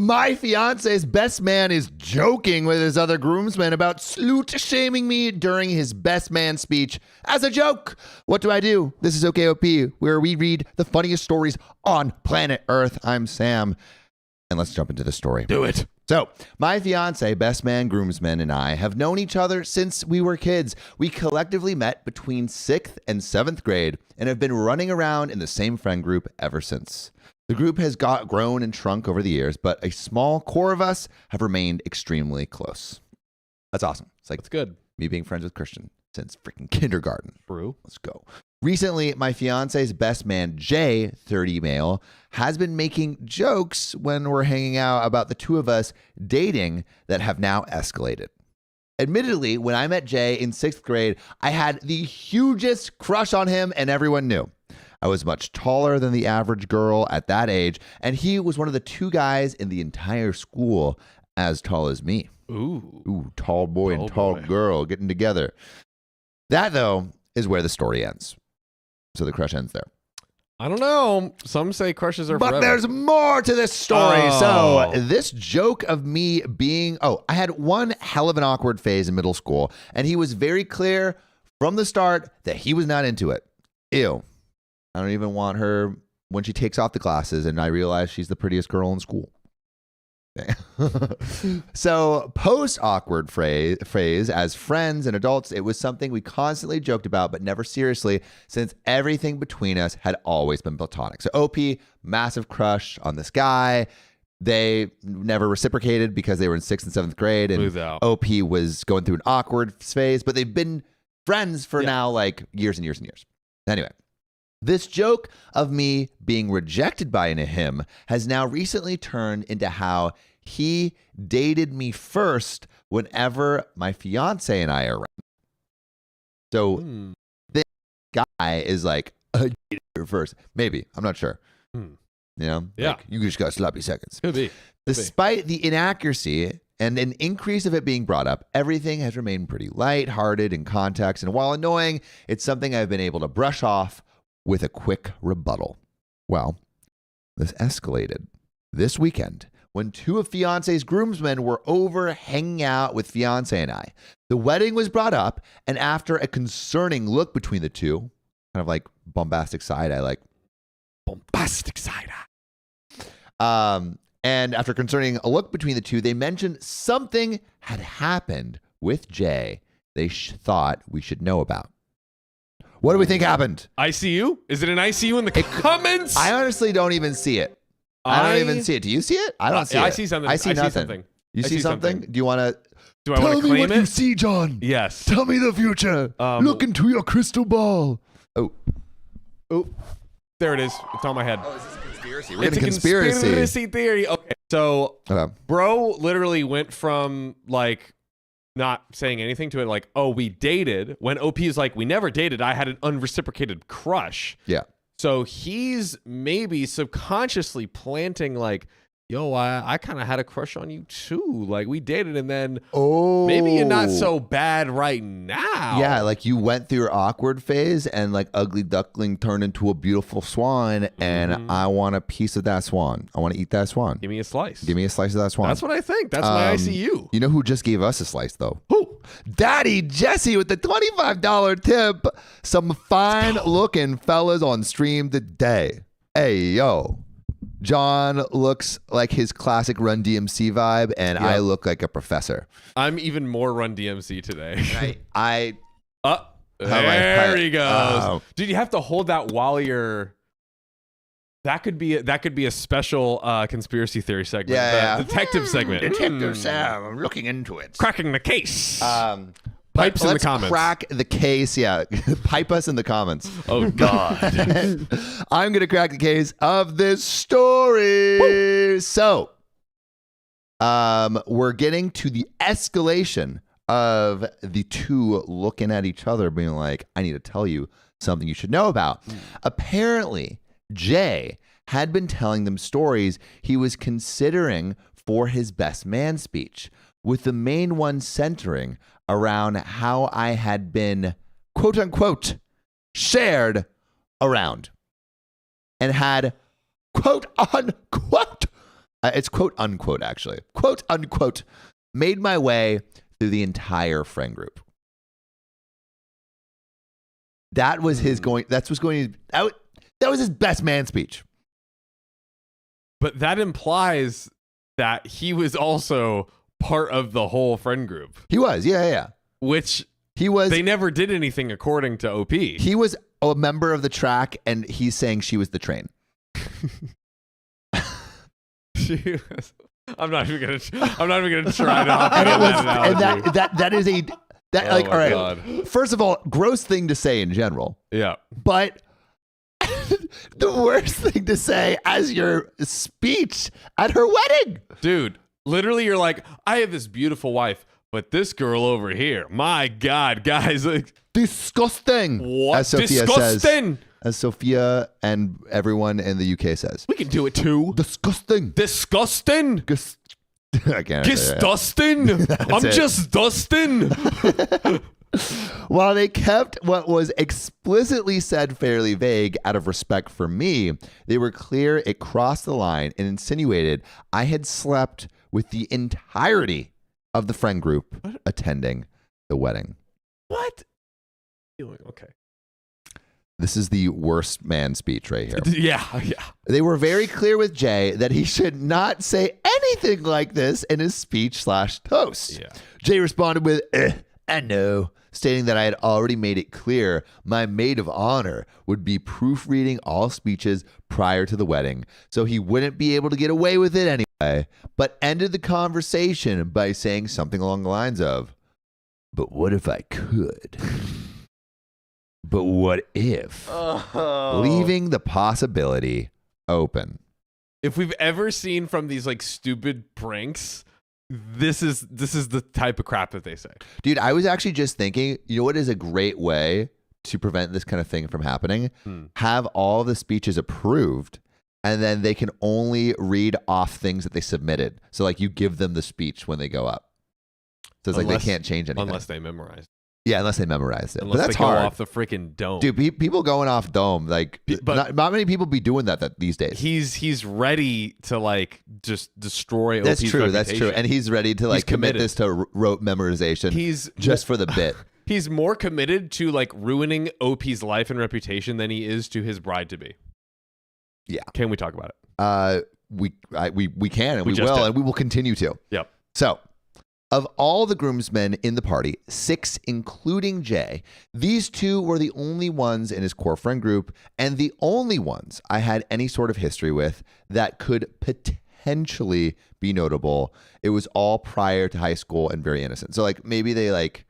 My fiance's best man is joking with his other groomsmen about slut-shaming me during his best man speech as a joke. What do I do? This is OKOP, where we read the funniest stories on planet Earth. I'm Sam, and let's jump into the story. Do it. So, my fiance, best man, groomsmen, and I have known each other since we were kids. We collectively met between 6th and 7th grade and have been running around in the same friend group ever since. The group has grown and shrunk over the years, but a small core of us have remained extremely close. That's awesome. It's like That's good. me being friends with Christian since freaking kindergarten. True. Let's go. Recently, my fiance's best man, Jay, 30 male, has been making jokes when we're hanging out about the two of us dating that have now escalated. Admittedly, when I met Jay in 6th grade, I had the hugest crush on him, and everyone knew. I was much taller than the average girl at that age, and he was one of the 2 guys in the entire school as tall as me. Ooh, tall boy and tall girl getting together. That, though, is where the story ends. So the crush ends there. I don't know. Some say crushes are forever. But there's more to this story. So this joke of me being, I had one hell of an awkward phase in middle school, and he was very clear from the start that he was not into it. Ew. I don't even want her when she takes off the glasses and I realize she's the prettiest girl in school. So post awkward phase as friends and adults, it was something we constantly joked about, but never seriously, since everything between us had always been platonic. So OP, massive crush on this guy. They never reciprocated because they were in 6th and 7th grade, and OP was going through an awkward phase, but they've been friends for now like years and years and years. Anyway, this joke of me being rejected by him has now recently turned into how he dated me first whenever my fiance and I are around. So this guy is like, I dated her first. Maybe. I'm not sure. You know? Yeah. Like, you just got sloppy seconds. Could be. Despite the inaccuracy and an increase of it being brought up, everything has remained pretty lighthearted in context. And while annoying, it's something I've been able to brush off with a quick rebuttal. Well, this escalated this weekend when 2 of fiance's groomsmen were over hanging out with fiance and I. The wedding was brought up, and after a concerning look between the two, kind of like bombastic side eye, like bombastic side eye. And after concerning a look between the two, they mentioned something had happened with Jay they thought we should know about. What do we think happened? ICU? Is it an ICU in the comments? I honestly don't even see it. I don't even see it. Do you see it? I don't see it. I see something. I see nothing. You see something? Do you want to? Do I want to claim it? Tell me what you see, John. Yes. Tell me the future. Look into your crystal ball. Oh. There it is. It's on my head. Oh, is this a conspiracy? It's a conspiracy theory. Okay. So, bro literally went from like not saying anything to it like, oh, we dated, when OP is like, we never dated. I had an unreciprocated crush. Yeah. So he's maybe subconsciously planting like, yo, I kind of had a crush on you too. Like we dated and then maybe you're not so bad right now. Yeah, like you went through your awkward phase and like ugly duckling turned into a beautiful swan and I want a piece of that swan. I want to eat that swan. Give me a slice. Give me a slice of that swan. That's what I think. That's my ICU. You know who just gave us a slice though? Who? Daddy Jesse with the $25 tip. Some fine looking fellas on stream today. Hey, yo. John looks like his classic Run DMC vibe, and I look like a professor. I'm even more Run DMC today. There he goes. Dude, you have to hold that while you're... That could be a special conspiracy theory segment. Yeah. Detective segment. Detective Sam, I'm looking into it. Cracking the case. Pipes in the comments. Crack the case. Yeah. Pipe us in the comments. Oh, God. I'm going to crack the case of this story. Woo. So, we're getting to the escalation of the two looking at each other being like, I need to tell you something you should know about. Apparently, Jay had been telling them stories he was considering for his best man speech, with the main one centering around how I had been, quote unquote, shared around and had, quote unquote, It's quote unquote, actually. Quote unquote. Made my way through the entire friend group. That was his going. That was his best man speech. But that implies that he was also part of the whole friend group. He was, yeah. Which he was. They never did anything according to OP. He was a member of the track, and he's saying she was the train. I'm not even gonna try to hop in on that. That is a that oh like all right. God. First of all, gross thing to say in general. Yeah, but the worst thing to say as your speech at her wedding, dude. Literally, you're like, I have this beautiful wife, but this girl over here, my God, guys, like disgusting. What? As Sophia disgusting. Says, as Sophia and everyone in the UK says. We can do it too. Disgusting. Disgusting. I can't. Disgusting. I'm just dusting. While they kept what was explicitly said fairly vague out of respect for me, they were clear it crossed the line and insinuated I had slept with the entirety of the friend group attending the wedding. What? Okay. This is the worst man speech right here. Yeah. They were very clear with Jay that he should not say anything like this in his speech/toast. Yeah. Jay responded with, I know, stating that I had already made it clear my maid of honor would be proofreading all speeches prior to the wedding, so he wouldn't be able to get away with it anyway, but ended the conversation by saying something along the lines of, but what if I could? But what if? Leaving the possibility open. If we've ever seen from these like stupid pranks, this is the type of crap that they say. Dude, I was actually just thinking, you know what is a great way to prevent this kind of thing from happening? Have all the speeches approved, and then they can only read off things that they submitted. So like you give them the speech when they go up. So it's like they can't change anything. Unless they memorize. Yeah, unless they memorized it. Unless but that's they go hard. off the freaking dome. Dude, people going off dome, like, but not many people be doing that these days. He's ready to like just destroy OP's That's true. reputation. That's true. And he's ready to like commit this to rote memorization. He's just for the bit. He's more committed to like ruining OP's life and reputation than he is to his bride to be. Yeah. Can we talk about it? We can and we will did. and we will continue to. Yep. So, of all the groomsmen in the party, 6, including Jay, these 2 were the only ones in his core friend group and the only ones I had any sort of history with that could potentially be notable. It was all prior to high school and very innocent. So like maybe they like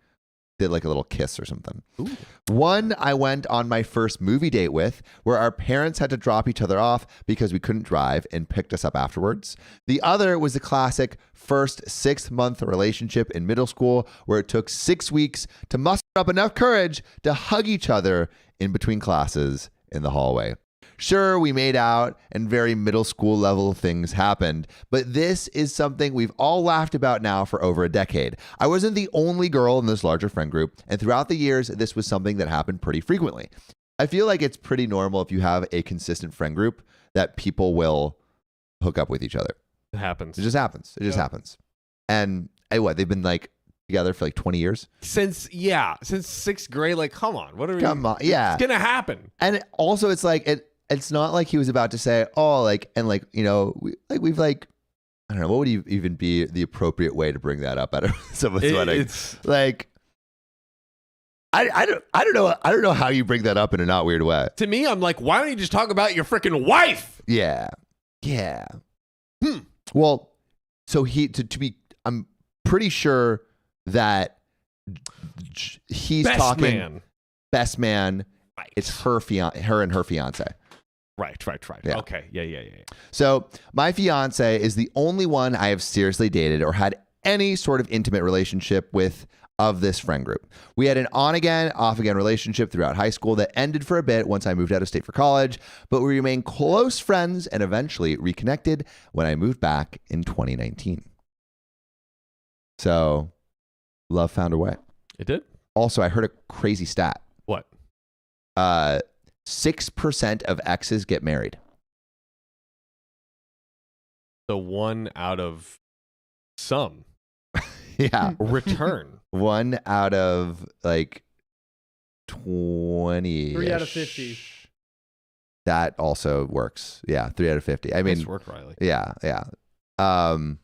did like a little kiss or something. Ooh. One I went on my first movie date with, where our parents had to drop each other off because we couldn't drive and picked us up afterwards. The other was the classic first 6-month relationship in middle school, where it took 6 weeks to muster up enough courage to hug each other in between classes in the hallway. Sure, we made out and very middle school level things happened, but this is something we've all laughed about now for over a decade. I wasn't the only girl in this larger friend group, and throughout the years, this was something that happened pretty frequently. I feel like it's pretty normal if you have a consistent friend group that people will hook up with each other. It happens. It just happens. It just happens. And they've been like together for like 20 years? Since 6th grade, like, come on. Come on. Yeah. It's going to happen. And also it's like, it's not like he was about to say, we've like, I don't know, what would even be the appropriate way to bring that up at someone's wedding? It's like, I don't know how you bring that up in a not weird way. To me, I'm like, why don't you just talk about your freaking wife? Yeah. Well, so I'm pretty sure that he's talking best man. Right. It's her and her fiance. Right. Yeah. Okay. Yeah. So my fiance is the only one I have seriously dated or had any sort of intimate relationship with of this friend group. We had an on-again, off-again relationship throughout high school that ended for a bit once I moved out of state for college, but we remained close friends and eventually reconnected when I moved back in 2019. So love found a way. It did? Also, I heard a crazy stat. What? 6% of exes get married. So 1 out of some. Yeah. Return. 1 out of like 20. 3 out of 50. That also works. Yeah, 3 out of 50. I mean, nice work, Riley. Yeah. I'm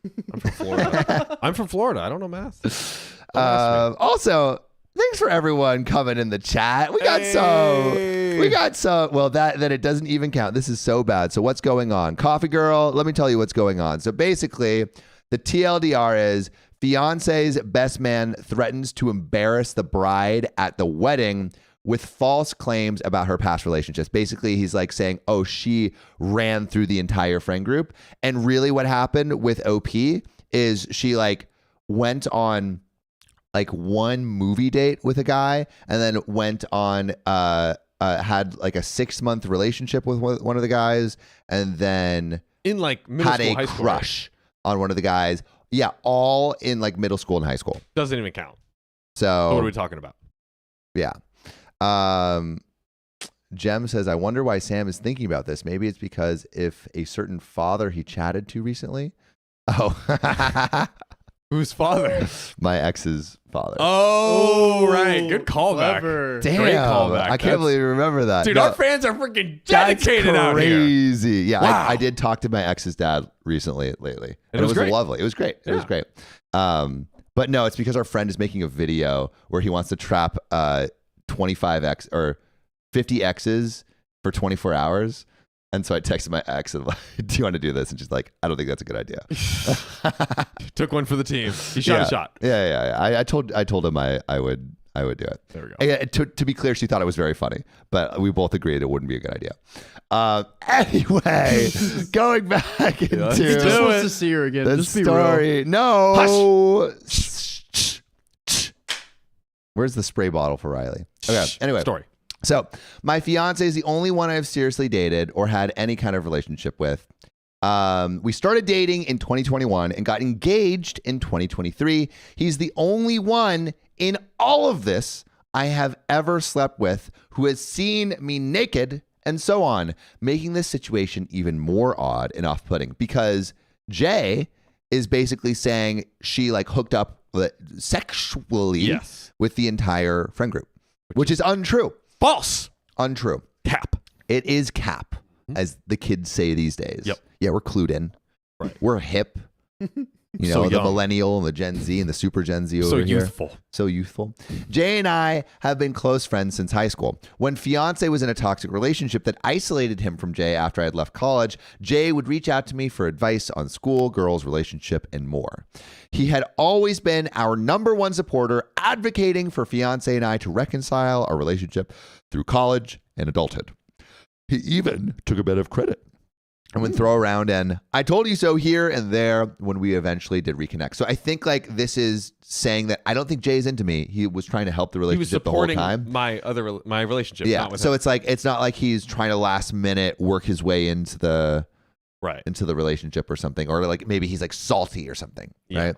from Florida. I don't know math. Also, thanks for everyone coming in the chat. We got some. Well, that it doesn't even count. This is so bad. So what's going on? Coffee girl, let me tell you what's going on. So basically, the TLDR is fiance's best man threatens to embarrass the bride at the wedding with false claims about her past relationships. Basically, he's like saying, oh, she ran through the entire friend group. And really what happened with OP is she like went on like one movie date with a guy and then went on, had like a 6-month relationship with one of the guys and then in like middle had school, a high school, crush on one of the guys. Yeah, all in like middle school and high school. Doesn't even count. So what are we talking about? Yeah. Jem says, I wonder why Sam is thinking about this. Maybe it's because if a certain father he chatted to recently. Oh. Whose father? My ex's father. Oh, right. Good callback. Clever. Damn. Great callback. I can't believe you remember that. Dude, our fans are freaking that's dedicated out here. crazy. Yeah, Wow. I did talk to my ex's dad lately. And it was great. Lovely. It was great. It was great. But no, it's because our friend is making a video where he wants to trap 25x or 50 X's for 24 hours. And so I texted my ex and like, do you want to do this? And she's like, I don't think that's a good idea. Took one for the team. He shot a shot. Yeah. I told him I would do it. There we go. And to be clear, she thought it was very funny, but we both agreed it wouldn't be a good idea. Anyway, going back into He just wants to see her again. the Just be story. real. No. Where's the spray bottle for Riley? Okay. Anyway. Story. So my fiance is the only one I've seriously dated or had any kind of relationship with. We started dating in 2021 and got engaged in 2023. He's the only one in all of this I have ever slept with who has seen me naked and so on, making this situation even more odd and off-putting because Jay is basically saying she like hooked up sexually with the entire friend group, which is untrue. False. Untrue. Cap. It is cap, as the kids say these days. Yep. Yeah, we're clued in. Right. We're hip. You know, So the young. millennial and the Gen Z and the super Gen Z over So here. youthful. So youthful. Jay and I have been close friends since high school. When fiance was in a toxic relationship that isolated him from Jay after I had left college, Jay would reach out to me for advice on school, girls, relationship, and more. He had always been our number one supporter, advocating for fiance and I to reconcile our relationship through college and adulthood. He even took a bit of credit and would throw around and I told you so here and there when we eventually did reconnect. So I think like this is saying that I don't think Jay's into me. He was trying to help the relationship the whole time. My relationship. Yeah. Not with So him. it's like it's not like he's trying to last minute work his way into the relationship or something, or like maybe he's like salty or something, right?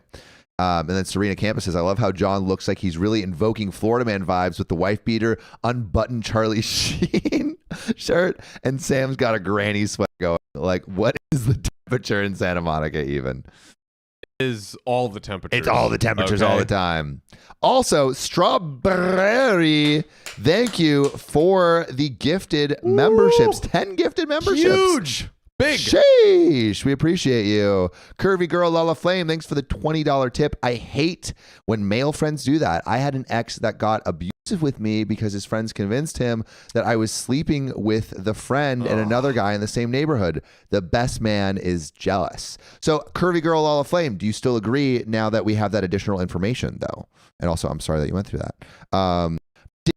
And then Serena Campus says, I love how John looks like he's really invoking Florida Man vibes with the wife beater, unbuttoned Charlie Sheen shirt, and Sam's got a granny sweat going. Like, what is the temperature in Santa Monica even? It is all the temperatures. It's all the temperatures all the time. Also, Strawberry, thank you for the gifted memberships. 10 gifted memberships. Huge. Big. Sheesh. We appreciate you. Curvy Girl Lala Flame, thanks for the $20 tip. I hate when male friends do that. I had an ex that got abusive with me because his friends convinced him that I was sleeping with the friend and another guy in the same neighborhood. The best man is jealous. So Curvy Girl Lala Flame, do you still agree now that we have that additional information though? And also, I'm sorry that you went through that.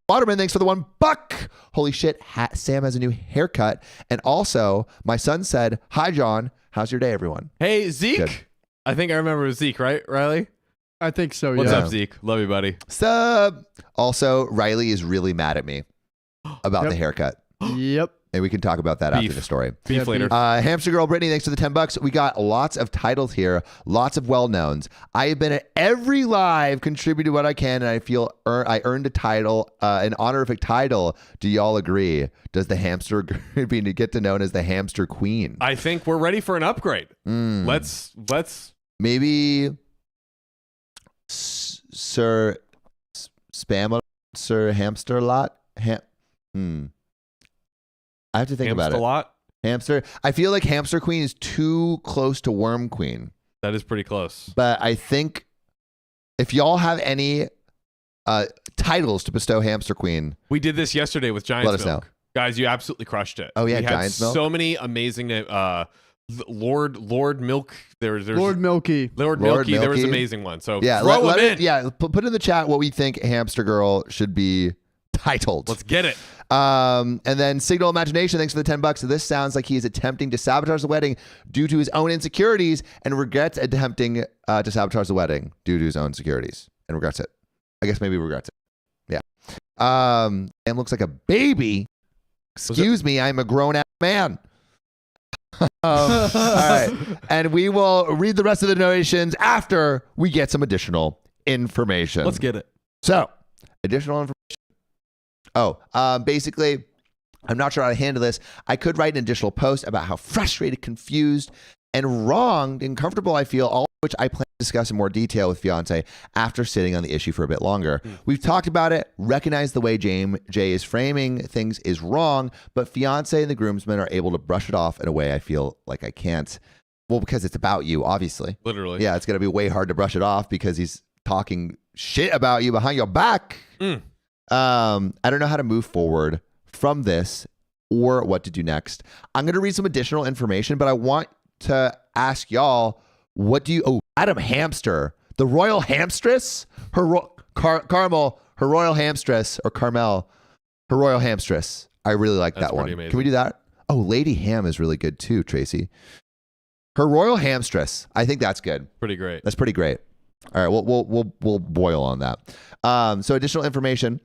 Waterman, thanks for the $1. Holy shit, Sam has a new haircut. And also, my son said, hi, John. How's your day, everyone? Hey, Zeke. Good. I think I remember Zeke, right, Riley? I think so, What's yeah. up, Zeke? Love you, buddy. Sup? Also, Riley is really mad at me about the haircut. Yep. And we can talk about that after the story. Beef later. Hamster Girl Brittany, thanks for the $10. We got lots of titles here, lots of well-knowns. I have been at every live, contributed what I can, and I feel I earned a title, an honorific title. Do y'all agree? Does the hamster be to get to known as the hamster queen? I think we're ready for an upgrade. Let's maybe Sir Spam Sir Hamster Lot. I have to think about it. Lot? Hamster. I feel like Hamster Queen is too close to Worm Queen. That is pretty close. But I think if y'all have any titles to bestow Hamster Queen, we did this yesterday with Giant's let us Milk. know. Guys, you absolutely crushed it. Oh yeah, we Giant's Milk. So many amazing Lord Milk. There's Lord Milky. Lord Milky. There was an amazing one. So yeah, throw them in. Yeah, put in the chat what we think Hamster Girl should be titled. Let's get it. And then Signal Imagination, thanks for the $10. So this sounds like he is attempting to sabotage the wedding due to his own insecurities and regrets attempting to sabotage the wedding due to his own insecurities and regrets it. I guess maybe regrets it. Yeah. And looks like a baby. Excuse me, I'm a grown-ass man. All right. And we will read the rest of the donations after we get some additional information. Let's get it. So, additional information. Basically, I'm not sure how to handle this. I could write an additional post about how frustrated, confused, and wronged and comfortable I feel, all of which I plan to discuss in more detail with fiancé after sitting on the issue for a bit longer. We've talked about it, recognize the way Jay is framing things is wrong, but fiancé and the groomsmen are able to brush it off in a way I feel like I can't. Well, because it's about you, obviously. Literally. Yeah, it's going to be way hard to brush it off because he's talking shit about you behind your back. I don't know how to move forward from this or what to do next. I'm going to read some additional information, but I want to ask y'all, Madam Hamster, the royal hamstress, Carmel, her royal hamstress, or Carmel, her royal hamstress. I really like that one. Amazing. Can we do that? Oh, Lady Ham is really good too, Tracy. Her royal hamstress. I think that's good. Pretty great. That's pretty great. All right, we'll boil on that. So additional information.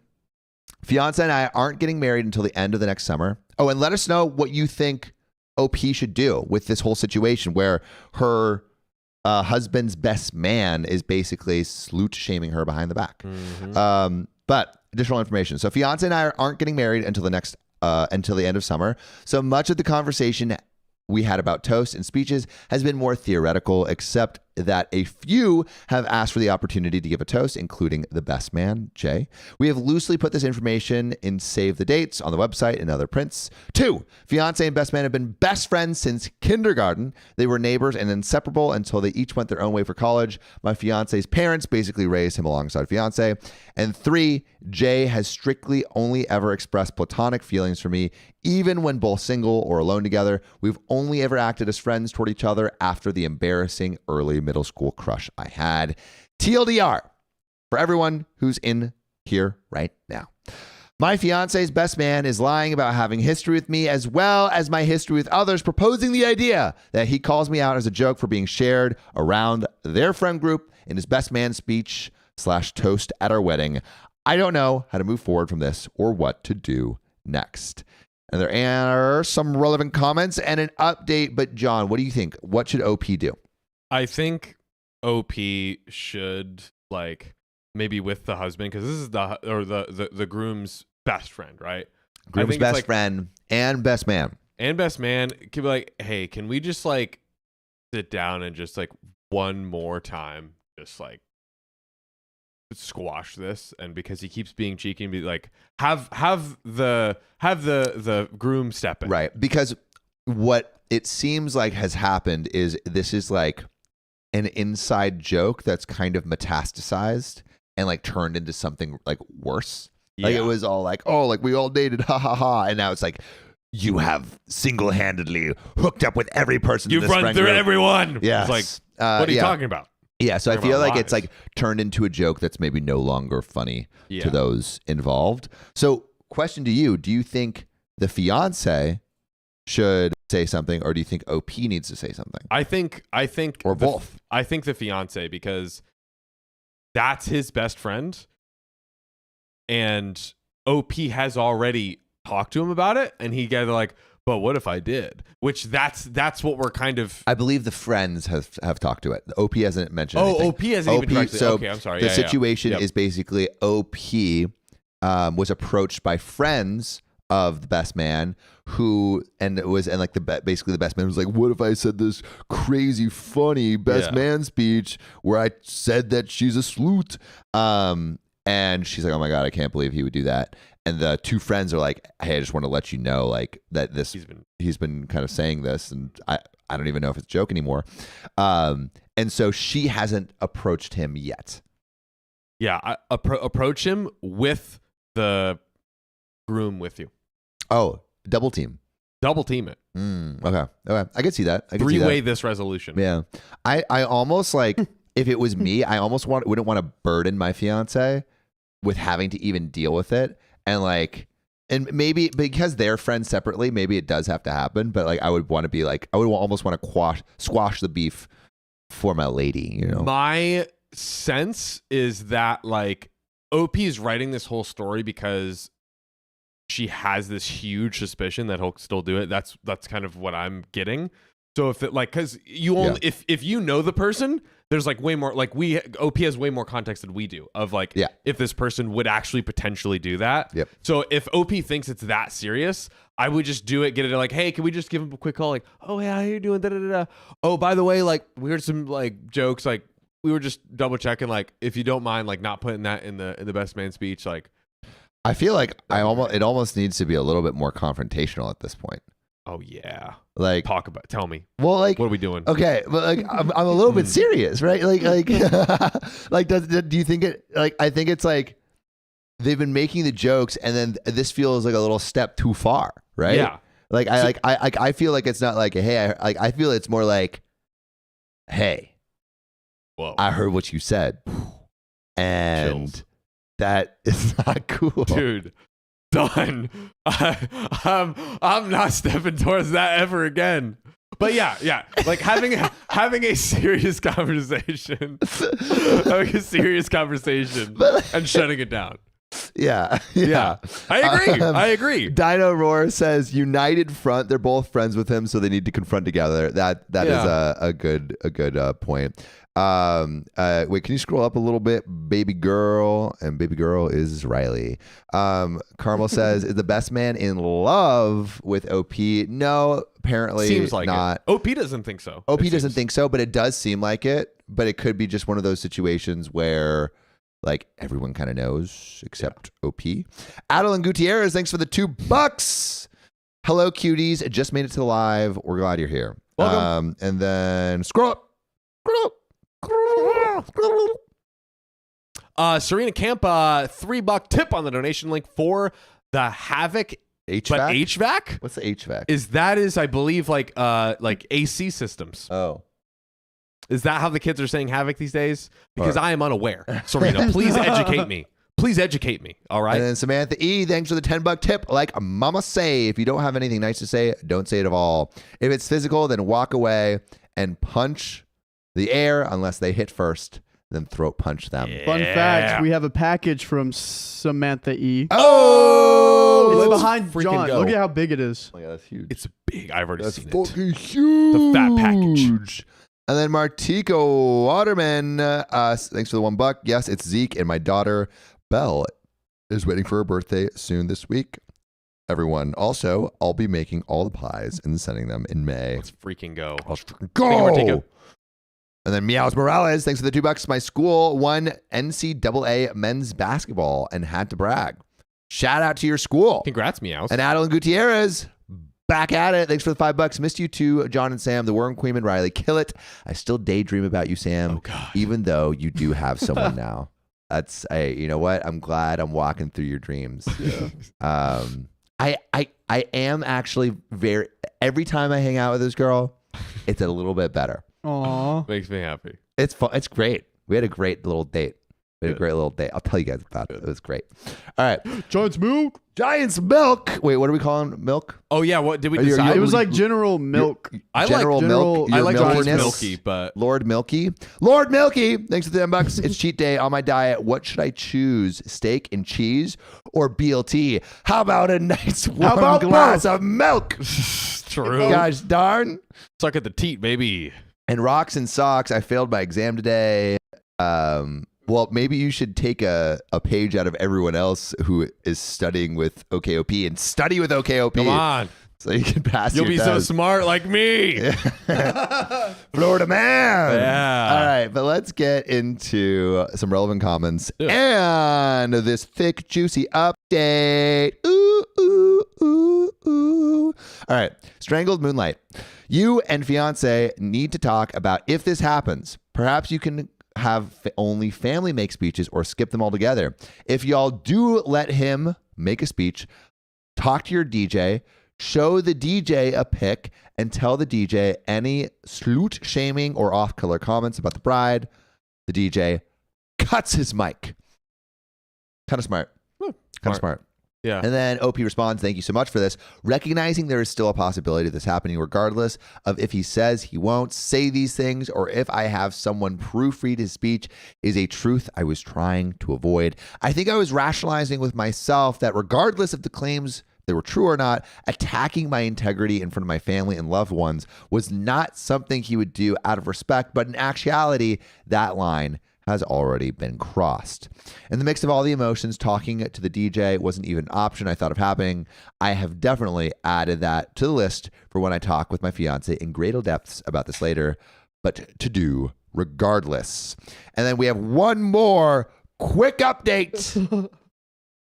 Fiancé and I aren't getting married until the end of the next summer. Oh, and let us know what you think OP should do with this whole situation where her husband's best man is basically slut shaming her behind the back. But additional information. So fiancé and I aren't getting married until the end of summer. So much of the conversation we had about toasts and speeches has been more theoretical, except that a few have asked for the opportunity to give a toast, including the best man, Jay. We have loosely put this information in Save the Dates on the website and other prints. 2, fiancé and best man have been best friends since kindergarten. They were neighbors and inseparable until they each went their own way for college. My fiancé's parents basically raised him alongside fiancé. And 3, Jay has strictly only ever expressed platonic feelings for me, even when both single or alone together. We've only ever acted as friends toward each other after the embarrassing early middle school crush I had. TLDR, for everyone who's in here right now. My fiance's best man is lying about having history with me, as well as my history with others, proposing the idea that he calls me out as a joke for being shared around their friend group in his best man speech / toast at our wedding. I don't know how to move forward from this or what to do next. And there are some relevant comments and an update. But John, what do you think? What should OP do? I think OP should maybe with the husband, because this is the groom's best friend, right? Groom's best friend and best man. And best man could be like, hey, can we just sit down and just one more time just squash this? And because he keeps being cheeky and be have the groom step in. Right. Because what it seems like has happened is this is an inside joke that's kind of metastasized and turned into something worse. Yeah. It was all we all dated, ha ha ha. And now it's you have single-handedly hooked up with every person. You've in this run friend through group. everyone. Yes. It's what are you talking about? Yeah, so I feel like lies. it's turned into a joke that's maybe no longer funny to those involved. So, question to you: do you think the fiance should say something, or do you think OP needs to say something? I think, or both. I think the fiance, because that's his best friend, and OP has already talk to him about it, and he got like, but what if I did? Which that's what we're kind of. I believe the friends have talked to it. The OP hasn't mentioned anything. OP hasn't even directly. So okay, I'm sorry. The situation is basically OP was approached by friends of the best man basically the best man was like, what if I said this crazy funny best man speech where I said that she's a sleuth? And she's like, oh my God, I can't believe he would do that. And the two friends are like, hey, I just want to let you know like that he's been kind of saying this, and I don't even know if it's a joke anymore. And so she hasn't approached him yet. Yeah, approach him with the groom with you. Oh, double team it. Okay, I could see that. Three-way this resolution. Yeah, I almost like if it was me, I almost wouldn't want to burden my fiance with having to even deal with it, and maybe because they're friends separately, maybe it does have to happen. But like, I would want to be like, I would almost want to squash the beef for my lady. You know, my sense is that like OP is writing this whole story because she has this huge suspicion that he'll still do it. That's kind of what I'm getting. So if it like, because you only if you know the person, there's like way more like OP has way more context than we do of like if this person would actually potentially do that. Yep. So if OP thinks it's that serious, I would just do it, get it like, hey, can we just give him a quick call? Like, oh yeah, how you doing? Da, da, da, da. Oh, by the way, like we heard some like jokes, like we were just double checking, like if you don't mind, like not putting that in the best man speech, like. I feel like it almost needs to be a little bit more confrontational at this point. Oh yeah, like tell me. Well, like what are we doing? Okay, but like I'm a little bit serious, right? Like like do you think it? Like I think it's like they've been making the jokes, and then this feels like a little step too far, right? Yeah. Like I feel like it's not like hey, I feel it's more like hey, whoa, I heard what you said, and. Chills. That is not cool, dude. Done. I'm not stepping towards that ever again. But yeah, like having a serious conversation, and shutting it down. Yeah. I agree. Dino Roar says United Front. They're both friends with him, so they need to confront together. That is a good point. Wait, can you scroll up a little bit? Baby girl, and baby girl is Riley. Carmel says, is the best man in love with OP? No, apparently seems like not. It. OP doesn't think so. OP doesn't think so, but it does seem like it. But it could be just one of those situations where like everyone kind of knows except OP. Adeline Gutierrez, thanks for the $2. Hello, cuties. Just made it to the live. We're glad you're here. Welcome. And then scroll up. Serena Camp, $3 tip on the donation link for the Havoc HVAC. But HVAC? What's the HVAC? Is I believe like AC systems. Oh. Is that how the kids are saying Havoc these days? Because I am unaware. Serena, please educate me. Please educate me. All right. And then Samantha E, thanks for the $10 tip. Like Mama say, if you don't have anything nice to say, don't say it at all. If it's physical, then walk away and punch the air unless they hit first, then throat punch them. Yeah. Fun fact, we have a package from Samantha E. Oh! It's behind John. Go. Look at how big it is. Oh, yeah, that's huge. It's big. I've already seen it. That's fucking huge. The fat package. And then Martico Waterman, thanks for the $1. Yes, it's Zeke, and my daughter Belle is waiting for her birthday soon this week. Everyone, also, I'll be making all the pies and sending them in May. Let's freaking go. Let's freaking go. And then Meows Morales, thanks for the $2. My school won NCAA men's basketball and had to brag. Shout out to your school. Congrats, Meows. And Adeline Gutierrez, back at it. Thanks for the $5. Missed you too, John and Sam, the Worm Queen and Riley. Kill it. I still daydream about you, Sam. Oh, God. Even though you do have someone now. That's, you know what? I'm glad I'm walking through your dreams. Yeah. I am actually every time I hang out with this girl, it's a little bit better. Aww. Makes me happy. It's fun. It's great. We had a great little date. We had a great little day. I'll tell you guys about it. It was great. All right. Giant's milk. Giant's milk. Wait, what are we calling milk? Oh yeah, what did we Are you- decide? It was like General Milk. I like General Milk. I Your like Lord milkiness? Milky, but Lord Milky. Lord Milky. Thanks for the $10. It's cheat day on my diet. What should I choose? Steak and cheese or BLT? How about a nice warm glass of milk? true. Gosh darn. Suck at the teat, baby. And rocks and socks. I failed my exam today. Well, maybe you should take a page out of everyone else who is studying with OKOP and study with OKOP. Come on. So you can pass You'll your be so test. smart like me. Florida man. Yeah. All right, but let's get into some relevant comments and this thick, juicy update. Ooh, ooh, ooh, ooh. All right, Strangled Moonlight. You and fiancé need to talk about if this happens. Perhaps you can have only family make speeches or skip them altogether. If y'all do let him make a speech, talk to your DJ, show the DJ a pic, and tell the DJ any slut shaming or off-color comments about the bride. The DJ cuts his mic. Kind of smart. Kind of smart. Yeah. And then OP responds, thank you so much for this. Recognizing there is still a possibility of this happening regardless of if he says he won't say these things or if I have someone proofread his speech is a truth I was trying to avoid. I think I was rationalizing with myself that regardless of the claims they were true or not, attacking my integrity in front of my family and loved ones was not something he would do out of respect, but in actuality, that line has already been crossed. In the mix of all the emotions, talking to the DJ wasn't even an option I thought of happening. I have definitely added that to the list for when I talk with my fiance in greater depths about this later, but to do regardless. And then we have one more quick update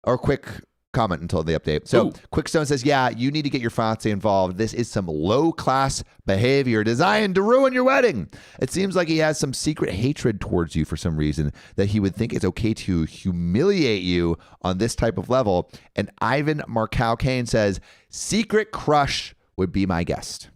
or quick comment until the update. So Quickstone says, yeah, you need to get your fiance involved. This is some low-class behavior designed to ruin your wedding. It seems like he has some secret hatred towards you for some reason that he would think it's okay to humiliate you on this type of level. And Ivan Markow Kane says, secret crush would be my guest.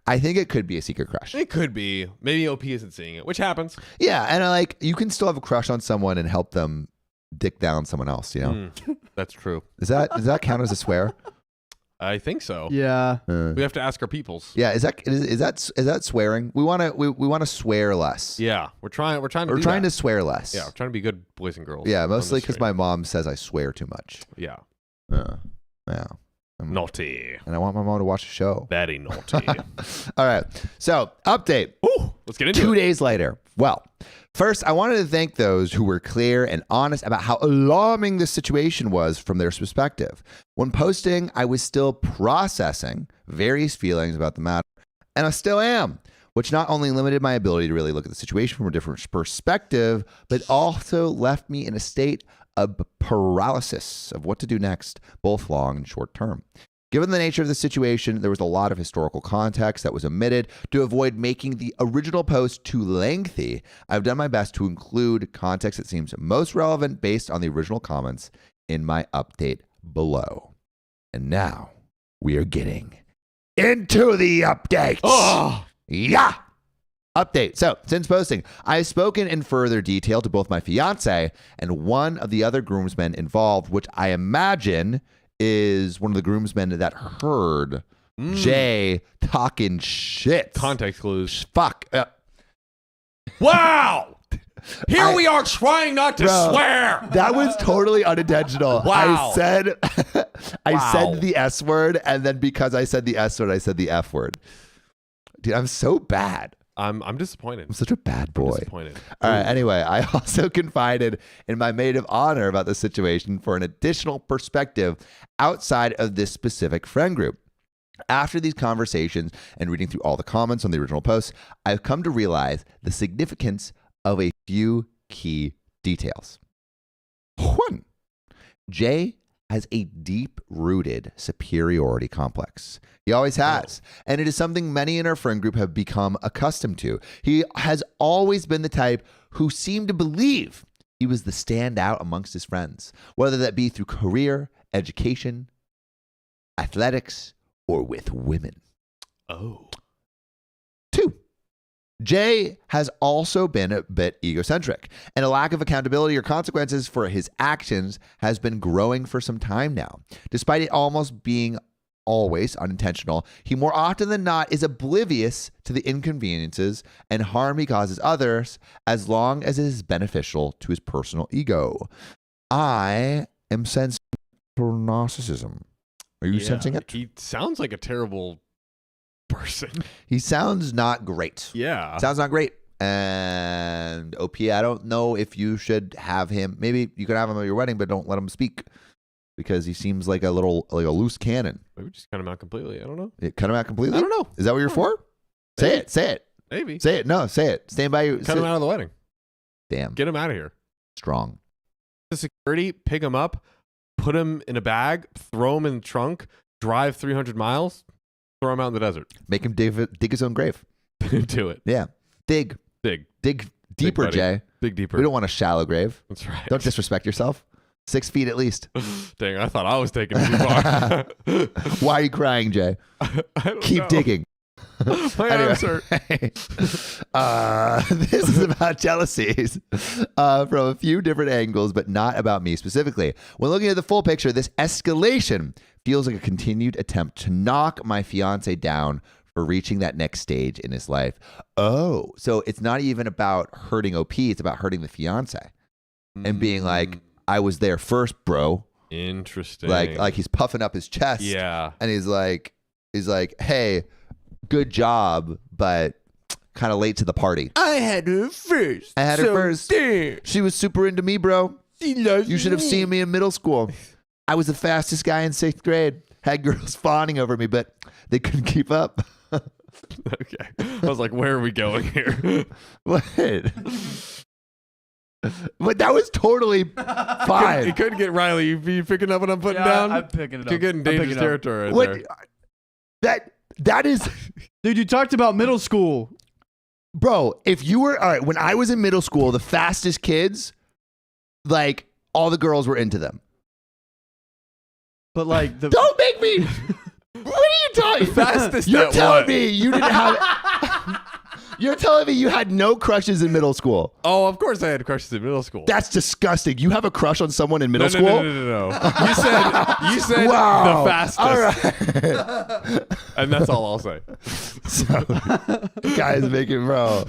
I think it could be a secret crush. It could be. Maybe OP isn't seeing it, which happens. Yeah, and you can still have a crush on someone and help them dick down someone else, you know? That's true. Does that count as a swear? I think so. Yeah. We have to ask our peoples. Yeah, is that swearing? We want to swear less. Yeah, we're trying to swear less. Yeah, we're trying to be good boys and girls. Yeah, mostly because my mom says I swear too much. Yeah. Yeah. Naughty. And I want my mom to watch the show. Very naughty. All right. So, update. Ooh, let's get into it. 2 days later. Well, first, I wanted to thank those who were clear and honest about how alarming this situation was from their perspective. When posting, I was still processing various feelings about the matter, and I still am, which not only limited my ability to really look at the situation from a different perspective, but also left me in a state of paralysis of what to do next, both long and short term. Given the nature of the situation, there was a lot of historical context that was omitted to avoid making the original post too lengthy. I've done my best to include context that seems most relevant based on the original comments in my update below. And now we are getting into the update. Oh, yeah. Update. So, since posting, I've spoken in further detail to both my fiance and one of the other groomsmen involved, which I imagine is one of the groomsmen that heard Jay talking shit. Context clues. Fuck. Wow. Here we are trying not to swear. That was totally unintentional. Wow. I said the S word, and then because I said the S word, I said the F word. Dude, I'm so bad. I'm disappointed. I'm such a bad boy. Disappointed. All right. Anyway, I also confided in my maid of honor about the situation for an additional perspective outside of this specific friend group. After these conversations and reading through all the comments on the original post, I've come to realize the significance of a few key details. 1. Jay has a deep-rooted superiority complex. He always has. And it is something many in our friend group have become accustomed to. He has always been the type who seemed to believe he was the standout amongst his friends, whether that be through career, education, athletics, or with women. Oh. 2. Jay has also been a bit egocentric, and a lack of accountability or consequences for his actions has been growing for some time now. Despite it almost being always unintentional, he more often than not is oblivious to the inconveniences and harm he causes others as long as it is beneficial to his personal ego. I am sensing narcissism. Are you sensing it? He sounds like a terrible person. He sounds not great. Yeah. Sounds not great. And OP, I don't know if you should have him. Maybe you could have him at your wedding, but don't let him speak because he seems like a loose cannon. Maybe just cut him out completely. I don't know. Cut him out completely? I don't know. Is that what you're for? Say it. Say it. Maybe. Say it. No, say it. Stand by you. Cut him out of the wedding. Damn. Get him out of here. Strong. The security, pick him up, put him in a bag, throw him in the trunk, drive 300 miles, throw him out in the desert. Make him dig his own grave. Do it. Yeah. Dig deeper, buddy. Jay. Dig deeper. We don't want a shallow grave. That's right. Don't disrespect yourself. 6 feet at least. Dang, I thought I was taking it too far. Why are you crying, Jay? I don't Keep know. digging. My arms hurt. This is about jealousies from a few different angles, but not about me specifically. When looking at the full picture, this escalation feels like a continued attempt to knock my fiance down for reaching that next stage in his life. Oh, so it's not even about hurting OP, it's about hurting the fiance and being like, I was there first, bro. Interesting. Like he's puffing up his chest. Yeah. And he's like, hey, good job, but kind of late to the party. I had her first. Damn. She was super into me, bro. She loves You should have seen me in middle school. I was the fastest guy in 6th grade. Had girls fawning over me, but they couldn't keep up. Okay. I was like, where are we going here? What? But that was totally fine. It could get Riley. You picking up what I'm putting down? I'm picking it up. You're getting dangerous territory right What? there. That is, Dude, you talked about middle school. bro. If you were all right when I was in middle school, the fastest kids, like all the girls were into them. But like the Don't make me. What are you talking? Fastest You're at telling what? me you didn't have. You're telling me you had no crushes in middle school. Oh, of course I had crushes in middle school. That's disgusting. You have a crush on someone in middle no, school? No. You said Wow. the fastest. All right. And that's all I'll say. So, guys making bro.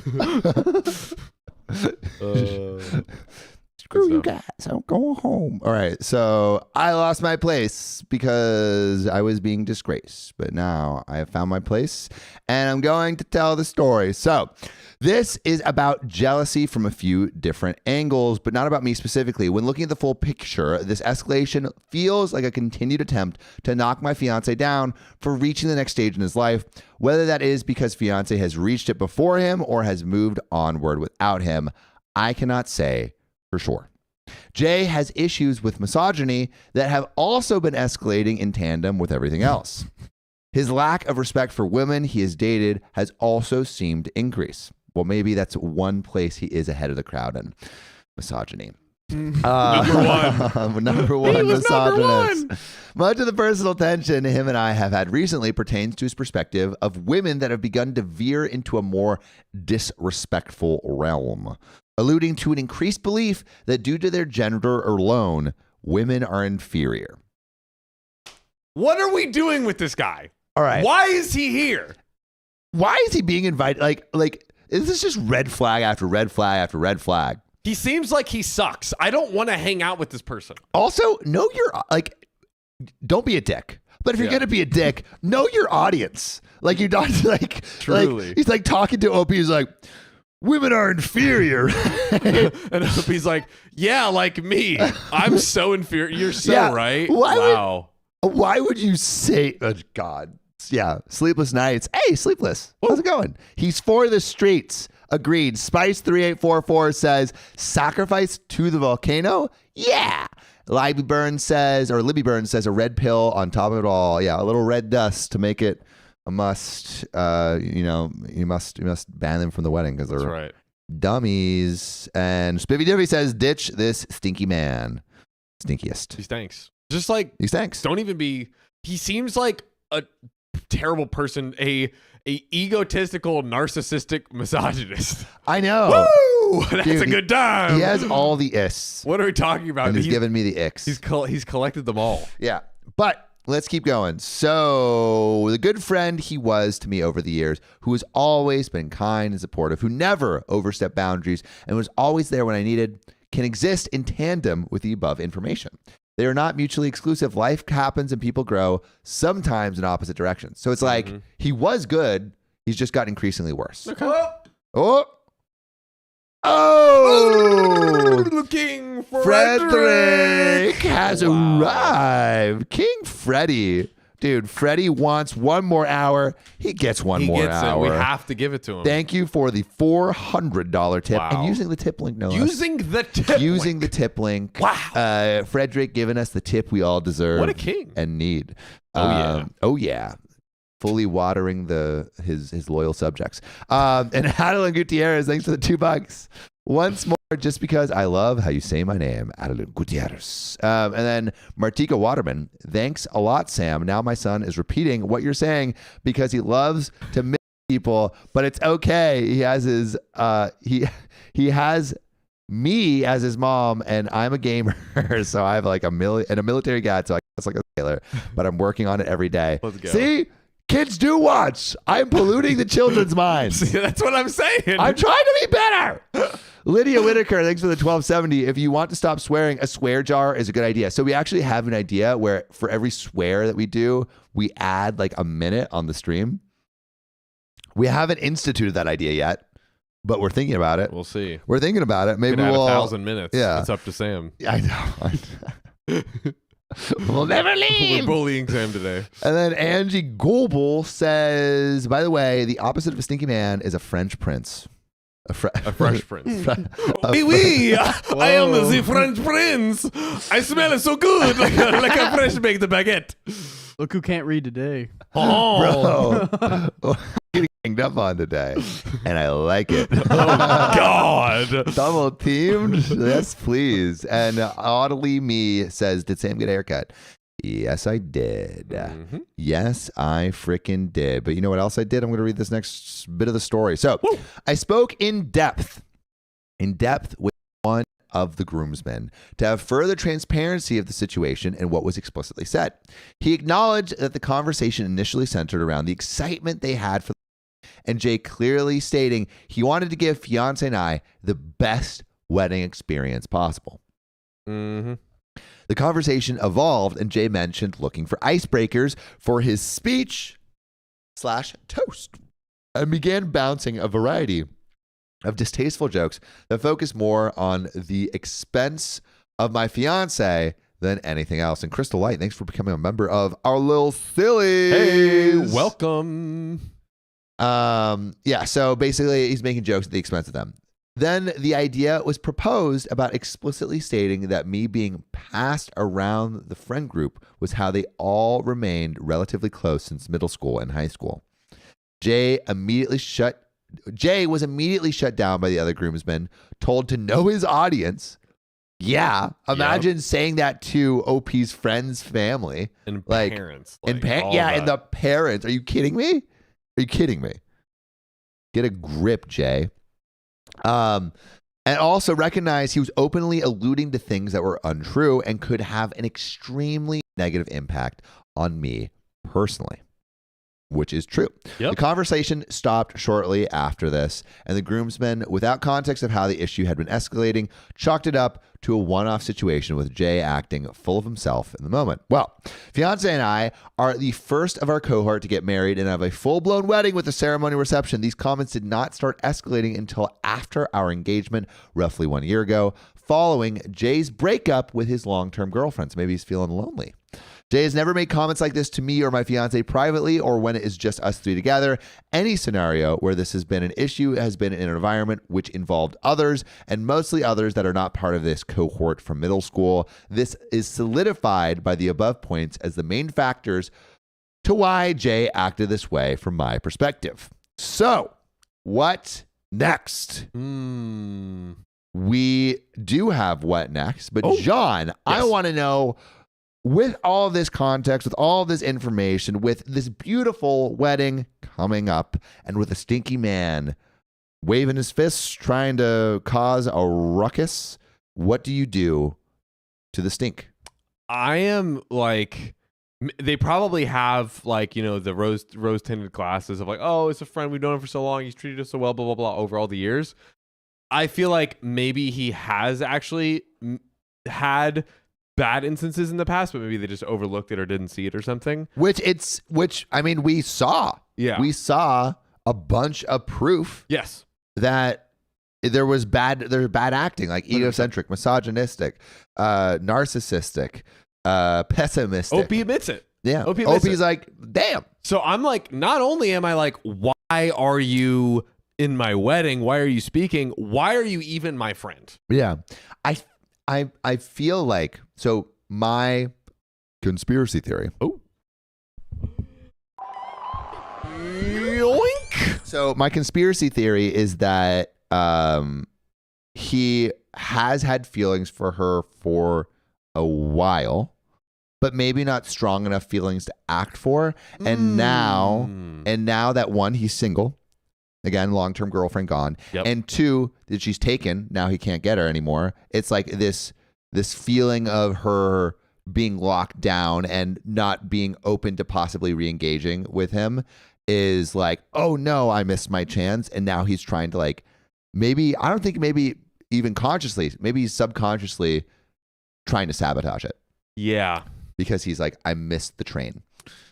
Screw you guys. I'm going home. All right. So I lost my place because I was being disgraced. But now I have found my place and I'm going to tell the story. So this is about jealousy from a few different angles, but not about me specifically. When looking at the full picture, this escalation feels like a continued attempt to knock my fiance down for reaching the next stage in his life, whether that is because fiance has reached it before him or has moved onward without him. I cannot say for sure. Jay has issues with misogyny that have also been escalating in tandem with everything else. His lack of respect for women he has dated has also seemed to increase. Well, maybe that's one place he is ahead of the crowd in misogyny. Number one He was misogynist. number one. Much of the personal tension him and I have had recently pertains to his perspective of women that have begun to veer into a more disrespectful realm, alluding to an increased belief that due to their gender alone, women are inferior. What are we doing with this guy? All right. Why is he here? Why is he being invited? Like, is this just red flag after red flag after red flag? He seems like he sucks. I don't want to hang out with this person. Also, know your, like, don't be a dick. But if you're going to be a dick, know your audience. Like, you're not, like, Truly. Like, he's like talking to OP. He's like, women are inferior. And he's like, yeah, like me. I'm so inferior. You're so Yeah. right. Why would you say, oh, God. Yeah. Sleepless nights. Hey, Sleepless. How's it going? He's for the streets. Agreed. Spice3844 says, sacrifice to the volcano? Yeah. Libby Burns says, a red pill on top of it all. Yeah, a little red dust to make it a must. You must ban them from the wedding because they're dummies. And Spivvy Divvy says, ditch this stinky man. Stinkiest. He stinks. Just like He stinks. don't even be. He seems like a terrible person, a a egotistical, narcissistic misogynist. I know. Woo! That's a good time. He has all the iss. What are we talking about? And he's giving me the icks. He's collected them all. Yeah. But let's keep going. So the good friend he was to me over the years, who has always been kind and supportive, who never overstepped boundaries and was always there when I needed, can exist in tandem with the above information. They are not mutually exclusive. Life happens and people grow, sometimes in opposite directions. So it's like he was good. He's just gotten increasingly worse. Okay. Oh. King Frederick has arrived. King Freddy. Dude, Freddie wants one more hour. He gets one more hour. We have to give it to him. Thank you for the $400 tip. Wow. And using the tip link, no less. Using the tip link. Wow. Frederick giving us the tip we all deserve. What a king. And need. Oh, yeah. Fully watering his loyal subjects. And Adeline Gutierrez, thanks for the $2. Once more, just because I love how you say my name, Adeline Gutierrez. And then Martika Waterman, thanks a lot, Sam. Now my son is repeating what you're saying because he loves to miss people, but it's okay. He has his he has me as his mom, and I'm a gamer, so I have like a military guy, so I guess like a sailor, but I'm working on it every day. Let's go. See? Kids do watch. I'm polluting the children's minds. See, that's what I'm saying. I'm trying to be better. Lydia Whitaker, thanks for the $12.70. If you want to stop swearing, a swear jar is a good idea. So we actually have an idea where for every swear that we do, we add like a minute on the stream. We haven't instituted that idea yet, but we're thinking about it. We'll see. We're thinking about it. Maybe we'll we'll add 1,000 minutes. Yeah. It's up to Sam. I know. We'll never leave. We're bullying Sam today. And then Angie Goebel says, by the way, the opposite of a stinky man is a French prince. A Fresh Prince. Oui, I am the French Prince. I smell it so good, like a fresh baked baguette. Look who can't read today. Oh, bro. Getting ganged up on today, and I like it. Oh God. Double teamed? Yes, please. And Oddly Me says, did Sam get a haircut? Yes, I did. Mm-hmm. Yes, I freaking did. But you know what else I did? I'm going to read this next bit of the story. So I spoke in depth with one of the groomsmen to have further transparency of the situation and what was explicitly said. He acknowledged that the conversation initially centered around the excitement they had for and Jay clearly stating he wanted to give fiancé and I the best wedding experience possible. Mm-hmm. The conversation evolved and Jay mentioned looking for icebreakers for his speech/toast and began bouncing a variety of distasteful jokes that focused more on the expense of my fiance than anything else. And Crystal Light, thanks for becoming a member of our little sillies. Hey, welcome. Yeah, so basically he's making jokes at the expense of them. Then the idea was proposed about explicitly stating that me being passed around the friend group was how they all remained relatively close since middle school and high school. Jay was immediately shut down by the other groomsmen, told to know his audience. Yeah, imagine saying that to OP's friends' family and like, parents. And the parents. Are you kidding me? Are you kidding me? Get a grip, Jay. And also recognize he was openly alluding to things that were untrue and could have an extremely negative impact on me personally, which is true. Yep. The conversation stopped shortly after this, and the groomsmen, without context of how the issue had been escalating, chalked it up to a one-off situation with Jay acting full of himself in the moment. Well, fiancé and I are the first of our cohort to get married and have a full-blown wedding with a ceremony reception. These comments did not start escalating until after our engagement, roughly 1 year ago, following Jay's breakup with his long-term girlfriend. So maybe he's feeling lonely. Jay has never made comments like this to me or my fiance privately or when it is just us three together. Any scenario where this has been an issue has been in an environment which involved others, and mostly others that are not part of this cohort from middle school. This is solidified by the above points as the main factors to why Jay acted this way from my perspective. So, what next? We do have what next, but John, yes. I want to know with all this context, with all this information, with this beautiful wedding coming up, and with a stinky man waving his fists, trying to cause a ruckus, what do you do to the stink? I am like, they probably have like, the rose tinted glasses of like, oh, it's a friend, we've known him for so long, he's treated us so well, blah blah blah, over all the years. I feel like maybe he has actually had bad instances in the past, but maybe they just overlooked it or didn't see it or something. Which I mean, we saw a bunch of proof. Yes. That there's bad acting, like egocentric, misogynistic, narcissistic, pessimistic. Opie admits it. Yeah. Opie's like, damn. So I'm like, not only am I like, why are you in my wedding? Why are you speaking? Why are you even my friend? Yeah. I feel like, so my conspiracy theory. Oh. Yoink. So my conspiracy theory is that he has had feelings for her for a while, but maybe not strong enough feelings to act for. And now that one, he's single. Again, long-term girlfriend gone. Yep. And two, that she's taken. Now he can't get her anymore. It's like this feeling of her being locked down and not being open to possibly re-engaging with him is like, oh no, I missed my chance. And now he's trying to like, maybe even consciously, maybe he's subconsciously trying to sabotage it. Yeah. Because he's like, I missed the train.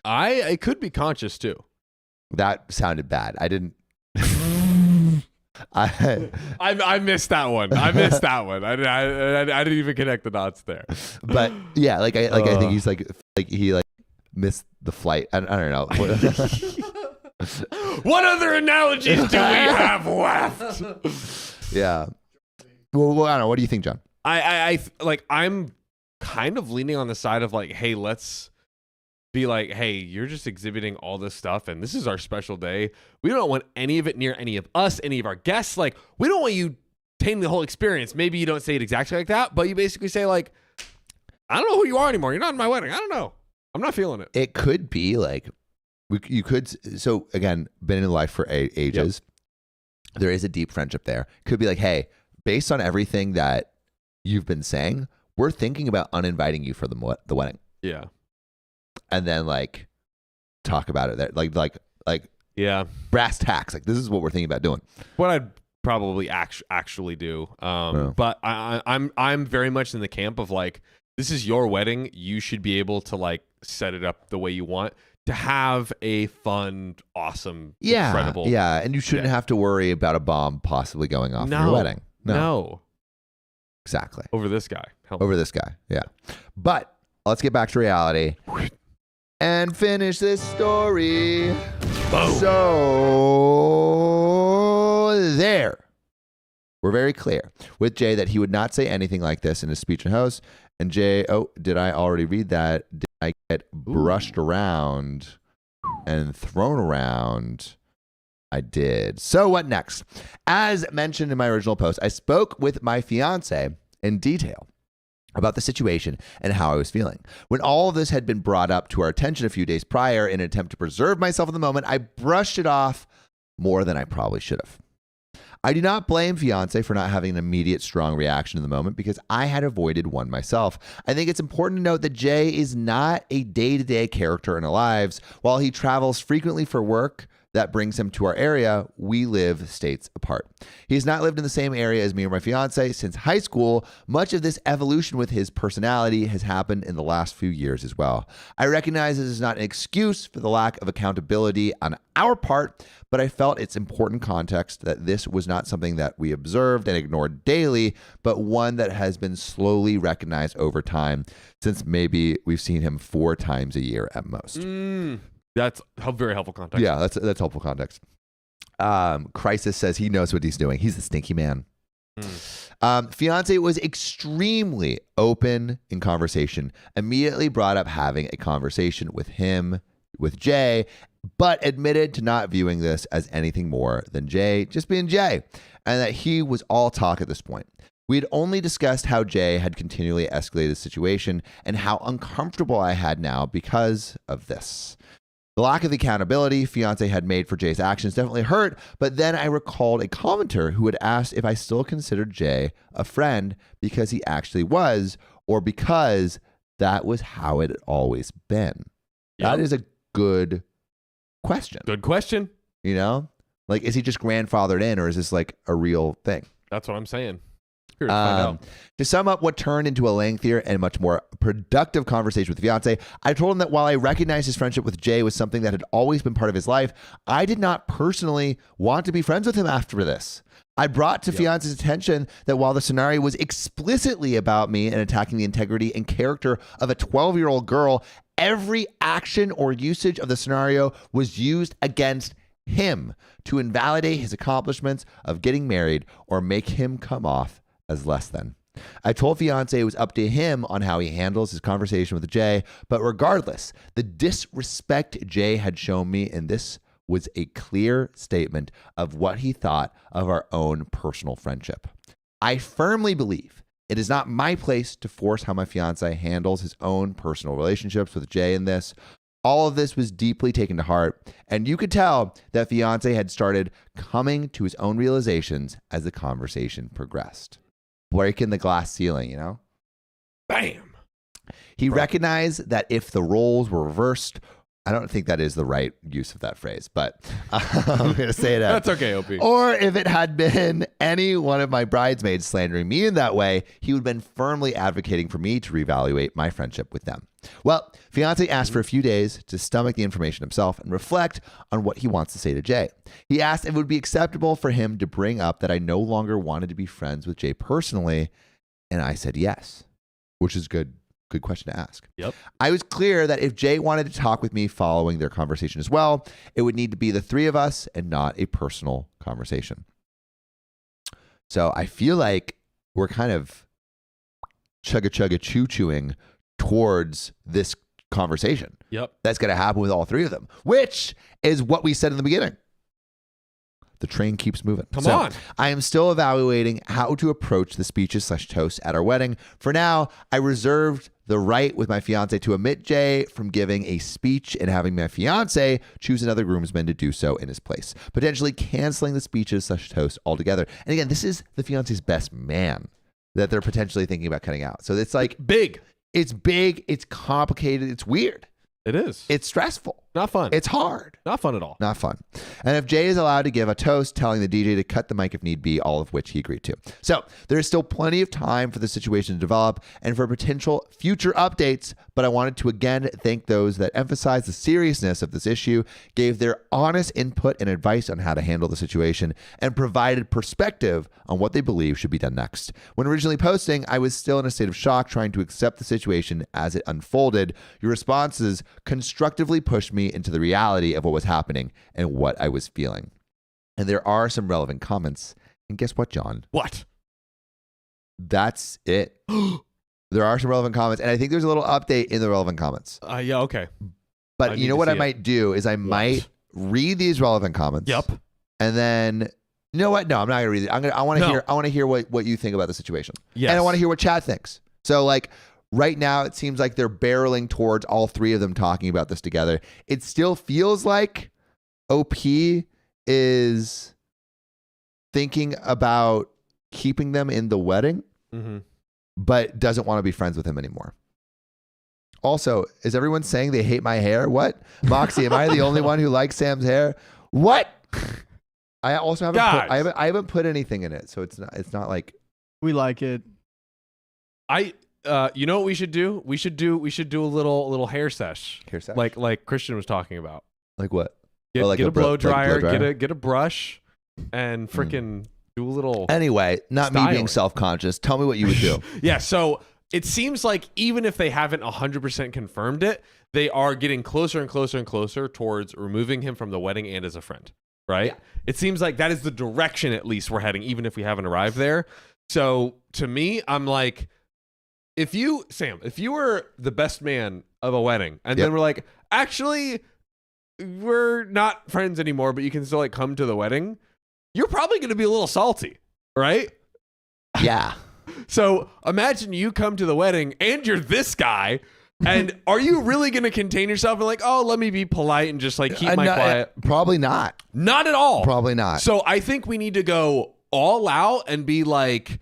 It could be conscious too. That sounded bad. I didn't. I missed that one. I didn't even connect the dots there. But yeah, I think he's like he missed the flight. I don't know. What other analogies do we have left? Yeah. Well, I don't know. What do you think, John? I'm kind of leaning on the side of like, hey, let's be like, hey, you're just exhibiting all this stuff and this is our special day. We don't want any of it near any of us, any of our guests. Like, we don't want you tainting the whole experience. Maybe you don't say it exactly like that, but you basically say like, I don't know who you are anymore. You're not in my wedding. I don't know. I'm not feeling it. It could be like, you could, so again, been in life for ages. Yep. There is a deep friendship there. Could be like, hey, based on everything that you've been saying, we're thinking about uninviting you for the wedding. Yeah. And then like talk about it there, like yeah, brass tacks. Like, this is what we're thinking about doing. What I'd probably actually do. But I'm very much in the camp of like, this is your wedding. You should be able to like set it up the way you want to have a fun, awesome, incredible. Yeah, and you shouldn't have to worry about a bomb possibly going off in your wedding. No. Exactly. Over this guy. Yeah. But let's get back to reality and finish this story. Boom. So there. We're very clear with Jay that he would not say anything like this in his speech and house. And Jay, did I already read that? Did I get brushed around and thrown around? I did. So what next? As mentioned in my original post, I spoke with my fiancé in detail about the situation and how I was feeling. When all of this had been brought up to our attention a few days prior in an attempt to preserve myself in the moment, I brushed it off more than I probably should have. I do not blame fiancé for not having an immediate strong reaction in the moment because I had avoided one myself. I think it's important to note that Jay is not a day-to-day character in our lives. While he travels frequently for work that brings him to our area, we live states apart. He has not lived in the same area as me or my fiance since high school. Much of this evolution with his personality has happened in the last few years as well. I recognize this is not an excuse for the lack of accountability on our part, but I felt it's important context that this was not something that we observed and ignored daily, but one that has been slowly recognized over time since maybe we've seen him 4 times a year at most. That's very helpful context. Yeah, that's helpful context. Crisis says he knows what he's doing. He's the stinky man. Fiance was extremely open in conversation, immediately brought up having a conversation with Jay, but admitted to not viewing this as anything more than Jay just being Jay, and that he was all talk at this point. We had only discussed how Jay had continually escalated the situation and how uncomfortable I had now because of this. The lack of accountability fiancé had made for Jay's actions definitely hurt, but then I recalled a commenter who had asked if I still considered Jay a friend because he actually was, or because that was how it had always been. Yep. That is a good question. Good question. You know? Like, is he just grandfathered in, or is this like a real thing? That's what I'm saying. Here to find out. To sum up what turned into a lengthier and much more productive conversation with the fiance, I told him that while I recognized his friendship with Jay was something that had always been part of his life, I did not personally want to be friends with him after this. I brought to fiance's attention that while the scenario was explicitly about me and attacking the integrity and character of a 12-year-old girl, every action or usage of the scenario was used against him to invalidate his accomplishments of getting married or make him come off as less than. I told fiance it was up to him on how he handles his conversation with Jay, but regardless, the disrespect Jay had shown me in this was a clear statement of what he thought of our own personal friendship. I firmly believe it is not my place to force how my fiance handles his own personal relationships with Jay in this. All of this was deeply taken to heart, and you could tell that fiance had started coming to his own realizations as the conversation progressed. Breaking the glass ceiling, you know? Bam! He recognized that if the roles were reversed, I don't think that is the right use of that phrase, but I'm going to say it out. That's okay, OP. Or if it had been any one of my bridesmaids slandering me in that way, he would have been firmly advocating for me to reevaluate my friendship with them. Well, fiance asked for a few days to stomach the information himself and reflect on what he wants to say to Jay. He asked if it would be acceptable for him to bring up that I no longer wanted to be friends with Jay personally, and I said yes, which is good question to ask. Yep. I was clear that if Jay wanted to talk with me following their conversation as well, it would need to be the three of us and not a personal conversation. So I feel like we're kind of chugga-chugga-choo-chewing towards this conversation. Yep. That's going to happen with all three of them, which is what we said in the beginning. The train keeps moving. Come on. I am still evaluating how to approach the speeches/toasts at our wedding. For now, I reserved the right with my fiance to omit Jay from giving a speech and having my fiance choose another groomsman to do so in his place, potentially canceling the speeches/toasts altogether. And again, this is the fiance's best man that they're potentially thinking about cutting out. So it's like big. It's big. It's complicated. It's weird. It is. It's stressful. Not fun. It's hard. Not fun at all. Not fun. And if Jay is allowed to give a toast, telling the DJ to cut the mic if need be, all of which he agreed to. So there is still plenty of time for the situation to develop and for potential future updates, but I wanted to again thank those that emphasized the seriousness of this issue, gave their honest input and advice on how to handle the situation, and provided perspective on what they believe should be done next. When originally posting, I was still in a state of shock trying to accept the situation as it unfolded. Your responses constructively pushed me into the reality of what was happening and what I was feeling. And there are some relevant comments. And guess what, John? What? That's it. There are some relevant comments. And I think there's a little update in the relevant comments. Yeah, okay. But you know what I might do is I might read these relevant comments. Yep. And then, you know what? No, I'm not going to read it. I want to hear what you think about the situation. Yes. And I want to hear what Chad thinks. So like, right now, it seems like they're barreling towards all three of them talking about this together. It still feels like OP is thinking about keeping them in the wedding, but doesn't want to be friends with him anymore. Also, is everyone saying they hate my hair? What? Moxie, am I the only one who likes Sam's hair? What? I also haven't I haven't put anything in it, so it's not like we like it. You know what we should do? We should do a little hair sesh. Hair sesh? Like Christian was talking about. Like what? Get a blow dryer, get a brush, and freaking do a little. Anyway, not styling. me being self-conscious. Tell me what you would do. Yeah, so it seems like even if they haven't 100% confirmed it, they are getting closer and closer and closer towards removing him from the wedding and as a friend, right? Yeah. It seems like that is the direction at least we're heading, even if we haven't arrived there. So to me, I'm like, Sam, if you were the best man of a wedding and then we're like, actually, we're not friends anymore, but you can still like come to the wedding, you're probably going to be a little salty, right? Yeah. So imagine you come to the wedding and you're this guy. And are you really going to contain yourself and like, oh, let me be polite and just like keep my quiet? Probably not. Not at all. Probably not. So I think we need to go all out and be like,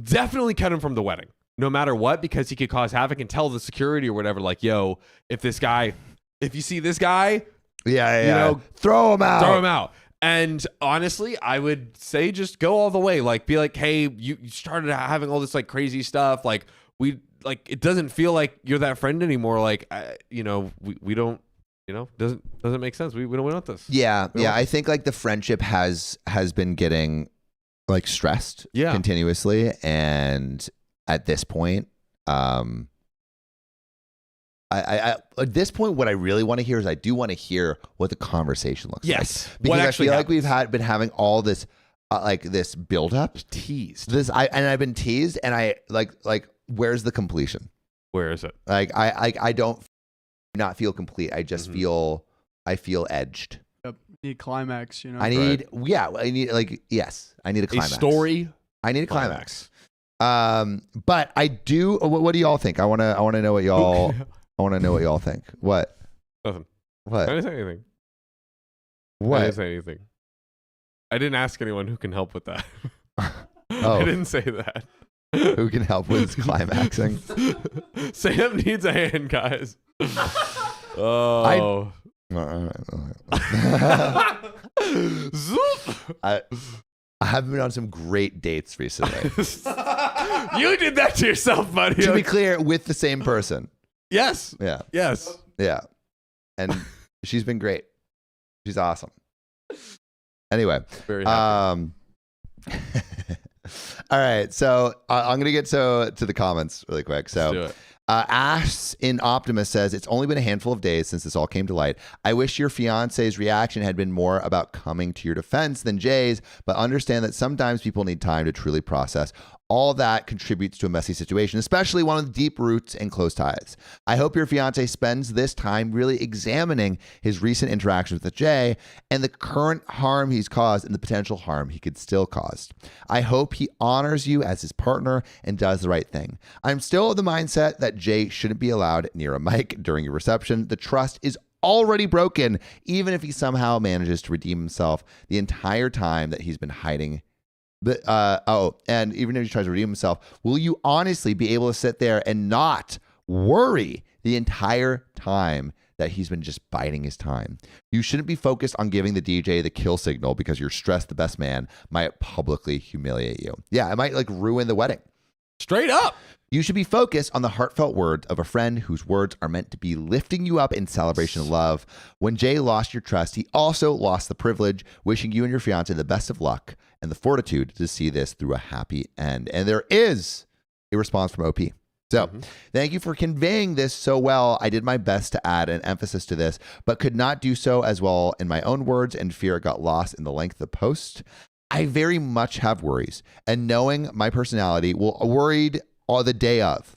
definitely cut him from the wedding, no matter what, because he could cause havoc, and tell the security or whatever, like, yo, if you see this guy, throw him out. Throw him out. And honestly, I would say just go all the way. Like, be like, hey, you started having all this like crazy stuff. Like, it doesn't feel like you're that friend anymore. Like, we don't, doesn't make sense. We don't want this. Yeah. I think like the friendship has been getting like stressed continuously. And at this point, I at this point, what I really want to hear is I do want to hear what the conversation looks like. Yes. Because I feel like we've been having all this, like this buildup. Teased. I've been teased, and I like, where's the completion? Where is it? Like, I don't not feel complete. I just I feel edged. Yep. Need climax, I need, I need I need a climax. A story. I need a climax. But I do, what do y'all think? I want to know what y'all, I want to know what y'all think. What? Nothing. What? I didn't say anything. What? I didn't say anything. I didn't ask anyone who can help with that. Oh. I didn't say that. Who can help with climaxing? Sam needs a hand, guys. Oh. I have been on some great dates recently. You did that to yourself, buddy. To be clear, with the same person. Yes. Yeah. Yes. Yeah. And she's been great. She's awesome. Anyway. Very happy. All right. So I'm going to get to the comments really quick. So Let's do it. Ash in Optimus says, it's only been a handful of days since this all came to light. I wish your fiance's reaction had been more about coming to your defense than Jay's, but understand that sometimes people need time to truly process. All that contributes to a messy situation, especially one with deep roots and close ties. I hope your fiance spends this time really examining his recent interactions with Jay and the current harm he's caused and the potential harm he could still cause. I hope he honors you as his partner and does the right thing. I'm still of the mindset that Jay shouldn't be allowed near a mic during your reception. The trust is already broken, even if he somehow manages to redeem himself the entire time that he's been hiding. But and even if he tries to redeem himself, will you honestly be able to sit there and not worry the entire time that he's been just biding his time? You shouldn't be focused on giving the DJ the kill signal because you're stressed the best man might publicly humiliate you. Yeah, it might like ruin the wedding. Straight up. You should be focused on the heartfelt words of a friend whose words are meant to be lifting you up in celebration of love. When Jay lost your trust, he also lost the privilege, wishing you and your fiance the best of luck and the fortitude to see this through a happy end. And there is a response from OP. So thank you for conveying this so well. I did my best to add an emphasis to this, but could not do so as well in my own words and fear it got lost in the length of the post. I very much have worries, and knowing my personality, worried all the day of.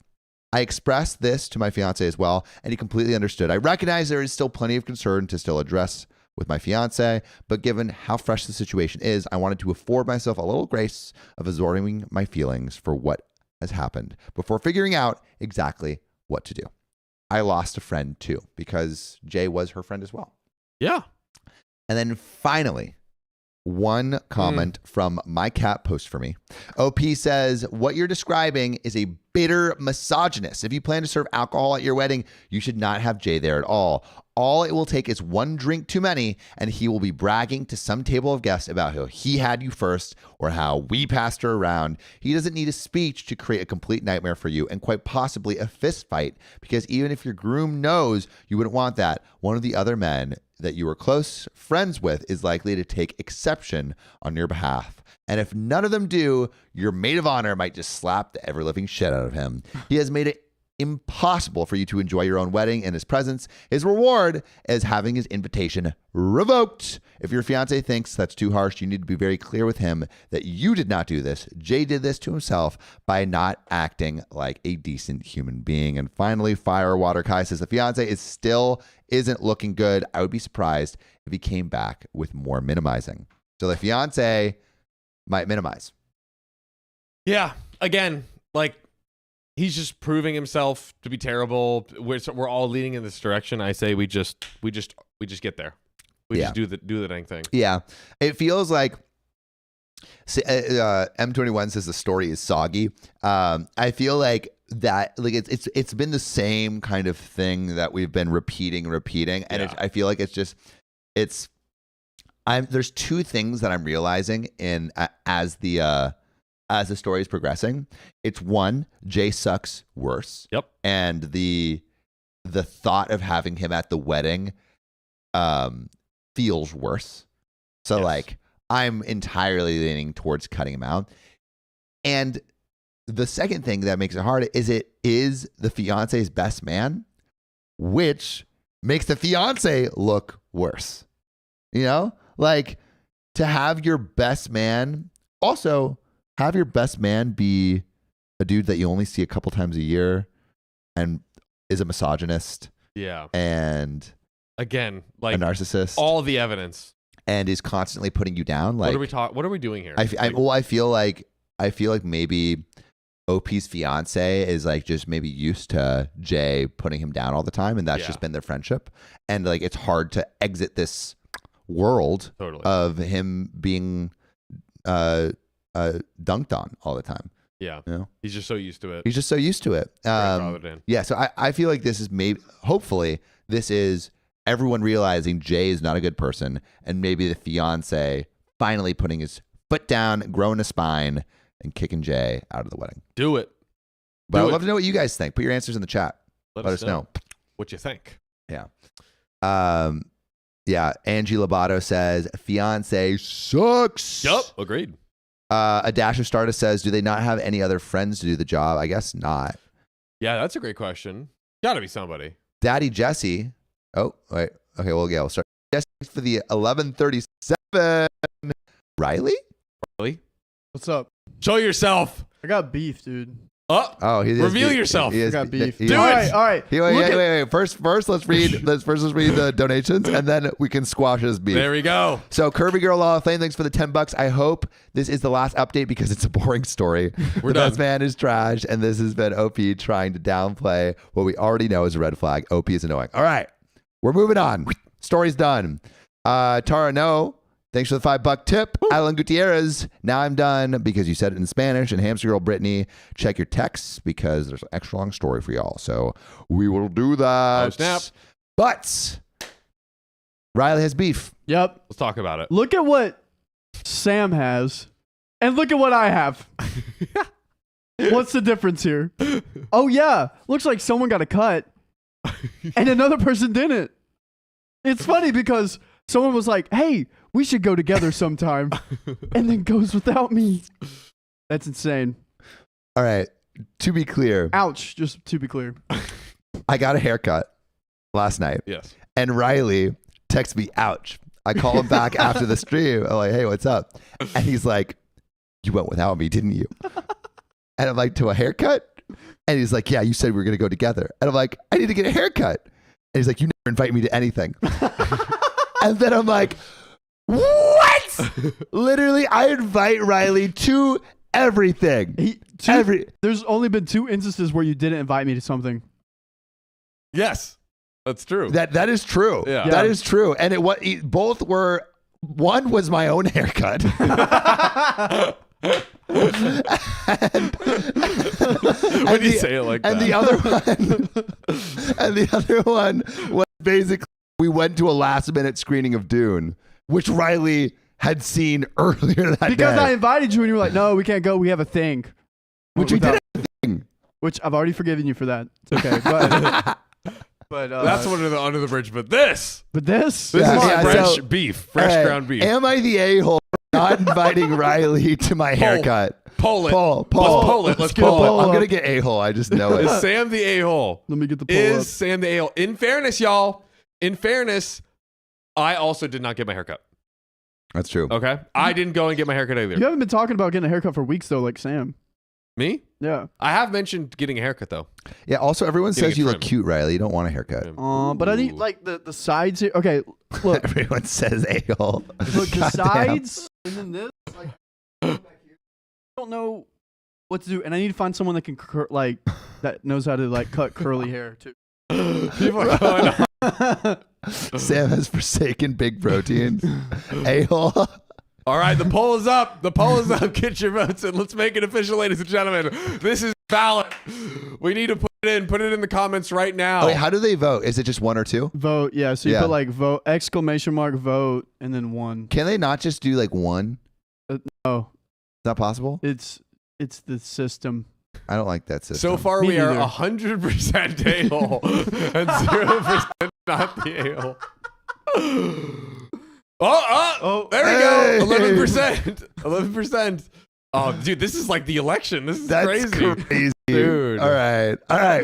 I expressed this to my fiance as well, and he completely understood. I recognize there is still plenty of concern to still address with my fiance, but given how fresh the situation is, I wanted to afford myself a little grace of absorbing my feelings for what has happened before figuring out exactly what to do. I lost a friend too, because Jay was her friend as well. Yeah. And then finally, one comment from my cat post for me. OP says, what you're describing is a bitter misogynist. If you plan to serve alcohol at your wedding, you should not have Jay there at all. All it will take is one drink too many, and he will be bragging to some table of guests about how he had you first or how we passed her around. He doesn't need a speech to create a complete nightmare for you and quite possibly a fist fight, because even if your groom knows you wouldn't want that, one of the other men that you were close friends with is likely to take exception on your behalf. And if none of them do, your maid of honor might just slap the ever-living shit out of him. He has made it impossible for you to enjoy your own wedding in his presence. His reward is having his invitation revoked. If your fiance thinks that's too harsh, you need to be very clear with him that you did not do this. Jay did this to himself by not acting like a decent human being. And finally, Firewater Kai says the fiance isn't looking good. I would be surprised if he came back with more minimizing. So the fiance might minimize. Yeah. again, like he's just proving himself to be terrible. We're all leading in this direction. I say we just get there. We just do the dang thing. Yeah, it feels like M21 says the story is soggy. I feel like that, like it's been the same kind of thing that we've been repeating, and I feel like there's two things that I'm realizing in as the story is progressing. It's one, Jay sucks worse. Yep. And the thought of having him at the wedding feels worse. So like I'm entirely leaning towards cutting him out. And the second thing that makes it hard is it is the fiance's best man, which makes the fiance look worse. You know, like to have your best man, also have your best man be a dude that you only see a couple times a year and is a misogynist. Yeah. And again, like a narcissist. All the evidence. And is constantly putting you down. Like, what are we doing here? I feel like maybe OP's fiance is like just maybe used to Jay putting him down all the time, and that's just been their friendship. And like it's hard to exit this world of him being dunked on all the time. Yeah. You know? He's just so used to it. He's just so used to it. Yeah. So I feel like this is hopefully this is everyone realizing Jay is not a good person, and maybe the fiance finally putting his foot down, growing a spine, and kicking Jay out of the wedding. Do it. But I'd love to know what you guys think. Put your answers in the chat. Let us know what you think. Yeah. Yeah. Angie Lobato says, fiance sucks. Yep. Agreed. A Dash of Stardust says, do they not have any other friends to do the job? I guess not. Yeah, that's a great question. Gotta be somebody. Daddy Jesse. Oh, wait. Okay, well, yeah, we'll start. Jesse for the 1137. Riley? What's up? Show yourself. I got beef, dude. Oh, reveal yourself. I got beef. Do it. All right. Wait. First, let's read the donations, and then we can squash his beef. There we go. So, Curvy Girl Law of Flame, thanks for the $10. I hope this is the last update because it's a boring story. We're the done. best man is trash, and this has been OP trying to downplay what we already know is a red flag. OP is annoying. All right, we're moving on. Story's done. Tara, no. Thanks for the $5 tip. Alan Gutierrez. Now I'm done because you said it in Spanish. And Hamster Girl Brittany, check your texts because there's an extra long story for y'all. So we will do that. Oh, snap. But Riley has beef. Yep. Let's talk about it. Look at what Sam has, and look at what I have. What's the difference here? Oh, yeah. Looks like someone got a cut, and another person didn't. It's funny because someone was like, hey, we should go together sometime, and then goes without me. That's insane. All right. To be clear. Ouch. Just to be clear. I got a haircut last night. Yes. And Riley texts me, ouch. I call him back after the stream. I'm like, hey, what's up? And he's like, you went without me, didn't you? And I'm like, to a haircut? And he's like, yeah, you said we were going to go together. And I'm like, I need to get a haircut. And he's like, you never invite me to anything. And then I'm like, what? Literally, I invite Riley to everything. There's only been 2 instances where you didn't invite me to something. Yes, that's true. That is true. Yeah. That is true. And both were. One was my own haircut. When you say it like that. And the other one was basically we went to a last minute screening of Dune, which Riley had seen earlier that day. Because I invited you and you were like, no, we can't go. We have a thing. Which we did have a thing. Which I've already forgiven you for that. It's okay. But that's under the bridge. But this is fresh beef, fresh ground beef. Am I the a-hole for not inviting Riley to my haircut? Poll it. Poll. Let's poll it. I'm gonna get a-hole. I just know it. Is Sam the a-hole? Let me get the poll up. Sam the a-hole? In fairness, y'all. I also did not get my haircut. That's true. Okay. I didn't go and get my haircut either. You haven't been talking about getting a haircut for weeks though, like Sam. Me? Yeah. I have mentioned getting a haircut though. Yeah. Also, everyone says you look cute, Riley. You don't want a haircut. But I need like the sides here. Okay. Look. Everyone says a-hole. Look, the sides and then this. Like, I don't know. what to do, and I need to find someone that can that knows how to cut curly hair too. People are going on. Sam has forsaken big protein. A-hole. All right, the poll is up. The poll is up. Get your votes and let's make it official, ladies and gentlemen. This is ballot. We need to put it in. Put it in the comments right now. Wait, how do they vote? Is it just 1 or 2? Vote, yeah. So you put vote, exclamation mark, vote, and then 1. Can they not just do 1? No. Is that possible? It's the system. I don't like that system. So far, we are 100% a-hole and 0% not the a-hole. Oh, there we go. 11%. 11%. Oh, dude, this is like the election. This is crazy. Dude. All right,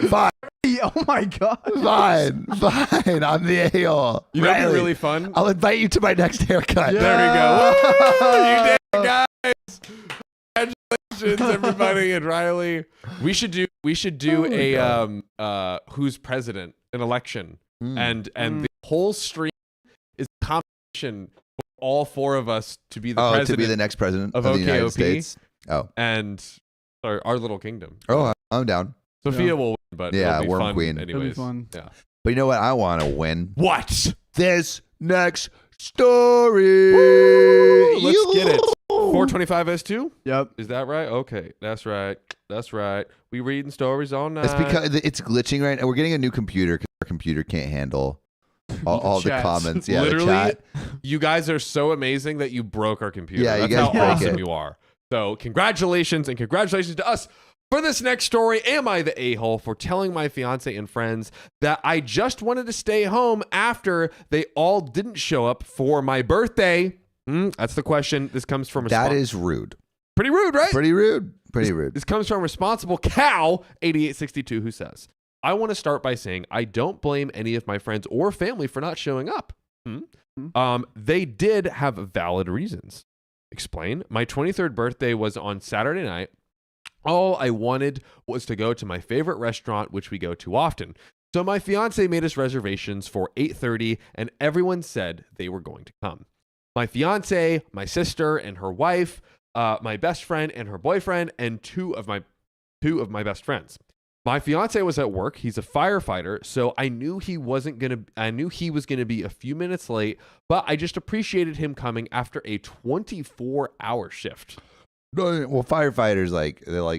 fine. Oh my God. Fine. I'm the a-hole. You know what'd be really fun? I'll invite you to my next haircut. Yeah. There we go. You did it, guys. Congratulations, everybody, and Riley. We should do a who's president, an election, and the whole stream is a competition for all 4 of us to be the president. To be the next president of the OKOP, United States. Oh, and our little kingdom. Oh, I'm down. Sophia will win, but it'll be Worm fun Queen. anyways. It'll be fun. Yeah. But you know what? I want to win. What? This next story. Woo! Let's get it. 425 S2? Yep. Is that right? Okay. That's right. We reading stories all night. It's because it's glitching right now. We're getting a new computer because our computer can't handle all the comments. Yeah, literally, the chat. You guys are so amazing that you broke our computer. Yeah, you That's guys how broke awesome it. you are. So congratulations to us. For this next story, am I the a-hole for telling my fiance and friends that I just wanted to stay home after they all didn't show up for my birthday? That's the question. This comes from That is rude. pretty rude, right? Pretty rude. Pretty rude. This comes from Responsible Cow 8862, who says, I want to start by saying I don't blame any of my friends or family for not showing up. They did have valid reasons. Explain. My 23rd birthday was on Saturday night. All I wanted was to go to my favorite restaurant, which we go to often. So my fiance made us reservations for 8:30, and everyone said they were going to come. My fiance, my sister and her wife, my best friend and her boyfriend, and two of my best friends. My fiance was at work. He's a firefighter, so I knew he was gonna be a few minutes late, but I just appreciated him coming after a 24-hour shift. Well, firefighters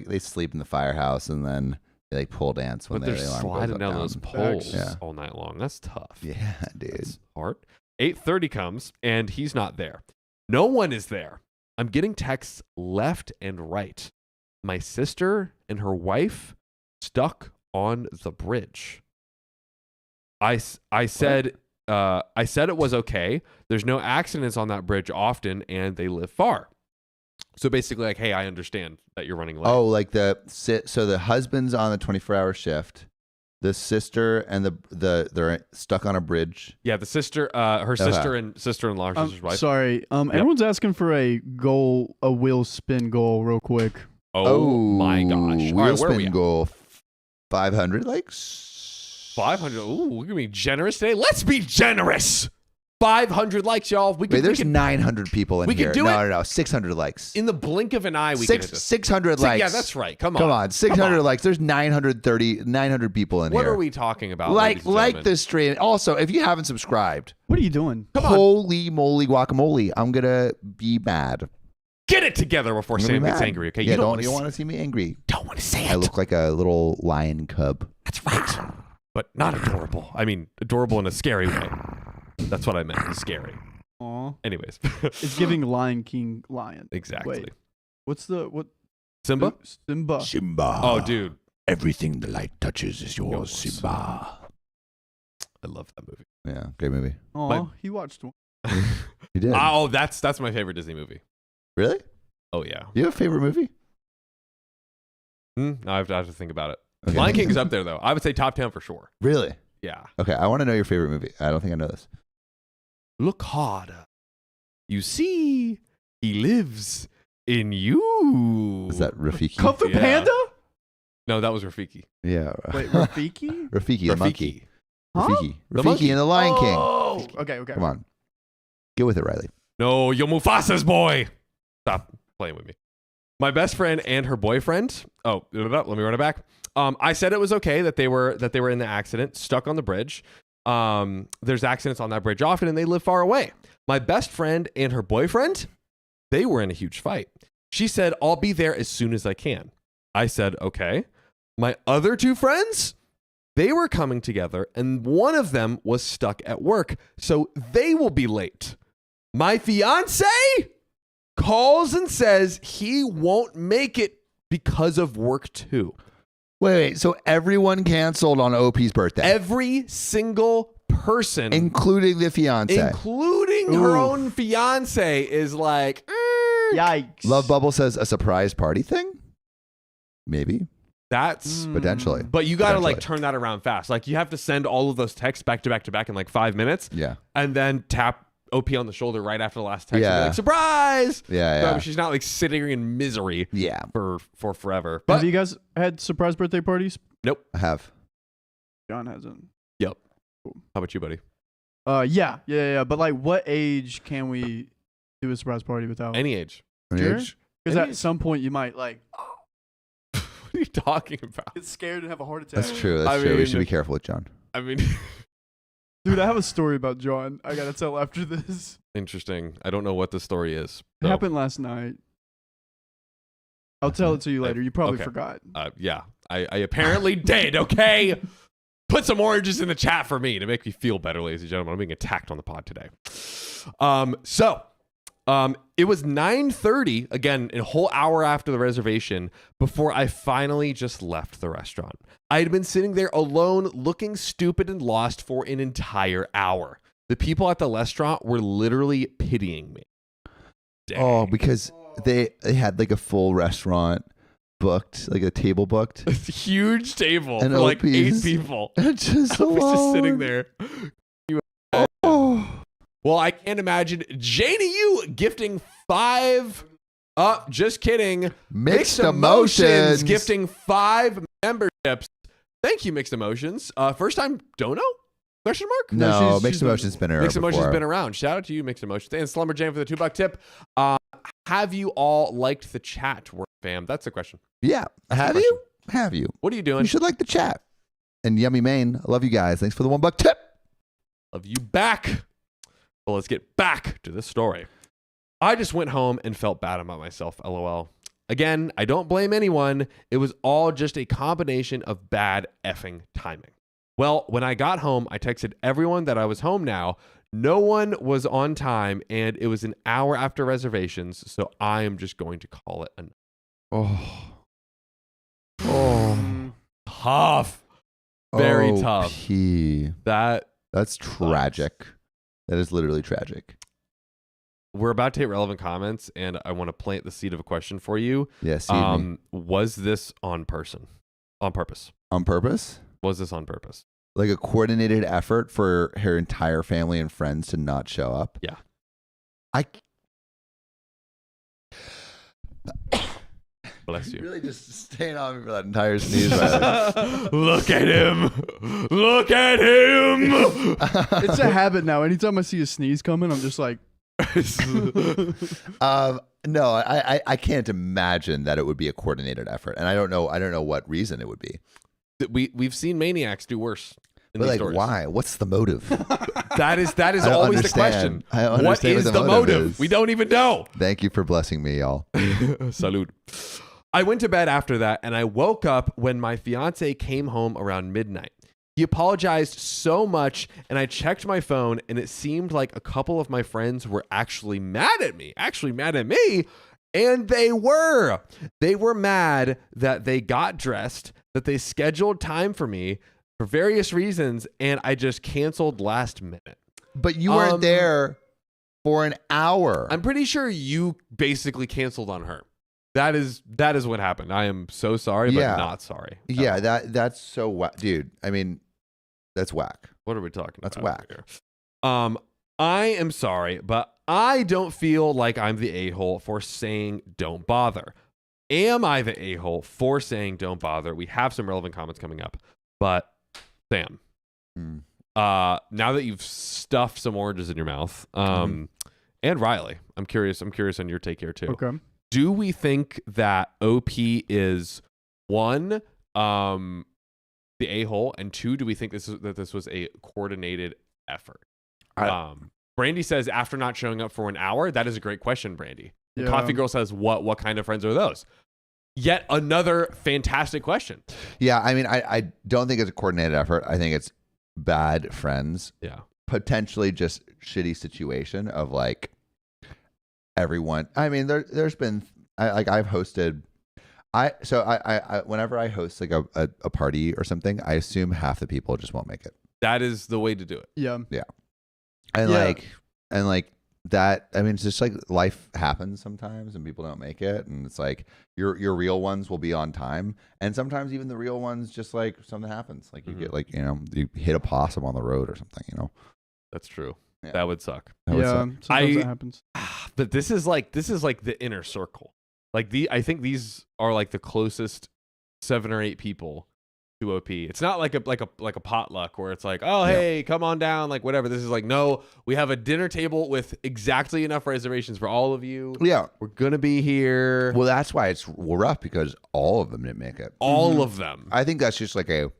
they sleep in the firehouse and then they pull dance when but they're the alarm sliding goes down up those poles all night long. That's tough. Yeah, dude. That's hard. 8:30 comes and he's not there. No one is there. I'm getting texts left and right. My sister and her wife stuck on the bridge. I said it was okay. There's no accidents on that bridge often, and they live far. So basically, hey, I understand that you're running late. Oh, so the husband's on the 24-hour shift. The sister and they're stuck on a bridge. Yeah, the sister, her sister and sister-in-law, her sister's wife. Sorry, everyone's asking for a wheel spin goal, real quick. Oh my gosh! Wheel All right, where are we spin at? goal 500 likes. 500. Ooh, we're gonna be generous today. Let's be generous. 500 likes, y'all. There's 900 people in here. We can do it. No. 600 likes. In the blink of an eye, we can hit this. 600 likes. Yeah, that's right. Come on. 600 likes. There's 900 people in here. What are we talking about? Like this stream. Also, if you haven't subscribed, what are you doing? Holy moly guacamole! I'm gonna be mad. Get it together before Sam gets angry. Okay, Yeah, you don't want to see me angry. Don't want to say it. I look like a little lion cub. That's right, but not adorable. I mean, adorable in a scary way. That's what I meant. Scary. Aw. Anyways, It's giving Lion King lion. Exactly. Wait, what? Simba? Simba. Oh, dude. Everything the light touches is yours, Yours. Simba. I love that movie. Yeah, great movie. Oh, he watched one. You did. Oh, that's my favorite Disney movie. Really? Oh yeah. You have a favorite movie? No, I have to think about it. Okay. Lion King's up there though. I would say top 10 for sure. Really? Yeah. Okay, I want to know your favorite movie. I don't think I know this. Look harder. You see, he lives in you. Is that Rafiki? Kung Fu Yeah. Panda? No, that was Rafiki. Yeah. Wait, Rafiki? Rafiki, the monkey. Huh? Rafiki. The Rafiki monkey. and the Lion King. Oh, okay. Come on. Get with it, Riley. No, you're Mufasa's boy. Stop playing with me. My best friend and her boyfriend. Oh, let me run it back. I said it was okay that they were in the accident, stuck on the bridge. There's accidents on that bridge often, and they live far away. My best friend and her boyfriend, they were in a huge fight. She said, I'll be there as soon as I can. I said, okay. My other two friends, they were coming together, and one of them was stuck at work, so they will be late. My fiance calls and says he won't make it because of work too. Wait, so everyone canceled on OP's birthday? Every single person, including the fiance, including her own fiance, is like, yikes. Love Bubble says a surprise party thing? Maybe. That's potentially. But you got to like turn that around fast. Like you have to send all of those texts back to back to back in like 5 minutes. Yeah. And then tap OP on the shoulder right after the last text. Yeah. And be like, surprise. Yeah. So she's not like sitting in misery. Yeah. For forever. But have you guys had surprise birthday parties? Nope. I have. John hasn't. Yep. Cool. How about you, buddy? Yeah. But like, what age can we do a surprise party without? Any age. Sure? Because at some point you might like. What are you talking about? Get scared and have a heart attack. That's true. That's true. We should be careful with John. I mean, dude, I have a story about John. I gotta tell after this. Interesting. I don't know what the story is. It happened last night. I'll tell it to you later. You probably okay. forgot. Yeah, I apparently did. Okay, put some oranges in the chat for me to make me feel better, ladies and gentlemen. I'm being attacked on the pod today. It was 9:30, again, a whole hour after the reservation, before I finally just left the restaurant. I had been sitting there alone, looking stupid and lost for an entire hour. The people at the restaurant were literally pitying me. Dang. Oh, because they had like a full restaurant booked, like a table booked. A huge table and for like OP's 8 people. Just I was just sitting there. Oh. Well, I can't imagine Janie, you gifting 5. Just kidding. Mixed Emotions gifting 5 memberships. Thank you, Mixed Emotions. First time dono? Question mark? No, Mixed Emotions been around. Mixed Emotions been around. Shout out to you, Mixed Emotions, and Slumberjam for the $2 tip. Have you all liked the chat, fam? That's the question. Yeah. Have you? Have you? What are you doing? You should like the chat. And Yummy Main, I love you guys. Thanks for the $1 tip. Love you back. Well, let's get back to this story. I just went home and felt bad about myself, LOL. Again, I don't blame anyone. It was all just a combination of bad effing timing. Well, when I got home, I texted everyone that I was home now. No one was on time, and it was an hour after reservations, so I am just going to call it an. Tough. Very tough. That's tragic. That is literally tragic. We're about to hit relevant comments, and I want to plant the seed of a question for you. Yes. Was this on purpose? On purpose? Was this on purpose? Like a coordinated effort for her entire family and friends to not show up? Yeah. Bless you. Really just staying on me for that entire sneeze. Look at him. Look at him. It's a habit now. Anytime I see a sneeze coming, I'm just like. No, I can't imagine that it would be a coordinated effort. And I don't know what reason it would be. We've seen maniacs do worse. But like, why? What's the motive? That is always the question. What is the motive? We don't even know. Thank you for blessing me, y'all. Salud. I went to bed after that, and I woke up when my fiance came home around midnight. He apologized so much, and I checked my phone, and it seemed like a couple of my friends were actually mad at me. And they were. They were mad that they got dressed, that they scheduled time for me for various reasons, and I just canceled last minute. But you weren't there for an hour. I'm pretty sure you basically canceled on her. That is what happened. I am so sorry, but not sorry. Yeah, that's so whack. Dude, I mean, that's whack. What are we talking about? That's whack. Here? I am sorry, but I don't feel like I'm the a-hole for saying don't bother. Am I the a-hole for saying don't bother? We have some relevant comments coming up. But Sam, now that you've stuffed some oranges in your mouth, and Riley, I'm curious on your take here too. Okay. do we think that OP is one, the a-hole, and two, do we think that this was a coordinated effort? Brandy says after not showing up for an hour. That is a great question, Brandy. Yeah. Coffee Girl says what kind of friends are those? Yet another fantastic question. Yeah, I mean, I don't think it's a coordinated effort. I think it's bad friends. Yeah. Potentially just shitty situation of like everyone. I mean, there's been I've hosted. I whenever I host like a party or something, I assume half the people just won't make it. That is the way to do it. Yeah. Yeah. And like that, I mean, it's just like life happens sometimes and people don't make it, and it's like your real ones will be on time, and sometimes even the real ones just like something happens, like you get like, you know, you hit a possum on the road or something, you know. That's true. Yeah. That would suck. Sometimes that happens. But this is like the inner circle. Like I think these are like the closest 7 or 8 people to OP. It's not like a potluck where it's like, oh hey, come on down, like whatever. This is like, no, we have a dinner table with exactly enough reservations for all of you. Yeah, we're gonna be here. Well, that's why it's rough, because all of them didn't make it. All of them. I think that's just like an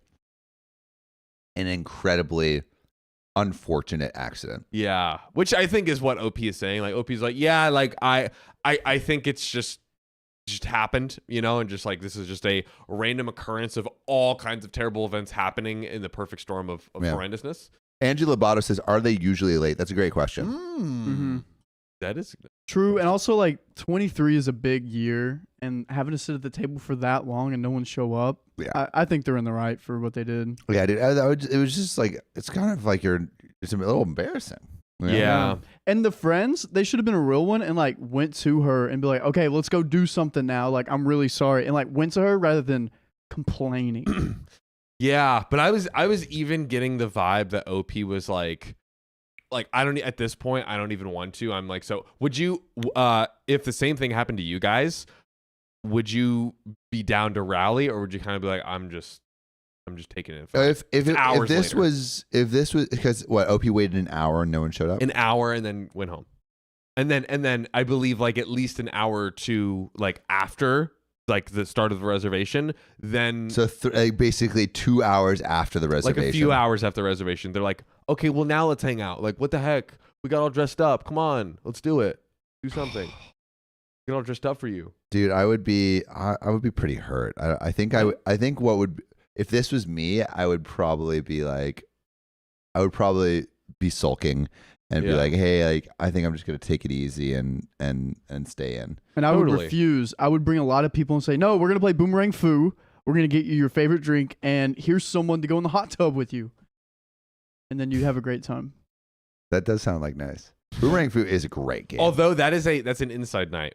incredibly unfortunate accident. Yeah, which I think is what OP is saying. Like OP is like, yeah, like I think it's just happened, you know, and just like this is just a random occurrence of all kinds of terrible events happening in the perfect storm of horrendousness. Angela Bato says, are they usually late? That's a great question. Mm-hmm. That is true. And also, like, 23 is a big year, and having to sit at the table for that long and no one show up, I think they're in the right for what they did. Yeah, dude. It was just like, it's kind of like it's a little embarrassing. Yeah. And the friends, they should have been a real one and like went to her and be like, okay, let's go do something now. Like, I'm really sorry. And like went to her rather than complaining. Yeah. But I was even getting the vibe that OP was like, I don't, at this point, I don't even want to. I'm like, so would you, if the same thing happened to you guys, would you be down to rally, or would you kind of be like, I'm just taking it. If this was because what, OP waited an hour and no one showed up? An hour and then went home. And then I believe like at least an hour or two like after like the start of the reservation, then so basically 2 hours after the reservation. Like a few hours after the reservation, they're like, okay, well now let's hang out. Like, what the heck? We got all dressed up. Come on, let's do it. Do something. Get all dressed up for you. Dude, I would be pretty hurt. I think what would, if this was me, I would probably be sulking and be like, hey, like, I think I'm just gonna take it easy and stay in. And I would refuse. I would bring a lot of people and say, no, we're gonna play Boomerang Foo. We're gonna get you your favorite drink, and here's someone to go in the hot tub with you. And then you'd have a great time. That does sound like nice. Boomerang Foo is a great game. Although that's an inside night.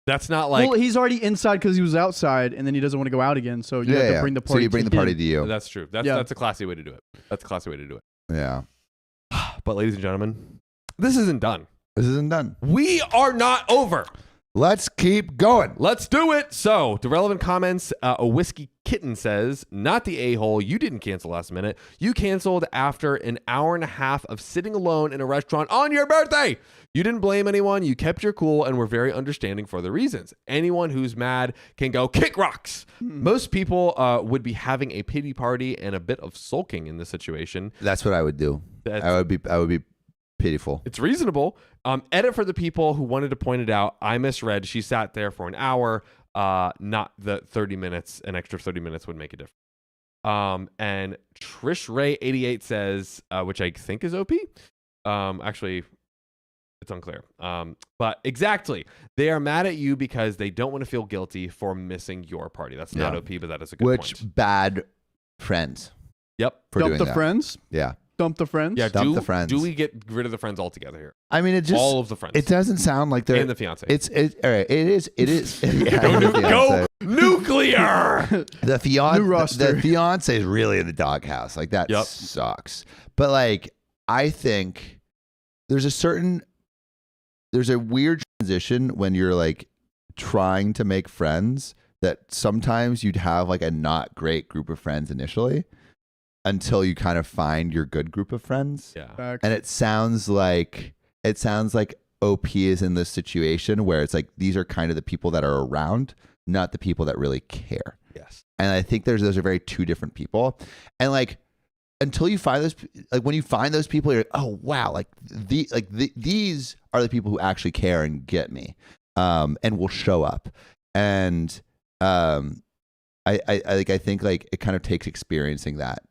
That's not like, well, he's already inside because he was outside, and then he doesn't want to go out again. So you have to bring the party. So you bring the party to you. That's true. That's a classy way to do it. That's a classy way to do it. Yeah. But ladies and gentlemen, this isn't done. This isn't done. We are not over. Let's keep going. Let's do it. So, the relevant comments, a whiskey kitten says, not the a-hole. You didn't cancel last minute. You canceled after an hour and a half of sitting alone in a restaurant on your birthday. You didn't blame anyone. You kept your cool and were very understanding for the reasons. Anyone who's mad can go kick rocks. Most people would be having a pity party and a bit of sulking in this situation. That's what I would do. I would be pitiful. It's reasonable. Edit for the people who wanted to point it out. I misread. She sat there for an hour. Not the 30 minutes. An extra 30 minutes would make a difference. And Trish Ray 88 says, which I think is OP. Actually, it's unclear. But exactly. They are mad at you because they don't want to feel guilty for missing your party. That's not OP, but that is a good point. Which bad friends. Yep. Dump the friends? Yeah. Dump the friends? Yeah, dump the friends. Do we get rid of the friends altogether here? I mean, it just all of the friends. It doesn't sound like they're and the fiance. All right. It is. Yeah, go nuclear. The fiance is really in the doghouse. Like that sucks. But like, I think there's a weird transition when you're like trying to make friends, that sometimes you'd have like a not great group of friends initially, until you kind of find your good group of friends. Yeah. And it sounds like OP is in this situation where it's like these are kind of the people that are around, not the people that really care. Yes. And I think those are very two different people. And like until you find those, like when you find those people, you're like, oh wow, like these are the people who actually care and get me, and will show up. And I think like it kind of takes experiencing that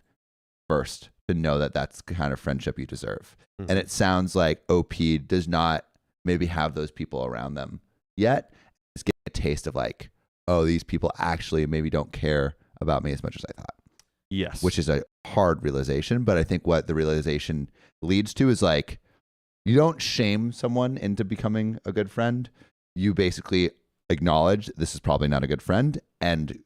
first to know that that's the kind of friendship you deserve. Mm-hmm. And it sounds like OP does not maybe have those people around them yet. It's getting a taste of like, oh, these people actually maybe don't care about me as much as I thought. Yes. Which is a hard realization. But I think what the realization leads to is like, you don't shame someone into becoming a good friend. You basically acknowledge this is probably not a good friend and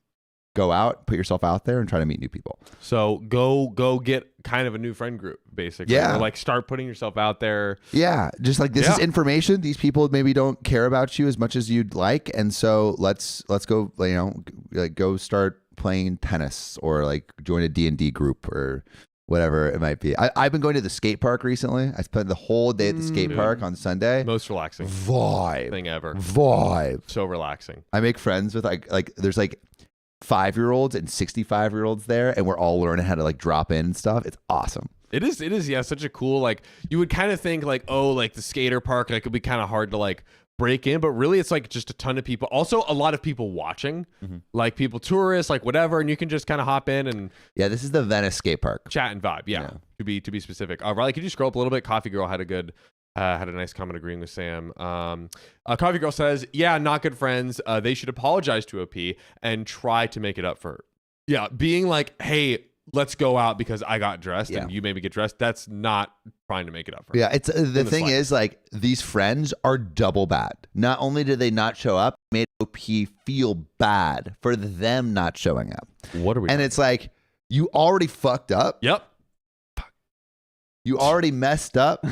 go out, put yourself out there and try to meet new people. So go get kind of a new friend group, basically. Yeah. Or like start putting yourself out there. Yeah. Just like this is information. These people maybe don't care about you as much as you'd like. And so let's go, like go start playing tennis or like join a D&D group or whatever it might be. I've been going to the skate park recently. I spent the whole day at the skate park on Sunday. Most relaxing thing ever. So relaxing. I make friends with like there's like 5-year-olds and 65-year-olds there, and we're all learning how to like drop in and stuff. It's awesome. It is yeah, such a cool, like you would kind of think like, oh, like the skater park, like it'd be kind of hard to like break in, but really it's like just a ton of people, also a lot of people watching, like people, tourists, like whatever, and you can just kind of hop in and this is the Venice skate park, chat and vibe. To be specific. Riley, could you scroll up a little bit? Coffee Girl had a nice comment agreeing with Sam. Coffee Girl says, yeah, not good friends. They should apologize to OP and try to make it up for her. Yeah, being like, hey, let's go out because I got dressed and you maybe get dressed. That's not trying to make it up for her. Yeah, it's the thing is like these friends are double bad. Not only did they not show up, it made OP feel bad for them not showing up. What are we? And it's like you already fucked up. Yep. You already messed up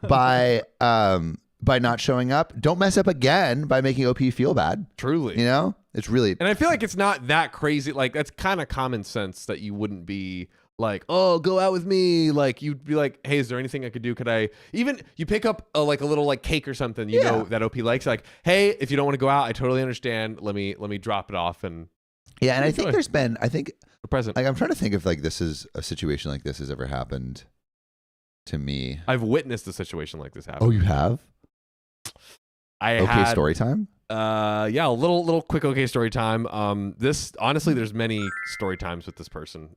by not showing up. Don't mess up again by making OP feel bad. Truly. You know? It's really... And I feel like it's not that crazy. Like, that's kind of common sense that you wouldn't be like, oh, go out with me. Like, you'd be like, hey, is there anything I could do? Could I... Even you pick up a little like cake or something, you know, that OP likes. Like, hey, if you don't want to go out, I totally understand. Let me drop it off and... Yeah, and I think there's been... I think... The present. Like, I'm trying to think if like this is a situation like this has ever happened to me. I've witnessed a situation like this happen. Oh, you have? Okay, story time? Yeah, a little quick okay story time. This honestly, there's many story times with this person.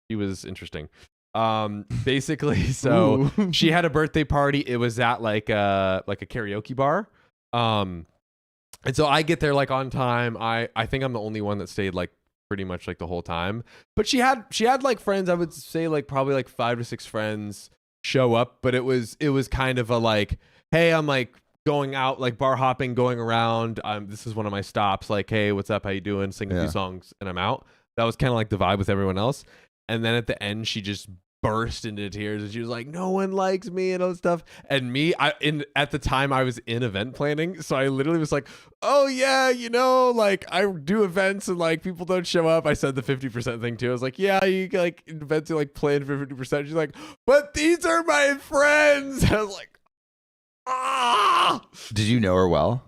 She was interesting. Basically, so she had a birthday party. It was at like a karaoke bar. And so I get there like on time. I think I'm the only one that stayed like pretty much like the whole time. But she had like friends, I would say like probably like 5 to 6 friends show up, but it was kind of a like, hey, I'm like going out, like bar hopping, going around. This is one of my stops. Like, hey, what's up? How you doing? Sing a few songs, and I'm out. That was kind of like the vibe with everyone else. And then at the end, she just burst into tears, and she was like, "No one likes me," and all this stuff. And me, at the time, I was in event planning, so I literally was like, "Oh yeah, you know, like I do events, and like people don't show up." I said the 50% thing too. I was like, "Yeah, you like events, you like plan for 50%." She's like, "But these are my friends." I was like, "Ah!" Did you know her well?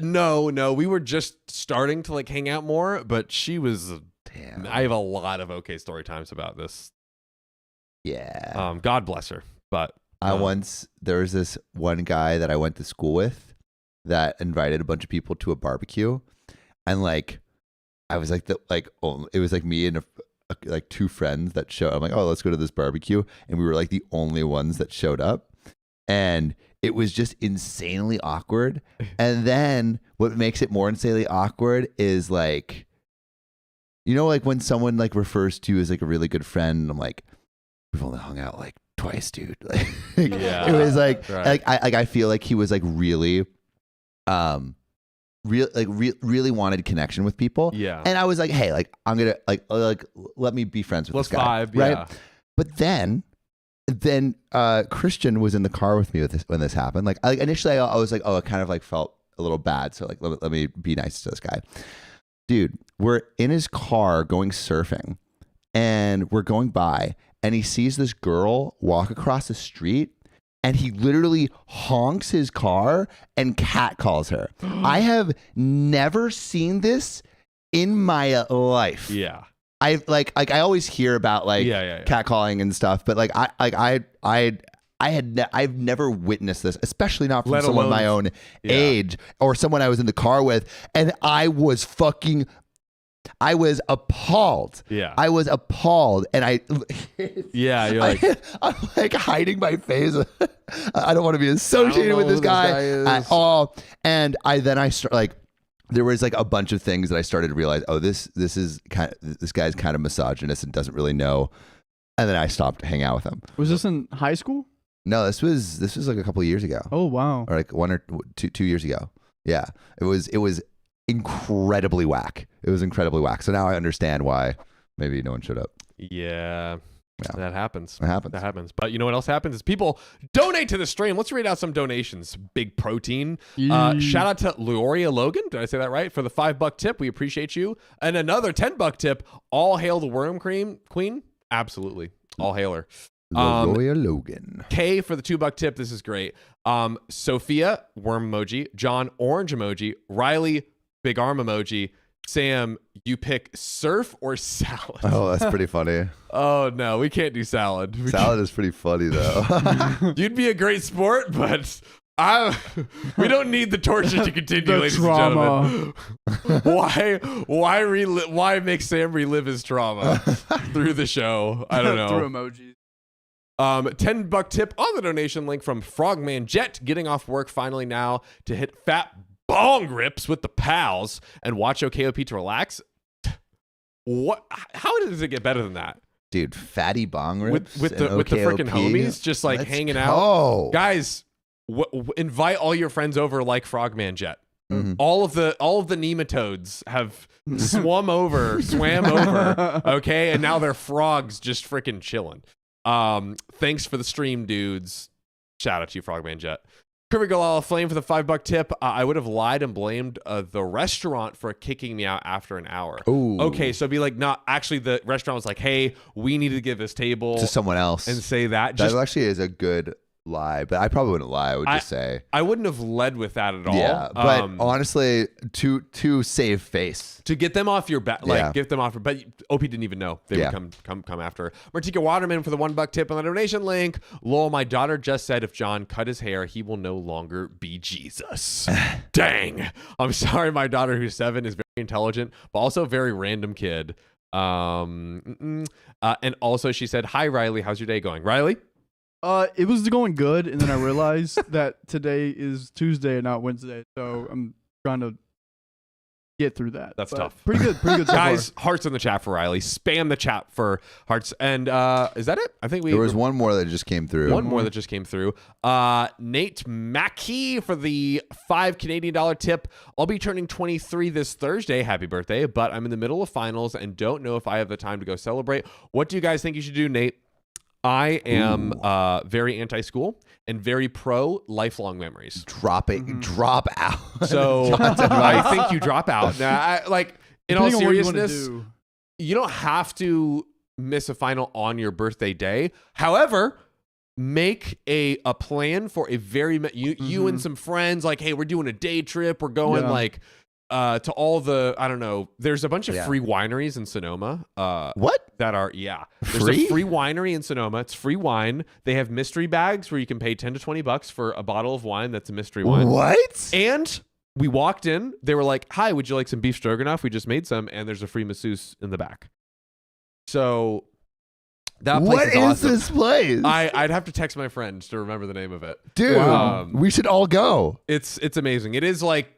No, we were just starting to like hang out more, but she was. Damn. I have a lot of okay story times about this. Yeah. God bless her. But there was this one guy that I went to school with that invited a bunch of people to a barbecue, and like I was like it was like me and like 2 friends that showed. I'm like, oh, let's go to this barbecue, and we were like the only ones that showed up, and it was just insanely awkward. And then what makes it more insanely awkward is like, you know, like when someone like refers to you as like a really good friend, and I'm like, we've only hung out like twice, dude. Like, it was like, right. I feel like he was like really, really wanted connection with people. Yeah. And I was like, hey, like I'm gonna like let me be friends with this guy, vibe, right? Yeah. But then Christian was in the car with me when this happened. Like initially I was like, oh, it kind of like felt a little bad, so like let me be nice to this guy. Dude, we're in his car going surfing, and we're going by, and he sees this girl walk across the street, and he literally honks his car and catcalls her. I have never seen this in my life. Yeah. I always hear about catcalling and stuff, but I've never witnessed this, especially not from someone my own age or someone I was in the car with, and I was appalled. Yeah. I was appalled, and you're like, I'm like hiding my face. I don't want to be associated with this guy at all. And I start like, there was like a bunch of things that I started to realize, this guy's kind of misogynist and doesn't really know. And then I stopped hanging out with him. Was this in high school? No, this was like a couple of years ago. Oh wow. Or like 1 or 2 years ago. Yeah. It was incredibly whack. It was incredibly whack. So now I understand why maybe no one showed up. Yeah. That happens. It happens. That happens. But you know what else happens is people donate to the stream. Let's read out some donations. Big protein. Shout out to Leoria Logan. Did I say that right? For the $5 tip. We appreciate you. And another $10 tip. All hail the worm cream queen. Absolutely. All hail her. Leoria Logan. K for the $2 tip. This is great. Sophia, worm emoji. John, orange emoji. Riley, big arm emoji. Sam, you pick surf or salad? Oh, that's pretty funny. Oh, no, we can't do salad. Salad is pretty funny, though. You'd be a great sport, but we don't need the torture to continue, ladies trauma. and gentlemen. Why make Sam relive his trauma through the show? I don't know. Through emojis. $10 tip on the donation link from Frogman Jet, getting off work finally now to hit fat bong rips with the pals and watch OKOP to relax. What? How does it get better than that? Dude, fatty bong rips with the freaking homies just like hanging out. Guys, invite all your friends over like Frogman Jet. Mm-hmm. All of the nematodes have swam over, okay, and now they're frogs just freaking chilling. Thanks for the stream, dudes. Shout out to you, Frogman Jet. Curvy Galala Flame for the $5 tip. I would have lied and blamed the restaurant for kicking me out after an hour. Ooh. Okay, so be like, not actually. The restaurant was like, "Hey, we need to give this table to someone else," and say that. That actually is a good lie, but I probably wouldn't lie. I would just say I wouldn't have led with that at all. Yeah, but honestly, to save face, to get them off your back, get them off your. But OP didn't even know they would come after. Martika Waterman for the $1 tip on the donation link. Lol, my daughter just said if John cut his hair, he will no longer be Jesus. Dang, I'm sorry. My daughter, who's 7, is very intelligent, but also a very random kid. And also she said, "Hi Riley, how's your day going, Riley?" It was going good, and then I realized that today is Tuesday and not Wednesday, so I'm trying to get through that. That's tough. Pretty good so guys. far. Hearts in the chat for Riley. Spam the chat for hearts. And is that it? I think there was one more that just came through. One more that just came through. Nate Mackey for the $5 Canadian tip. I'll be turning 23 this Thursday. Happy birthday! But I'm in the middle of finals and don't know if I have the time to go celebrate. What do you guys think you should do, Nate? I am very anti-school and very pro lifelong memories. Drop out. So I think you drop out. Now, in all seriousness, you don't have to miss a final on your birthday day. However, make a plan for a very you and some friends. Like, hey, we're doing a day trip. We're going to all the, I don't know, there's a bunch of free wineries in Sonoma. What? That are, there's free? a free winery in Sonoma. It's free wine. They have mystery bags where you can pay $10 to $20 for a bottle of wine that's a mystery wine. What? And we walked in, they were like, "Hi, would you like some beef stroganoff? We just made some," and there's a free masseuse in the back. So that place what is awesome. This place? I'd have to text my friends to remember the name of it. Dude, we should all go. It's amazing. It is like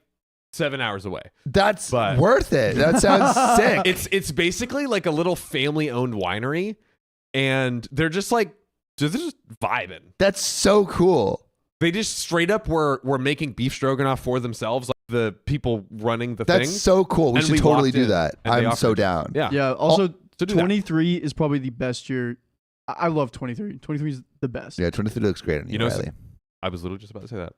7 hours away. That's worth it. That sounds sick. It's basically like a little family-owned winery, and they're just vibing. That's so cool. They just straight up were making beef stroganoff for themselves, like the people running the thing. That's so cool. We should totally do that. I'm so down. Yeah. Also, 23 is probably the best year. I love 23. 23 is the best. Yeah, 23 looks great on you, Riley. I was literally just about to say that.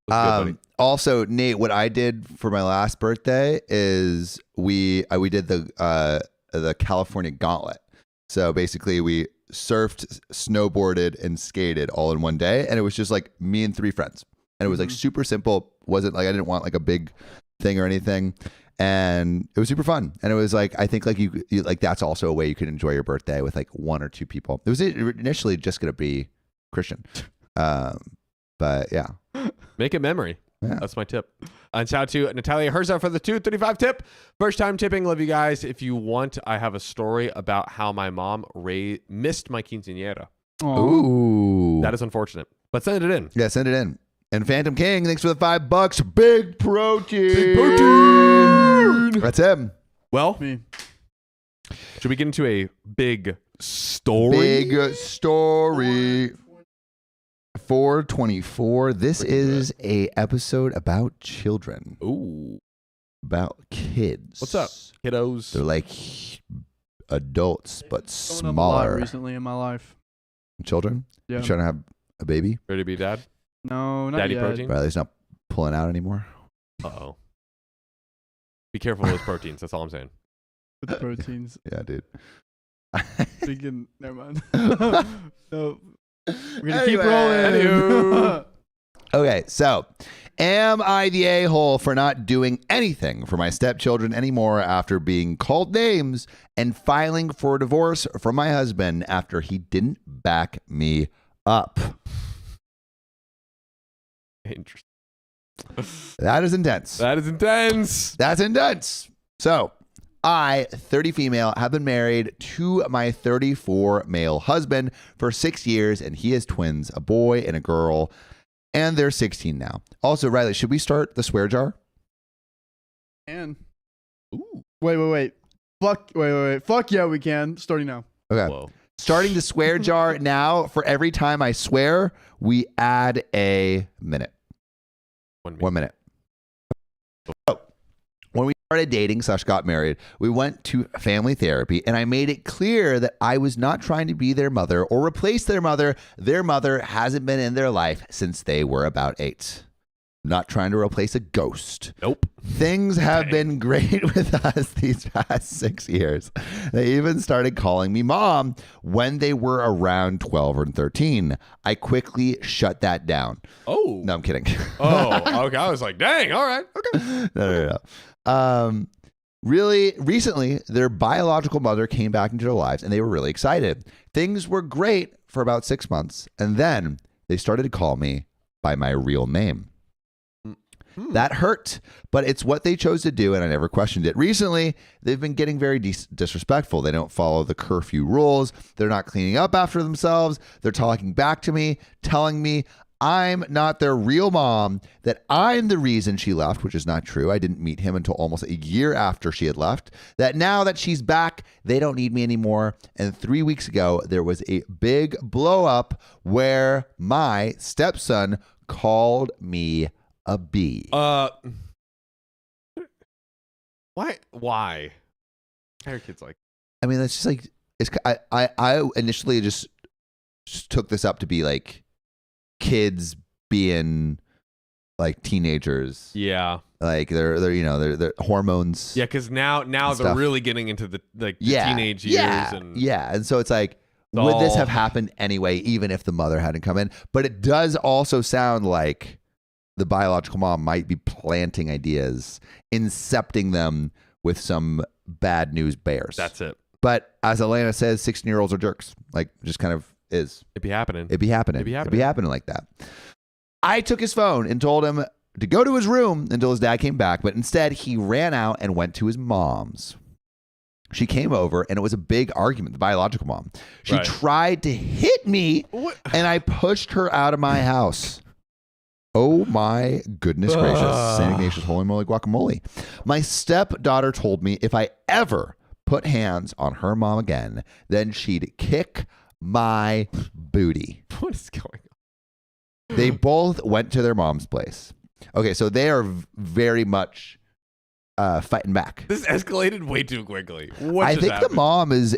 Good, also, Nate, what I did for my last birthday is we did the California Gauntlet. So basically, we surfed, snowboarded, and skated all in one day. And it was just like me and 3 friends. And it was like super simple. Wasn't like I didn't want like a big thing or anything. And it was super fun. And it was like, I think like you like that's also a way you could enjoy your birthday with like 1 or 2 people. It was initially just going to be Christian. But yeah. Make a memory. Yeah. That's my tip. And shout out to Natalia Herza for the $2.35 tip. First time tipping. Love you guys. If you want, I have a story about how my mom missed my quinceañera. Ooh. That is unfortunate. But send it in. Yeah, send it in. And Phantom King, thanks for the $5. Big protein. Big protein. That's him. Well, should we get into a big story? Big story. 424. This is a episode about children. Ooh. About kids. What's up, kiddos? They're like adults, but Up a lot smaller. recently in my life. Children? Yeah. You trying to have a baby? Ready to be dad? No, not Daddy yet. protein? Riley's not pulling out anymore. Uh-oh. Be careful with those proteins. That's all I'm saying. With the proteins. Yeah, dude. Speaking, never mind. No, we're gonna keep Anyway. rolling. Okay, so am I the a-hole for not doing anything for my stepchildren anymore after being called names and filing for divorce from my husband after he didn't back me up? Interesting. That is intense. That is intense. That's intense. So I, 30 female, have been married to my 34 male husband for 6 years, and he has twins, a boy and a girl, and they're 16 now. Also, Riley, should we start the swear jar? And Ooh. wait. Fuck yeah, we can. Starting now. Okay. Whoa. Starting the swear jar now. For every time I swear, we add a minute. 1 minute. 1 minute. So, when we started dating / got married, we went to family therapy, and I made it clear that I was not trying to be their mother or replace their mother. Their mother hasn't been in their life since they were about 8. Not trying to replace a ghost. Nope. Things have been great with us these past 6 years. They even started calling me mom when they were around 12 or 13. I quickly shut that down. Oh. No, I'm kidding. Oh, okay. I was like, dang, all right. Okay. No. Really, recently, their biological mother came back into their lives, and they were really excited. Things were great for about 6 months, and then they started to call me by my real name. That hurt, but it's what they chose to do, and I never questioned it. Recently, they've been getting very disrespectful. They don't follow the curfew rules. They're not cleaning up after themselves. They're talking back to me, telling me I'm not their real mom, that I'm the reason she left, which is not true. I didn't meet him until almost a year after she had left. That now that she's back, they don't need me anymore. And 3 weeks ago, there was a big blow up where my stepson called me a B. Why? Why are kids like? I mean, that's just like it's. I initially just took this up to be like kids being like teenagers. Yeah. Like they're hormones. Yeah, because now they're stuff. really getting into the teenage years and and so it's like, would this have happened anyway, even if the mother hadn't come in? But it does also sound like the biological mom might be planting ideas, incepting them with some bad news bears. That's it. But as Elena says, 16-year-olds are jerks. Like, just kind of is. It'd be happening. It'd be happening. It'd be It'd be happening like that. I took his phone and told him to go to his room until his dad came back, but instead he ran out and went to his mom's. She came over, and it was a big argument, the biological mom. She tried to hit me, and I pushed her out of my house. Oh my goodness gracious. St. Ignatius Holy Moly Guacamole. My stepdaughter told me if I ever put hands on her mom again, then she'd kick my booty. What is going on? They both went to their mom's place. Okay, so they are very much fighting back. This escalated way too quickly. I think the mom is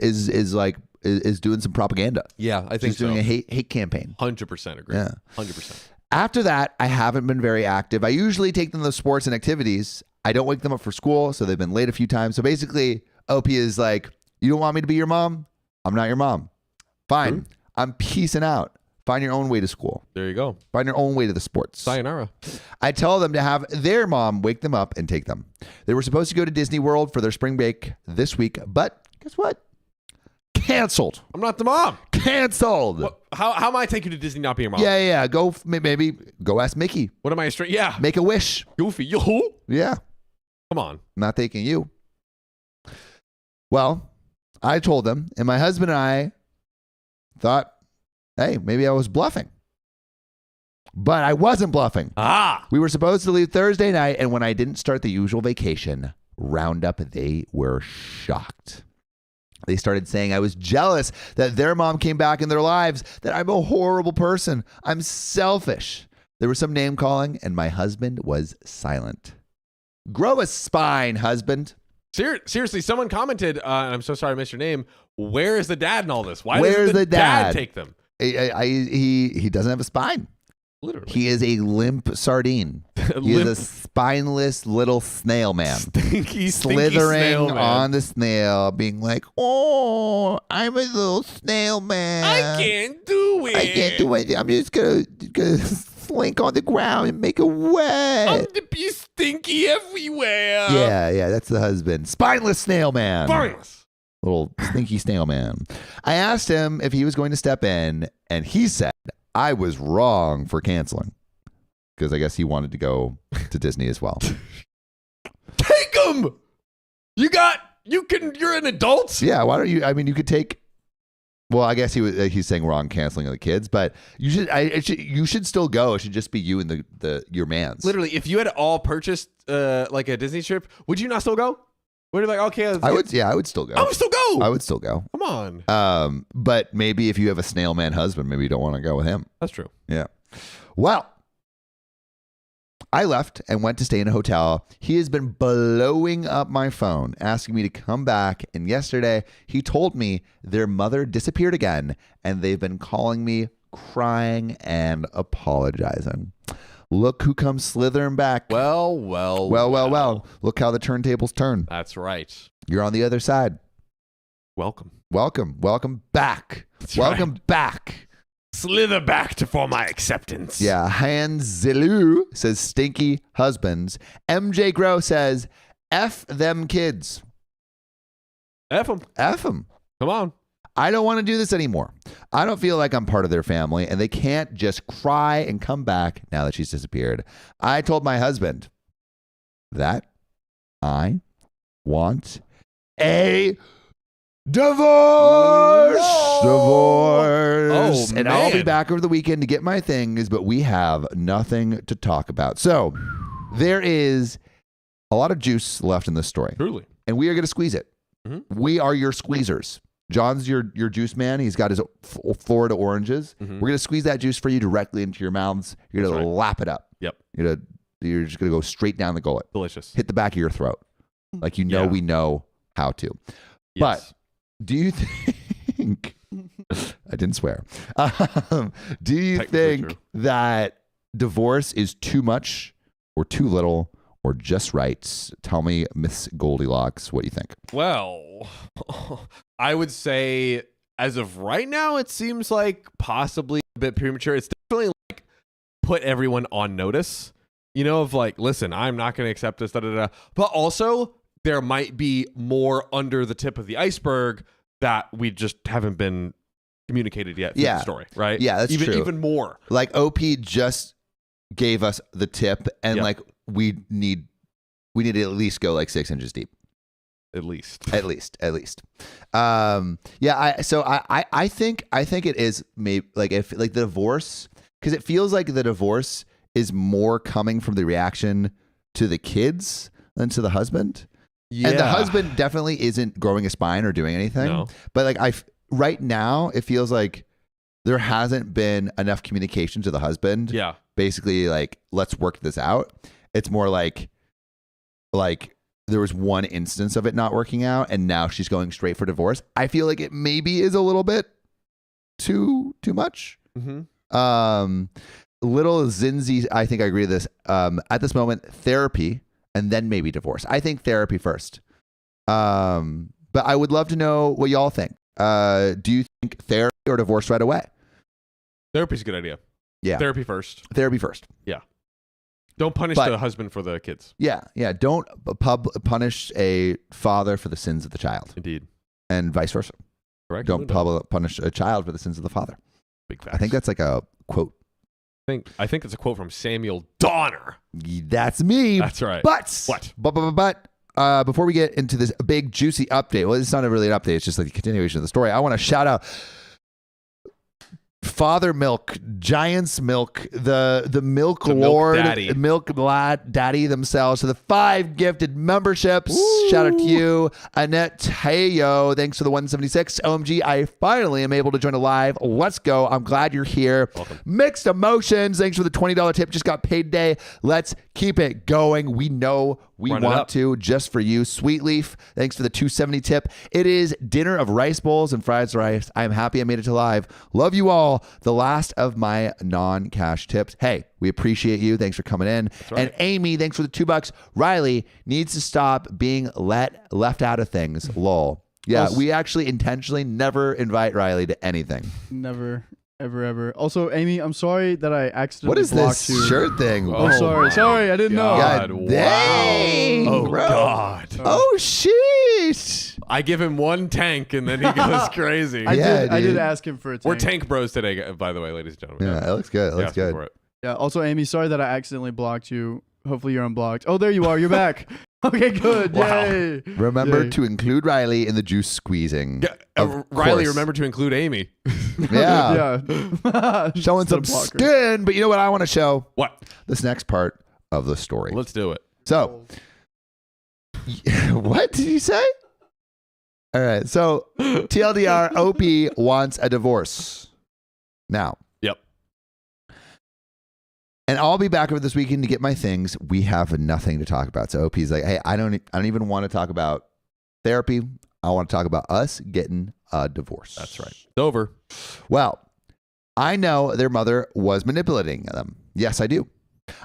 doing some propaganda. Yeah, I think she's doing a hate campaign. 100% agree. Yeah. 100%. After that, I haven't been very active. I usually take them to sports and activities. I don't wake them up for school, so they've been late a few times. So basically, OP is like, you don't want me to be your mom? I'm not your mom. Fine. True. I'm peacing out. Find your own way to school. There you go. Find your own way to the sports. Sayonara. I tell them to have their mom wake them up and take them. They were supposed to go to Disney World for their spring break this week, but guess what? Canceled. I'm not the mom. Canceled. What, how am I take you to Disney not being your mom? Yeah. Go, maybe go ask Mickey. What am I straight? Yeah. Make a wish. Goofy. Yo. Yeah. Come on. Not taking you. Well, I told them, and my husband and I thought, hey, maybe I was bluffing. But I wasn't bluffing. We were supposed to leave Thursday night, and when I didn't start the usual vacation roundup, they were shocked. They started saying I was jealous that their mom came back in their lives, that I'm a horrible person. I'm selfish. There was some name calling, and my husband was silent. Grow a spine, husband. Seriously, someone commented, and I'm so sorry I missed your name. Where is the dad in all this? Why Where's doesn't the dad take them? He doesn't have a spine. Literally. He is a limp sardine. He is a spineless little snail man. Stinky slithering snail man. on the snail, being like, oh, I'm a little snail man. I can't do it. I can't do anything. I'm just gonna slink on the ground and make it wet. I'm to be stinky everywhere. Yeah, that's the husband. Spineless snail man. Spineless. Little stinky snail man. I asked him if he was going to step in, and he said I was wrong for canceling because I guess he wanted to go to Disney as well. Take him. You're an adult. Yeah. Why don't you? I mean, you could take. Well, I guess he's saying wrong canceling of the kids, but you should still go. It should just be you and your mans. Literally, if you had all purchased like a Disney trip, would you not still go? Would you be like, okay, I would. Yeah, I would still go. I would still go. I would still go. Come on. But maybe if you have a snail man husband, maybe you don't want to go with him. That's true. Yeah. Well, I left and went to stay in a hotel. He has been blowing up my phone, asking me to come back. And yesterday, he told me their mother disappeared again, and they've been calling me, crying and apologizing. Look who comes slithering back. Well. Look how the turntables turn. That's right. You're on the other side. Welcome back. That's Welcome right. back. Slither back for my acceptance. Yeah. Hans Zilu says stinky husbands. MJ Grow says F them kids. F them. F them. Come on. I don't want to do this anymore. I don't feel like I'm part of their family, and they can't just cry and come back now that she's disappeared. I told my husband that I want a divorce. No. Divorce. Oh, and I'll be man. back over the weekend to get my things, but we have nothing to talk about. So there is a lot of juice left in this story, Truly. and we are going to squeeze it. Mm-hmm. We are your squeezers. John's your juice man. He's got his Florida oranges. Mm-hmm. We're going to squeeze that juice for you directly into your mouths. You're going to lap it up. Yep. You're just going to go straight down the gullet. Delicious. Hit the back of your throat. Like we know how to. Yes. But do you think... I didn't swear. Do you think that divorce is too much or too little or just right? Tell me, Miss Goldilocks, what do you think? Well, I would say as of right now, it seems like possibly a bit premature. It's definitely like put everyone on notice, of like, listen, I'm not going to accept this, But also there might be more under the tip of the iceberg that we just haven't been communicated yet through the story, right? Yeah, that's true. Even more. Like OP just gave us the tip, and like we need to at least go like 6 inches deep. At least. I think it is maybe like if like the divorce, because it feels like the divorce is more coming from the reaction to the kids than to the husband. Yeah. And the husband definitely isn't growing a spine or doing anything. No. But like right now, it feels like there hasn't been enough communication to the husband. Yeah. Basically, like, let's work this out. It's more like there was one instance of it not working out, and now she's going straight for divorce. I feel like it maybe is a little bit too much. Mm-hmm. Little Zinzi, I think I agree with this. At this moment, therapy and then maybe divorce. I think therapy first. But I would love to know what y'all think. Do you think therapy or divorce right away. Therapy's a good idea. Yeah. Therapy first. Therapy first. Yeah. Don't punish the husband for the kids. Yeah. Yeah. Don't punish a father for the sins of the child. Indeed. And vice versa. Correct. Don't punish a child for the sins of the father. Big facts. I think that's like a quote. I think it's a quote from Samuel Donner. That's me. That's right. But before we get into this big juicy update, well, it's not really an update. It's just like a continuation of the story. I want to shout out Father Milk, Giant's Milk, the Milk Lord, Milk Daddy themselves. So the 5 gifted memberships. Ooh. Shout out to you, Annette Tayo. Thanks for the 176. OMG, I finally am able to join a live. Let's go. I'm glad you're here. Welcome. Mixed Emotions. Thanks for the $20 tip. Just got paid today. Let's keep it going. We know we want to, just for you. Sweet Leaf, thanks for the $270 tip. It is dinner of rice bowls and fried rice. I'm happy I made it to live. Love you all. The last of my non-cash tips. Hey, we appreciate you. Thanks for coming in. Right. And Amy, thanks for the $2. Riley needs to stop being left out of things. Lol. Yeah, we actually intentionally never invite Riley to anything. Never. Ever. Also, Amy, I'm sorry that I accidentally blocked you. What is this shirt thing? Oh, sorry. I didn't know. God dang. Wow. Oh, bro. God. Oh, shit. I give him one tank and then he goes crazy. I did ask him for a tank. We're tank bros today, by the way, ladies and gentlemen. Yeah, it looks good. It looks good. Yeah, also, Amy, sorry that I accidentally blocked you. Hopefully you're unblocked. Oh, there you are. You're back. Okay, good. Wow. Yay. Remember to include Riley in the juice squeezing. Yeah, Riley, remember to include Amy. Yeah. Showing some skin, but you know what I want to show? What? This next part of the story. Let's do it. So, what did you say? All right. So, TLDR, OP wants a divorce. Now. Yep. And I'll be back over this weekend to get my things. We have nothing to talk about. So OP's like, hey, I don't even want to talk about therapy. I want to talk about us getting a divorce. That's right. It's over. Well, I know their mother was manipulating them. Yes, I do.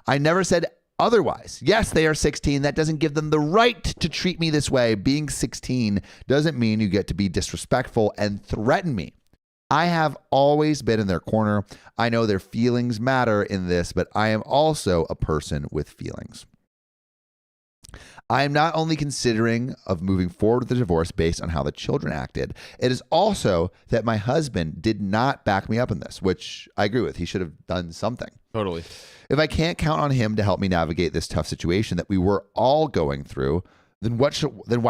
I never said otherwise. Yes, they are 16. That doesn't give them the right to treat me this way. Being 16 doesn't mean you get to be disrespectful and threaten me. I have always been in their corner. I know their feelings matter in this, but I am also a person with feelings. I am not only considering of moving forward with the divorce based on how the children acted, it is also that my husband did not back me up in this, which I agree with. He should have done something. Totally. If I can't count on him to help me navigate this tough situation that we were all going through, then why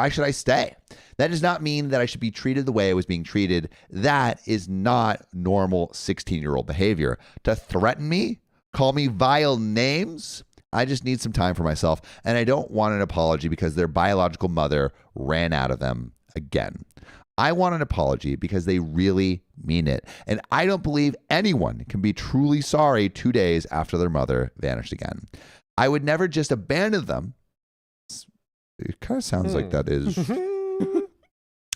should I stay? That does not mean that I should be treated the way I was being treated. That is not normal 16-year-old behavior. To threaten me, call me vile names, I just need some time for myself, and I don't want an apology because their biological mother ran out of them again. I want an apology because they really mean it, and I don't believe anyone can be truly sorry 2 days after their mother vanished again. I would never just abandon them. It kind of sounds like that is.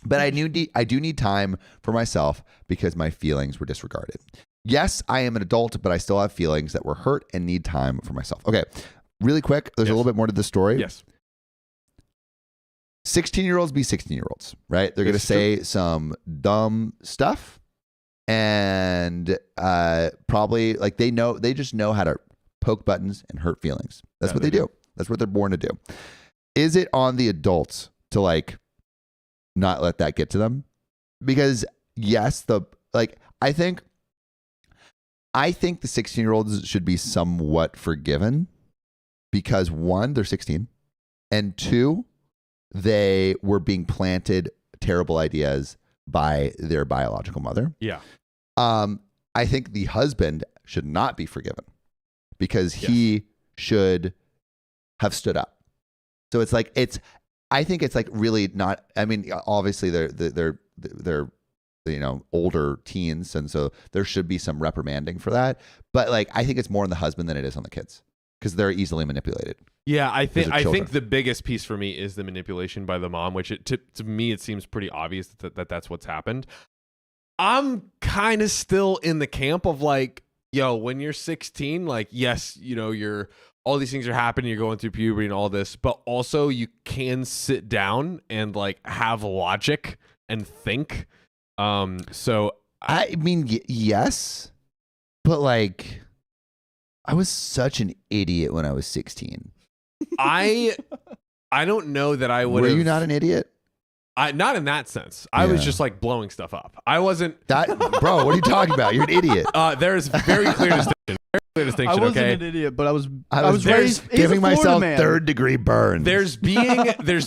But I do need time for myself because my feelings were disregarded. Yes, I am an adult, but I still have feelings that were hurt and need time for myself. Okay, really quick. There's a little bit more to this story. Yes. 16-year-olds be 16-year-olds, right? They're going to say some dumb stuff and probably like they just know how to poke buttons and hurt feelings. That's what they do. That's what they're born to do. Is it on the adults to like not let that get to them? Because yes, I think the 16-year-olds should be somewhat forgiven because 1, they're 16, and 2, they were being planted terrible ideas by their biological mother. Yeah. I think the husband should not be forgiven because he should have stood up. So it's like I think it's like really not. I mean, obviously they're older teens, and so there should be some reprimanding for that. But like, I think it's more on the husband than it is on the kids because they're easily manipulated. Yeah, I think the biggest piece for me is the manipulation by the mom, which to me it seems pretty obvious that that's what's happened. I'm kind of still in the camp of like, yo, when you're 16, like, yes, you're. All these things are happening, you're going through puberty and all this, but also you can sit down and like have logic and think. So I mean, yes, but like, I was such an idiot when I was 16. I don't know that I would. Were you not an idiot? Not in that sense. I was just like blowing stuff up. I wasn't that, bro. What are you talking about? You're an idiot. There's very clear distinction. Very clear distinction. I wasn't okay? an idiot, but I was raised giving myself man. 3rd-degree burns. There's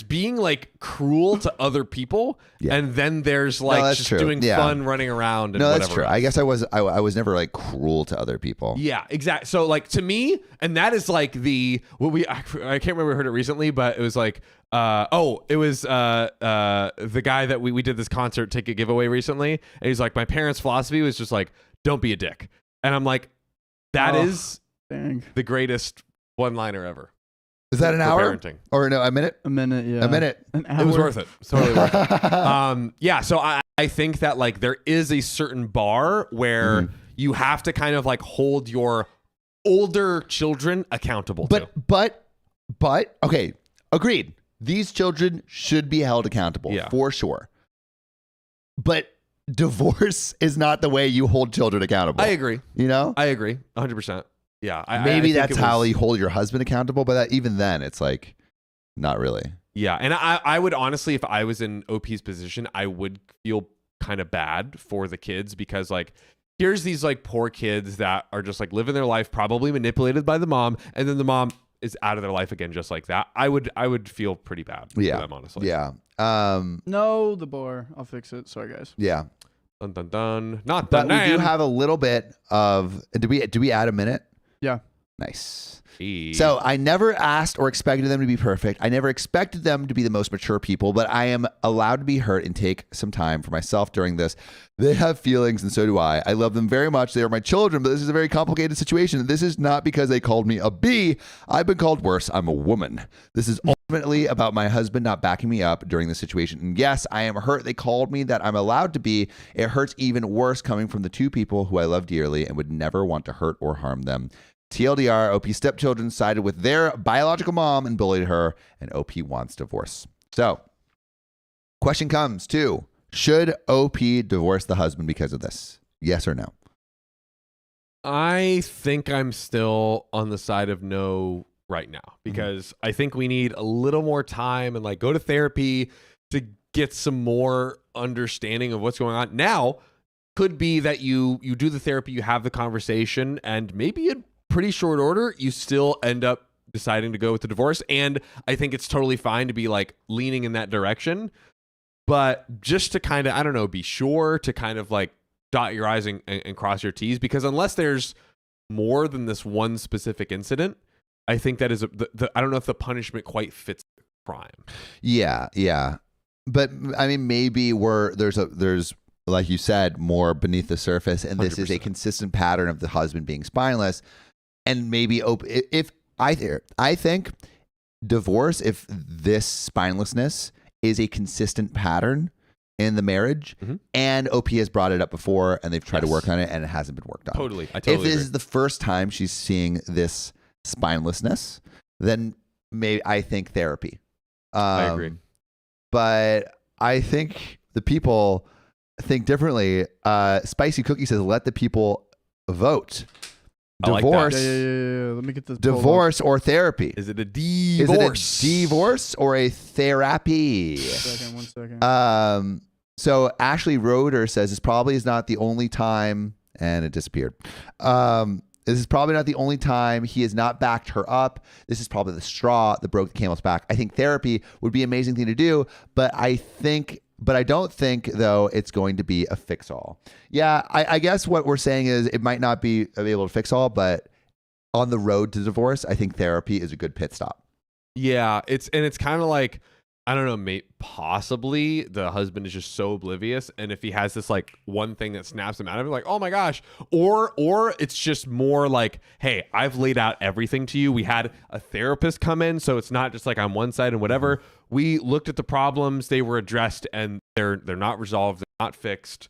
being like cruel to other people, and then there's like just doing fun, running around. And no, that's whatever true. else. I guess I was never like cruel to other people. Yeah, exactly. So like to me, and that is like I can't remember we heard it recently, but it was like it was the guy that we did this concert ticket giveaway recently, and he's like, my parents' philosophy was just like, don't be a dick, and I'm like, that is the greatest one-liner ever. Is that an hour? Parenting. Or no, a minute? A minute, yeah. A minute. It was worth it. Totally worth it. Yeah, so I think that like there is a certain bar where you have to kind of like hold your older children accountable to. But okay, agreed. These children should be held accountable for sure. But divorce is not the way you hold children accountable. I agree. You know? I agree 100%. Yeah. Maybe that's how you hold your husband accountable, but even then it's like not really. Yeah. And I would honestly, if I was in OP's position, I would feel kind of bad for the kids because like here's these like poor kids that are just like living their life, probably manipulated by the mom, and then the mom is out of their life again just like that. I would feel pretty bad for them, honestly. Yeah. No, the bar. I'll fix it. Sorry, guys. Yeah. Dun, dun, dun. Not but dun, we do have a little bit of. Do we add a minute? Yeah. Nice. So I never asked or expected them to be perfect. I never expected them to be the most mature people, but I am allowed to be hurt and take some time for myself during this. They have feelings and so do I. I love them very much. They are my children, but this is a very complicated situation. This is not because they called me a B. I've been called worse. I'm a woman. This is ultimately about my husband not backing me up during the situation. And yes, I am hurt. They called me that I'm allowed to be. It hurts even worse coming from the two people who I love dearly and would never want to hurt or harm them. TLDR, OP stepchildren sided with their biological mom and bullied her, and OP wants divorce. So, question comes to, should OP divorce the husband because of this? Yes or no? I think I'm still on the side of no right now because I think we need a little more time and like go to therapy to get some more understanding of what's going on. Now, could be that you do the therapy, you have the conversation, and maybe in pretty short order, you still end up deciding to go with the divorce. And I think it's totally fine to be like leaning in that direction. But just to kind of, I don't know, be sure to kind of like dot your I's and cross your T's, because unless there's more than this one specific incident, I think that is I don't know if the punishment quite fits the crime. Yeah. But I mean, maybe there's like you said, more beneath the surface, and this 100%. Is a consistent pattern of the husband being spineless. And maybe if I think divorce, if this spinelessness is a consistent pattern in the marriage, and OP has brought it up before, and they've tried to work on it, and it hasn't been worked on. Totally, I if this is the first time she's seeing this spinelessness, then maybe I think therapy. I agree, but I think the people think differently. Spicy Cookie says, "Let the people vote." Divorce. Like yeah. Let me get this. Divorce or therapy? Is it a divorce? Is it a divorce or a therapy? One second. So Ashley Roeder says this probably is not the only time, and it disappeared. This is probably not the only time he has not backed her up. This is probably the straw that broke the camel's back. I think therapy would be an amazing thing to do, but I don't think, though, it's going to be a fix-all. Yeah, I guess what we're saying is it might not be able to fix all, but on the road to divorce, I think therapy is a good pit stop. Yeah, it's kind of like, I don't know, possibly the husband is just so oblivious, and if he has this like one thing that snaps him out of it, like, oh my gosh, or it's just more like, hey, I've laid out everything to you. We had a therapist come in, so it's not just like on one side and whatever. We looked at the problems, they were addressed, and they're not resolved, they're not fixed.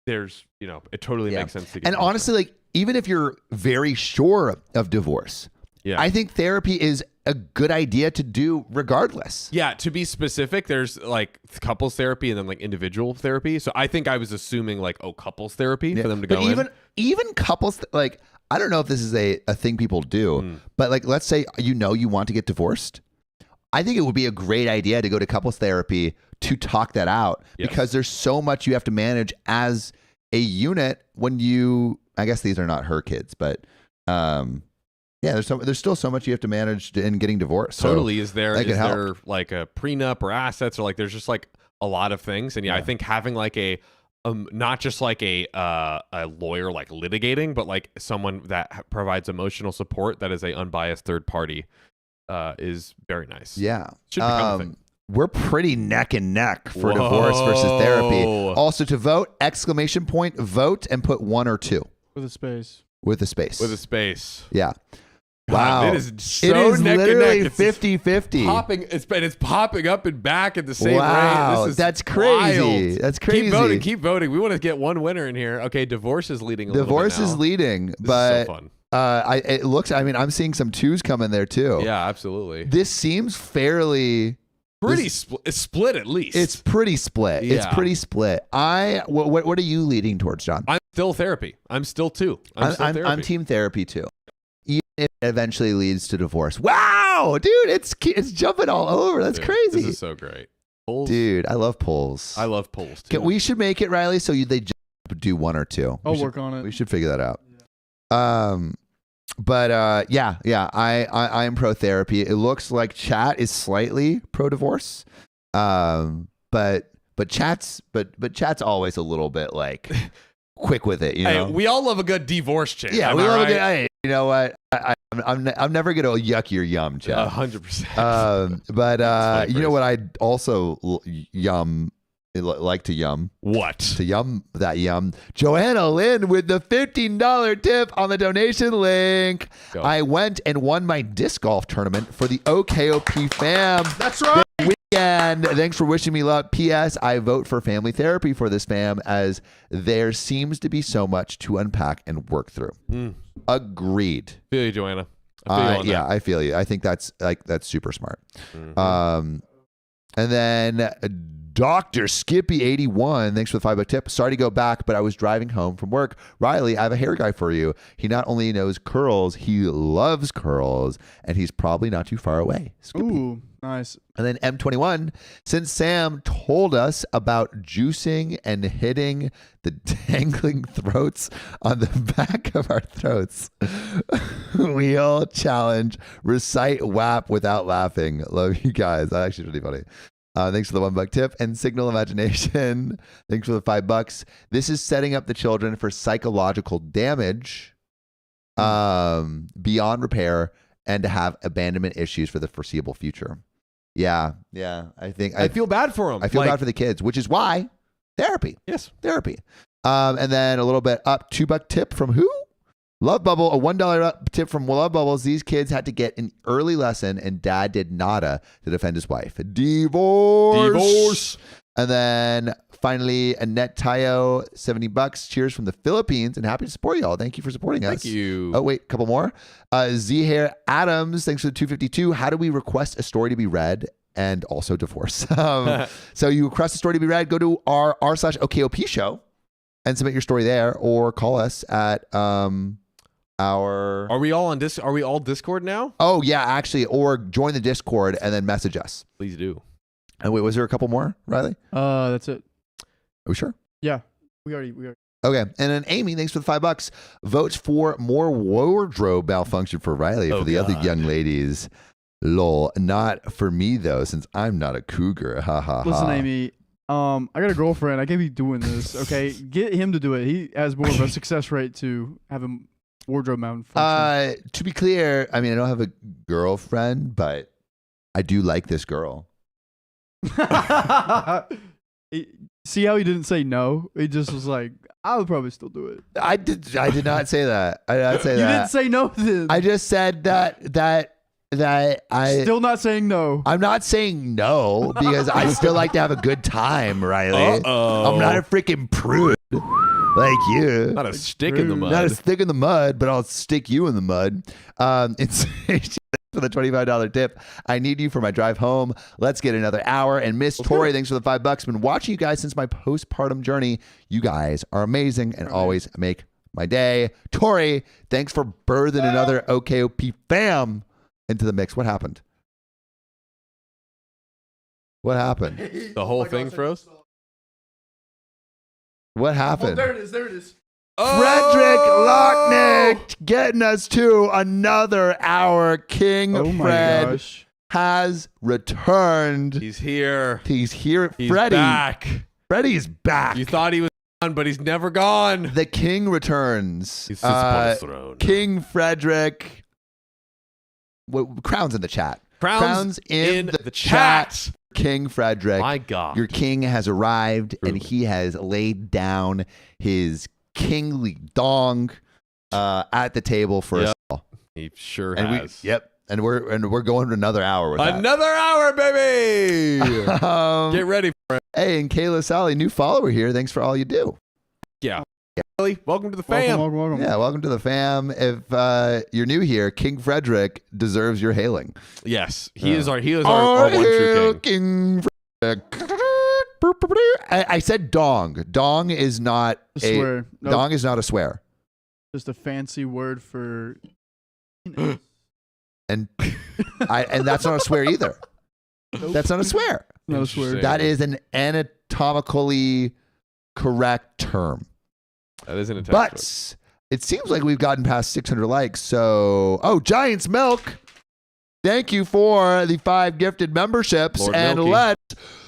There's, it totally makes sense to get. And honestly, like, even if you're very sure of divorce, I think therapy is a good idea to do regardless. Yeah, to be specific, there's like couples therapy and then like individual therapy. So I think I was assuming like, couples therapy for them to go in. Even couples, like, I don't know if this is a thing people do, but like, let's say, you want to get divorced. I think it would be a great idea to go to couples therapy to talk that out because there's so much you have to manage as a unit when I guess these are not her kids, but there's still so much you have to manage in getting divorced. Totally. So is there like a prenup or assets or like there's just like a lot of things. And I think having like a not just like a lawyer like litigating, but like someone that provides emotional support that is a unbiased third party is very nice. Yeah. Should become a thing. We're pretty neck and neck for divorce versus therapy. Also, to vote, ! Vote and put 1 or 2. With a space. With a space. Yeah. Wow. God, it is so neck literally and neck. 50-50. It's popping up and back at the same rate. This is that's crazy. wild. That's crazy. Keep voting. We want to get one winner in here. Okay, divorce is leading. Divorce is leading, this but is so fun. it looks. I mean, I'm seeing some 2s come in there too. Yeah, absolutely. This seems fairly. It's split at least. It's pretty split. Yeah. It's pretty split. What are you leading towards, John? I'm still therapy. I'm still 2. I'm team therapy too. Even if it eventually leads to divorce. Wow, dude, it's jumping all over. That's crazy. This is so great. Polls. Dude, I love polls. I love polls too. We should make it, Riley, so they just do 1 or 2. I'll work on it. We should figure that out. Yeah. But I'm pro therapy. It looks like chat is slightly pro divorce. But chat's always a little bit like quick with it, you know. Hey, we all love a good divorce chat. Yeah, we love a good. Hey, you know what? I'm never gonna yuck your yum, chat. 100%. But you know what? I'd also like to yum. What? To yum that yum. Joanna Lynn with the $15 tip on the donation link. Go. I went and won my disc golf tournament for the OKOP fam. That's right. Weekend. Thanks for wishing me luck. P.S. I vote for family therapy for this fam as there seems to be so much to unpack and work through. Agreed. Feel you, Joanna. I feel you on that. I feel you. I think that's super smart. And then Dr. Skippy81, thanks for the $5 tip. Sorry to go back, but I was driving home from work. Riley, I have a hair guy for you. He not only knows curls, he loves curls, and he's probably not too far away. Skippy. Ooh, nice. And then M21, since Sam told us about juicing and hitting the dangling throats on the back of our throats, we all challenge recite WAP without laughing. Love you guys. That's actually really funny. Thanks for the $1 tip. And Signal Imagination, thanks for the $5. This is setting up the children for psychological damage beyond repair and to have abandonment issues for the foreseeable future. Yeah. I feel bad for them. I feel bad for the kids, which is why therapy. Yes. Therapy. And then a little bit up, $2 tip from who? Love Bubble, a $1 tip from Love Bubbles. These kids had to get an early lesson, and dad did nada to defend his wife. Divorce. And then finally, Annette Tayo, $70. Cheers from the Philippines, and happy to support y'all. Thank you for supporting us. Thank you. Oh, wait, a couple more. Z-Hair Adams, thanks for the $252. How do we request a story to be read? And also divorce. So you request a story to be read, go to r/OKOP show and submit your story there, or call us at Are we all on Are we all Discord now? Oh yeah, actually, or join the Discord and then message us. Please do. And wait, was there a couple more, Riley? That's it. Are we sure? Yeah, we already. Okay, and then Amy, thanks for the $5. Votes for more wardrobe malfunction for Riley for the other young ladies. Lol, not for me though, since I'm not a cougar. Ha ha ha. Listen, Amy. I got a girlfriend. I can't be doing this. Okay, get him to do it. He has more of a success rate to have a wardrobe malfunction. To be clear, I mean, I don't have a girlfriend, but I do like this girl. See how he didn't say no? He just was like, I would probably still do it. I did not say that. I did not say you that. You didn't say no then. I just said that I still not saying no. I'm not saying no because I still like to have a good time, Riley. Uh-oh. I'm not a freaking prude like you. Not a stick in the mud. Not a stick in the mud, but I'll stick you in the mud. It's for the $25 tip. I need you for my drive home. Let's get another hour. And Miss Tori, thanks for the $5. Been watching you guys since my postpartum journey. You guys are amazing and always make my day. Tori, thanks for birthing another OKOP fam into the mix. What happened? What happened? The whole thing froze? What happened? Oh, there it is. There it is. Frederick Lochnick getting us to another hour. King Fred has returned. He's here. He's here. He's Freddie. back. Freddie's back. You thought he was gone, but he's never gone. The king returns. He sits upon his throne. King Frederick. Crowns in the chat. Crowns in the chat. King Frederick. My God. Your king has arrived. Truly. And he has laid down his kingly dong at the table for us all. He sure And has. And we're going to another hour with that. Another hour, baby. Get ready for it. Hey, and Kayla Sally, new follower here. Thanks for all you do. Yeah. Welcome to the fam. Welcome. Yeah, welcome to the fam. If you're new here, King Frederick deserves your hailing. Yes, he is our one true king. Frederick. I said dong. Dong is not A swear. Nope. Dong is not a swear. Just a fancy word for. And that's not a swear either. Nope. That's not a swear. No swear. That is an anatomically correct term. That isn't a text But it seems like we've gotten past 600 likes. So, Giant's Milk. Thank you for the 5 gifted memberships. Lord and Milky. let's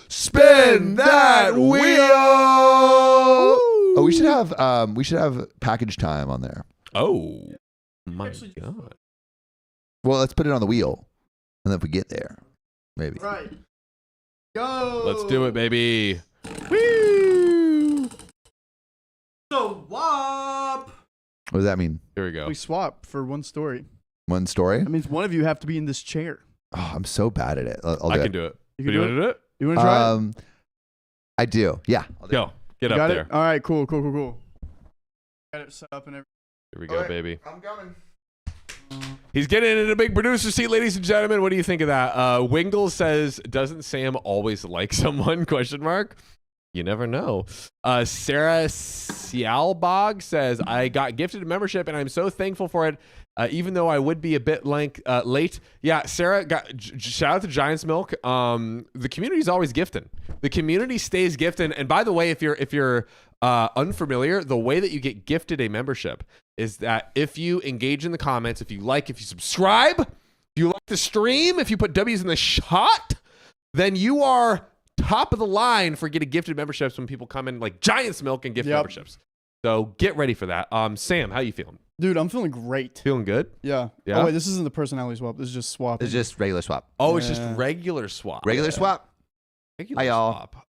spin that wheel. Oh, we should have package time on there. Oh my God. Well, let's put it on the wheel. And then if we get there, maybe. Right. Go. Let's do it, baby. Woo. Swap. What does that mean? Here we go. We swap for one story. One story? That means one of you have to be in this chair. Oh, I'm so bad at it. I can do it. You Do can you do want to do it? You want to try it? I do. Yeah. I'll do Go. Get You up got there. it? All right, cool. Got it set up and everything. Here we go, baby. I'm coming. He's getting in a big producer seat, ladies and gentlemen. What do you think of that? Wingle says, "Doesn't Sam always like someone?" Question mark. You never know. Sarah Sialbog says, "I got gifted a membership and I'm so thankful for it, even though I would be a bit late." Yeah, Sarah, shout out to Giant's Milk. The community's always gifting. The community stays gifting. And by the way, if you're unfamiliar, the way that you get gifted a membership is that if you engage in the comments, if you subscribe, if you like the stream, if you put W's in the shot, then you are top of the line for getting gifted memberships when people come in like Giant's Milk and gift memberships. So get ready for that. Sam, how you feeling? Dude, I'm feeling great. Feeling good? Yeah. Yeah? Oh, wait, this isn't the personality swap. This is just swap. It's just regular swap. Oh, it's just Yeah. regular swap. Regular swap. Regular Hi, y'all. swap.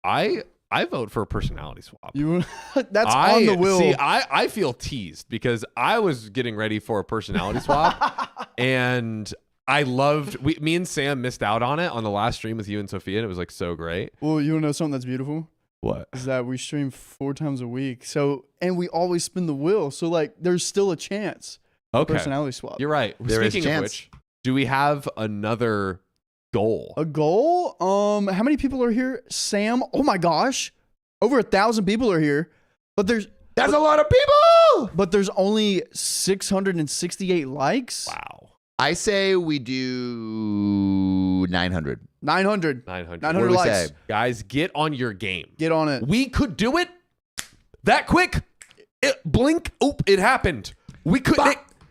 I vote for a personality swap. You that's on the will. See, I feel teased because I was getting ready for a personality swap and I loved me and Sam missed out on it on the last stream with you and Sophia, and it was like so great. Well, you want to know something that's beautiful? What? Is that we stream 4 times a week. So, and we always spin the wheel. So, like, there's still a chance. Okay. Personality swap. You're right. There is Speaking of chance. which, do we have another goal? A goal? How many people are here? Sam? Oh my gosh. Over 1,000 people are here. That's a lot of people. But there's only 668 likes. Wow. I say we do 900. 900. 900. 900 What do we likes. say? Guys, get on your game. Get on it. We could do it that quick. Blink. Oop, it happened. We could.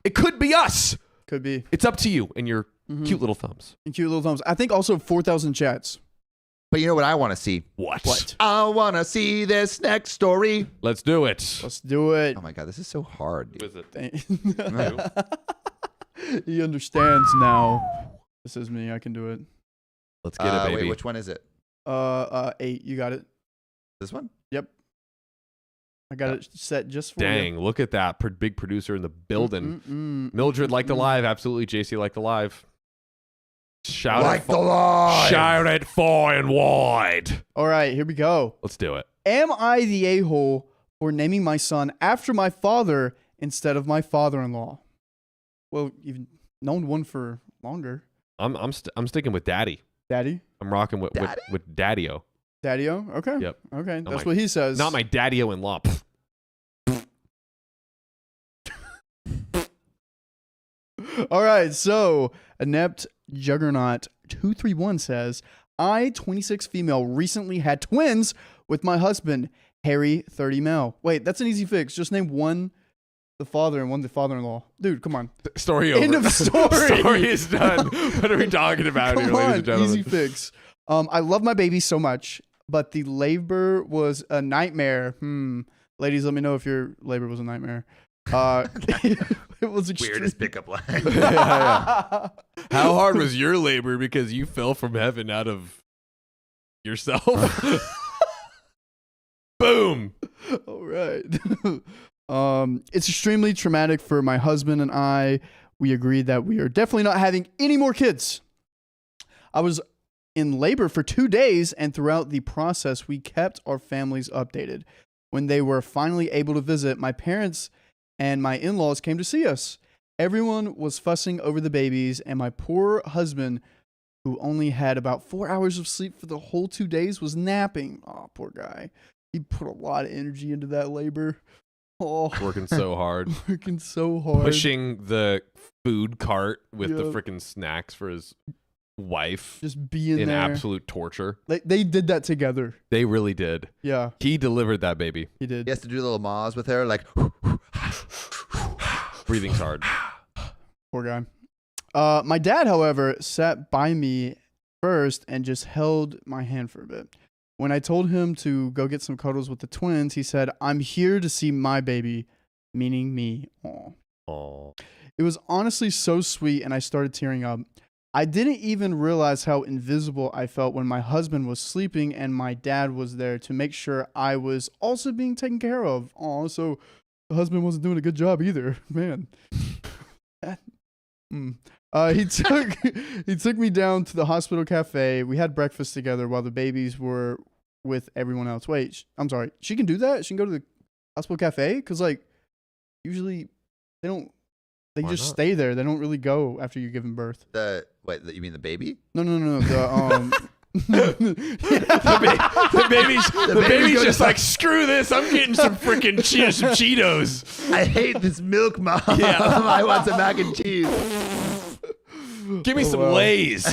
It could be us. Could be. It's up to you and your cute little thumbs. And cute little thumbs. I think also 4,000 chats. But you know what I want to see? What? I want to see this next story. Let's do it. Let's do it. Oh my God, this is so hard. Who Dude. is it? He understands now. This is me. I can do it. Let's get it, baby. Wait, which one is it? 8. You got it. This one? Yep. I got it set just for you. Dang, look at that big producer in the building. Mildred liked the mm. live. Absolutely. JC liked the live. Shout Like it the live. Shout it far and wide. All right, here we go. Let's do it. Am I the a-hole for naming my son after my father instead of my father-in-law? Well, you've known one for longer. I'm sticking with daddy. Daddy? I'm rocking with daddy-o. Daddy-o? Okay. Yep. Okay. That's what he says. Not my daddy-o-in-law. All right. So, Inept Juggernaut 231 says, I, 26 female, recently had twins with my husband, Harry, 30 male. Wait, that's an easy fix. Just name one the father and one the father-in-law. Dude, come on. Story over. End of story. Story is done. What are we talking about here, ladies and gentlemen? Easy fix. I love my baby so much, but the labor was a nightmare. Ladies, let me know if your labor was a nightmare. It was Weirdest pickup line. Yeah. How hard was your labor because you fell from heaven out of yourself? Boom. All right. It's extremely traumatic for my husband and I. We agreed that we are definitely not having any more kids. I was in labor for 2 days, and throughout the process, we kept our families updated. When they were finally able to visit, my parents and my in-laws came to see us. Everyone was fussing over the babies, and my poor husband, who only had about 4 hours of sleep for the whole 2 days, was napping. Oh, poor guy. He put a lot of energy into that labor. Oh, Working so hard. working so hard. Pushing the food cart with the freaking snacks for his wife. Just being in there. absolute torture. They did that together. They really did. Yeah. He delivered that baby. He did. He has to do little maws with her, like. Breathing's hard. Poor guy. My dad, however, sat by me first and just held my hand for a bit. When I told him to go get some cuddles with the twins, he said, I'm here to see my baby, meaning me. Aww. It was honestly so sweet, and I started tearing up. I didn't even realize how invisible I felt when my husband was sleeping and my dad was there to make sure I was also being taken care of. Oh, so the husband wasn't doing a good job either. Man. He took me down to the hospital cafe. We had breakfast together while the babies were with everyone else. Wait, I'm sorry. She can do that? She can go to the hospital cafe? Because, like, usually they don't. They Why just not? stay there. They don't really go after you're giving birth. You mean the baby? No. The baby's just like, screw this. I'm getting some freaking Cheetos. I hate this milk, Mom. Yeah. I want some mac and cheese. Give me some Lay's.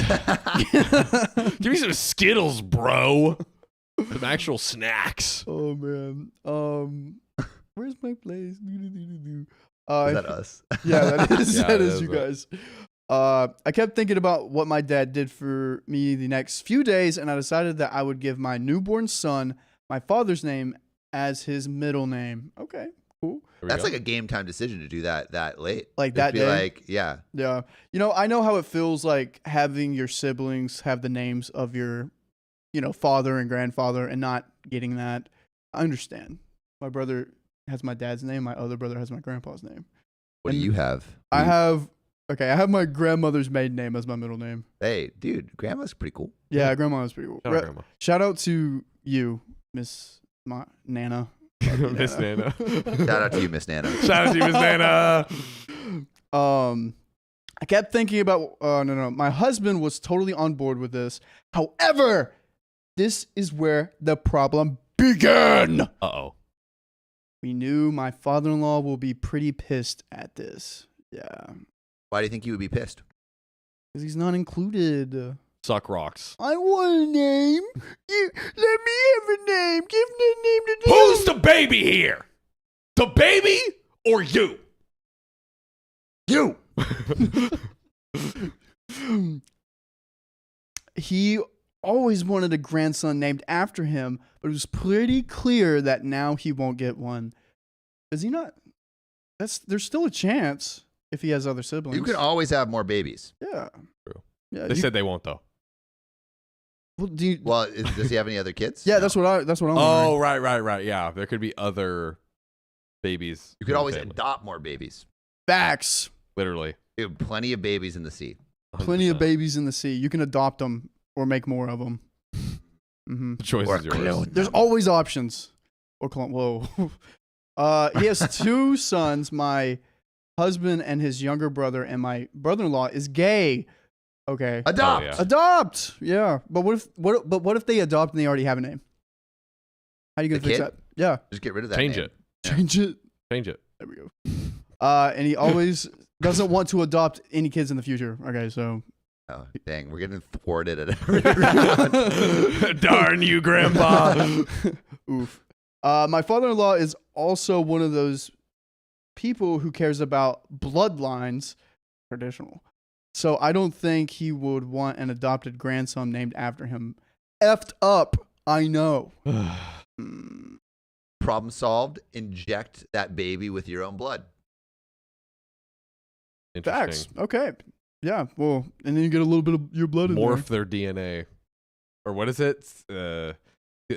Give me some Skittles, bro. Some actual snacks. Oh man. Where's my place? Is that us? Yeah, that is. Yeah, that it is is you it. guys. I kept thinking about what my dad did for me the next few days, and I decided that I would give my newborn son my father's name as his middle name. Okay, cool. That's like a game time decision to do that late. Like Just that be day? like, yeah. Yeah. I know how it feels like having your siblings have the names of your, father and grandfather and not getting that. I understand. My brother has my dad's name. My other brother has my grandpa's name. What do you have? I have my grandmother's maiden name as my middle name. Hey, dude, grandma's pretty cool. Yeah, grandma was pretty cool. Shout out, Grandma. Shout out to you, Miss Nana. Miss Nana. Shout out to you, Miss Nana. Shout out to you, Miss Nana. I kept thinking about, no. My husband was totally on board with this. However, this is where the problem began. Uh-oh. We knew my father-in-law will be pretty pissed at this. Yeah. Why do you think you would be pissed? Because he's not included. Suck rocks. I want a name. Let me have a name. Give me a name to Who's the baby here? The baby or you? You. He always wanted a grandson named after him, but it was pretty clear that now he won't get one. Is he not? There's still a chance if he has other siblings. You can always have more babies. Yeah. True. Yeah. They said they won't, though. Well, do you, Well, does he have any other kids? yeah, No. that's what I'm Oh, wondering. right. Yeah, there could be other babies. You in could the always family. adopt more babies. Facts. Literally. Dude, plenty of babies in the sea. Plenty of 100%. babies in the sea. You can adopt them or make more of them. Mm-hmm. The choice Or is yours. clone. There's always options. Or clone. Whoa. He has 2 sons. My husband and his younger brother, and my brother-in-law is gay. Okay. Adopt. Oh, yeah. Adopt. Yeah. But what if they adopt and they already have a name? How are you gonna The fix kid? that? Yeah. Just get rid of that. Change name. it. Yeah. Change it. There we go. And he always doesn't want to adopt any kids in the future. Okay, so. Oh, dang, we're getting thwarted at every Darn you, Grandpa. Oof. My father-in-law is also one of those people who cares about bloodlines, traditional. So I don't think he would want an adopted grandson named after him. Effed up, I know. Problem solved. Inject that baby with your own blood. Facts. Interesting. Okay. Yeah. Well, and then you get a little bit of your blood in Morph their DNA. Or what is it?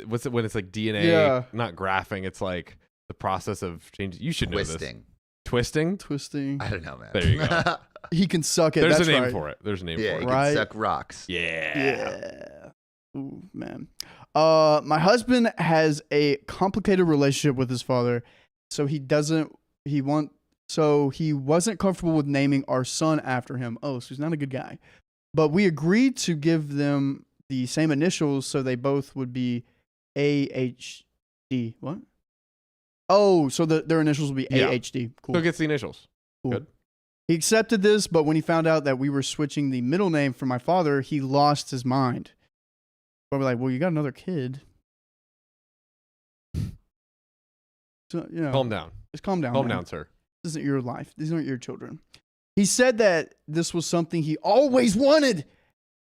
What's it when it's like DNA? Yeah. Not graphing. It's like the process of changing. You should know this. Twisting. Twisting? Twisting. I don't know, man. There you go. He can suck it. There's That's a name right. for it. There's a name Yeah, for you it. Right. can suck rocks. Yeah. Yeah. Ooh, man. My husband has a complicated relationship with his father, so he wasn't comfortable with naming our son after him. Oh, so he's not a good guy. But we agreed to give them the same initials so they both would be AHD. What? Oh, so their initials will be Yeah. AHD. Cool. So it gets the initials. Cool. Good. He accepted this, but when he found out that we were switching the middle name for my father, he lost his mind. But we're like, well, you got another kid. So, you know, Calm down. just calm down. Calm man. down, sir. This isn't your life. These aren't your children. He said that this was something he always wanted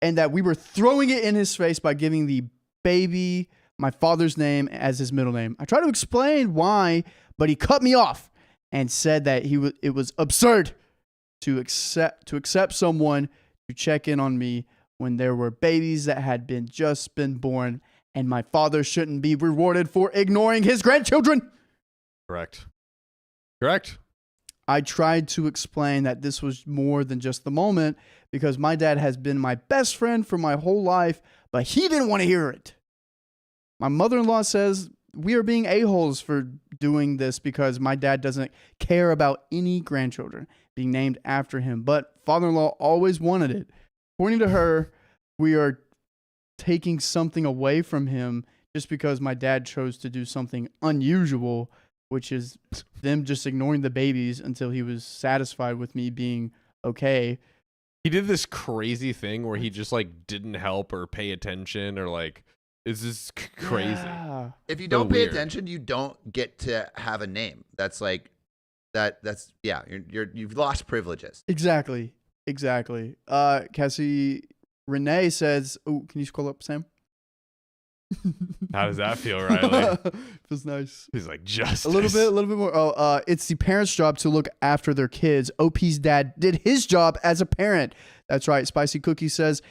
and that we were throwing it in his face by giving the baby my father's name as his middle name. I tried to explain why, but he cut me off and said that it was absurd to accept someone to check in on me when there were babies that had just been born, and my father shouldn't be rewarded for ignoring his grandchildren. Correct. I tried to explain that this was more than just the moment because my dad has been my best friend for my whole life, but he didn't want to hear it. My mother-in-law says we are being a-holes for doing this because my dad doesn't care about any grandchildren being named after him, but father-in-law always wanted it. According to her, we are taking something away from him just because my dad chose to do something unusual, which is them just ignoring the babies until he was satisfied with me being okay. He did this crazy thing where he just like didn't help or pay attention or like, is this crazy? Yeah. If you don't So pay weird. attention, you don't get to have a name. That's like that's yeah, you've lost privileges. Exactly. Cassie Renee says, oh, can you scroll up, Sam? How does that feel, Riley? Feels nice. He's like, justice. A little bit more. Oh, it's the parents' job to look after their kids. OP's dad did his job as a parent. That's right. Spicy Cookie says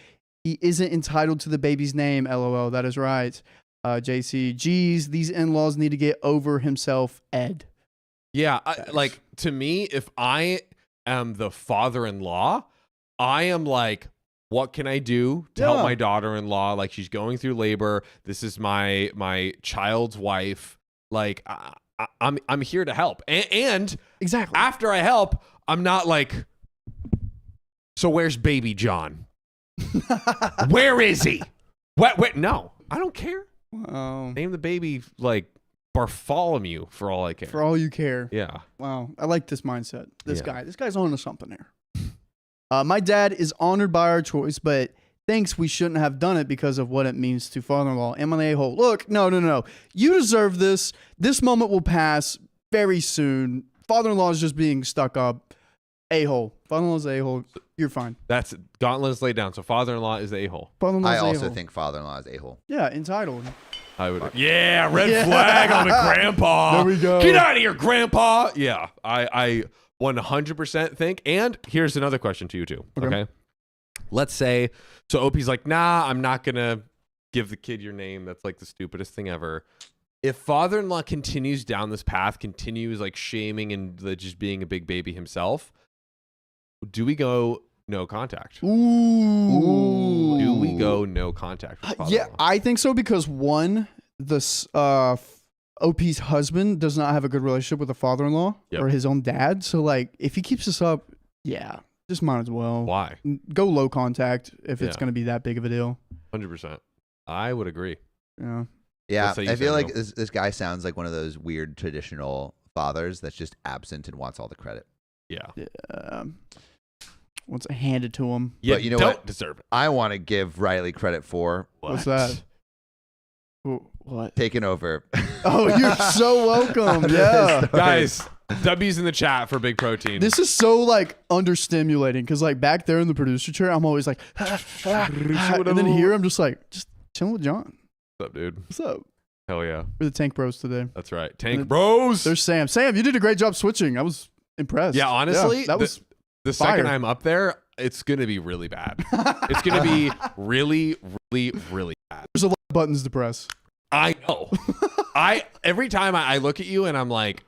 he isn't entitled to the baby's name. LOL. That is right. JC, geez, these in-laws need to get over himself, Ed. Yeah, like to me, if I am the father-in-law, I am like, what can I do to help my daughter-in-law? Like she's going through labor. This is my child's wife. Like I'm here to help. And Exactly. after I help, I'm not like, so where's baby John? Where is he? What? No, I don't care. Wow. Name the baby like Bartholomew for all I care. For all you care. Yeah. Wow. I like this mindset. This Yeah. guy's on to something here. My dad is honored by our choice, but thinks we shouldn't have done it because of what it means to father-in-law. Am I an a-hole? Look, no. You deserve this. This moment will pass very soon. Father-in-law is just being stuck up. A-hole. Father-in-law's a-hole. You're fine. That's gauntlet is laid down. So father-in-law is the a-hole. Father-in-law's I also a-hole. think father-in-law is a-hole. Yeah, entitled. I would. Yeah, red flag on the grandpa. There we go. Get out of here, grandpa. Yeah, I 100% think. And here's another question to you too. Okay. Let's say, so OP's like, nah, I'm not gonna give the kid your name. That's like the stupidest thing ever. If father-in-law continues down this path, continues like shaming and just being a big baby himself, do we go no contact? Ooh. Do we go no contact with Yeah, father-in-law? I think so because one, this OP's husband does not have a good relationship with the father-in-law Yep. or his own dad. So like, if he keeps this up, yeah, Just might as well. Why? Go low contact if it's going to be that big of a deal. 100%. I would agree. Yeah. Yeah, I feel like this guy sounds like one of those weird traditional fathers that's just absent and wants all the credit. Yeah. Wants it handed to him. Yeah, but you know don't what? deserve it. I want to give Riley credit for What's that? What? taking over. Oh, you're so welcome. Yeah. Guys, W's in the chat for Big Protein. This is so like understimulating because like back there in the producer chair, I'm always like, and then here I'm just like, just chilling with John. What's up, dude? What's up? Hell yeah. We're the Tank Bros today. That's right. Tank Bros. There's Sam. Sam, you did a great job switching. I was impressed. Yeah, honestly, that was the fire. second I'm up there, it's going to be really bad. It's going to be really, really, really bad. There's a lot of buttons to press. I know. Every time I look at you and I'm like,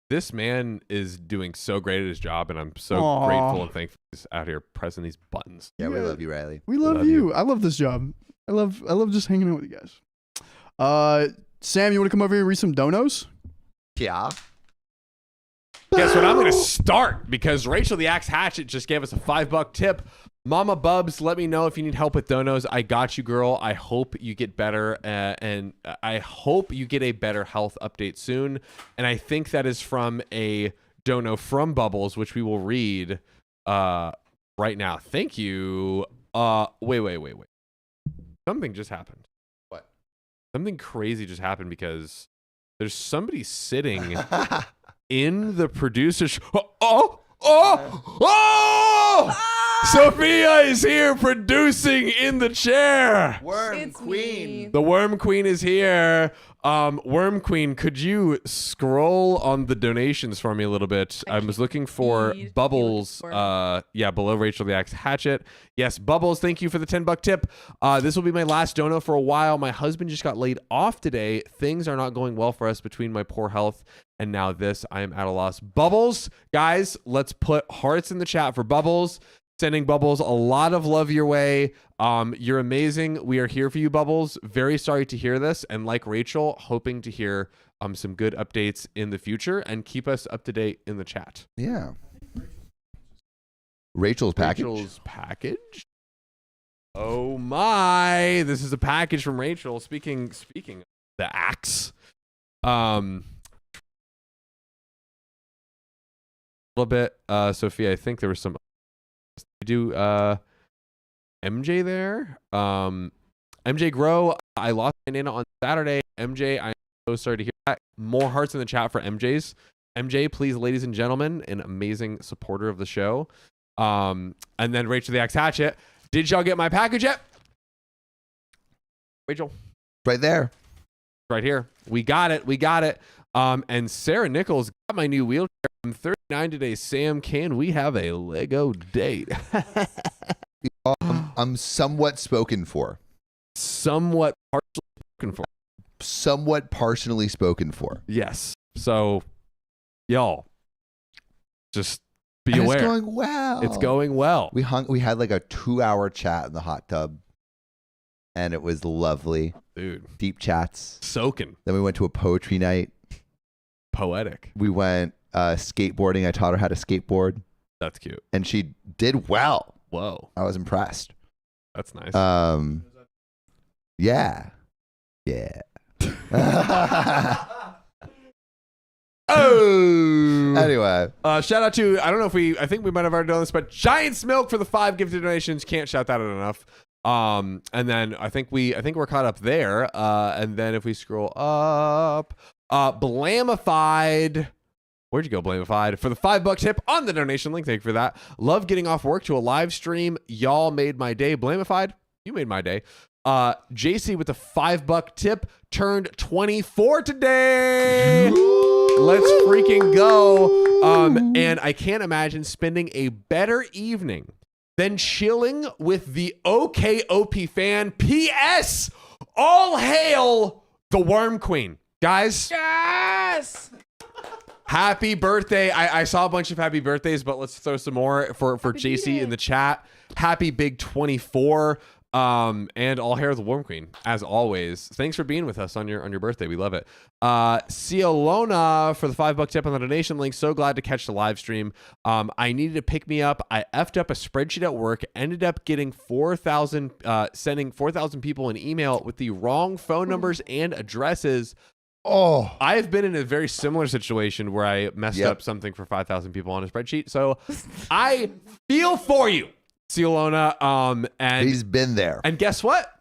this man is doing so great at his job, and I'm so grateful and thankful he's out here pressing these buttons. Yeah, we love you, Riley. We love you. I love this job. I love just hanging out with you guys. Sam, you want to come over here and read some donos? Yeah. Guess what? I'm going to start because Rachel the Axe Hatchet just gave us a $5 tip. Mama Bubs, let me know if you need help with donos. I got you, girl. I hope you get better, and I hope you get a better health update soon. And I think that is from a dono from Bubbles, which we will read right now. Thank you. Wait. Something just happened. What? Something crazy just happened because there's somebody sitting in the producer's. Sophia is here producing in the chair. Worm Queen. The Worm Queen is here. Worm Queen, could you scroll on the donations for me a little bit? I was looking for Bubbles. Below Rachel the Axe Hatchet. Yes, Bubbles, thank you for the $10 tip. This will be my last dono for a while. My husband just got laid off today. Things are not going well for us between my poor health and now this. I am at a loss. Bubbles, guys, let's put hearts in the chat for Bubbles. Sending Bubbles a lot of love your way. You're amazing. We are here for you, Bubbles. Very sorry to hear this. And like Rachel, hoping to hear some good updates in the future, and keep us up to date in the chat. Yeah. Rachel's package. Rachel's package? Oh my. This is a package from Rachel. Speaking of the axe. A little bit, Sophia, I think there was some do MJ there. MJ Grow, I lost my Nana on Saturday. MJ, I'm so sorry to hear that. More hearts in the chat for MJ's. MJ, please, ladies and gentlemen, an amazing supporter of the show. And then Rachel the Axe Hatchet. Did y'all get my package yet? Rachel. Right there. Right here. We got it. And Sarah Nichols got my new wheelchair. I'm 39 today. Sam, can we have a Lego date? I'm somewhat spoken for. Somewhat partially spoken for. Somewhat partially spoken for. Yes. So, y'all, just be and aware. It's going well. It's going well. We had like a 2-hour chat in the hot tub, and it was lovely. Dude. Deep chats. Soaking. Then we went to a poetry night. Poetic. We went skateboarding. I taught her how to skateboard. That's cute. And she did well. Whoa. I was impressed. That's nice. Yeah. Oh. Anyway. Shout out to, I think we might have already done this, but Giant's Milk for the 5 gifted donations. Can't shout that out enough. And then I think we're caught up there. And then if we scroll up, Blamified. Where'd you go, Blamified? For the $5 tip on the donation link. Thank you for that. Love getting off work to a live stream. Y'all made my day. Blamified, you made my day. JC with the $5 tip turned 24 today. Let's freaking go. And I can't imagine spending a better evening than chilling with the OKOP fan. P.S. All hail the Worm Queen. Guys. Yes. Happy birthday. I saw a bunch of happy birthdays, but let's throw some more for JC in the chat. Happy big 24. And all hair of the Worm Queen, as always. Thanks for being with us on your birthday. We love it. Ciolona for the $5 tip on the donation link. So glad to catch the live stream. I needed to pick me up. I effed up a spreadsheet at work. Ended up getting 4,000, sending 4,000 people an email with the wrong phone numbers and addresses. Oh, I've been in a very similar situation where I messed up something for 5,000 people on a spreadsheet. So I feel for you, Ciolona. And he's been there. And guess what?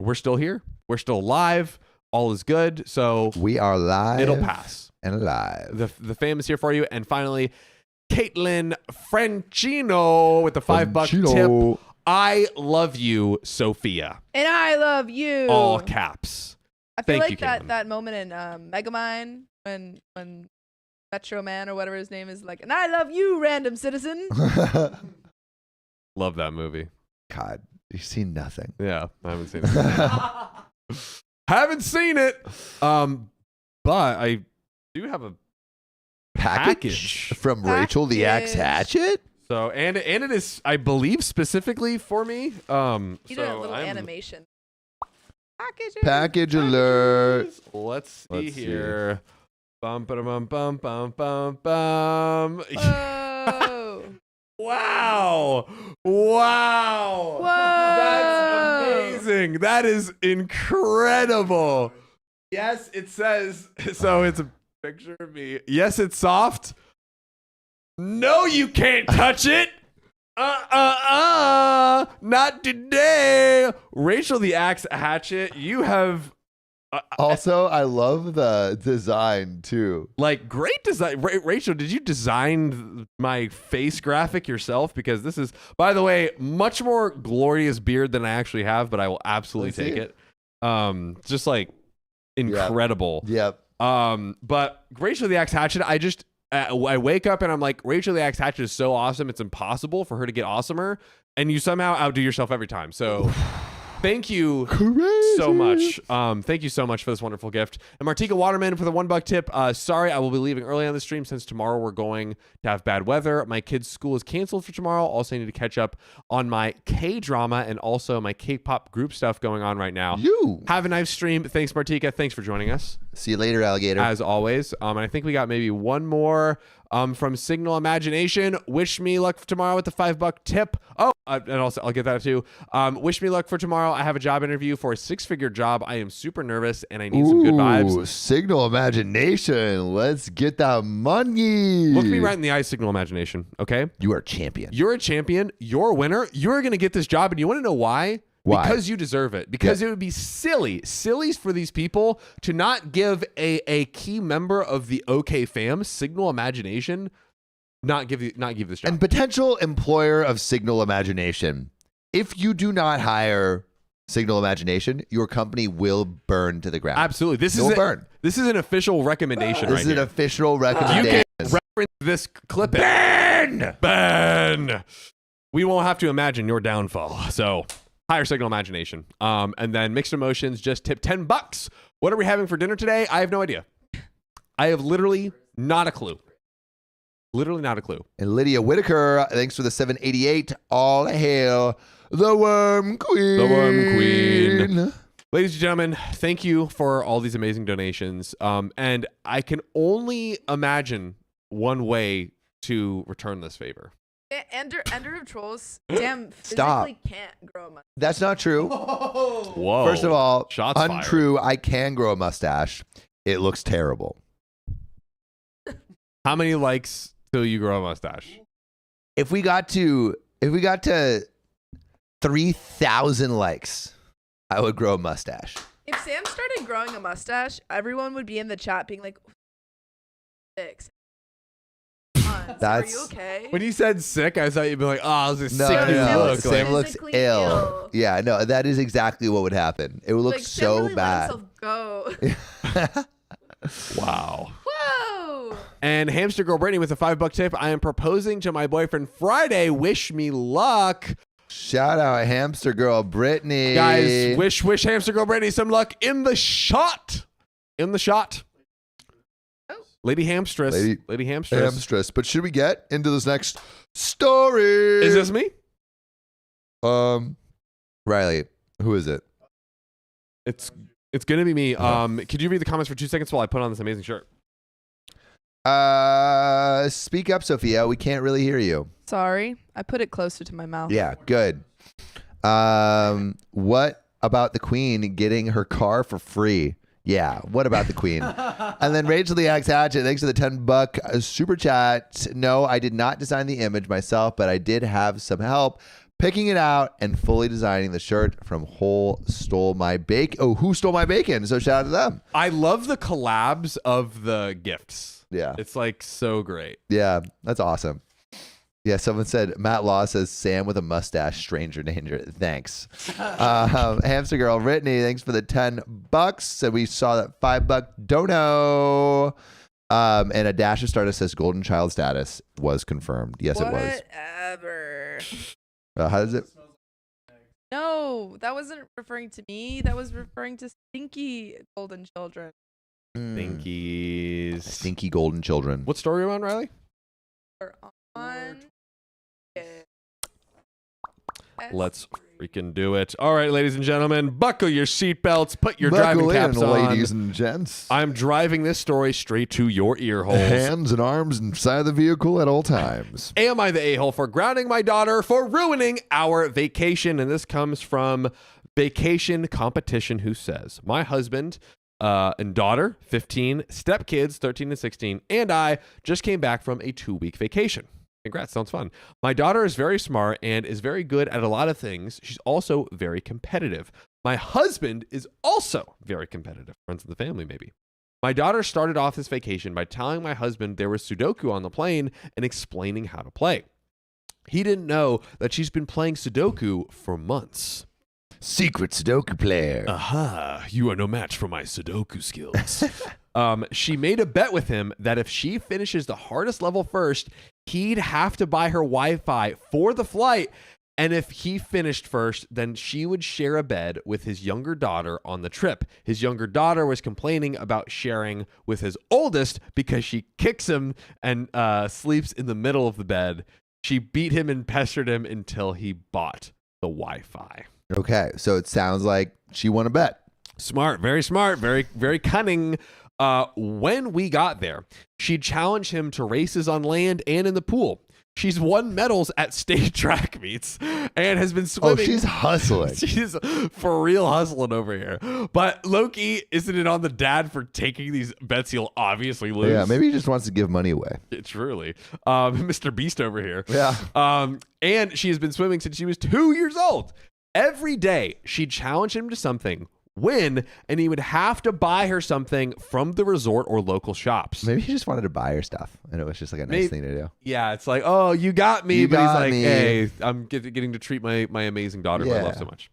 We're still here. We're still alive. All is good. So we are live. It'll pass. And alive. The fam is here for you. And finally, Caitlin Francino with the $5 tip. I love you, Sophia. And I love you. All caps. I feel Thank like you, that moment in Megamind when Metro Man or whatever his name is like, and I love you, random citizen. Love that movie. God, you've seen nothing. Yeah, I haven't seen it. Haven't seen it. But I do have a package from Rachel the Axe Hatchet. So and it is, I believe, specifically for me. You did a little animation. Package alert. Let's see here. Bum bum bum bum bum bum bum. Whoa. Wow. Wow. Whoa. That's amazing. That is incredible. Yes, it says, so it's a picture of me. Yes, it's soft. No, you can't touch it. Not today. Rachel the Axe Hatchet, you have also, I love the design too. Like, great design. Rachel, did you design my face graphic yourself? Because this is, by the way, much more glorious beard than I actually have, but I will absolutely take it. Just like incredible. Yep. But Rachel the Axe Hatchet, I wake up and I'm like, Rachel the Axe Hatchet is so awesome. It's impossible for her to get awesomer. And you somehow outdo yourself every time. So thank you so much. Thank you so much for this wonderful gift. And Martika Waterman for the $1 tip. Sorry, I will be leaving early on the stream since tomorrow we're going to have bad weather. My kids' school is canceled for tomorrow. Also, I need to catch up on my K-drama and also my K-pop group stuff going on right now. Have a nice stream. Thanks, Martika. Thanks for joining us. See you later, alligator. As always. And I think we got maybe one more from Signal Imagination. Wish me luck for tomorrow with the $5 tip. Oh, and also I'll get that too. Wish me luck for tomorrow. I have a job interview for a 6-figure job. I am super nervous and I need some good vibes. Signal Imagination. Let's get that money. Look me right in the eye, Signal Imagination. Okay? You are a champion. You're a champion. You're a winner. You're going to get this job. And you want to know why? Why? Because you deserve it. Because it would be silly for these people to not give a key member of the OK fam, Signal Imagination, not give this job. And potential employer of Signal Imagination, if you do not hire Signal Imagination, your company will burn to the ground. Absolutely. This is an official recommendation. This is an official recommendation. You can reference this clip. Ben. We won't have to imagine your downfall. So hire Signal Imagination. And then Mixed Emotions just tipped $10. What are we having for dinner today? I have no idea. I have literally not a clue. Literally not a clue. And Lydia Whitaker, thanks for the 788. All hail the Worm Queen. The Worm Queen. Ladies and gentlemen, thank you for all these amazing donations. And I can only imagine one way to return this favor. Ender of Trolls, damn, physically can't grow a mustache. That's not true. Whoa. First of all, shots untrue. fired. I can grow a mustache. It looks terrible. How many likes till you grow a mustache? If we got to 3,000 likes, I would grow a mustache. If Sam started growing a mustache, everyone would be in the chat being like, "Six. Are you okay?" When you said sick, I thought you'd be like, "Oh, this is No, sick." no, Look. Sam looks ill. Yeah, no, that is exactly what would happen. It would look like, so Sam really bad. Let himself go. Wow. Whoa. And Hamster Girl Brittany with a $5 tip. I am proposing to my boyfriend Friday. Wish me luck. Shout out Hamster Girl Brittany. Guys, wish Hamster Girl Brittany some luck in the shot. In the shot. Oh. Lady Hamstress. Lady Hamstress. Hamstress. But should we get into this next story? Is this me? Riley, who is it? It's gonna be me. Could you read the comments for 2 seconds while I put on this amazing shirt? Speak up, Sophia. We can't really hear you. Sorry, I put it closer to my mouth. Yeah, good. What about the queen getting her car for free? Yeah, what about the queen? And then Rachel the Axe Hatchet, thanks for the $10 super chat. No, I did not design the image myself, but I did have some help picking it out and fully designing the shirt from Who Stole My Bacon. Oh, Who Stole My Bacon? So shout out to them. I love the collabs of the gifts. Yeah. It's like so great. Yeah, that's awesome. Yeah, someone said, Matt Law says, Sam with a mustache, stranger danger. Thanks. Hamster Girl, Brittany, thanks for the $10. So we saw that $5 dono. And a Dash of Stardust says golden child status was confirmed. Yes, it was. Whatever. How does it? No, that wasn't referring to me. That was referring to stinky golden children. Stinkies. Stinky golden children. What story are you on, Riley? We're on. Let's freaking do it. All right, ladies and gentlemen, buckle your seatbelts, put your driving caps on. Ladies and gents. I'm driving this story straight to your ear holes. Hands and arms inside the vehicle at all times. Am I the a-hole for grounding my daughter for ruining our vacation? And this comes from Vacation Competition, who says, my husband and daughter, 15, stepkids, 13 and 16, and I just came back from a 2-week vacation. Congrats, sounds fun. My daughter is very smart and is very good at a lot of things. She's also very competitive. My husband is also very competitive. Friends of the family, maybe. My daughter started off this vacation by telling my husband there was Sudoku on the plane and explaining how to play. He didn't know that she's been playing Sudoku for months. Secret Sudoku player. Aha, you are no match for my Sudoku skills. She made a bet with him that if she finishes the hardest level first, he'd have to buy her Wi-Fi for the flight. And if he finished first, then she would share a bed with his younger daughter on the trip. His younger daughter was complaining about sharing with his oldest because she kicks him and sleeps in the middle of the bed. She beat him and pestered him until he bought the Wi-Fi. Okay, so it sounds like she won a bet. Smart, very, very cunning. When we got there, she challenged him to races on land and in the pool. She's won medals at state track meets and has been swimming. Oh, she's hustling. She's for real hustling over here. But Loki, isn't it on the dad for taking these bets he'll obviously lose? Yeah, maybe he just wants to give money away. Truly. Mr. Beast over here. Yeah. And she has been swimming since she was 2 years old. Every day, she'd challenge him to something, win, and he would have to buy her something from the resort or local shops. Maybe he just wanted to buy her stuff, and it was just like a nice thing to do. Yeah, it's like, oh, you got me. You but got he's like, me. hey, I'm getting to treat my amazing daughter who I love so much.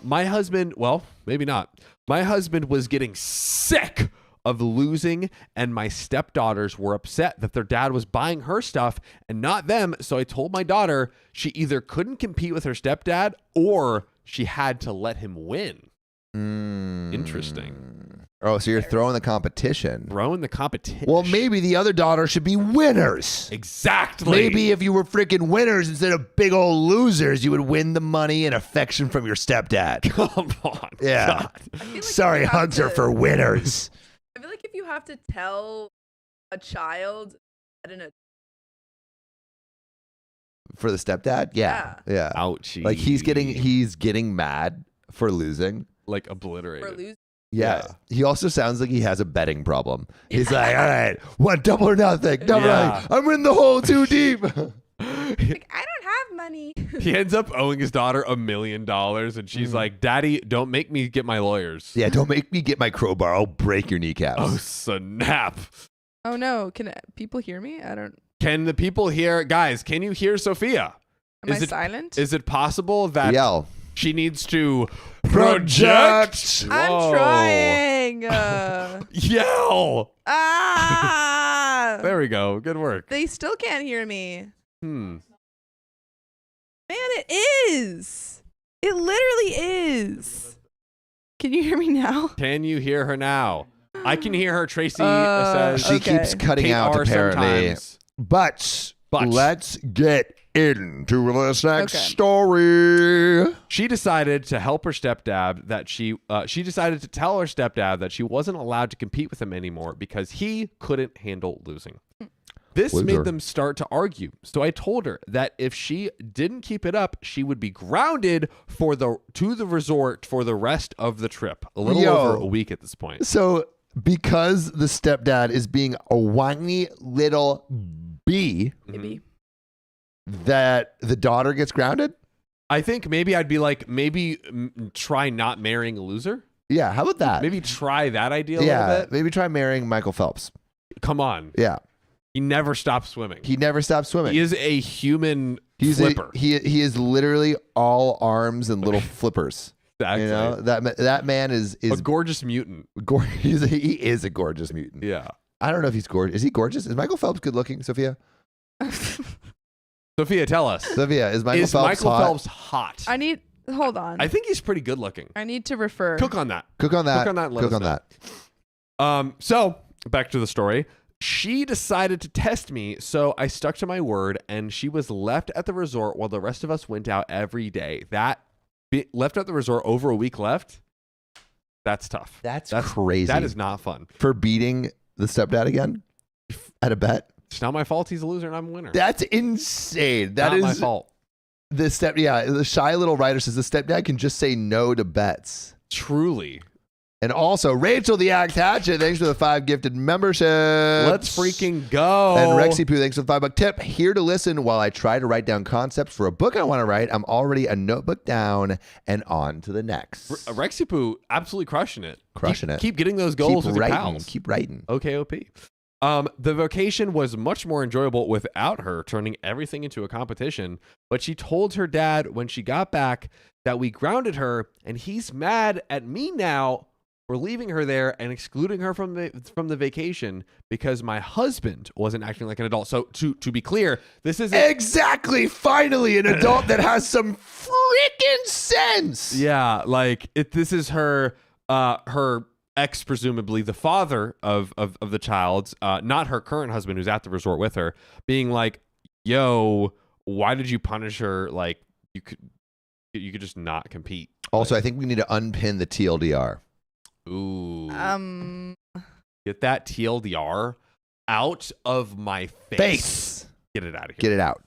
My husband, well, maybe not. My husband was getting sick of losing, and my stepdaughters were upset that their dad was buying her stuff and not them. So I told my daughter she either couldn't compete with her stepdad or she had to let him win. Interesting. Oh, so you're throwing the competition. Throwing the competition. Well, maybe the other daughter should be winners. Exactly. Maybe if you were freaking winners instead of big old losers, you would win the money and affection from your stepdad. Come on. Yeah. Like sorry, Hunter, for winners. I feel like if you have to tell a child at an for the stepdad, yeah. Ouchie. Like he's getting mad for losing, like obliterated. for losing. Yeah. He also sounds like he has a betting problem. He's like, all right, what, double or nothing? Double or nothing. I'm in the hole too deep. Like, I don't have money. He ends up owing his daughter $1 million, and she's like, Daddy, don't make me get my lawyers. Yeah, don't make me get my crowbar. I'll break your kneecaps. Oh, snap. Oh no, can people hear me? I don't. Can the people hear, guys, can you hear Sophia? Am I silent? Is it possible that yell? She needs to project. I'm trying. Yell. There we go. Good work. They still can't hear me. Man, it is. It literally is. Can you hear me now? Can you hear her now? I can hear her. Tracy says she keeps cutting Kate out R apparently. sometimes. But let's get into this next story. She decided to help her stepdad that she decided to tell her stepdad that she wasn't allowed to compete with him anymore because he couldn't handle losing. This made them start to argue. So I told her that if she didn't keep it up, she would be grounded to the resort for the rest of the trip. A little over a week at this point. So because the stepdad is being a whiny little bee, that the daughter gets grounded? I think maybe I'd be like, try not marrying a loser. Yeah, how about that? Maybe try that idea a little bit. Maybe try marrying Michael Phelps. Come on. Yeah. He never stops swimming. He never stops swimming. He is a human flipper. He is literally all arms and little flippers. Exactly. You know, that man is a gorgeous mutant. He is a gorgeous mutant. Yeah. I don't know if he's gorgeous. Is he gorgeous? Is Michael Phelps good looking, Sophia? Sophia, tell us. Sophia, is Michael Phelps hot? Hold on. I think he's pretty good looking. I need to refer. Cook on that. Cook on that. Cook on that. So back to the story. She decided to test me, so I stuck to my word, and she was left at the resort while the rest of us went out every day. Left at the resort over a week left. That's tough. That's crazy. That is not fun. For beating the stepdad again at a bet. It's not my fault. He's a loser and I'm a winner. That's insane. That not is my fault. The shy little writer says the stepdad can just say no to bets. Truly. And also, Rachel the Axe Hatchet, thanks for the 5 gifted memberships. Let's freaking go. And Rexy Poo, thanks for the $5 tip. Here to listen while I try to write down concepts for a book I want to write. I'm already a notebook down and on to the next. Rexy Poo, absolutely crushing it. Crushing it. Keep getting those goals with your pals. Keep writing. OKOP. The vacation was much more enjoyable without her turning everything into a competition, but she told her dad when she got back that we grounded her, and he's mad at me now for leaving her there and excluding her from the vacation because my husband wasn't acting like an adult. So to be clear, this is exactly finally an adult that has some freaking sense. Yeah, like this is her ex, presumably the father of the child, not her current husband who's at the resort with her, being like, "Yo, why did you punish her? Like you could just not compete." Also, I think we need to unpin the TLDR. Ooh. Get that TLDR out of my face. Get it out of here. Get it out.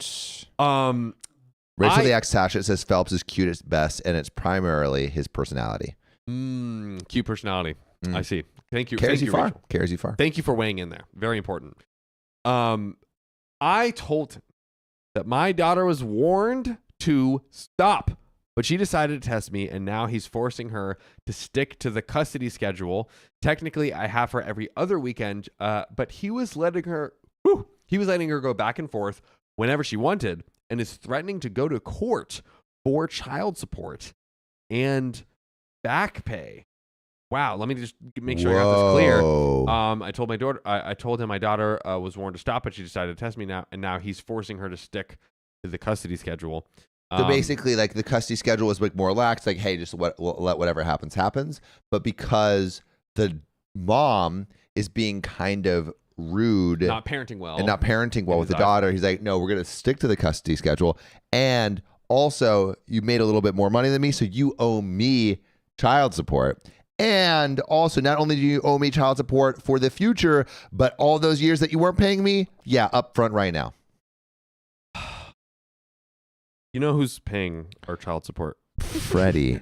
Rachel the Axe Hatchet says Phelps is cute at best, and it's primarily his personality. Cute personality. I see. Thank you. Carries Thank you far. Rachel. Carries you far. Thank you for weighing in there. Very important. I told him that my daughter was warned to stop, but she decided to test me, and now he's forcing her to stick to the custody schedule. Technically, I have her every other weekend, but he was letting her go back and forth whenever she wanted, and is threatening to go to court for child support and back pay. Wow, let me just make sure I got this clear. I told him my daughter was warned to stop, but she decided to test me now, and now he's forcing her to stick to the custody schedule. So basically, like the custody schedule was like more lax, like, hey, just let whatever happens. But because the mom is being kind of rude, not parenting well with the daughter, he's like, no, we're going to stick to the custody schedule. And also, you made a little bit more money than me, so you owe me child support. And also, not only do you owe me child support for the future, but all those years that you weren't paying me, up front right now. You know who's paying our child support? Freddie.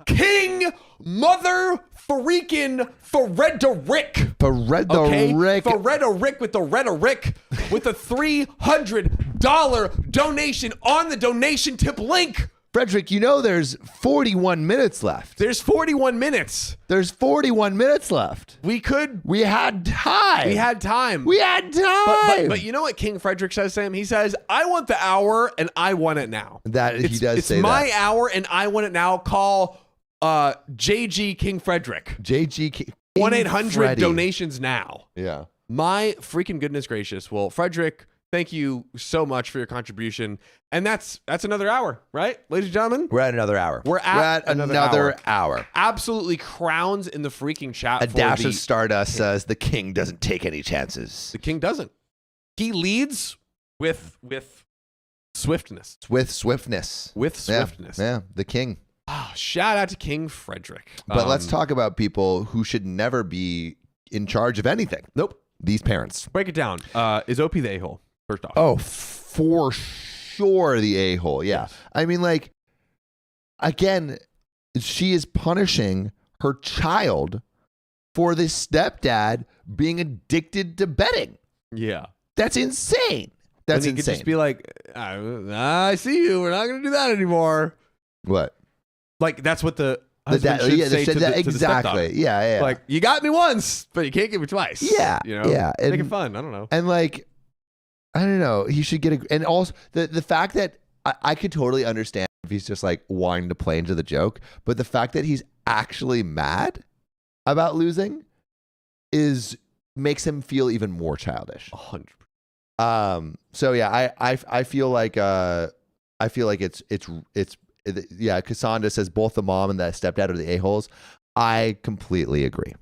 King Mother Freaking Frederick. Frederick. Frederick with the rhetoric with a $300 donation on the donation tip link. Frederick, you know there's 41 minutes left. There's 41 minutes. There's 41 minutes left. We had time. But you know what King Frederick says, Sam? He says, I want the hour and I want it now. He does say that. It's my hour and I want it now. Call JG King Frederick. JG King 1-800 donations now. Yeah. My freaking goodness gracious. Well, Frederick, thank you so much for your contribution. And that's another hour, right, ladies and gentlemen? We're at another hour. We're at another hour. Absolutely crowns in the freaking chat. A dash of Stardust says the king doesn't take any chances. The king doesn't. He leads with swiftness. With swiftness. Yeah, the king. Oh, shout out to King Frederick. But let's talk about people who should never be in charge of anything. Nope. These parents. Break it down. Is OP the a-hole, first off? Oh, for sure the a-hole. Yeah. Yes. I mean, like, again, she is punishing her child for this stepdad being addicted to betting. Yeah. That's insane. That's insane. Could insane. just be like, I see you. We're not going to do that anymore. What? Like, that's what the husband should say to the exactly. stepdaughter. Yeah. Like, you got me once, but you can't get me twice. Yeah. You know? Yeah. Make it fun. I don't know. And like, I don't know. He should get and also the fact that I could totally understand if he's just like wanting to play into the joke, but the fact that he's actually mad about losing makes him feel even more childish. 100%. So yeah, I feel like it's yeah. Cassandra says both the mom and the stepdad are the a-holes. I completely agree.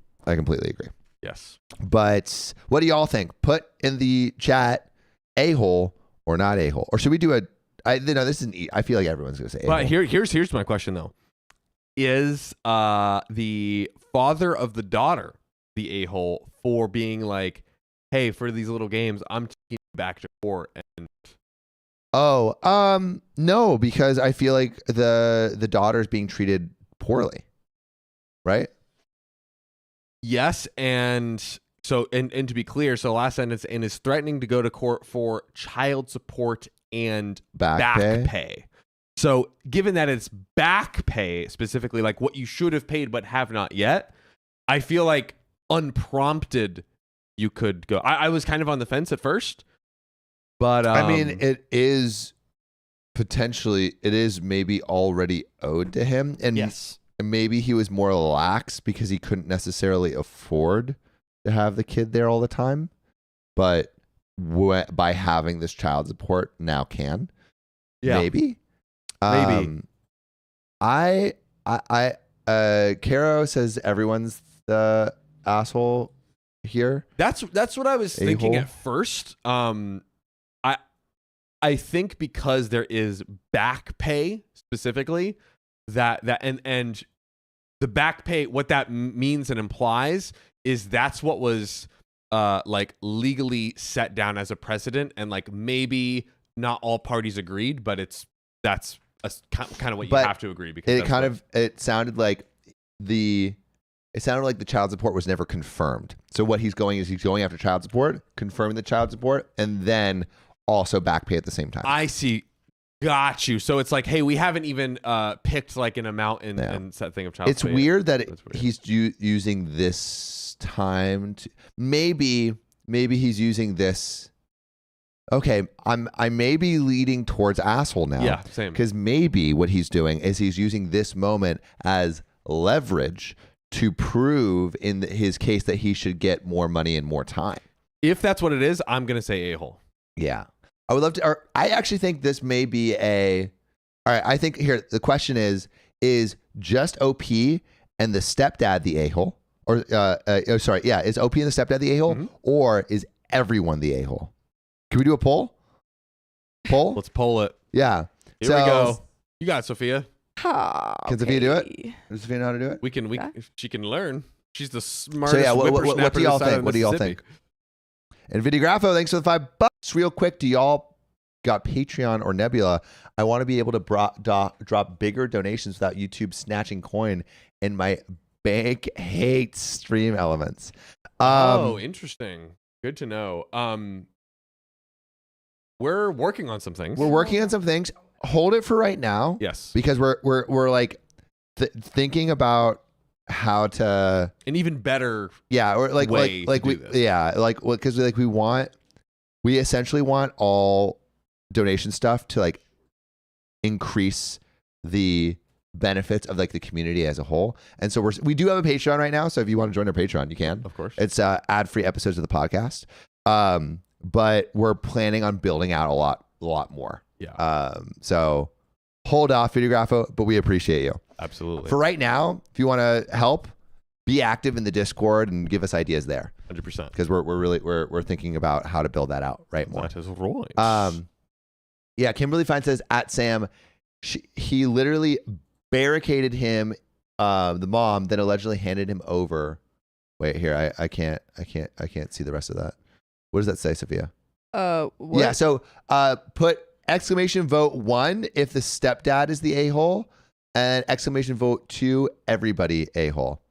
Yes. But what do y'all think? Put in the chat a-hole or not a-hole, or should we do I feel like everyone's gonna say a-hole. But here's my question though: is the father of the daughter the a-hole for being like, hey, for these little games, I'm taking you back to court and. Oh, no, because I feel like the daughter's being treated poorly, right? Yes, and so and to be clear, so last sentence, and is threatening to go to court for child support and back pay. So given that it's back pay specifically, like what you should have paid but have not yet, I feel like unprompted you could go. I was kind of on the fence at first. But I mean, it is maybe already owed to him, and yes, maybe he was more lax because he couldn't necessarily afford to have the kid there all the time, but by having this child support now can. Yeah, maybe. Caro sasays everyone's the asshole here. That's what I was thinking at first. I think because there is back pay specifically that and the back pay, what that means and implies is that's what was like legally set down as a precedent, and like maybe not all parties agreed, but that's kind of what you have to agree, because it sounded like the child support was never confirmed. So what he's going after child support, confirming the child support, and then also back pay at the same time. I see. Got you. So it's like, hey, we haven't even picked like an amount and set thing of child support. It's weird that he's using this time to maybe he's using this. Okay, I may be leading towards asshole now. Yeah, same. Because maybe what he's doing is he's using this moment as leverage to prove in his case that he should get more money and more time. If that's what it is, I'm gonna say a-hole. Yeah. I would love to. I actually think this may be all right. I think here the question is just OP and the stepdad the a-hole? Or sorry, yeah, is OP and the stepdad the a-hole? Mm-hmm. Or is everyone the a-hole? Can we do a poll? Let's poll it. Yeah. Here we go. You got it, Sophia. Can Sophia do it? Does Sophia know how to do it? If she can learn. She's the smartest. So yeah, what do y'all think? What do y'all think? And Videographo, thanks for the $5. Real quick, do y'all got Patreon or Nebula? I want to be able to drop bigger donations without YouTube snatching coin, and my bank hates stream elements. Interesting. Good to know. We're working on some things. Hold it for right now. Yes, because we're like thinking about how to an even better or because we essentially want all donation stuff to like increase the benefits of like the community as a whole. And so we do have a Patreon right now, so if you want to join our Patreon, you can. Of course, it's ad-free episodes of the podcast, but we're planning on building out a lot more. So hold off, Videographo, but we appreciate you. Absolutely. For right now, if you want to help, be active in the Discord and give us ideas there. 100%. Because we're thinking about how to build that out more. That is right. Yeah, Kimberly Fine says at Sam, he literally barricaded him, the mom, then allegedly handed him over. Wait, here, I can't see the rest of that. What does that say, Sophia? What? Yeah, so put exclamation vote 1 if the stepdad is the a-hole, and exclamation vote 2 everybody a-hole.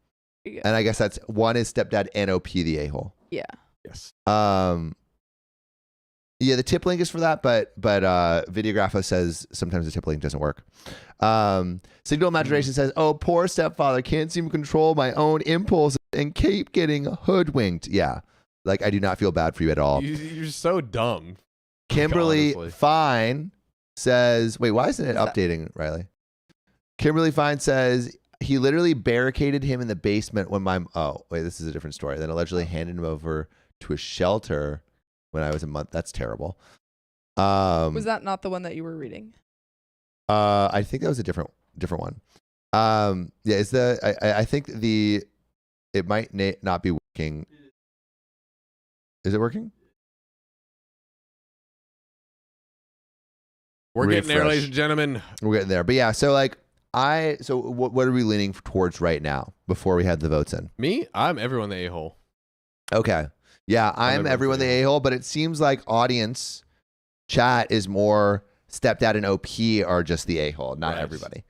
And I guess that's 1 is stepdad and OP the a-hole. Yeah. Yes. Yeah, the tip link is for that, but Videographo says sometimes the tip link doesn't work. Signal Imagination says, "Oh, poor stepfather, can't seem to control my own impulses and keep getting hoodwinked." Yeah, like I do not feel bad for you at all. You're so dumb. Kimberly Honestly. Fine says, "Wait, why isn't it updating, Riley?" Kimberly Fine says he literally barricaded him in the basement when my this is a different story. Then allegedly handed him over to a shelter when I was a month. That's terrible. Was that not the one that you were reading? I think that was a different one. Yeah, is I think it might not be working. Is it working? We're getting there, Refresh. ladies and gentlemen. We're getting there. But yeah, so like so what are we leaning towards right now before we had the votes in? Me? I'm everyone the a-hole. Okay. Yeah, I'm everyone the a-hole, but it seems like audience chat is more stepdad and OP are just the a-hole, not everybody.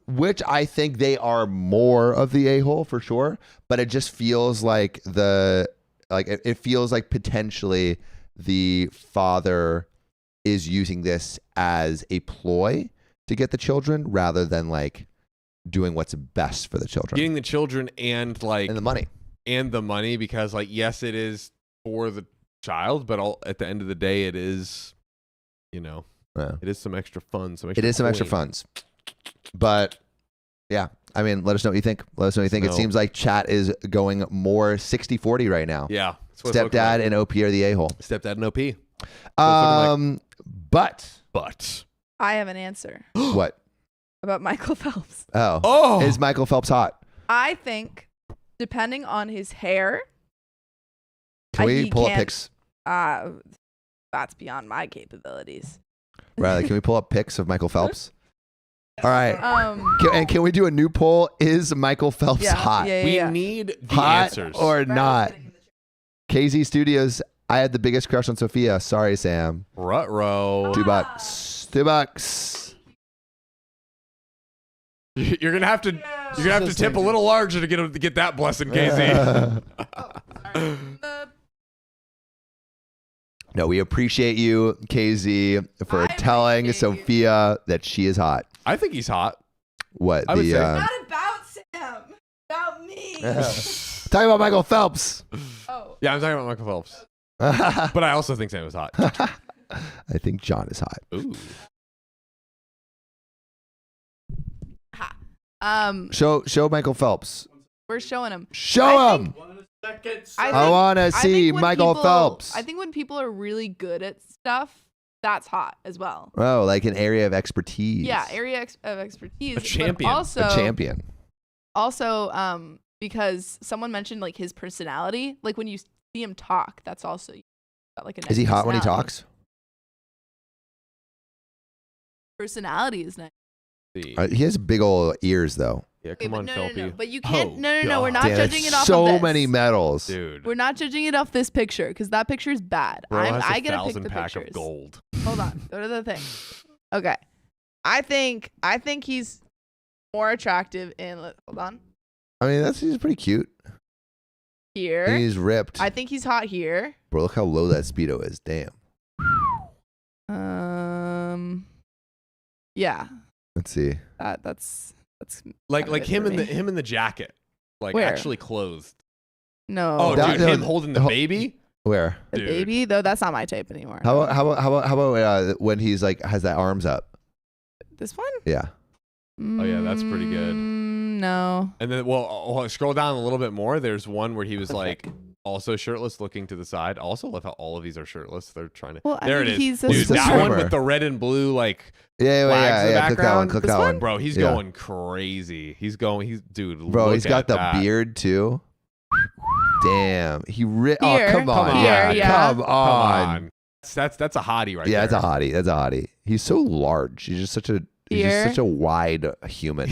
Which I think they are more of the a-hole for sure, but it just feels like it feels like potentially the father is using this as a ploy to get the children rather than like doing what's best for the children. Getting the children and the money. And the money, because like, yes, it is for the child, but at the end of the day, it is, it is some extra funds. It is some extra funds. But yeah, I mean, let us know what you think. It seems like chat is going more 60-40 right now. Yeah. Stepdad and OP are the a-hole. Stepdad and OP. But I have an answer. What? About Michael Phelps. Oh. Is Michael Phelps hot? I think, depending on his hair. Can we pull up pics? That's beyond my capabilities. Riley, can we pull up pics of Michael Phelps? All right. Can we do a new poll? Is Michael Phelps hot? We need the hot answers. Or not? KZ Studios, I had the biggest crush on Sophia. Sorry, Sam. Ruh-roh. $2. You're gonna have to tip a little larger to get that blessing, KZ. No, we appreciate you, KZ, for telling Sophia that she is hot. I think he's hot. What? I would say. Not about Sam. About me. Talking about Michael Phelps. Oh. Yeah, I'm talking about Michael Phelps. But I also think Sam is hot. I think John is hot. Ooh. Show Michael Phelps. We're showing him. Show him. I want to see Michael Phelps. I think when people are really good at stuff, that's hot as well. Oh, like an area of expertise. Yeah, area of expertise. A champion. Also, a champion. Also, because someone mentioned like his personality, like when you see him talk, that's also like a nice. Is he hot when he talks? Personality is nice. He has big old ears, though. Yeah, come on, Phelpy. No, but you can't. No. We're not judging it off so of this. many medals, dude. We're not judging it off this picture because that picture is bad. I get to pick the pack pictures. of gold. Hold on, go to the thing. Okay, I think he's more attractive in. Hold on. I mean, he's pretty cute. Here, And he's ripped. I think he's hot here. Bro, look how low that speedo is. Damn. Yeah. Let's see. That's like him for me. in the jacket, like Where? actually clothed. No. Oh, That- dude, no, him holding the baby. Where? The Dude. baby though. That's not my type anymore. How about when he's like has that arms up? This one? Yeah. Oh yeah, that's pretty good. No. And then, scroll down a little bit more. There's one where he was like also shirtless, looking to the side. I also love how all of these are shirtless. They're trying to. Well, I there mean, it is, he's a dude. That swimmer. one with the red and blue like Yeah. flags in the Click that one. background. Click This that one? one. Bro, he's Yeah. going crazy. Bro, Bro, he's got the beard too. Damn. Here. Oh, come on. Come on. Here, yeah. Come on. That's a hottie right there. Yeah, that's a hottie. That's a hottie. He's so large. He's just such a wide human.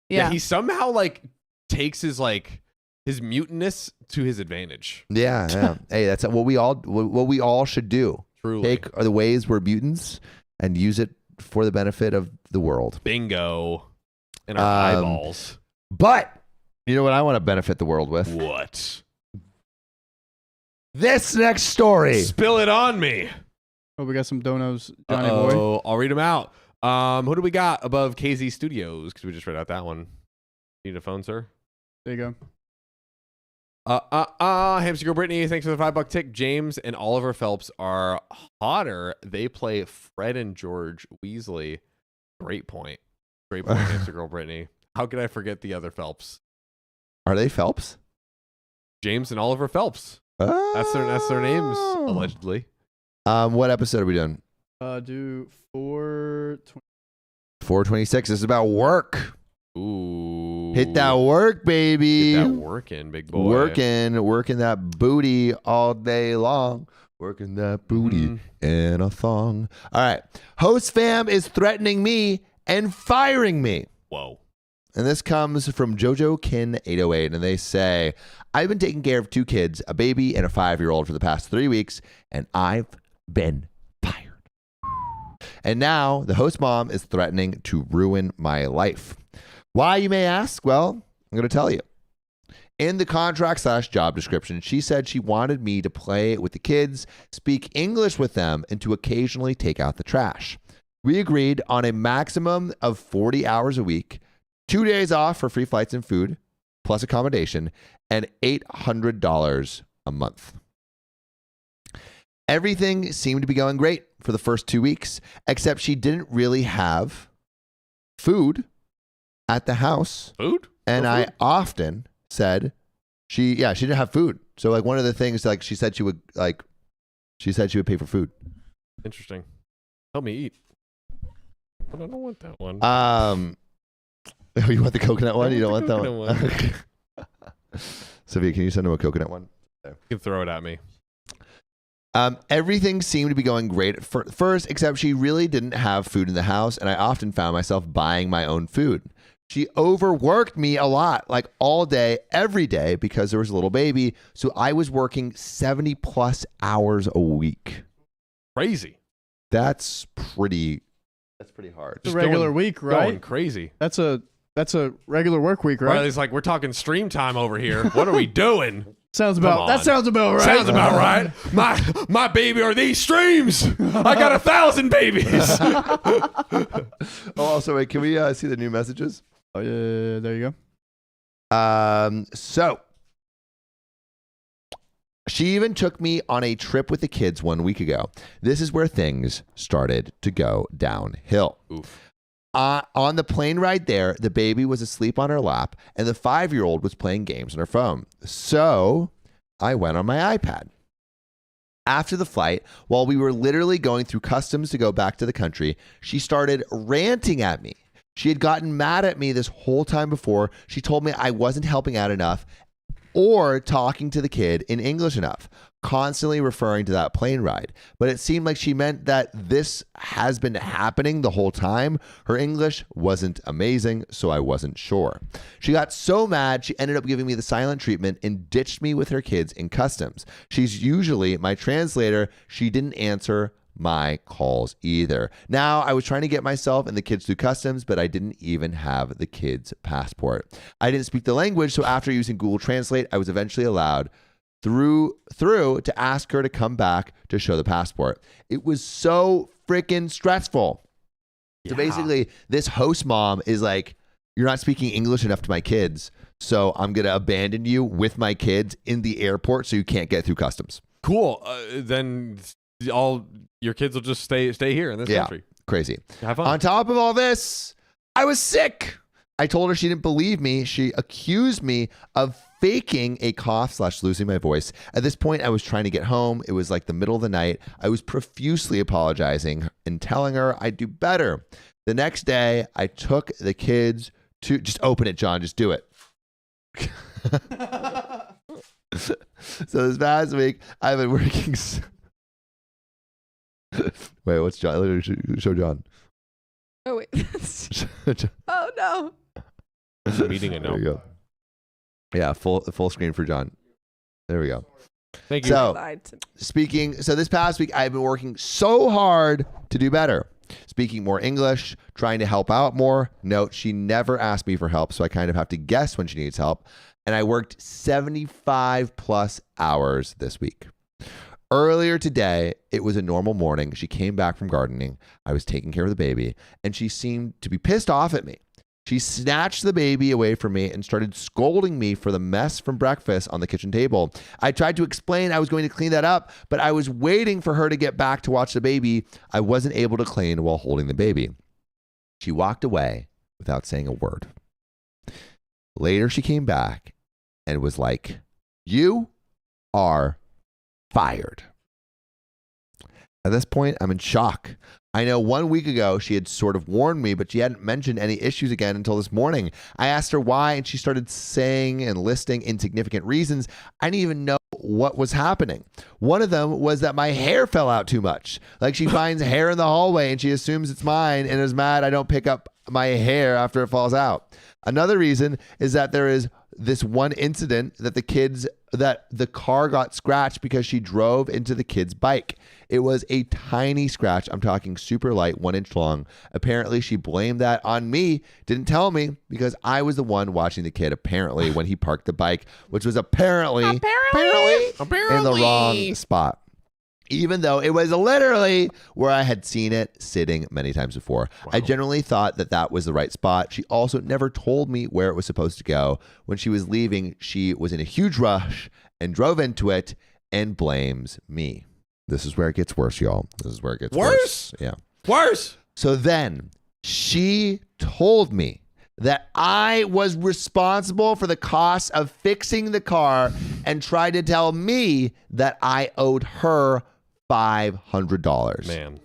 Yeah, he somehow like takes his mutantness to his advantage. Yeah. Hey, that's what we all should do. Truly. Take the ways we're mutants and use it for the benefit of the world. Bingo. And our eyeballs. But you know what I want to benefit the world with? What? This next story. Spill it on me. Oh, we got some donos, Johnny boy. Oh, I'll read them out. Who do we got above KZ Studios? Because we just read out that one. Need a phone, sir? There you go. Hamster Girl Brittany, thanks for the $5 tick. James and Oliver Phelps are hotter. They play Fred and George Weasley. Great point. Great point, Hamster Girl Brittany. How could I forget the other Phelps? Are they Phelps? James and Oliver Phelps. That's their names, allegedly. What episode are we doing? Do 420. 426. This is about work. Ooh. Hit that work, baby. Get that working, big boy. Working that booty all day long. Working that booty in a thong. All right. Host fam is threatening me and firing me. Whoa. And this comes from Jojo Kin 808. And they say, I've been taking care of 2 kids, a baby and a 5-year-old for the past 3 weeks, and I've been fired. And now the host mom is threatening to ruin my life. Why, you may ask? Well, I'm going to tell you. In the contract/job description, she said she wanted me to play with the kids, speak English with them, and to occasionally take out the trash. We agreed on a maximum of 40 hours a week, 2 days off for free flights and food, plus accommodation, and $800 a month. Everything seemed to be going great for the first 2 weeks, except she didn't really have food at the house. Food? And No food? I often said she didn't have food. So like one of the things, like she said she would pay for food. Interesting. Help me eat. But I don't want that one. You want the coconut one? You don't want that coconut one? Sophia, can you send him a coconut one? You can throw it at me. Everything seemed to be going great at first, except she really didn't have food in the house, and I often found myself buying my own food. She overworked me a lot, like all day, every day, because there was a little baby. So I was working 70 plus hours a week. Crazy. That's pretty hard. It's a regular week, right? Going crazy. That's a regular work week, right? Well, it's like we're talking stream time over here. What are we doing? Sounds about right. Sounds about right. My baby are these streams. I got 1,000 babies. Also, wait, can we see the new messages? Oh yeah, there you go. So she even took me on a trip with the kids 1 week ago. This is where things started to go downhill. Oof. On the plane ride there, the baby was asleep on her lap, and the 5-year-old was playing games on her phone. So I went on my iPad. After the flight, while we were literally going through customs to go back to the country, she started ranting at me. She had gotten mad at me this whole time before. She told me I wasn't helping out enough or talking to the kid in English enough, constantly referring to that plane ride. But it seemed like she meant that this has been happening the whole time. Her English wasn't amazing, so I wasn't sure. She got so mad, she ended up giving me the silent treatment and ditched me with her kids in customs. She's usually my translator. She didn't answer my calls either. Now, I was trying to get myself and the kids through customs, but I didn't even have the kids' passport. I didn't speak the language, so after using Google Translate, I was eventually allowed through to ask her to come back to show the passport. It was so freaking stressful. Yeah. So basically, this host mom is like, you're not speaking English enough to my kids, so I'm going to abandon you with my kids in the airport so you can't get through customs. Cool. Then all your kids will just stay here in this country. Crazy. Have fun. On top of all this, I was sick. I told her she didn't believe me. She accused me of faking a cough / losing my voice. At this point, I was trying to get home. It was like the middle of the night. I was profusely apologizing and telling her I'd do better. The next day, I took the kids to... Just open it, John. Just do it. So this past week, I've been working... Wait, what's John? Show John. Oh wait. Oh no. It's a meeting. I know. There you go. Yeah, full screen for John. There we go. Thank you. So, Lied to me. so this past week, I've been working so hard to do better. Speaking more English, trying to help out more. Note, she never asked me for help, so I kind of have to guess when she needs help. And I worked 75 plus hours this week. Earlier today, it was a normal morning. She came back from gardening. I was taking care of the baby, and she seemed to be pissed off at me. She snatched the baby away from me and started scolding me for the mess from breakfast on the kitchen table. I tried to explain I was going to clean that up, but I was waiting for her to get back to watch the baby. I wasn't able to clean while holding the baby. She walked away without saying a word. Later, she came back and was like, "You are fired." At this point, I'm in shock. I know 1 week ago she had sort of warned me, but she hadn't mentioned any issues again until this morning. I asked her why, and she started saying and listing insignificant reasons. I didn't even know what was happening. One of them was that my hair fell out too much. Like, she finds hair in the hallway and she assumes it's mine and is mad I don't pick up my hair after it falls out. Another reason is that there is this one incident that the car got scratched because she drove into the kid's bike. It was a tiny scratch. I'm talking super light, 1 inch long. Apparently, she blamed that on me. Didn't tell me because I was the one watching the kid, apparently, when he parked the bike, which was apparently in the wrong spot. Even though it was literally where I had seen it sitting many times before. Wow. I generally thought that was the right spot. She also never told me where it was supposed to go. When she was leaving, she was in a huge rush and drove into it and blames me. This is where it gets worse, y'all. This is where it gets worse. Yeah. Worse. So then she told me that I was responsible for the cost of fixing the car and tried to tell me that I owed her $500. Man.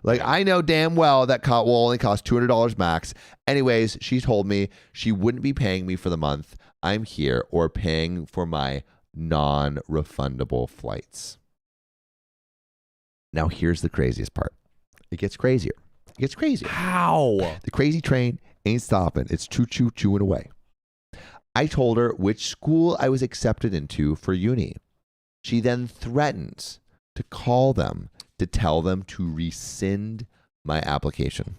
Like, I know damn well that will only cost $200 max. Anyways, she told me she wouldn't be paying me for the month I'm here or paying for my non-refundable flights. Now, here's the craziest part. It gets crazier. It gets crazier. How? The crazy train ain't stopping. It's chewing away. I told her which school I was accepted into for uni. She then threatens to call them to tell them to rescind my application.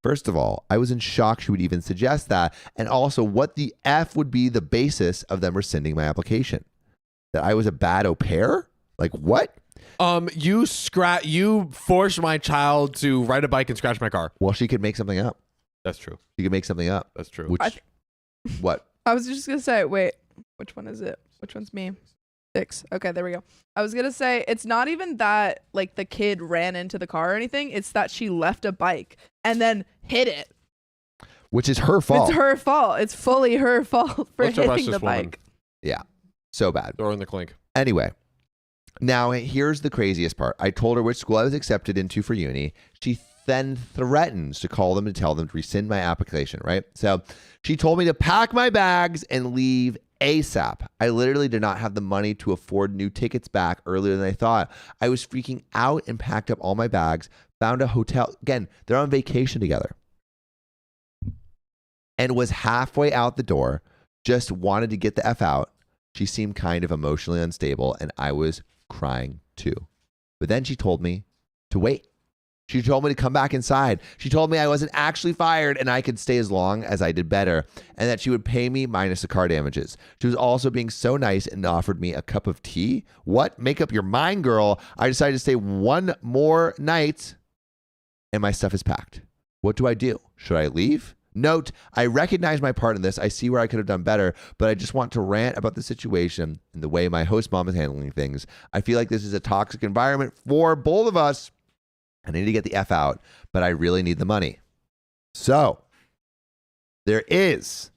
First of all, I was in shock she would even suggest that, and also what the F would be the basis of them rescinding my application? That I was a bad au pair? Like, what? You forced my child to ride a bike and scratch my car. Well, she could make something up. That's true. She could make something up. That's true. Which, what? I was just gonna say, wait, which one is it? Which one's me? 6. Okay, there we go. I was gonna say it's not even that like the kid ran into the car or anything. It's that she left a bike and then hit it. Which is her fault. It's her fault. It's fully her fault for hitting the bike. Yeah. So bad. Throw in the clink. Anyway. Now, here's the craziest part. I told her which school I was accepted into for uni. She then threatens to call them to tell them to rescind my application, right? So she told me to pack my bags and leave ASAP. I literally did not have the money to afford new tickets back earlier than I thought. I was freaking out and packed up all my bags, found a hotel. Again, they're on vacation together. And was halfway out the door, just wanted to get the F out. She seemed kind of emotionally unstable, and I was crying too. But then she told me to wait. She told me to come back inside. She told me I wasn't actually fired and I could stay as long as I did better, and that she would pay me minus the car damages. She was also being so nice and offered me a cup of tea. What? Make up your mind, girl. I decided to stay one more night and my stuff is packed. What do I do? Should I leave? Note, I recognize my part in this. I see where I could have done better, but I just want to rant about the situation and the way my host mom is handling things. I feel like this is a toxic environment for both of us. I need to get the F out, but I really need the money. So there is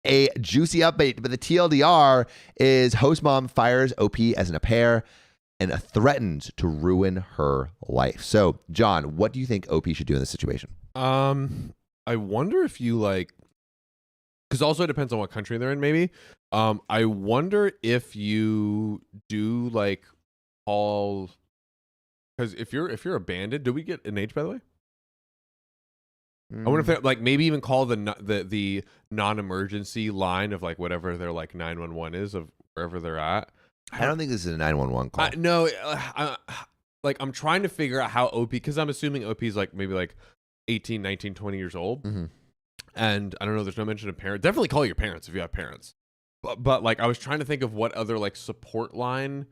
a juicy update, but the TLDR is host mom fires OP as an au pair and threatens to ruin her life. So, John, what do you think OP should do in this situation? I wonder if you because also it depends on what country they're in, maybe. I wonder if you do call Because if you're abandoned, do we get an age, by the way? I wonder if they like maybe even call the non-emergency line of like whatever their like 911 is of wherever they're at. I don't think this is a 911 call. No, like I'm trying to figure out how OP, because I'm assuming OP is like maybe like 18, 19, 20 years old. Mm-hmm. And I don't know, there's no mention of parents. Definitely call your parents if you have parents. But like I was trying to think of what other like support line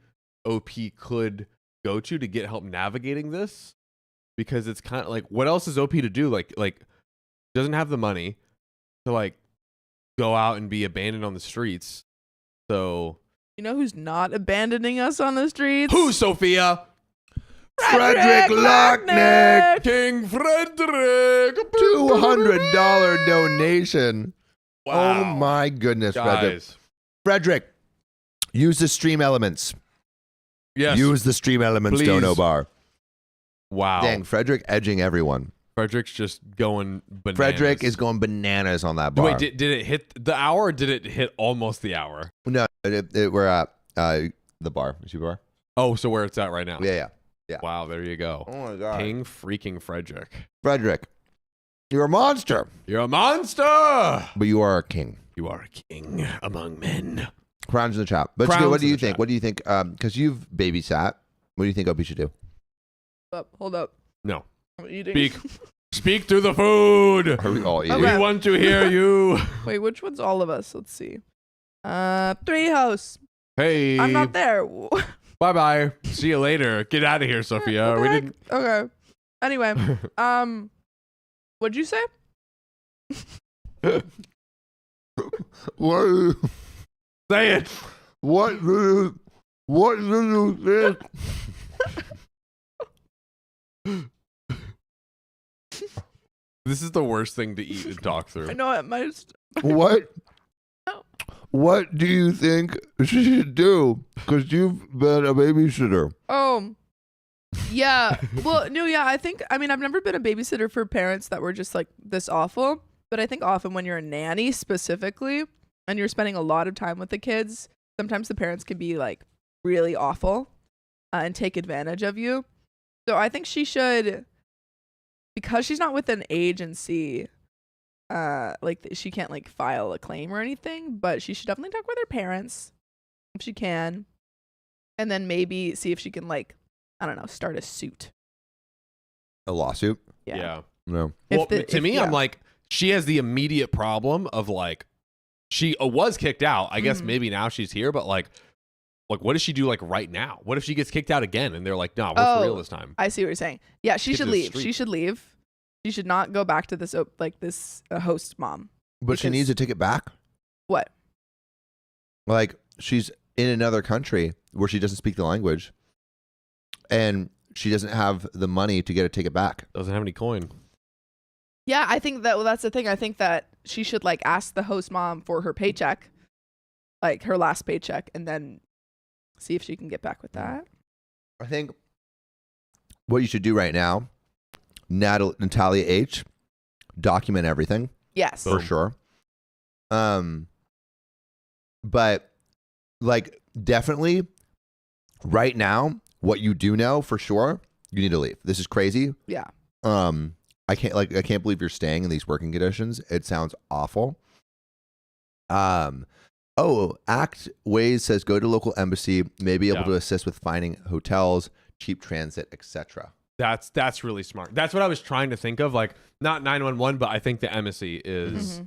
OP could go to get help navigating this, because it's kind of like, what else is OP to do? Like doesn't have the money to like go out and be abandoned on the streets. So You know who's not abandoning us on the streets? who, Sophia? Frederick Lochnick, King Frederick. $200 donation. Wow. Oh my goodness, Frederick. Guys. Frederick, use the stream elements. Yes. Use the stream elements Please. dono bar. Wow. Dang, Frederick edging everyone. Frederick's just going bananas. Frederick is going bananas on that bar. Wait, did it hit the hour or did it hit almost the hour? No, we're at the bar. Is your bar? Oh, so where it's at right now? Yeah. Wow, there you go. Oh my god. King freaking Frederick. Frederick, you're a monster, You're a monster. but you are a king. You are a king among men. Crowns in the chat. But Crowns what do in you the think? chat. What do you think? Because you've babysat. What do you think OP should do? Hold up. No. I'm eating. Speak. Speak through the food. Are we all eating? Okay. We want to hear you. Wait, which one's all of us? Let's see. 3 hosts. Hey. I'm not there. Bye-bye. See you later. Get out of here, Sophia. What We the heck? didn't. Okay. Anyway, what'd you say? What? Say it. What do you think? This is the worst thing to eat and talk I through. know it might. What? No. What do you think she should do? Because you've been a babysitter. Oh, yeah. Well, no, yeah. I mean, I've never been a babysitter for parents that were just like this awful. But I think often when you're a nanny specifically and you're spending a lot of time with the kids, sometimes the parents can be like really awful and take advantage of you. So I think she should, because she's not with an agency, like she can't like file a claim or anything, but she should definitely talk with her parents if she can, and then maybe see if she can like, I don't know, start a suit. A lawsuit? Yeah. No. Well, to me, I'm like, she has the immediate problem of like, she was kicked out. I guess maybe now she's here, but like, what does she do like right now? What if she gets kicked out again and they're like, no, we're for real this time? I see what you're saying. Yeah, she Get should to the leave. street. She should leave. She should not go back to this host mom. But she Because- needs a ticket back? What? Like, she's in another country where she doesn't speak the language, and she doesn't have the money to get a ticket back. Doesn't have any coin. Yeah, I think that that's the thing. I think that she should like ask the host mom for her paycheck, like her last paycheck, and then see if she can get back with that. I think what you should do right now, Natalia H., document everything. Yes. For sure. But like definitely right now, what you do know for sure, you need to leave. This is crazy. Yeah. I can't believe you're staying in these working conditions. It sounds awful. Act Ways says go to local embassy, may be able to assist with finding hotels, cheap transit, etc. That's really smart. That's what I was trying to think of. Like not 911, but I think the embassy is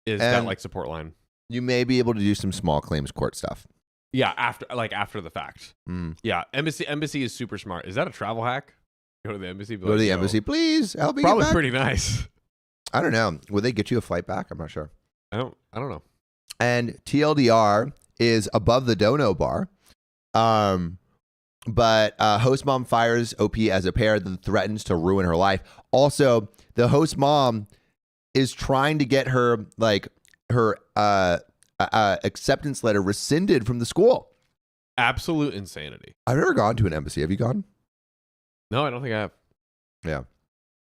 that And- like support line. You may be able to do some small claims court stuff. Yeah, after the fact. Yeah, embassy is super smart. Is that a travel hack? Go to the embassy. Go to the embassy, please. Help me get Probably back. pretty nice. I don't know. Would they get you a flight back? I'm not sure. I don't know. And TLDR is above the dono bar. But host mom fires OP as a pair, then threatens to ruin her life. Also, the host mom is trying to get her acceptance letter rescinded from the school. Absolute insanity. I've never gone to an embassy. Have you gone? No, I don't think I have. Yeah.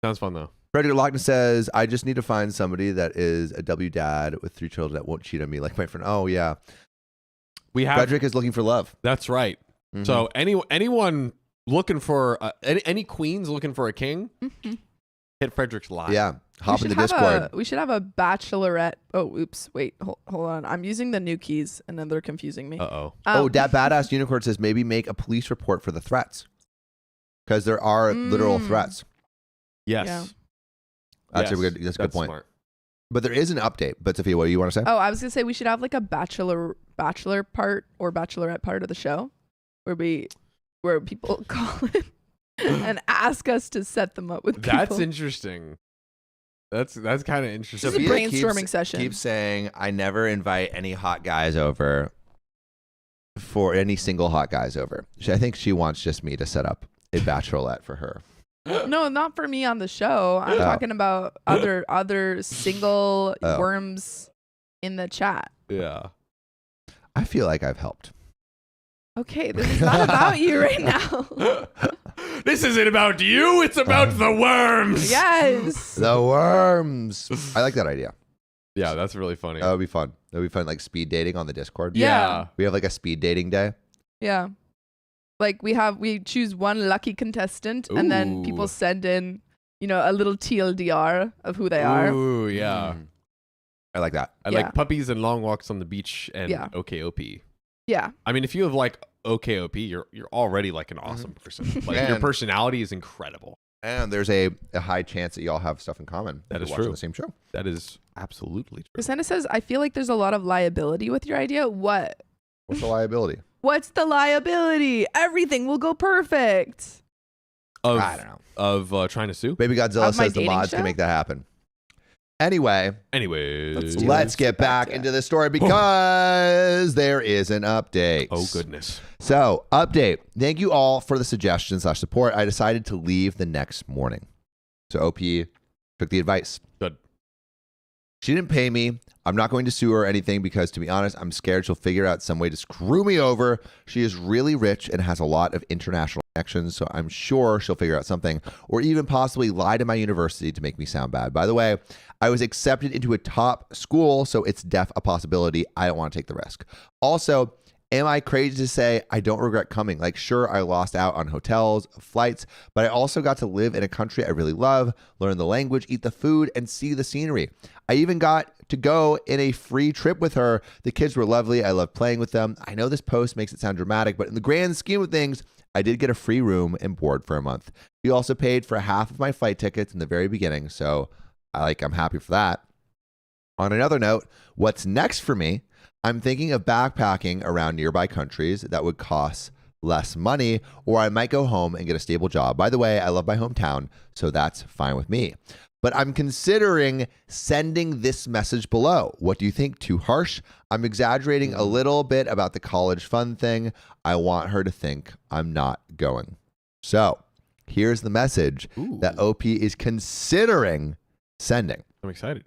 Sounds fun though. Frederick Lochner says, I just need to find somebody that is a W dad with 3 children that won't cheat on me like my friend. Oh, yeah. We have. Frederick is looking for love. That's right. Mhm. So anyone looking for any queens looking for a king, hit Frederick's live. Yeah. Hop in the Discord. We should have a bachelorette. Oh, oops. Wait, hold on. I'm using the new keys and then they're confusing me. Uh-oh. That badass unicorn says maybe make a police report for the threats. Because there are literal threats. Yes. Yeah. That's a good point. Smart. But there is an update. But Sophia, what do you want to say? Oh, I was going to say we should have like a bachelor part or bachelorette part of the show where people call in and ask us to set them up with people. That's interesting. That's kind of interesting. This is a brainstorming session. Keeps saying, I never invite any hot guys over for any single hot guys over. I think she wants just me to set up a bachelorette for her. No, not for me on the show. I'm talking about other single worms in the chat. Yeah. I feel like I've helped. Okay, this is not about you right now. This isn't about you. It's about the worms. Yes. The worms. I like that idea. Yeah, that's really funny. That would be fun. That would be fun, like speed dating on the Discord. Yeah. We have like a speed dating day. Yeah. Like we choose one lucky contestant and then people send in, a little TLDR of who they are. Ooh, yeah. I like that. I like puppies and long walks on the beach and OKOP. Yeah. I mean, if you have like OKOP, you're already like an awesome person. Like your personality is incredible. And there's a high chance that y'all have stuff in common. That is watching true. The same show. That is absolutely true. Christina says, I feel like there's a lot of liability with your idea. What? What's the liability? What's the liability? Everything will go perfect. I don't know. Of trying to sue? Baby Godzilla Of my says the dating mods show? can make that happen. Anyways, let's get back into the story because there is an update. Oh, goodness. So, update. Thank you all for the suggestions/support. I decided to leave the next morning. So, OP took the advice. Good. She didn't pay me. I'm not going to sue her or anything because, to be honest, I'm scared she'll figure out some way to screw me over. She is really rich and has a lot of international connections, so I'm sure she'll figure out something or even possibly lie to my university to make me sound bad. By the way, I was accepted into a top school, so it's def a possibility. I don't want to take the risk. Also, am I crazy to say I don't regret coming? Like, sure, I lost out on hotels, flights, but I also got to live in a country I really love, learn the language, eat the food, and see the scenery. I even got to go in a free trip with her. The kids were lovely. I love playing with them. I know this post makes it sound dramatic, but in the grand scheme of things, I did get a free room and board for a month. She also paid for half of my flight tickets in the very beginning, so I'm happy for that. On another note, what's next for me? I'm thinking of backpacking around nearby countries that would cost less money, or I might go home and get a stable job. By the way, I love my hometown, so that's fine with me. But I'm considering sending this message below. What do you think? Too harsh? I'm exaggerating a little bit about the college fun thing. I want her to think I'm not going. So here's the message that OP is considering sending. I'm excited.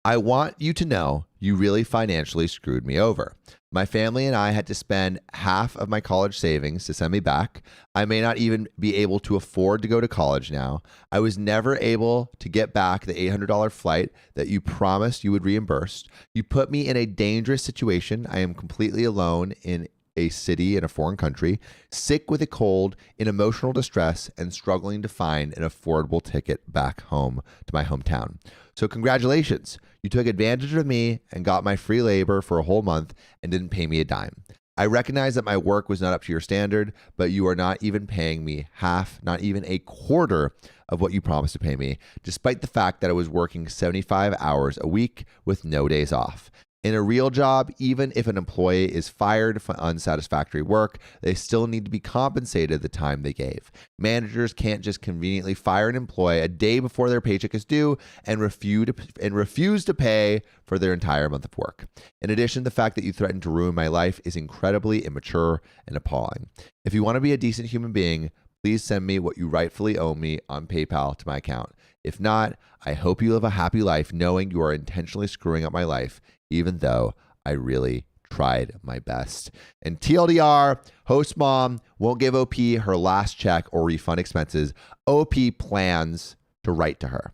I want you to know you really financially screwed me over. My family and I had to spend half of my college savings to send me back. I may not even be able to afford to go to college now. I was never able to get back the $800 flight that you promised you would reimburse. You put me in a dangerous situation. I am completely alone in a city in a foreign country, sick with a cold, in emotional distress, and struggling to find an affordable ticket back home to my hometown. So congratulations. You took advantage of me and got my free labor for a whole month and didn't pay me a dime. I recognize that my work was not up to your standard, but you are not even paying me half, not even a quarter of what you promised to pay me, despite the fact that I was working 75 hours a week with no days off. In a real job, even if an employee is fired for unsatisfactory work, they still need to be compensated the time they gave. Managers can't just conveniently fire an employee a day before their paycheck is due and refuse to pay for their entire month of work. In addition, the fact that you threatened to ruin my life is incredibly immature and appalling. If you want to be a decent human being, please send me what you rightfully owe me on PayPal to my account. If not, I hope you live a happy life knowing you are intentionally screwing up my life, even though I really tried my best. And TLDR, host mom won't give OP her last check or refund expenses. OP plans to write to her.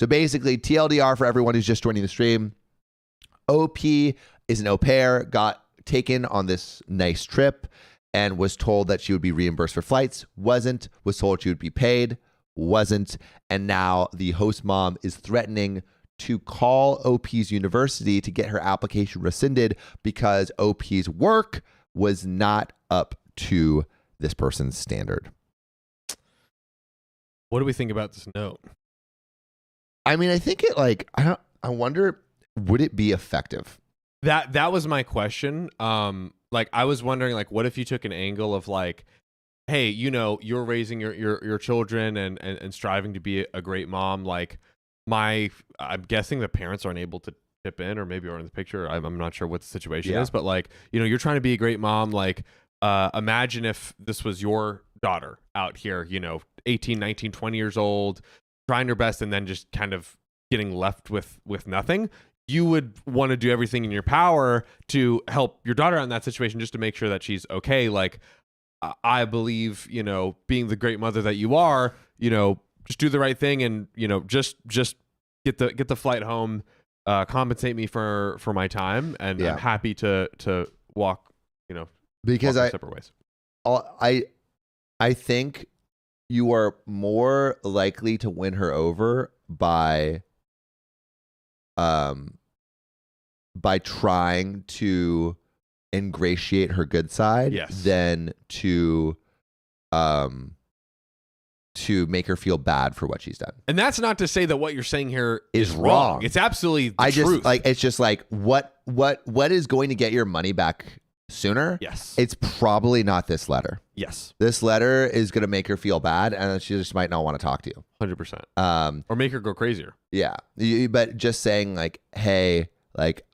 So basically, TLDR for everyone who's just joining the stream, OP is an au pair, got taken on this nice trip, and was told that she would be reimbursed for flights, wasn't, was told she would be paid, wasn't, and now the host mom is threatening to call OP's university to get her application rescinded because OP's work was not up to this person's standard. What do we think about this note? I mean, I think it I wonder, would it be effective? That was my question. Like I was wondering, like, what if you took an angle of like, hey, you know, you're raising your children and striving to be a great mom. Like I'm guessing the parents aren't able to chip in or maybe aren't in the picture. I'm not sure what the situation is, but like, you know, you're trying to be a great mom. Like, imagine if this was your daughter out here, you know, 18, 19, 20 years old, trying her best and then just kind of getting left with nothing. You would want to do everything in your power to help your daughter out in that situation just to make sure that she's okay. Like, I believe, you know, being the great mother that you are, you know, just do the right thing and, you know, just get the flight home, compensate me for my time. And I'm happy to walk, you know, because separate ways. I think you are more likely to win her over by trying to ingratiate her good side than to make her feel bad for what she's done. And that's not to say that what you're saying here is wrong. It's absolutely the truth. It's just like what is going to get your money back sooner? Yes. It's probably not this letter. Yes. This letter is going to make her feel bad and she just might not want to talk to you. 100%. Or make her go crazier. Yeah. But just saying like, hey, like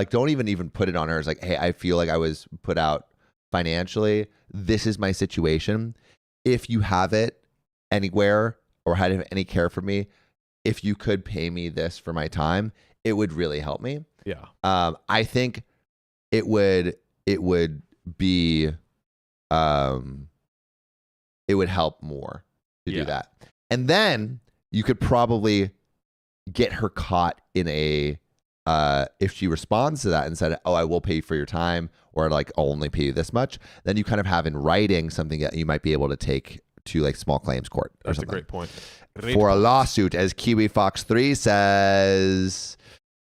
don't even put it on her. It's like, hey, I feel like I was put out financially. This is my situation. If you have it anywhere or had any care for me, if you could pay me this for my time, it would really help me. Yeah. I think it would be it would help more to do that. And then you could probably get her caught in a if she responds to that and said, oh, I will pay for your time, or like I'll only pay you this much, then you kind of have in writing something that you might be able to take to like small claims court or That's something. a great point. For a lawsuit, as Kiwi Fox 3 says.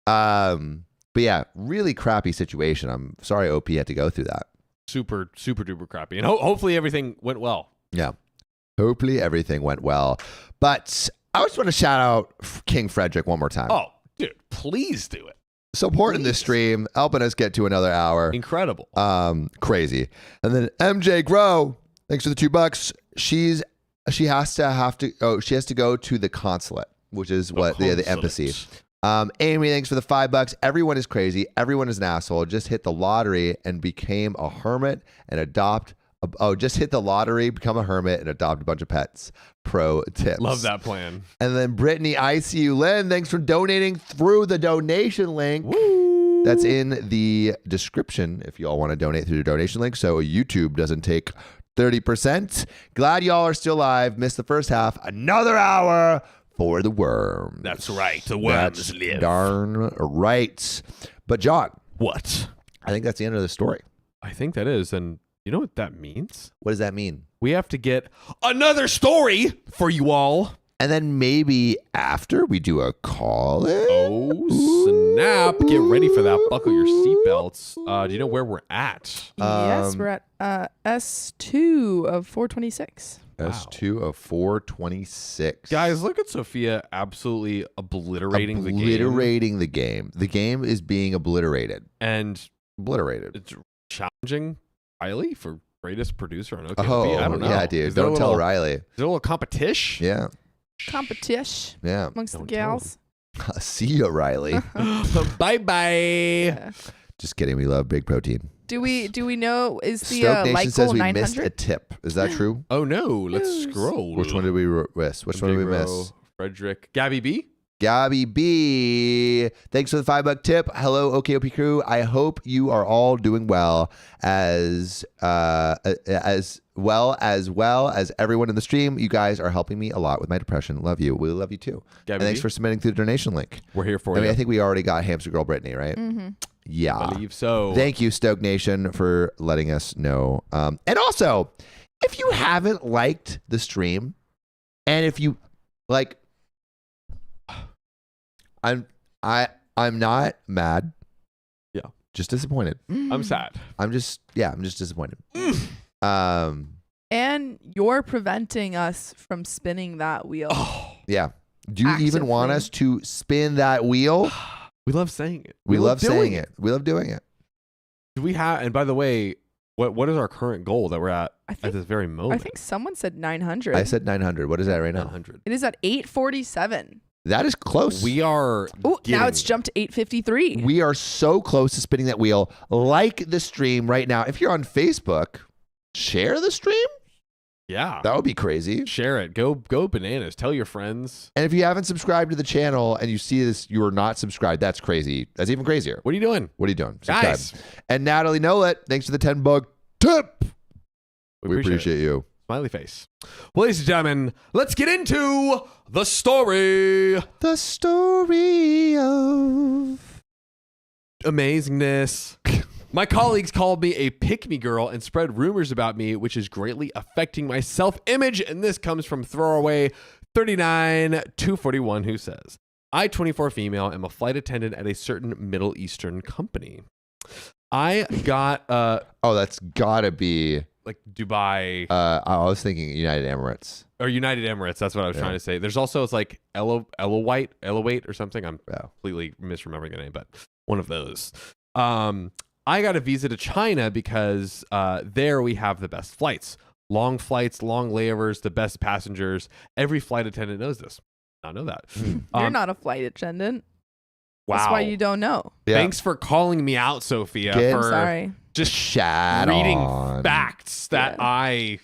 But yeah, really crappy situation. I'm sorry OP had to go through that. Super, super duper crappy. And hopefully everything went well. Yeah. Hopefully everything went well. But I just want to shout out King Frederick one more time. Oh, dude, please do it. Supporting this stream, helping us get to another hour. Incredible. Crazy. And then MJ Grow, thanks for the $2. She has to go to the consulate, which is the embassy. Amy, thanks for the $5. Everyone is crazy. Everyone is an asshole. Just hit the lottery and became a hermit and just hit the lottery, become a hermit and adopt a bunch of pets. Pro tips. Love that plan. And then Brittany ICU Lynn, thanks for donating through the donation link. Woo! That's in the description if y'all want to donate through the donation link so YouTube doesn't take 30%. Glad y'all are still alive. Missed the first half. Another hour for the worms. That's right. The worms live. Darn right. But John. What? I think that's the end of the story. I think that is. And you know what that means? What does that mean? We have to get another story for you all. And then maybe after we do a call in. Oh, snap. Get ready for that. Buckle your seatbelts. Do you know where we're at? Yes, we're at S2 of 426. Wow. S2 of 426. Guys, look at Sophia absolutely obliterating the game. Obliterating the game. The game is being obliterated. And obliterated. It's challenging Riley for greatest producer on OKOP. Oh, I don't know. Yeah, dude. Don't tell Riley. Is there a little competition? Yeah. Competition. Yeah. Amongst the gals. See you, Riley. Bye-bye. Yeah. Just kidding. We love Big Protein. Do we know, is the Stoke Nation light says goal we 900? missed a tip. Is that true? Oh, no. Let's scroll. Which one did we miss? Which one did we miss? Frederick. Gabby B? Gabby B. Thanks for the $5 tip. Hello, OKOP crew. I hope you are all doing well as well as everyone in the stream. You guys are helping me a lot with my depression. Love you. We love you too. Gabby and thanks B? for submitting through the donation link. We're here for you. I think we already got Hamster Girl Brittany, right? Mm-hmm. Yeah. Believe so. Thank you, Stoke Nation, for letting us know. And also, if you haven't liked the stream, and if you like, I'm not mad. Yeah. Just disappointed. I'm sad. I'm just disappointed. And you're preventing us from spinning that wheel. Yeah. Do you even want us to spin that wheel? We love saying it. We love saying it. We love doing it. Do we have? And by the way, what is our current goal that we're at this very moment? I think someone said 900. I said 900. What is that right now? 900. It is at 847. That is close. We are. Oh, now it's jumped to 853. We are so close to spinning that wheel. Like the stream right now. If you're on Facebook, share the stream. Yeah. That would be crazy. Share it. Go bananas. Tell your friends. And if you haven't subscribed to the channel and you see this, you are not subscribed. That's crazy. That's even crazier. What are you doing? What are you doing? Subscribe. Guys. And Natalie Nolet, thanks for the $10 tip. We appreciate it. you. Smiley face. Well, ladies and gentlemen, let's get into the story. The story of amazingness. My colleagues called me a pick-me girl and spread rumors about me, which is greatly affecting my self-image. And this comes from Throwaway 39241, who says, I, 24 female, am a flight attendant at a certain Middle Eastern company. I got that's gotta be like Dubai. I was thinking United Emirates. Or United Emirates. That's what I was trying to say. There's also, it's like Elowait or something. I'm completely misremembering the name, but one of those. I got a visa to China because there we have the best flights. Long flights, long layovers, the best passengers. Every flight attendant knows this. I know that. You're not a flight attendant. Wow. That's why you don't know. Yeah. Thanks for calling me out, Sophia, I'm for sorry. just Shat reading on. facts that I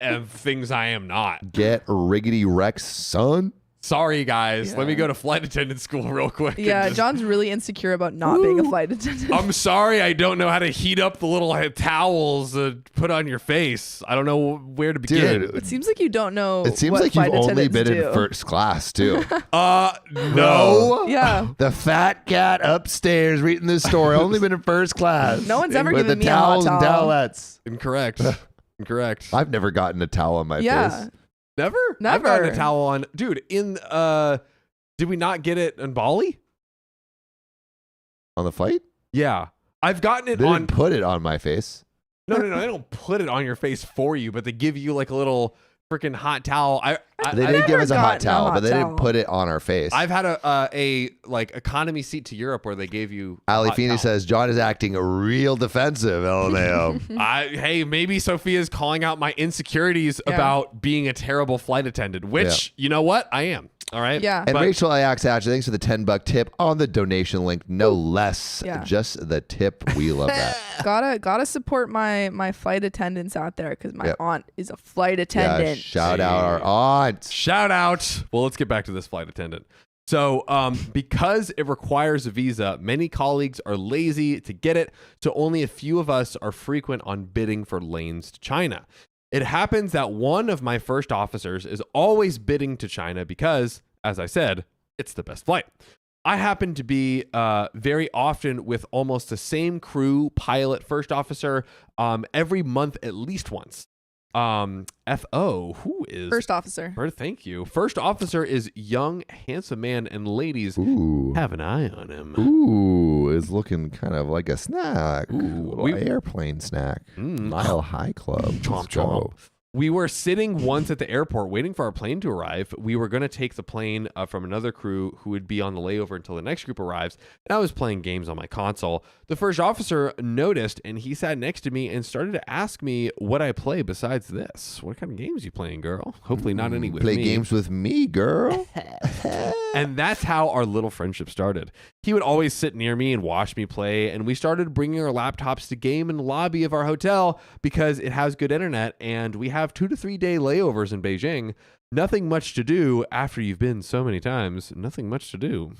am things I am not. Get riggedy Rex, son. Sorry, guys. Yeah. Let me go to flight attendant school real quick. Yeah, John's really insecure about not being a flight attendant. I'm sorry, I don't know how to heat up the little towels to put on your face. I don't know where to begin. Dude, It seems like you don't know. it seems what like you've flight only attendants been do. in first class, too. No. Yeah. The fat cat upstairs reading this story, only been in first class. No one's ever with given the me a hot towels and towel. towelettes. Incorrect. I've never gotten a towel on my Yeah. face. Never? I've Never. gotten a towel on. Dude, did we not get it in Bali? On the flight? Yeah. I've gotten it They on. didn't put it on my face. No. They don't put it on your face for you, but they give you like a little freaking hot towel. They didn't give us a hot gotten a towel, hot but they didn't towel. put it on our face. I've had a like economy seat to Europe where they gave you. Ali hot Feeney towel. says, John is acting real defensive, LMAO. Hey, maybe Sophia's calling out my insecurities about being a terrible flight attendant, which, you know what? I am. All right. Yeah. And Rachel Ajax, actually, thanks for the $10 tip on the donation link. No less. Yeah. Just the tip. We love that. Gotta support my flight attendants out there because my aunt is a flight attendant. Shout out our aunt. Shout out. Well, let's get back to this flight attendant. So because it requires a visa, many colleagues are lazy to get it. So only a few of us are frequent on bidding for lanes to China. It happens that one of my first officers is always bidding to China because, as I said, it's the best flight. I happen to be very often with almost the same crew, pilot, first officer, every month at least once. FO, who is First officer. Thank you. First officer is young, handsome man, and ladies have an eye on him. Ooh, is looking kind of like a snack. Ooh, a little airplane snack. Mile High Club. Chomp, Let's go. chomp. We were sitting once at the airport waiting for our plane to arrive. We were going to take the plane from another crew who would be on the layover until the next group arrives. And I was playing games on my console. The first officer noticed, and he sat next to me and started to ask me what I play besides this. What kind of games you playing, girl? Hopefully not any with Play me. games with me, girl. And that's how our little friendship started. He would always sit near me and watch me play, and we started bringing our laptops to game in the lobby of our hotel because it has good internet, and we have 2 to 3 day layovers in Beijing. Nothing much to do after you've been so many times. Nothing much to do.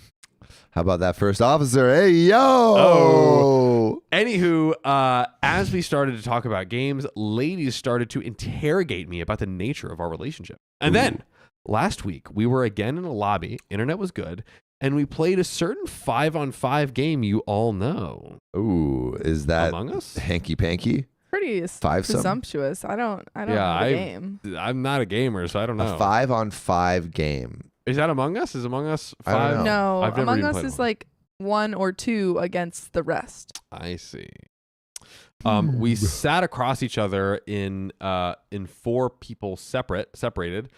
How about that first officer? Hey, yo! Oh. Anywho, as we started to talk about games, ladies started to interrogate me about the nature of our relationship. And then last week, we were again in a lobby. Internet was good. and we played a certain 5-on-5 game you all know. Ooh, is that Among Us? Hanky Panky? Pretty presumptuous. I don't know the game. I'm not a gamer, so I don't know. A 5-on-5 game. Is that Among Us? Is Among Us I don't 5? know. No, I've never Among even Us played is one. like 1 or 2 against the rest. I see. We sat across each other in 4 people separated.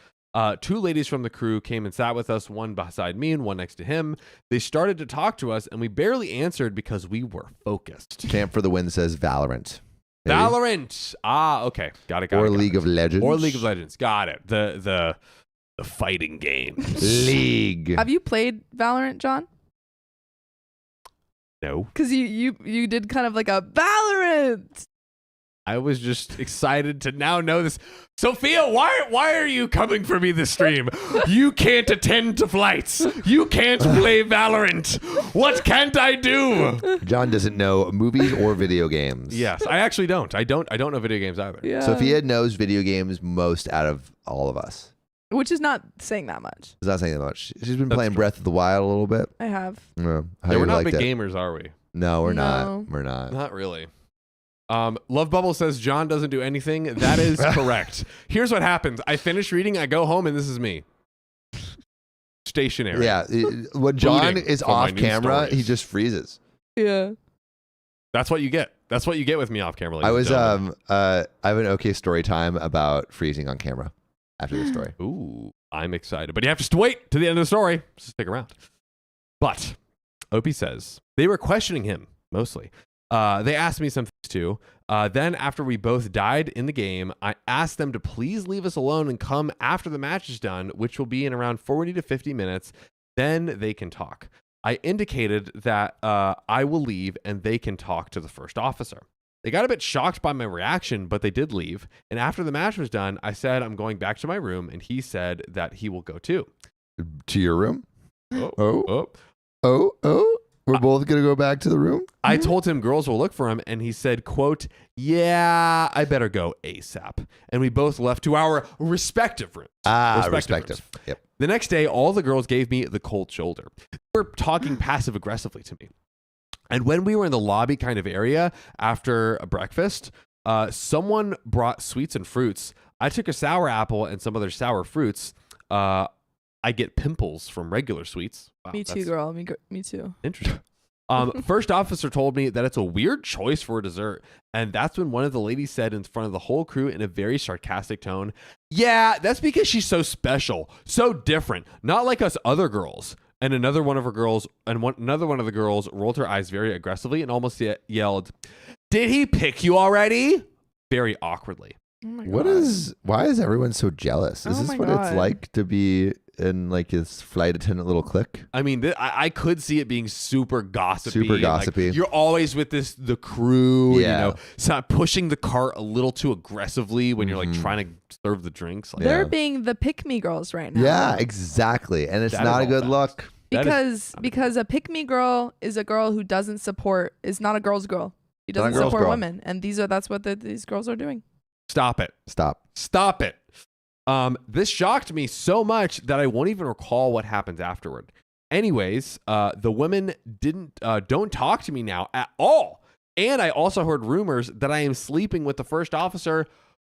2 ladies from the crew came and sat with us, one beside me and one next to him. They started to talk to us, and we barely answered because we were focused. Champ for the win says Valorant. Maybe? Valorant. Okay. Got it. Or League of Legends. Or League of Legends. Got it. The fighting games. League. Have you played Valorant, John? No. Because you did kind of like a Valorant. I was just excited to now know this. Sophia, why are you coming for me this stream? You can't attend to flights. You can't play Valorant. What can't I do? John doesn't know movies or video games. Yes, I actually don't. I don't know video games either. Yeah. Sophia knows video games most out of all of us. Which is not saying that much. She's not saying that much. She's been That's playing true. Breath of the Wild a little bit. I have. Yeah, Yeah, we're not big gamers, are we? No, we're No. not. We're not. Not really. Love Bubble says John doesn't do anything. That is correct. Here's what happens. I finish reading, I go home, and this is me. Stationary. Yeah, when John Booting is for my off news camera, stories. he just freezes. Yeah. That's what you get. That's what you get with me off camera. I ladies was and gentlemen. I have an okay story time about freezing on camera after the story. Ooh, I'm excited. But you have to wait to the end of the story. So stick around. But Opie says they were questioning him mostly. They asked me some things too. Then after we both died in the game, I asked them to please leave us alone and come after the match is done, which will be in around 40 to 50 minutes. Then they can talk. I indicated that I will leave and they can talk to the first officer. They got a bit shocked by my reaction, but they did leave. And after the match was done, I said I'm going back to my room, and he said that he will go too. To your room? Oh. We're both gonna go back to the room. I told him girls will look for him, and he said, quote, yeah, I better go ASAP. And we both left to our respective rooms. Respective. Yep. The next day, all the girls gave me the cold shoulder. They were talking passive aggressively to me. And when we were in the lobby kind of area after a breakfast, someone brought sweets and fruits. I took a sour apple and some other sour fruits. I get pimples from regular sweets. Wow, Me too, girl. Me too. Interesting. First officer told me that it's a weird choice for a dessert. And that's when one of the ladies said in front of the whole crew in a very sarcastic tone, yeah, that's because she's so special, so different, not like us other girls. And another one of the girls rolled her eyes very aggressively and almost yelled, did he pick you already? Very awkwardly. Oh my Why is everyone so jealous? Is Oh this my what it's God. like to be in like his flight attendant little clique? I mean, I could see it being super gossipy. Super gossipy. Like, you're always with the crew, Yeah. so pushing the cart a little too aggressively when you're like trying to serve the drinks. Like, Yeah. They're being the pick me girls right now. Yeah, exactly. And it's That is not a all good facts. look. Because a pick me girl is a girl who doesn't support, is not a girl's girl. She Not a doesn't girl's support girl. women, and that's what these girls are doing. Stop it. Stop. it. This shocked me so much that I won't even recall what happens afterward. Anyways, the women don't talk to me now at all. And I also heard rumors that I am sleeping with the first officer,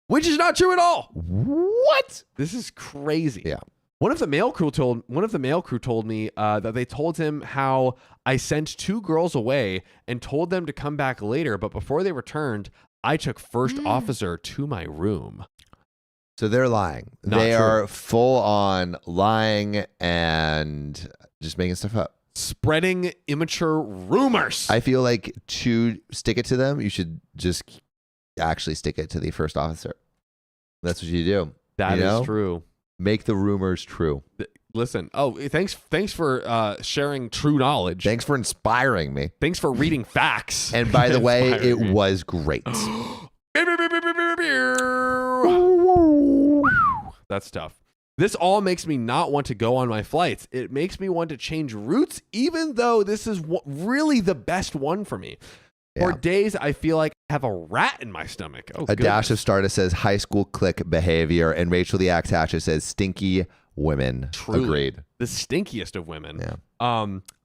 which is not true at all. What? This is crazy. Yeah. One of the male crew told me that they told him how I sent 2 girls away and told them to come back later, but before they returned, I took first officer to my room. So they're lying. Not They true. are full on lying and just making stuff up. Spreading immature rumors. I feel like to stick it to them, you should just actually stick it to the first officer. That's what you do. That you is know? true. Make the rumors true. Listen. Oh, thanks for sharing true knowledge. Thanks for inspiring me. Thanks for reading facts. And by the way, it Inspiring me. was great. That's tough. This all makes me not want to go on my flights. It makes me want to change routes, even though this is really the best one for me. For Yeah. days, I feel like I have a rat in my stomach. Oh, A dash of Stardust says high school clique behavior, and Rachel the Axe Hatchet says stinky women. Truly. Agreed. The stinkiest of women. Yeah.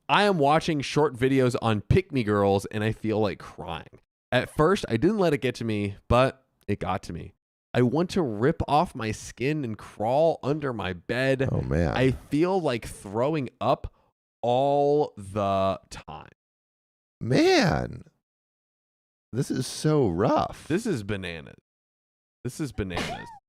I am watching short videos on Pick Me Girls and I feel like crying. At first, I didn't let it get to me, but it got to me. I want to rip off my skin and crawl under my bed. Oh, man. I feel like throwing up all the time. Man, this is so rough. This is bananas.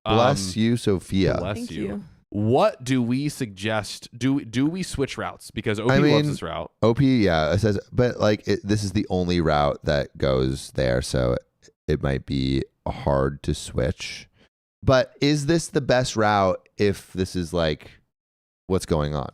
Bless you, Sophia. Bless Thank you. you. What do we suggest? Do we switch routes? Because OP loves this route. OP, yeah, it says, but like this is the only route that goes there, so it might be hard to switch. But is this the best route if this is like what's going on?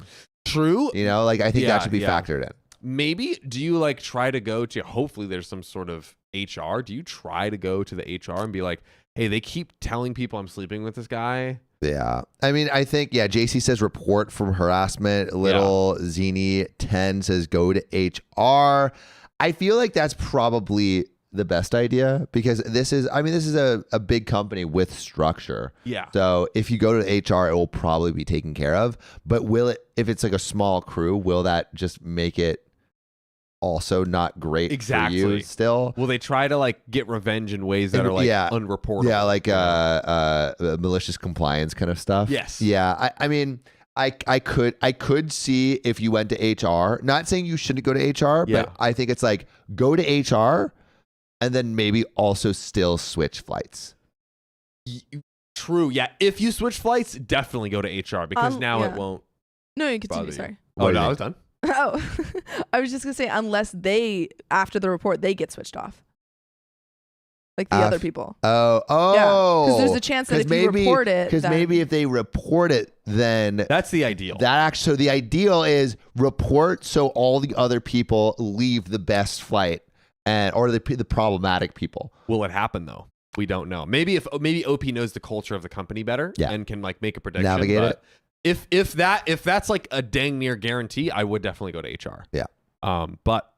True. You know, like I think that should be yeah. factored in. Maybe do you like try to go to, hopefully there's some sort of HR. Do you try to go to the HR and be like, hey, they keep telling people I'm sleeping with this guy? Yeah. I mean, I think, yeah, JC says report from harassment. Little Zini 10 says go to HR. I feel like that's probably the best idea because this is a big company with structure. Yeah. So if you go to HR, it will probably be taken care of. But will it, if it's like a small crew, will that just make it also not great for you still? Will they try to like get revenge in ways that are like unreportable? Yeah, like malicious compliance kind of stuff. Yes. Yeah. I mean, I could see if you went to HR, not saying you shouldn't go to HR, but I think it's like go to HR and then maybe also still switch flights. True. Yeah. If you switch flights, definitely go to HR because now it won't. No, you continue. Sorry. Oh, no, I was done. Oh, I was just going to say, unless they, after the report, they get switched off. Like the other people. Oh. Yeah, because there's a chance that if you report it. Because maybe if they report it, then. That's the ideal. So the ideal is report so all the other people leave the best flight or the problematic people. Will it happen though? We don't know. Maybe OP knows the culture of the company better and can like make a prediction. Navigate it. If that's like a dang near guarantee, I would definitely go to HR. Yeah. But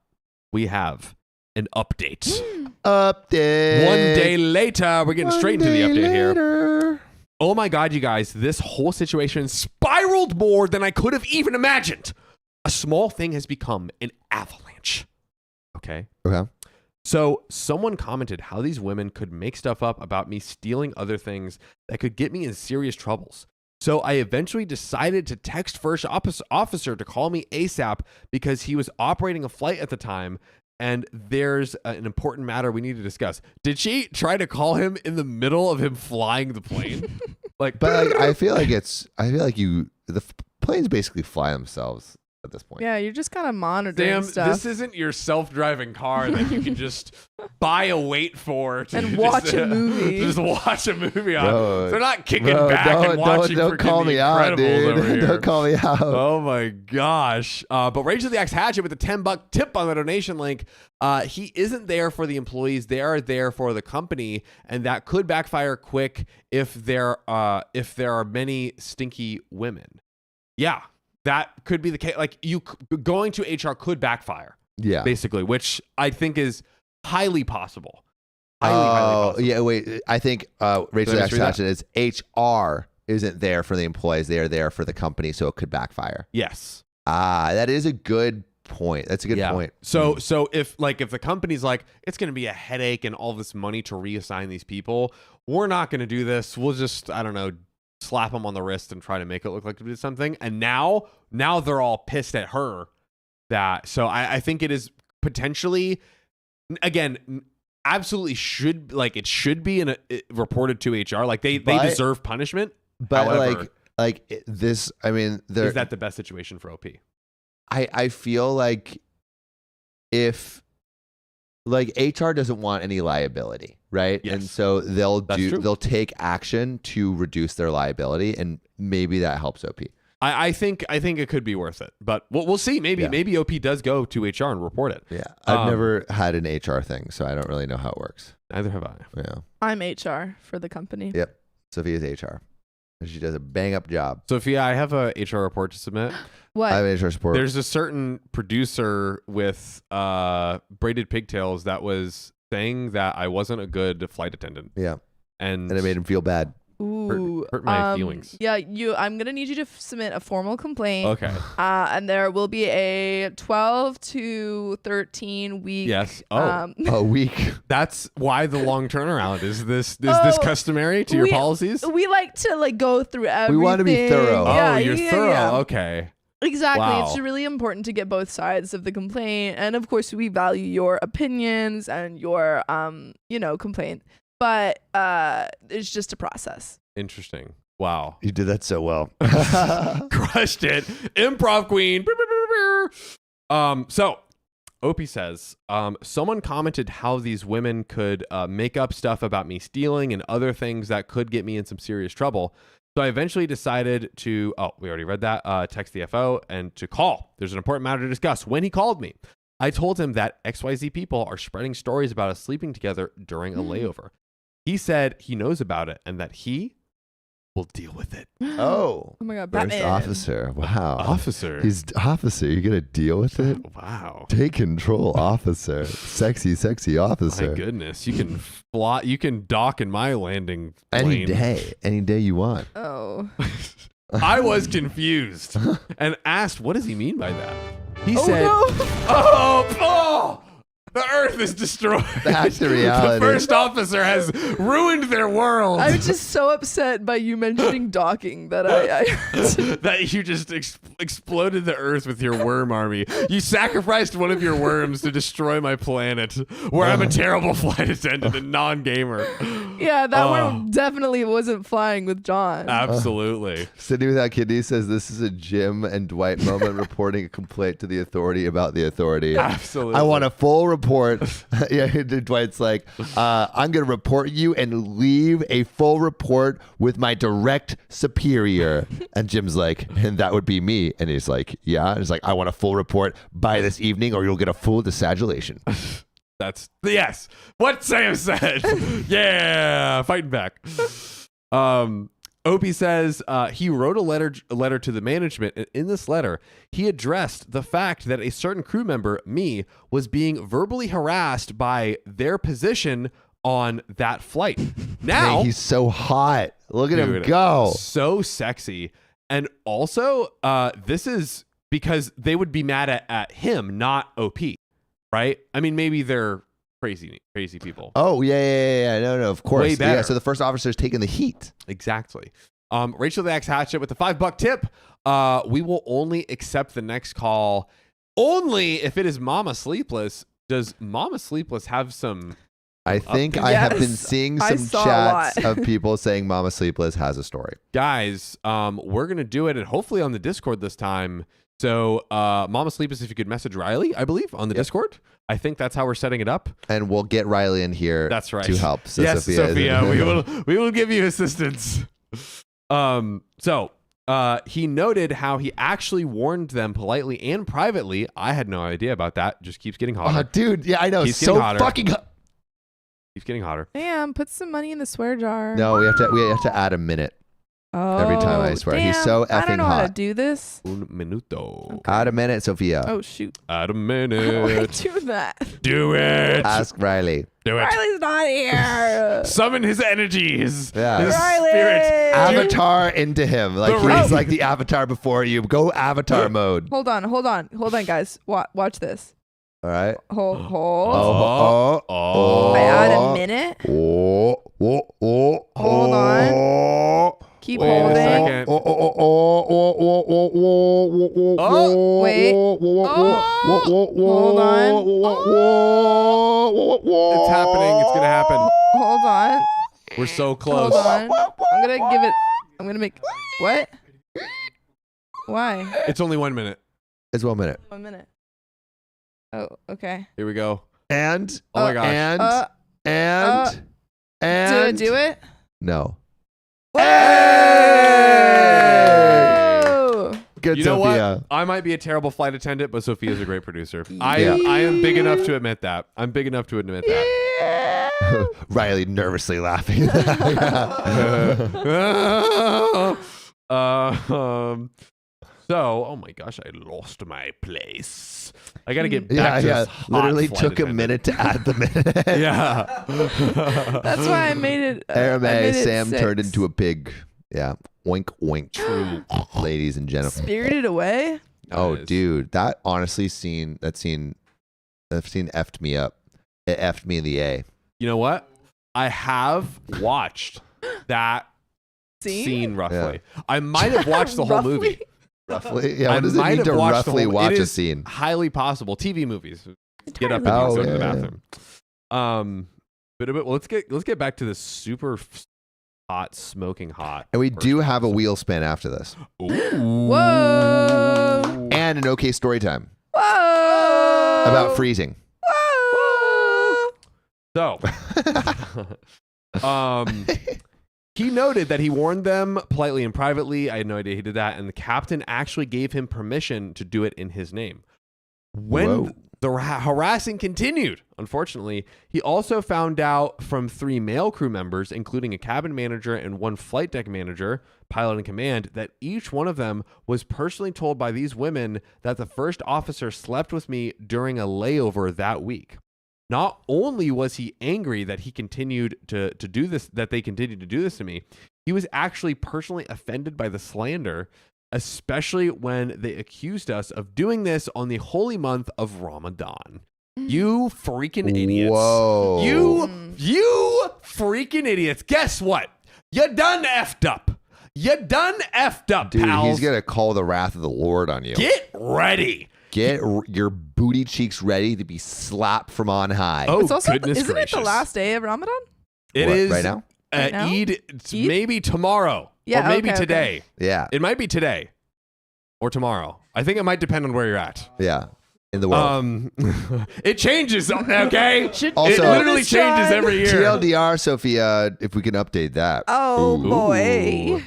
we have an update. Update. 1 day later, we're getting straight into the update here. Oh my God, you guys, this whole situation spiraled more than I could have even imagined. A small thing has become an avalanche. Okay. So someone commented how these women could make stuff up about me stealing other things that could get me in serious troubles. So I eventually decided to text first officer to call me ASAP because he was operating a flight at the time. And there's an important matter we need to discuss. Did she try to call him in the middle of him flying the plane? I feel like the planes basically fly themselves at this point. Yeah, you're just kind of monitoring stuff. This isn't your self-driving car that you can just buy a wait for and watch a movie. Just watch a movie on. They're not kicking back and watching. Don't call me out, dude. Don't call me out. Oh my gosh! But Rachel the Axe Hatchet with a $10 tip on the donation link. He isn't there for the employees; they are there for the company, and that could backfire quick if there are many stinky women. Yeah. That could be the case. Like you going to HR could backfire. Yeah. Basically, which I think is highly possible. Highly possible. Yeah, wait. I think Rachel Jackson is HR isn't there for the employees. They are there for the company, so it could backfire. Yes. That is a good point. That's a good point. So if the company's like, it's going to be a headache and all this money to reassign these people, we're not going to do this. We'll just, I don't know, slap them on the wrist and try to make it look like we did something. And now they're all pissed at her. So I think it is potentially, again, absolutely should be reported to HR. Like they deserve punishment. But however, this, I mean, is that the best situation for OP? I feel like if HR doesn't want any liability, right? Yes. And so they'll take action to reduce their liability, and maybe that helps OP. I think it could be worth it, but we'll see. Maybe OP does go to HR and report it. Yeah, I've never had an HR thing, so I don't really know how it works. Neither have I. Yeah, I'm HR for the company. Yep, Sophia's HR. She does a bang up job. Sophia, I have a HR report to submit. What? I have HR support. There's a certain producer with braided pigtails that was saying that I wasn't a good flight attendant. Yeah. And it made him feel bad. Ooh, hurt my feelings. Yeah, I'm gonna need you to submit a formal complaint. Okay. And there will be a 12 to 13 week. Yes. A week. That's why the long turnaround. Is this customary to your we- policies? We like to go through everything. We want to be thorough. Yeah, you're thorough. yeah. Okay. Exactly. Wow. It's really important to get both sides of the complaint, and of course, we value your opinions and your complaint. But it's just a process. Interesting. Wow. You did that so well. Crushed it. Improv queen. So Opie says, someone commented how these women could make up stuff about me stealing and other things that could get me in some serious trouble. So I eventually decided to, we already read that, text the FO and to call. There's an important matter to discuss. When he called me, I told him that XYZ people are spreading stories about us sleeping together during a layover. He said he knows about it and that he will deal with it. Oh. Oh my God, First Batman. officer. Wow. Officer. He's officer. You're going to deal with it? Wow. Take control, officer. Sexy, sexy officer. My goodness. You can fly. You can dock in my landing plane. Any day you want. Oh. I was confused and asked, what does he mean by that? He Oh said, no. oh, the earth is destroyed. Back to reality. The first officer has ruined their world. I was just so upset by you mentioning docking that I that you just exploded the earth with your worm army. You sacrificed one of your worms to destroy my planet, where I'm a terrible flight attendant and non-gamer. Yeah, that one definitely wasn't flying with John. Absolutely. Sydney Without Kidney says this is a Jim and Dwight moment reporting a complaint to the authority about the authority. Absolutely. I want a full report. Yeah, Dwight's like, I'm going to report you and leave a full report with my direct superior. And Jim's like, and that would be me. And he's like, yeah. And he's like, I want a full report by this evening or you'll get a full decedulation. That's yes. What Sam said. Yeah, fighting back. Opie says he wrote a letter to the management, and in this letter, he addressed the fact that a certain crew member, me, was being verbally harassed by their position on that flight. Now Hey, he's so hot. Look at him Dude, go. so sexy, and also this is because they would be mad at him, not OP, right? I mean, maybe they're crazy people. Oh, yeah. No, of course. Way better. Yeah, so the first officer's taking the heat. Exactly. Rachel the Axe Hatchet with the $5 tip. We will only accept the next call only if it is Mama Sleepless. Does Mama Sleepless have some? I think I have been seeing I some saw a chats lot. of people saying Mama Sleepless has a story. Guys, we're going to do it and hopefully on the Discord this time. So Mama Sleepless, if you could message Riley, I believe, on the Discord. I think that's how we're setting it up. And we'll get Riley in here That's right. to help. So yes, Sophia, we will give you assistance. So he noted how he actually warned them politely and privately. I had no idea about that. Just keeps getting hotter. Oh, dude. Yeah, I know. Keeps So getting hotter. fucking hot. Keeps getting hotter. Damn, put some money in the swear jar. No, we have to add a minute. Every time I swear. He's so I don't effing know how to hot. do this. Un minuto. Add a minute, Sophia. Oh shoot. Add a How do I minute. do that? Do it. Ask Riley. Do it. Riley's not here. Summon his energies. Yeah. His Riley! spirit. Avatar into him. Like The he's re- like the avatar before you. Go avatar mode. Hold on, guys. Watch this. All right. Hold. Oh. I add a minute. Hold Hold on. Keep Wait a holding. second. Oh, wait. Hold on. It's happening. It's going to happen. Hold on. We're so close. Hold on. I'm gonna make. What? Why? It's only 1 minute. It's 1 minute. 1 minute. Oh, okay. Here we go. And Oh my gosh. and Do it. no. Whoa! Good, You know Sophia. what? I might be a terrible flight attendant, but Sophia's a great producer. Yeah. I am big enough to admit that. I'm big enough to admit that. Yeah. Riley nervously laughing. So, oh my gosh, I lost my place. I got to get back to this hot Literally flight took attendant. a minute to add the minute. Yeah. That's why I made it. Arame, Sam 6. turned into a pig. Yeah. Oink, oink. True. Ladies and gentlemen. Spirited Away. Oh, Nice. dude. That honestly that scene effed me up. It effed me in the A. You know what? I have watched that scene roughly. Yeah. I might have watched the whole Roughly? movie. Roughly? Yeah, I what does it might mean have to watched the roughly whole- watch it a is scene? Highly possible. TV movies. Get up and Oh, go to the yeah. bathroom. But well, let's get back to this super hot, smoking hot. And we first do have a episode. wheel spin after this. Ooh. Whoa. And an okay story time Whoa. about freezing. Whoa. So, he noted that he warned them politely and privately. I had no idea he did that. And the captain actually gave him permission to do it in his name. When Whoa. the harassing continued, unfortunately, he also found out from 3 male crew members, including a cabin manager and 1 flight deck manager, pilot in command, that each one of them was personally told by these women that the first officer slept with me during a layover that week. Not only was he angry that he continued to do this, that they continued to do this to me, he was actually personally offended by the slander, especially when they accused us of doing this on the holy month of Ramadan. You freaking idiots. Whoa. You freaking idiots. Guess what? You done effed up. You done effed up, Dude, pals. he's going to call the wrath of the Lord on you. Get ready. Get your booty cheeks ready to be slapped from on high. Oh, It's also goodness isn't gracious. it the last day of Ramadan? It What, is right now? Right now? Eid, it's Eid? maybe tomorrow. Yeah, or maybe okay, okay. today. Yeah. It might be today or tomorrow. I think it might depend on where you're at. Yeah. In the world. It changes, okay? Should Also- it literally changes every year. TLDR, Sophia, if we can update that. Oh Ooh. boy.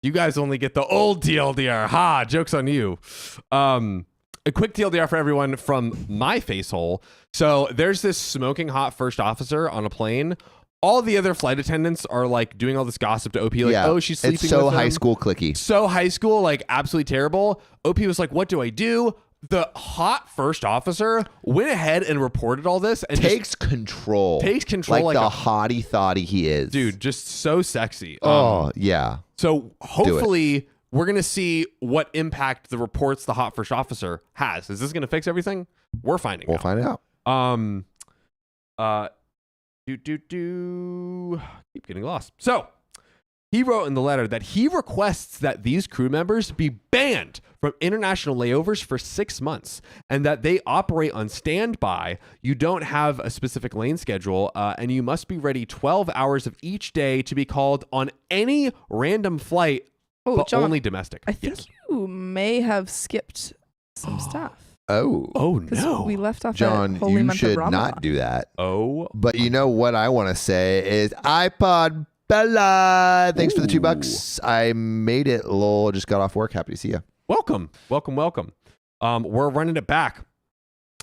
You guys only get the old TLDR. Ha, joke's on you. A quick TLDR for everyone from my face hole. So there's this smoking hot first officer on a plane. All the other flight attendants are like doing all this gossip to OP, like, Yeah. oh, she's sleeping It's so with high him. school clicky. So high school, like absolutely terrible. OP was like, what do I do? The hot first officer went ahead and reported all this and Takes control. takes control like like the a- hottie thottie he is. dude, just so sexy. Oh, yeah. So hopefully we're going to see what impact the reports the hot first officer has. Is this going to fix everything? We're finding We'll out. find out. Keep getting lost. So he wrote in the letter that he requests that these crew members be banned from international layovers for 6 months and that they operate on standby. You don't have a specific lane schedule and you must be ready 12 hours of each day to be called on any random flight, Oh, but John, only domestic. I think Yes. you may have skipped some stuff. Oh. Oh, 'Cause no. we left off John, at holy you month should of Ramadan. not do that. Oh, But you know what I want to say is iPod Bella. Thanks for the $2. I made it, lol. Just got off work. Happy to see you. welcome. We're running it back.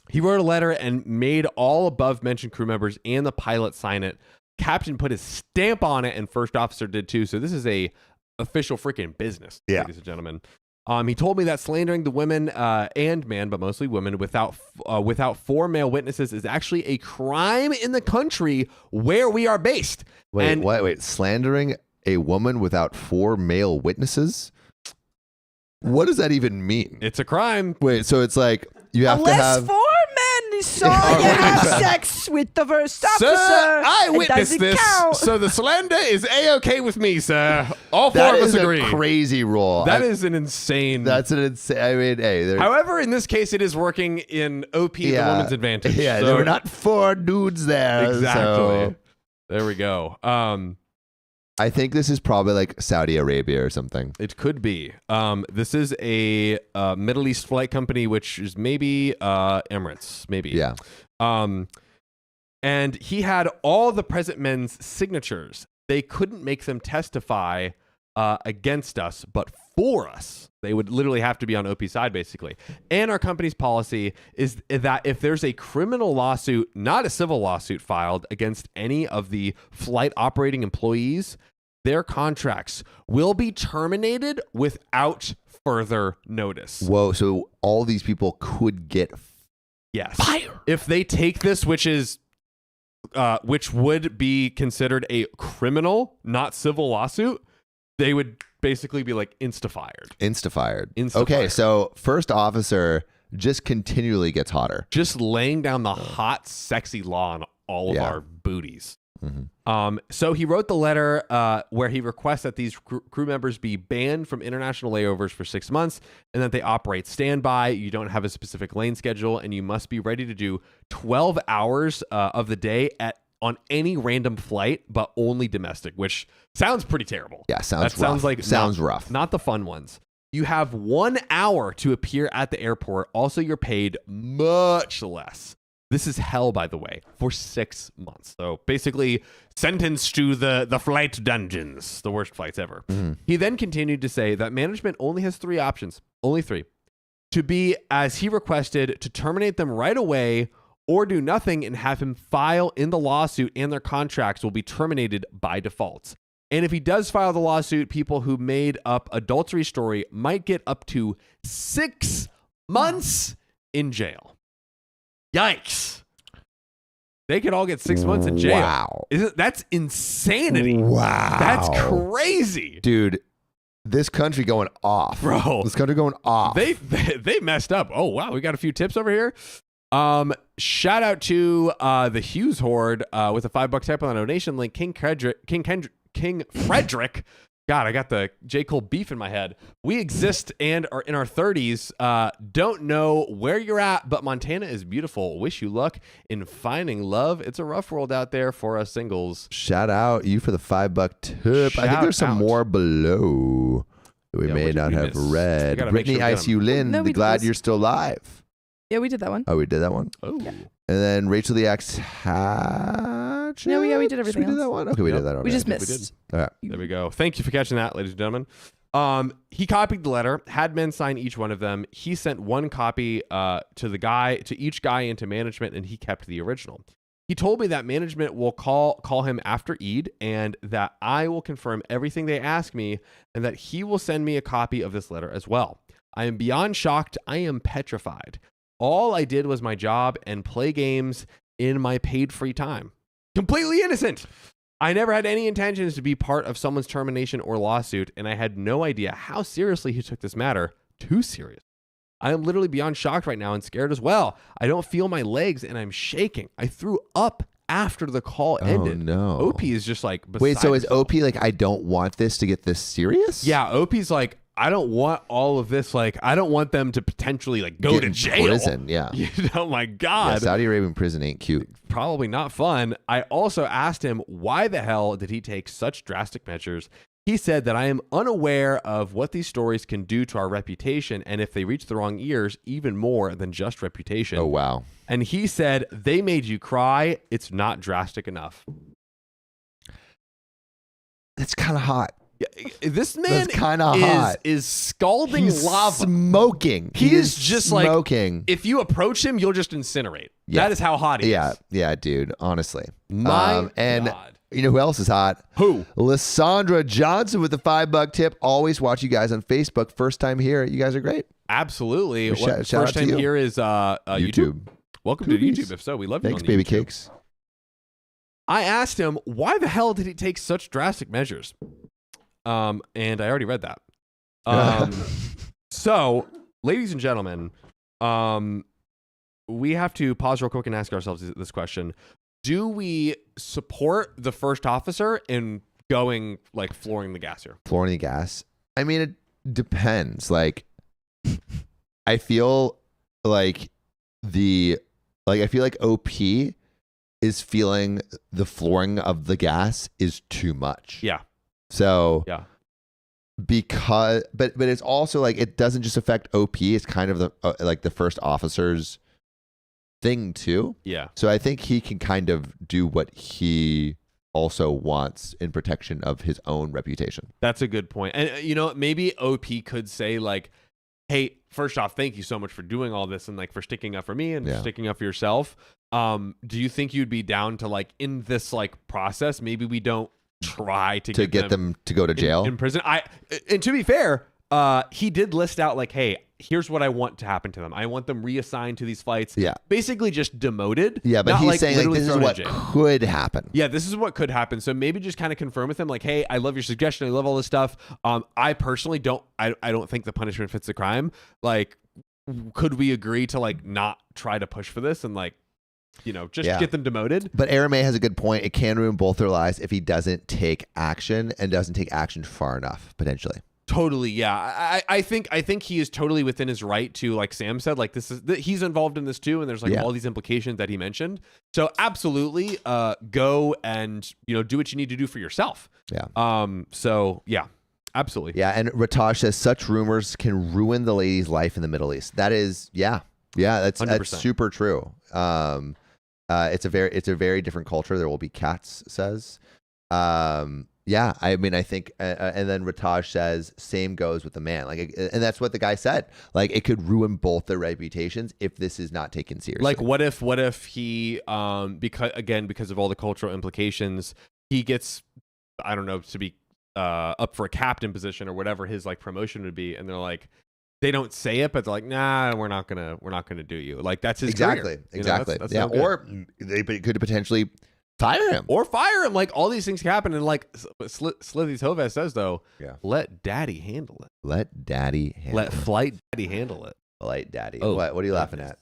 He wrote a letter and made all above mentioned crew members and the pilot sign it. Captain put his stamp on it and first officer did too. So this is a official freaking business, ladies and gentlemen. He told me that slandering the women and man, but mostly women, without 4 male witnesses is actually a crime in the country where we are based. Wait. Slandering a woman without 4 male witnesses? What does that even mean? It's a crime. Wait, so it's like you have to Unless have. 4 men saw you have sex with the first officer. Sir, I it witnessed doesn't this, count. so the slander is A-okay with me, sir. All 4 That of us is agree. a crazy rule. That is an insane. That's an insane. I mean, hey, there. However, in this case, it is working in OP, the woman's advantage. Yeah, So- there were not 4 dudes there. exactly. So There we go. I think this is probably like Saudi Arabia or something. It could be. This is a Middle East flight company, which is maybe Emirates, maybe. Yeah. And he had all the present men's signatures. They couldn't make them testify against us, but for us. They would literally have to be on OP side, basically. And our company's policy is that if there's a criminal lawsuit, not a civil lawsuit, filed against any of the flight operating employees, their contracts will be terminated without further notice. Whoa, so all these people could get fired if they take this, which would be considered a criminal, not civil lawsuit. They would basically be like insta-fired. Okay, so first officer just continually gets hotter. Just laying down the hot, sexy law on all of our booties. Mm-hmm. So he wrote the letter where he requests that these crew members be banned from international layovers for 6 months and that they operate standby. You don't have a specific lane schedule, and you must be ready to do 12 hours of the day on any random flight, but only domestic, which sounds pretty terrible. Yeah, sounds rough. Not the fun ones. You have 1 hour to appear at the airport. Also, you're paid much less. This is hell, by the way, for 6 months. So basically sentenced to the flight dungeons, the worst flights ever. Mm-hmm. He then continued to say that management only has 3 options, only 3, to be, as he requested, to terminate them right away or do nothing and have him file in the lawsuit, and their contracts will be terminated by default. And if he does file the lawsuit, people who made up adultery story might get up to 6 months in jail. Yikes. They could all get 6 months in jail. Wow. That's insanity. Wow. That's crazy. Dude, this country going off. Bro. This country going off. They messed up. Oh, wow. We got a few tips over here. Shout out to the Hughes Horde with a $5 tip on the donation link. King Frederick. God, I got the J. Cole beef in my head. We exist and are in our 30s. Don't know where you're at, but Montana is beautiful. Wish you luck in finding love. It's a rough world out there for us singles. Shout out you for the $5 tip. I think there's some more below that we may not have read. Brittany ICU Lynn, glad you're still live. Yeah, we did that one. Oh, we did that one? Oh. Yeah. And then Rachel the X Hatchet. No, we did everything We did that one? Okay, we did that already. We just We missed. All right. There we go. Thank you for catching that, ladies and gentlemen. He copied the letter, had men sign each one of them. He sent one copy to each guy into management, and he kept the original. He told me that management will call him after Eid, and that I will confirm everything they ask me, and that he will send me a copy of this letter as well. I am beyond shocked. I am petrified. All I did was my job and play games in my paid free time. Completely innocent. I never had any intentions to be part of someone's termination or lawsuit, and I had no idea how seriously he took this matter. Too serious. I am literally beyond shocked right now and scared as well. I don't feel my legs and I'm shaking. I threw up after the call ended. Oh, no. OP is just like, wait, so is himself. OP like, I don't want this to get this serious? Yeah, OP's like, I don't want all of this. Like, I don't want them to potentially like go Get to in jail. prison, yeah. Oh my God. Yeah, Saudi Arabian prison ain't cute. Probably not fun. I also asked him why the hell did he take such drastic measures. He said that I am unaware of what these stories can do to our reputation, and if they reach the wrong ears, even more than just reputation. Oh, wow. And he said, they made you cry. It's not drastic enough. That's kind of hot. This man is scalding lava. Smoking. He is just smoking. Like, if you approach him, you'll just incinerate. Yeah. That is how hot he is. Yeah, dude, honestly. My and God. You know who else is hot? Who? Lysandra Johnson with the $5 tip. Always watch you guys on Facebook. First time here. You guys are great. Absolutely. Shout out first to time you. here is YouTube. Welcome to YouTube. If so, we love you. Thanks, on baby YouTube. cakes. I asked him, why the hell did he take such drastic measures? And I already read that. So, ladies and gentlemen, we have to pause real quick and ask ourselves this question. Do we support the first officer in going, like, flooring the gas here? Flooring the gas? I mean, it depends. Like, I feel like OP is feeling the flooring of the gas is too much. Yeah. So yeah, because but it's also like it doesn't just affect OP. It's kind of the like the first officer's thing too. Yeah. So I think he can kind of do what he also wants in protection of his own reputation. That's a good point. And you know, maybe OP could say like, "Hey, first off, thank you so much for doing all this and like for sticking up for me and sticking up for yourself. Do you think you'd be down to like in this like process? Maybe we don't try to get them to go to jail in prison. And to be fair, he did list out like, hey, here's what I want to happen to them. I want them reassigned to these flights. Yeah. Basically just demoted. Yeah, but he's saying like, this is what could happen. Yeah, this is what could happen. So maybe just kind of confirm with him like, hey, I love your suggestion. I love all this stuff. I personally don't think the punishment fits the crime. Like, could we agree to like not try to push for this and like, just get them demoted? But Aaron May has a good point. It can ruin both their lives if he doesn't take action and doesn't take action far enough, potentially. Totally, yeah. I think he is totally within his right to, like Sam said, like he's involved in this too, and there's like all these implications that he mentioned. So absolutely, go and do what you need to do for yourself. Yeah. So yeah, absolutely. Yeah, and Ratash says such rumors can ruin the lady's life in the Middle East. That is, that's super true. It's a very different culture. There will be cats, says. Yeah, I mean, I think, and then Ratash says, same goes with the man. Like, and that's what the guy said. Like, it could ruin both their reputations if this is not taken seriously. Like, what if he, because of all the cultural implications, he gets, I don't know, to be up for a captain position or whatever his like promotion would be, and they're like, they don't say it, but they're like, nah, we're not gonna do you. Like, that's his career. Exactly. That's yeah, or they could potentially fire him. Like, all these things can happen. And like Slithy Tovaz says, though, let daddy handle it. Let flight daddy handle it. Flight daddy. Oh, what are you laughing at?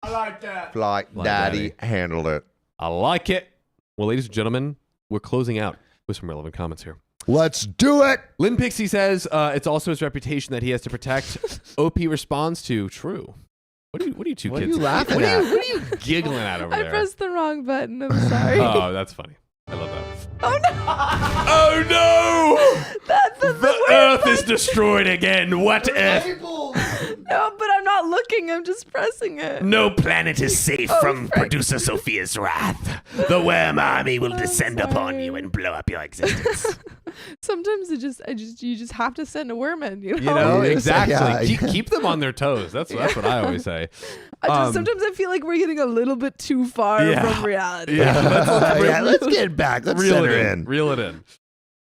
I like that. Flight daddy handled it. I like it. Well, ladies and gentlemen, we're closing out with some relevant comments here. Let's do it. Lynn Pixie says it's also his reputation that he has to protect. OP responds to true. What are you two what kids? Are you laughing at? What are you giggling at over there? I pressed the wrong button. I'm sorry. Oh, that's funny. I love that. Oh no! Oh no! That's the Earth is destroyed again. What Earth? No, but I'm not looking. I'm just pressing it. No planet is safe from producer Sophia's wrath. The worm army will descend upon you and blow up your existence. Sometimes you just have to send a worm in. You know exactly. Yeah. Keep them on their toes. That's what I always say. Sometimes I feel like we're getting a little bit too far from reality. Yeah, let's get back. Let's reel it in.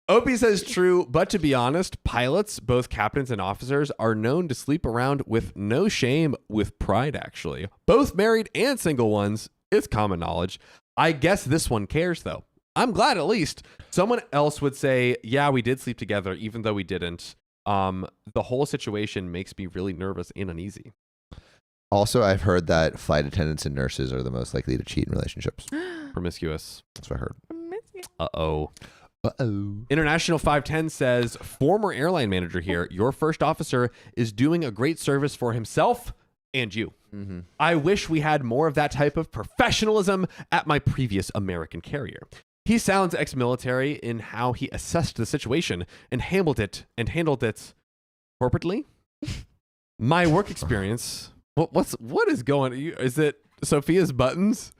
Opie says true, but to be honest, pilots, both captains and officers, are known to sleep around with no shame, with pride, actually. Both married and single ones. It's common knowledge. I guess this one cares, though. I'm glad at least. Someone else would say, yeah, we did sleep together, even though we didn't. The whole situation makes me really nervous and uneasy. Also, I've heard that flight attendants and nurses are the most likely to cheat in relationships. Promiscuous. That's what I heard. Uh-oh. International 510 says, former airline manager here, your first officer is doing a great service for himself and you. Mm-hmm. I wish we had more of that type of professionalism at my previous American carrier. He sounds ex-military in how he assessed the situation and handled it corporately. My work experience. What is going? Is it Sophia's buttons?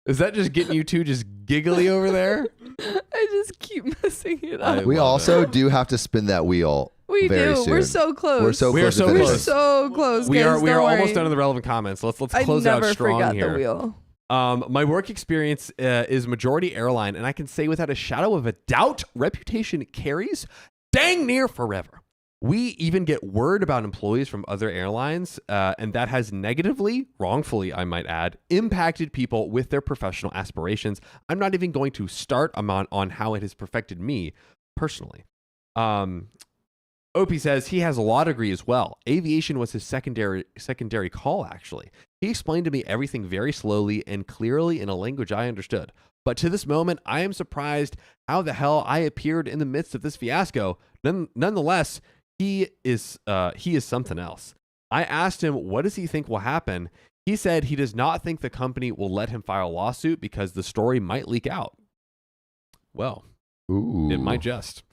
Is that just getting you two just giggly over there? I just keep messing it up. We also do have to spin that wheel. We very do. soon. We're so close. We're so close. We guys, are don't almost worry. done in the relevant comments. Let's close out strong I never forgot here. the wheel. My work experience is majority airline, and I can say without a shadow of a doubt, reputation carries dang near forever. We even get word about employees from other airlines, and that has negatively, wrongfully, I might add, impacted people with their professional aspirations. I'm not even going to start on how it has perfected me personally. Opie says he has a law degree as well. Aviation was his secondary call, actually. He explained to me everything very slowly and clearly in a language I understood. But to this moment, I am surprised how the hell I appeared in the midst of this fiasco. Nonetheless, he is something else. I asked him, what does he think will happen? He said he does not think the company will let him file a lawsuit because the story might leak out. Well, It might just.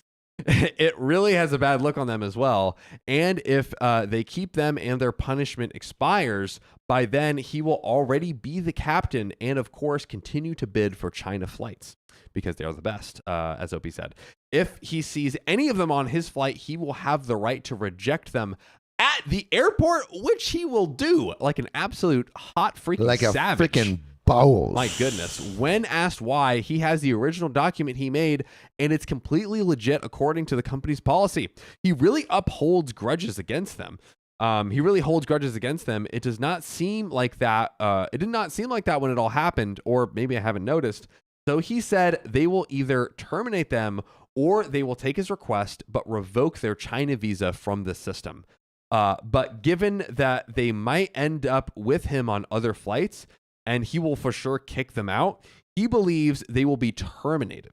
It really has a bad look on them as well. And if they keep them and their punishment expires, by then he will already be the captain and, of course, continue to bid for China flights because they are the best, as Opie said. If he sees any of them on his flight, he will have the right to reject them at the airport, which he will do like an absolute hot freaking like a savage. freaking balls. My goodness. When asked why, he has the original document he made, and it's completely legit according to the company's policy. He really upholds grudges against them. It does not seem like that. It did not seem like that when it all happened, or maybe I haven't noticed. So he said they will either terminate them or they will take his request but revoke their China visa from the system. But given that they might end up with him on other flights and he will for sure kick them out, he believes they will be terminated.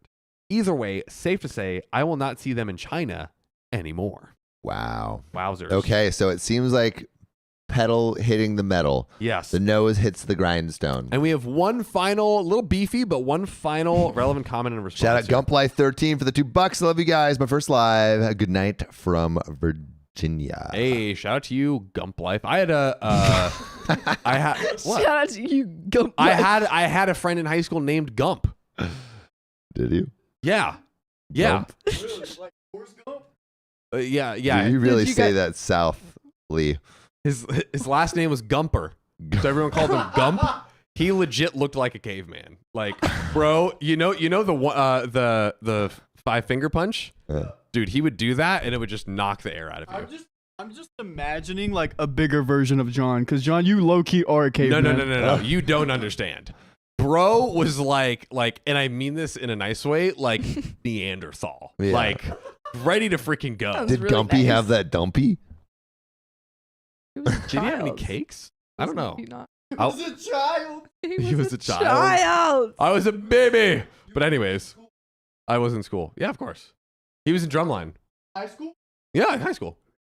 Either way, safe to say, I will not see them in China anymore. Wow. Wowzers. Okay, so it seems like pedal hitting the metal. Yes. The nose hits the grindstone. And we have one final, little beefy, but one final relevant comment and response. Shout out GumpLife13 for the $2. I love you guys. My first live. Good night from Virginia. Hey, shout out to you, Gump Life. I had Shout out to you, Gump. I had a friend in high school named Gump. Did you? Yeah. Gump? Yeah. You really Did you say guys- that southly. His last name was Gumper, so everyone called him Gump. He legit looked like a caveman. Like, bro, you know the 5-finger punch, dude. He would do that, and it would just knock the air out of you. I'm just imagining like a bigger version of John, because John, you low key are a caveman. No. You don't understand. Bro was like, and I mean this in a nice way, like Neanderthal, Yeah. like ready to freaking go. Sounds Did really Gumpy nice. have that dumpy? He was a Did he have any child. cakes? I don't know. Was he not? He was a child. He was a child. Child. I was a baby. But anyways, I was in school. Yeah, of course. He was in drumline. High school? Yeah, in high school.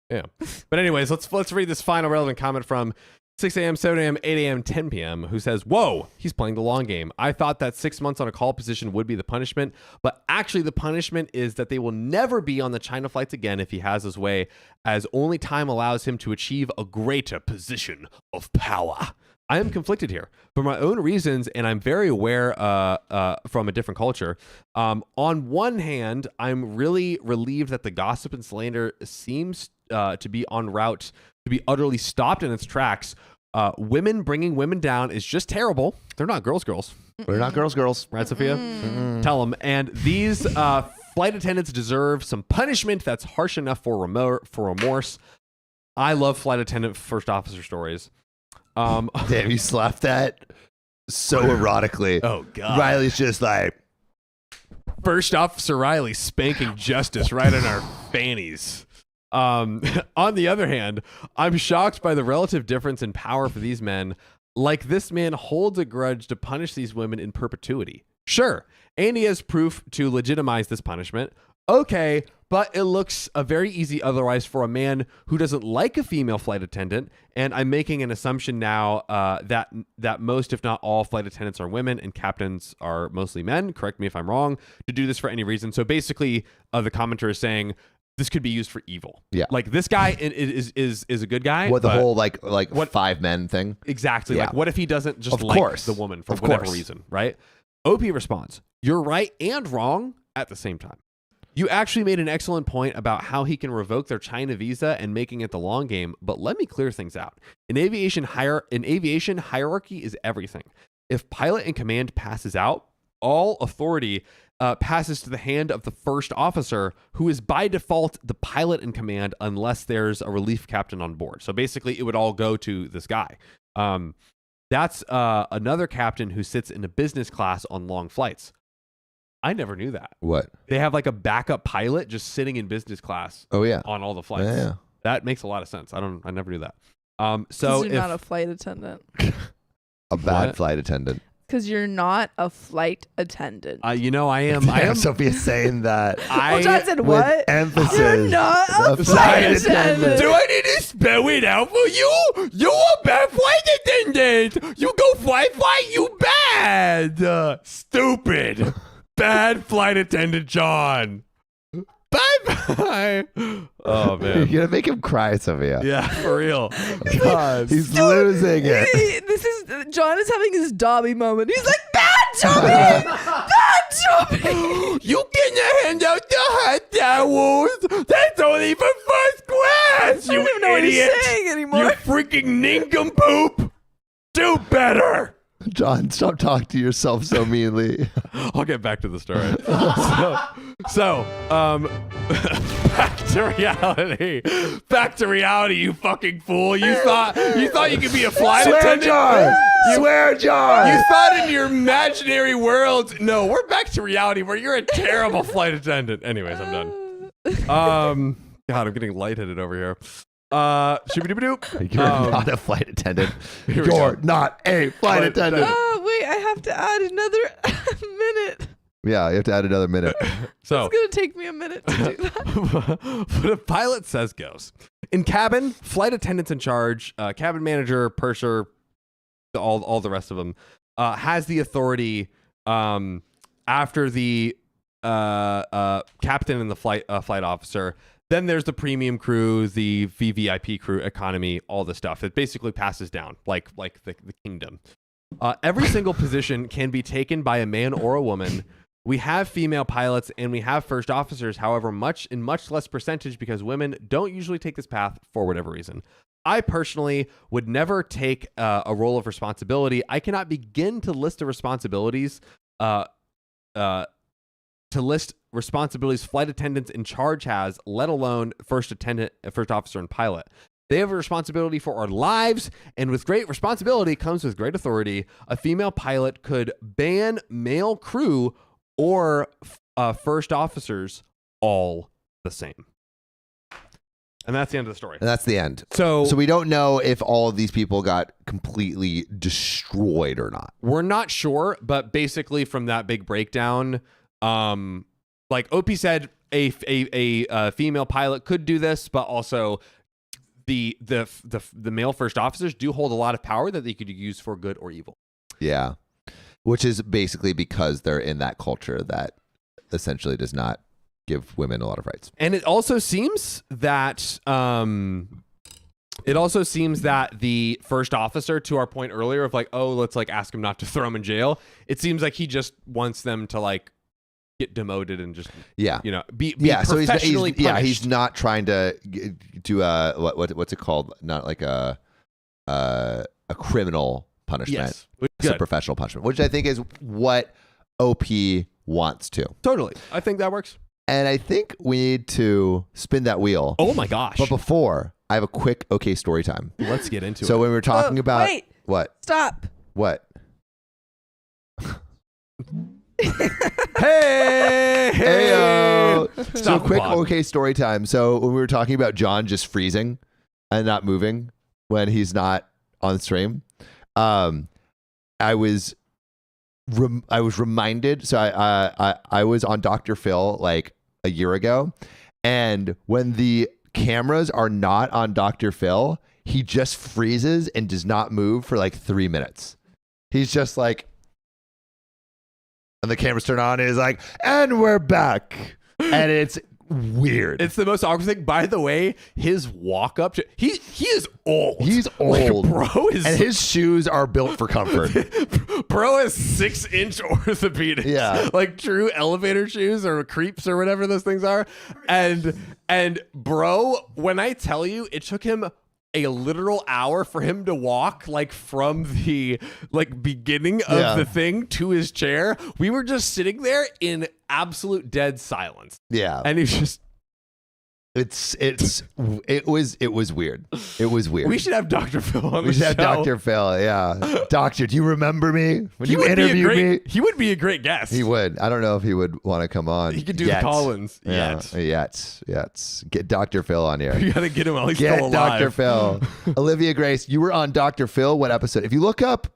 Yeah. But anyways, let's read this final relevant comment from 6 a.m., 7 a.m., 8 a.m., 10 p.m., who says, whoa, he's playing the long game. I thought that 6 months on a call position would be the punishment, but actually the punishment is that they will never be on the China flights again if he has his way, as only time allows him to achieve a greater position of power. I am conflicted here for my own reasons, and I'm very aware from a different culture. On one hand, I'm really relieved that the gossip and slander seems to be en route to be utterly stopped in its tracks. Women bringing women down is just terrible. They're not girls. We're not girls. Right, Sophia? Tell them. And these flight attendants deserve some punishment that's harsh enough for remorse. I love flight attendant first officer stories. Damn, you slapped that so erotically. Oh, God. Riley's just like, First Officer Riley spanking justice right in our fannies. On the other hand, I'm shocked by the relative difference in power for these men. Like, this man holds a grudge to punish these women in perpetuity. Sure, and he has proof to legitimize this punishment. Okay, but it looks very easy otherwise for a man who doesn't like a female flight attendant. And I'm making an assumption now that most, if not all, flight attendants are women and captains are mostly men. Correct me if I'm wrong. To do this for any reason. So basically, the commenter is saying this could be used for evil. Yeah. Like, this guy is a good guy. what the but whole like what- 5 men thing? Exactly. Yeah. Like, what if he doesn't just Of like course. the woman for Of whatever course. reason, right? OP responds, you're right and wrong at the same time. You actually made an excellent point about how he can revoke their China visa and making it the long game, but let me clear things out. In aviation, hierarchy is everything. If pilot in command passes out, all authority passes to the hand of the first officer, who is by default the pilot in command unless there's a relief captain on board. So basically, it would all go to this guy. That's another captain who sits in a business class on long flights. I never knew that. What? They have like a backup pilot just sitting in business class Oh yeah. on all the flights. Yeah. That makes a lot of sense. I never knew that. Because So you're not a flight attendant. A bad What? flight attendant. Because you're not a flight attendant. I am. Sophia's saying that Well, John said with what? emphasis. You're not a The flight flight attendant. Do I need to spell it out for you? You a bad flight attendant. You go fly, you bad. Stupid. Bad flight attendant, John. Bye-bye. Oh, You're man. gonna make him cry, Sophia. Yeah, for real. God. He's losing it. This is John is having his Dobby moment. He's like, bad Dobby, bad Dobby. You can hand out the hot towels. That's only for first class, I you don't even know what idiot. he's saying You anymore. freaking nincompoop. Do better. John, stop talking to yourself so meanly. I'll get back to the story. Back to reality. Back to reality, you fucking fool. You thought you could be a flight attendant? Swear, John. You thought in your imaginary world. No, we're back to reality where you're a terrible flight attendant. Anyways, I'm done. God, I'm getting lightheaded over here. Shooby-dooby-doop. You're not a flight attendant. You're not a flight attendant. Oh, wait, I have to add another minute. Yeah, you have to add another minute. So it's going to take me a minute to do that. What a pilot says goes. In cabin, flight attendants in charge, cabin manager, purser, all the rest of them, has the authority after the captain and the flight officer. Then there's the premium crew, the VVIP crew, economy, all the stuff. It basically passes down like the kingdom. Every single position can be taken by a man or a woman. We have female pilots and we have first officers, however, much less percentage because women don't usually take this path for whatever reason. I personally would never take a role of responsibility. I cannot begin to list the responsibilities flight attendants in charge has, let alone first officer, and pilot. They have a responsibility for our lives, and with great responsibility comes with great authority. A female pilot could ban male crew or first officers all the same. And that's the end of the story. And that's the end. So we don't know if all of these people got completely destroyed or not. We're not sure, but basically from that big breakdown, like OP said, a female pilot could do this, but also the male first officers do hold a lot of power that they could use for good or evil. Yeah, which is basically because they're in that culture that essentially does not give women a lot of rights. And it also seems that the first officer, to our point earlier of like, oh, let's like ask him not to throw him in jail. It seems like he just wants them to like get demoted and just be professionally punished. He's not trying to do what's it called? Not like a criminal punishment. Yes. It's a professional punishment, which I think is what OP wants to. Totally. I think that works. And I think we need to spin that wheel. Oh my gosh. But before, I have a quick okay story time. Let's get into it. So when we were talking about wait. What? Stop. What? Hey! So quick okay story time. So when we were talking about John just freezing and not moving when he's not on stream, I was reminded. So I was on Dr. Phil like a year ago, and when the cameras are not on Dr. Phil, he just freezes and does not move for like 3 minutes. He's just like, and the cameras turn on and he's like, and we're back. And it's weird. It's the most awkward thing. By the way, his walk up, he is old. He's old. Like, bro is, and his shoes are built for comfort. Bro is 6-inch orthopedics. Yeah. Like true elevator shoes or creeps or whatever those things are. And bro, when I tell you, it took him a literal hour for him to walk like from the like beginning of the thing to his chair. We were just sitting there in absolute dead silence. Yeah. And he's just it was weird. It was weird. We should have Dr. Phil on the show. We should have Dr. Phil. Yeah. Doctor, do you remember me when you interviewed me? He would be a great guest. He would. I don't know if he would want to come on. He could do the call-ins. Yes. Get Dr. Phil on here. You gotta get him while he's still alive. Dr. Phil. Olivia Grace, you were on Dr. Phil. What episode? If you look up,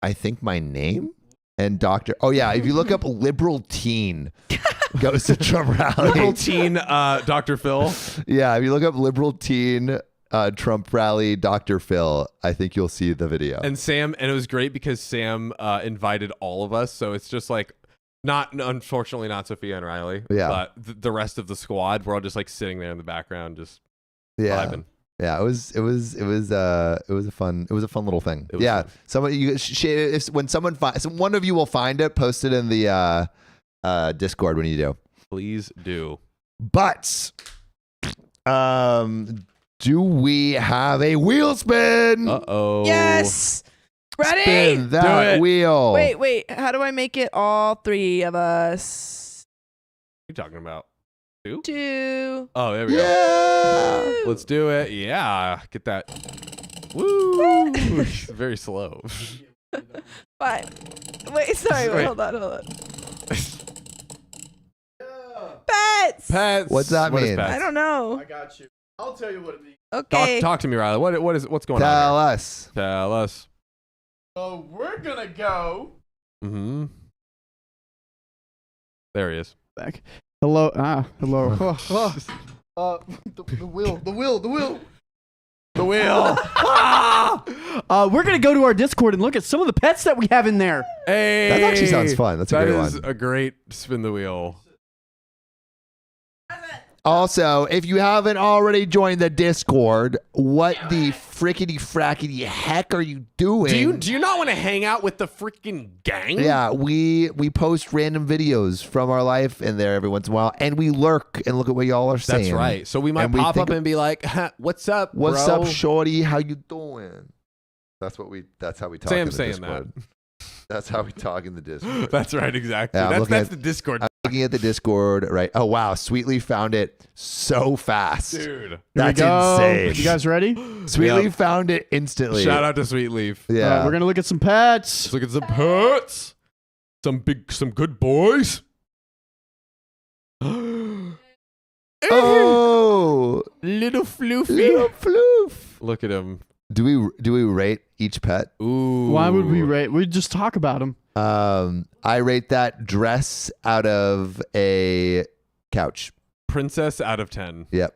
I think my name and Dr. Oh yeah, if you look up liberal teen goes to Trump rally. Liberal teen Dr. Phil. Yeah, if you look up liberal teen Trump rally Dr. Phil, I think you'll see the video. And it was great because Sam invited all of us, so it's just like unfortunately not Sophia and Riley, but the rest of the squad. We're all just like sitting there in the background, just vibing. Yeah, it was a fun little thing. Yeah, fun. One of you will find it, post it in the Discord when you do. Please do. But do we have a wheel spin? Uh-oh. Yes. Ready? Spin that wheel. Wait. How do I make it all 3 of us? What are you talking about? 2? 2. Oh, there we go. Yeah. Let's do it. Yeah. Get that. Woo. Very slow. 5. Wait, sorry. Wait. Hold on. Pets. Pets. What's that What is mean? pets? I don't know. I got you. I'll tell you what it means. Okay. Talk to me, Riley. What's going Tell on us. here? Tell us. So we're gonna go Mm-hmm. There he is. back. Hello. Hello. The wheel. The wheel. We're gonna go to our Discord and look at some of the pets that we have in there. Hey. That actually sounds fun. That's a great That is one. a great spin the wheel. Also, if you haven't already joined the Discord, what the frickety frackety heck are you doing? Do you not want to hang out with the freaking gang? Yeah, we post random videos from our life in there every once in a while, and we lurk and look at what y'all are saying. That's right. So we might And we pop think- up and be like, "What's up, What's bro?" up, shorty? How you doing? That's how we talk in Sam's the saying Discord. That's how we talk in the Discord. That's right, exactly. Yeah, I'm that's looking the Discord, I'm looking at the Discord, right? Oh wow, Sweetly found it so fast. dude. Here That's we go. insane. You guys ready? Sweetly Yep. found it instantly. Shout out to Sweet Leaf. Yeah. We're gonna look at some pets. Let's look at some pets. Some good boys. Oh, Little floofy. little floof. Look at him. Do we rate each pet? Ooh. Why would we rate? We just talk about them. I rate that dress out of a couch. Princess out of 10. Yep.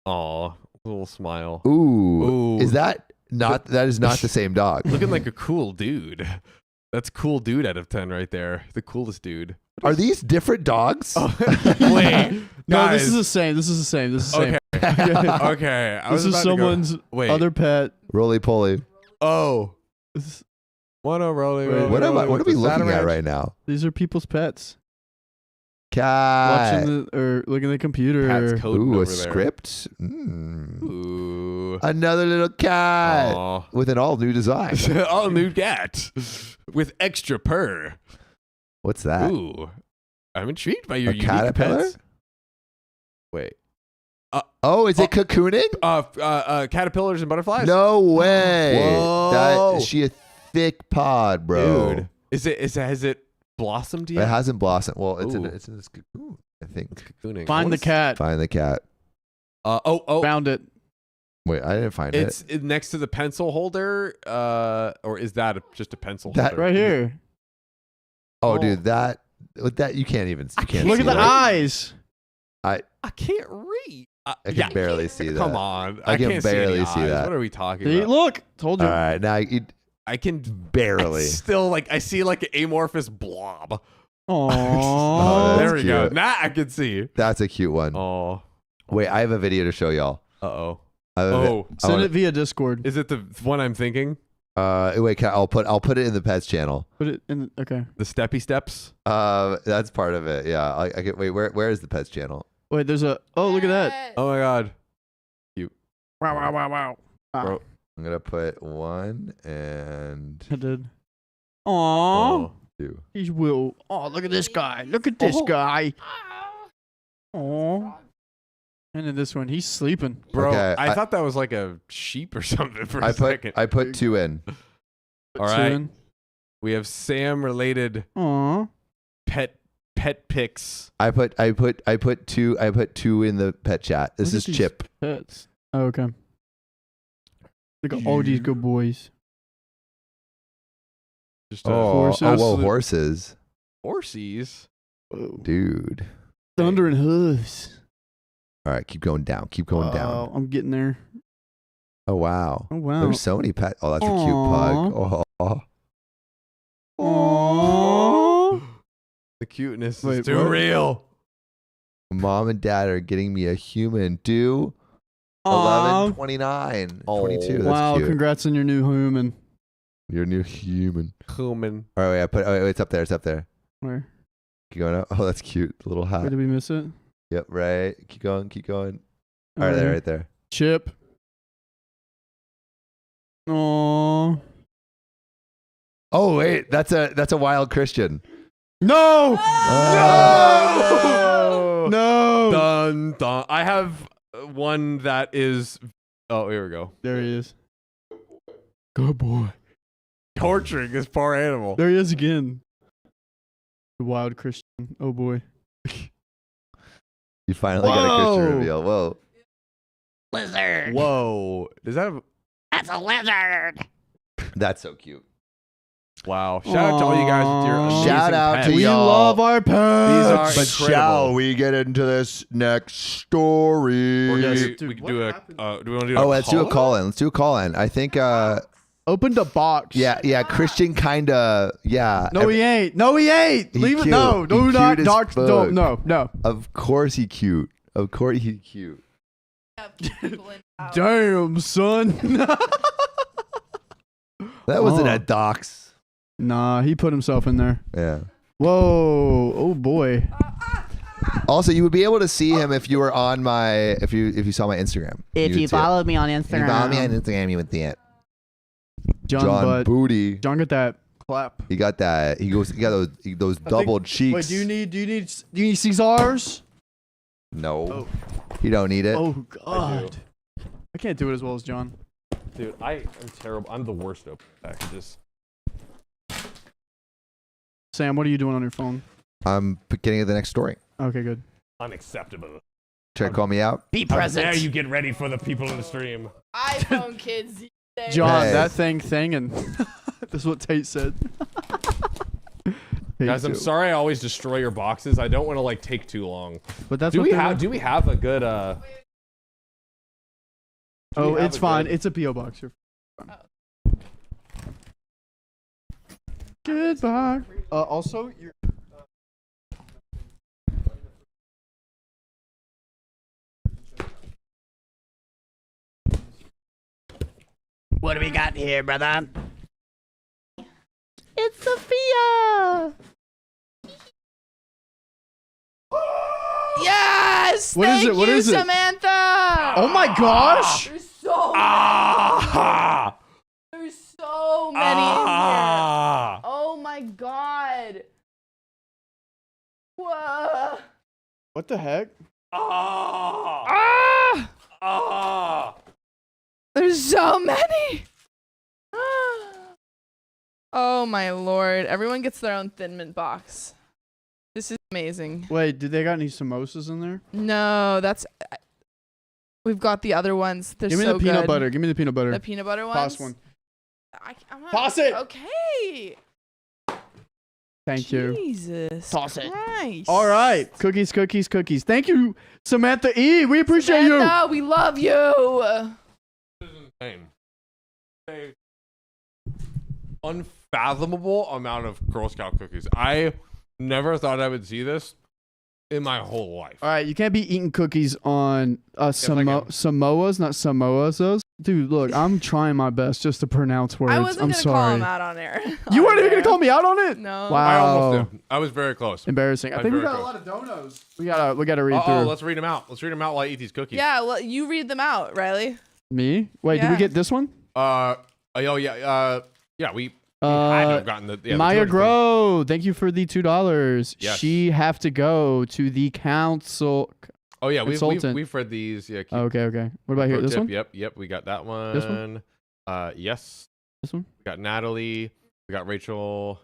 Aw, little smile. Ooh. Ooh. Is that not? That is not the same dog. Looking like a cool dude. That's cool dude out of 10 right there. The coolest dude. Are these different dogs? Wait. No, guys. this is the same. This is the same. This is the same. Okay. Okay. I was This is about to go- someone's Wait. other pet. Roly poly. Oh. This- Wanna rolling. Wait, What are we looking at right now? These are people's pets. Cat. Watching the, or looking at the computer. Pat's coding Ooh, over a there. script. Ooh. Another little cat Aw. with an all new design. All new cat with extra purr. What's that? Ooh. I'm intrigued by your A unique caterpillar? pets. Wait. Oh, is it cocooning? Caterpillars and butterflies? No way. Whoa. Is she a thick pod, bro? Dude. Has it blossomed It yet? hasn't blossomed. Well, it's in Ooh. this cocoon, I think. Cocooning. Find the cat. Find the cat. Found it. Wait, I didn't find It's it. next to the pencil holder, or is that just a pencil That- holder? Right here. Oh, dude, that you can't even. You can't Look see at the that. eyes. I can't read. I can barely see that. Come on, I can can't barely any see eyes. that. What are we talking See, about? look. Told you. All right, now you I can barely. still I see like an amorphous blob. Oh, Aww. that's There we go. cute. Now I can see. That's a cute one. Oh. Wait, I have a video to show y'all. Uh-oh. I have a vi- Oh. I Send wanna- it via Discord. Is it the one I'm thinking? Wait, I'll put it in the pets channel. Put it in. Okay. The steppy steps? That's part of it. Yeah, I can wait. Where is the pets channel? Wait, there's a. Oh, look at that. Oh my god. Wow. Bro. I'm gonna put 1 and I did. Aww. Oh. 2. He's Will. Oh, look at this guy. Look at this guy. Aww. And then this one, he's sleeping. Bro, Okay, I I- thought that was like a sheep or something for a I put 2 in. All right. We have Sam related Aww. pet pics. I put 2 in the pet chat. This Look is at these Chip. Pets. Oh, okay. Look at all these good boys. Just Horses. Whoa, horses, horsies. Whoa. dude. Thunder and hooves. All right, keep going down. Keep going down. Oh, I'm getting there. Oh wow. Oh, wow. There's so many pets. Oh, that's a cute pug. Oh. Aww. The cuteness Wait, is too what? real. Mom and dad are getting me a human. Due Aw. 11/29. Oh. 22. That's Wow, cute. congrats on your new human. Your new human. Human. All right, wait, it's up there. It's up there. Where? Keep going up. Oh, that's cute. The little Where hat. did we miss it? Yep, right. Keep going. Keep going. All Over right, there, here. right there. Chip. Aww. Oh wait, that's a wild Christian. No. No. No. Dun dun. I have one that is. Oh, here we go. There he is. Good boy. Torturing this poor animal. There he is again. The wild Christian. Oh boy. You finally got a Christian reveal. Whoa. Lizard. Whoa. Does that have? That's a lizard. That's so cute. Wow. Shout out to all you guys with your Aw. amazing Shout out pets. to We y'all. love our pets. These are But incredible. shall we get into this next story? Or Yes. we Dude, can what do a. happened? Do we want to do? Oh, let's do a call in. Let's do a call in. I think. Open the box. Yeah. Christian kind of. Yeah. No, he ain't. No, he ain't. He Leave it. cute. No, He do cute not. as Dark. fuck. Don't. No. No. Of course he cute. Of course he cute. Damn, son. That wasn't Oh. a dox. Nah, he put himself in there. Yeah. Whoa. Oh boy. Also, you would be able to see him if you were on my if you saw my Instagram. If you would see it. followed me on If you follow me on Instagram. Instagram, you would see it. John, Butt. Booty. John got that clap. He got that. He got those double cheeks. Wait, do you need Caesars? No. Oh. You don't need it. Oh God. I can't do it as well as John. Dude, I am terrible. I'm the worst opening packages. Sam, what are you doing on your phone? I'm getting to the next story. Okay, good. Unacceptable. Try to call me out. Be How present. dare you get ready for the people in the stream? iPhone kids. these days. John, Hey. that thing, and this is what Tate said. Tate Guys, I'm too. sorry I always destroy your boxes. I don't want to like take too long. But that's Do what we they have were- do we have a good do Oh, we have it's a fine. good- It's a PO box. You're fine. Goodbye. Also, you're. What do we got here, brother? It's Sophia. Yes. What is thank it? What you, is it? Samantha. Oh my gosh! There's so Ah! there's so many in here. Ah! Oh my god. Whoa. What the heck? Ah! Ah! Ah! There's so many. Oh my lord. Everyone gets their own Thin Mint box. This is amazing. Wait, did they got any samosas in there? No, that's we've got the other ones. They're Give me so the peanut good. butter. Give me the peanut butter. The peanut butter ones. Toss one. I'm not, Toss it. Okay. Thank you. Jesus. Toss it. Christ. All right, cookies, cookies, cookies. Thank you, Samantha E. We appreciate you. Samantha, we love you. This is insane. A unfathomable amount of Girl Scout cookies. I never thought I would see this in my whole life. All right, you can't be eating cookies on Samoas, Samoas, not Samoas. Dude, look, I'm trying my best just to pronounce words. I wasn't I'm gonna sorry. call him out on air. You weren't even gonna call me out on it? No. Wow. I almost did. I was very close. Embarrassing. I I'm think we very got a close. lot of donos. We gotta read Oh, through. let's read them out. Let's read them out while I eat these cookies. Yeah, well, you read them out, Riley. Me? Wait, did we Yeah. get this one? Oh yeah. Yeah. We had to have gotten the Maya 200 Grow, thank you for the $2. Yes. She have to go to the council. Oh yeah, Consultant. we've read these. Yeah. Okay. What about here? Pro This tip, one? Yep. We got that one. This one? Yes. This one? We got Natalie. We got Rachel.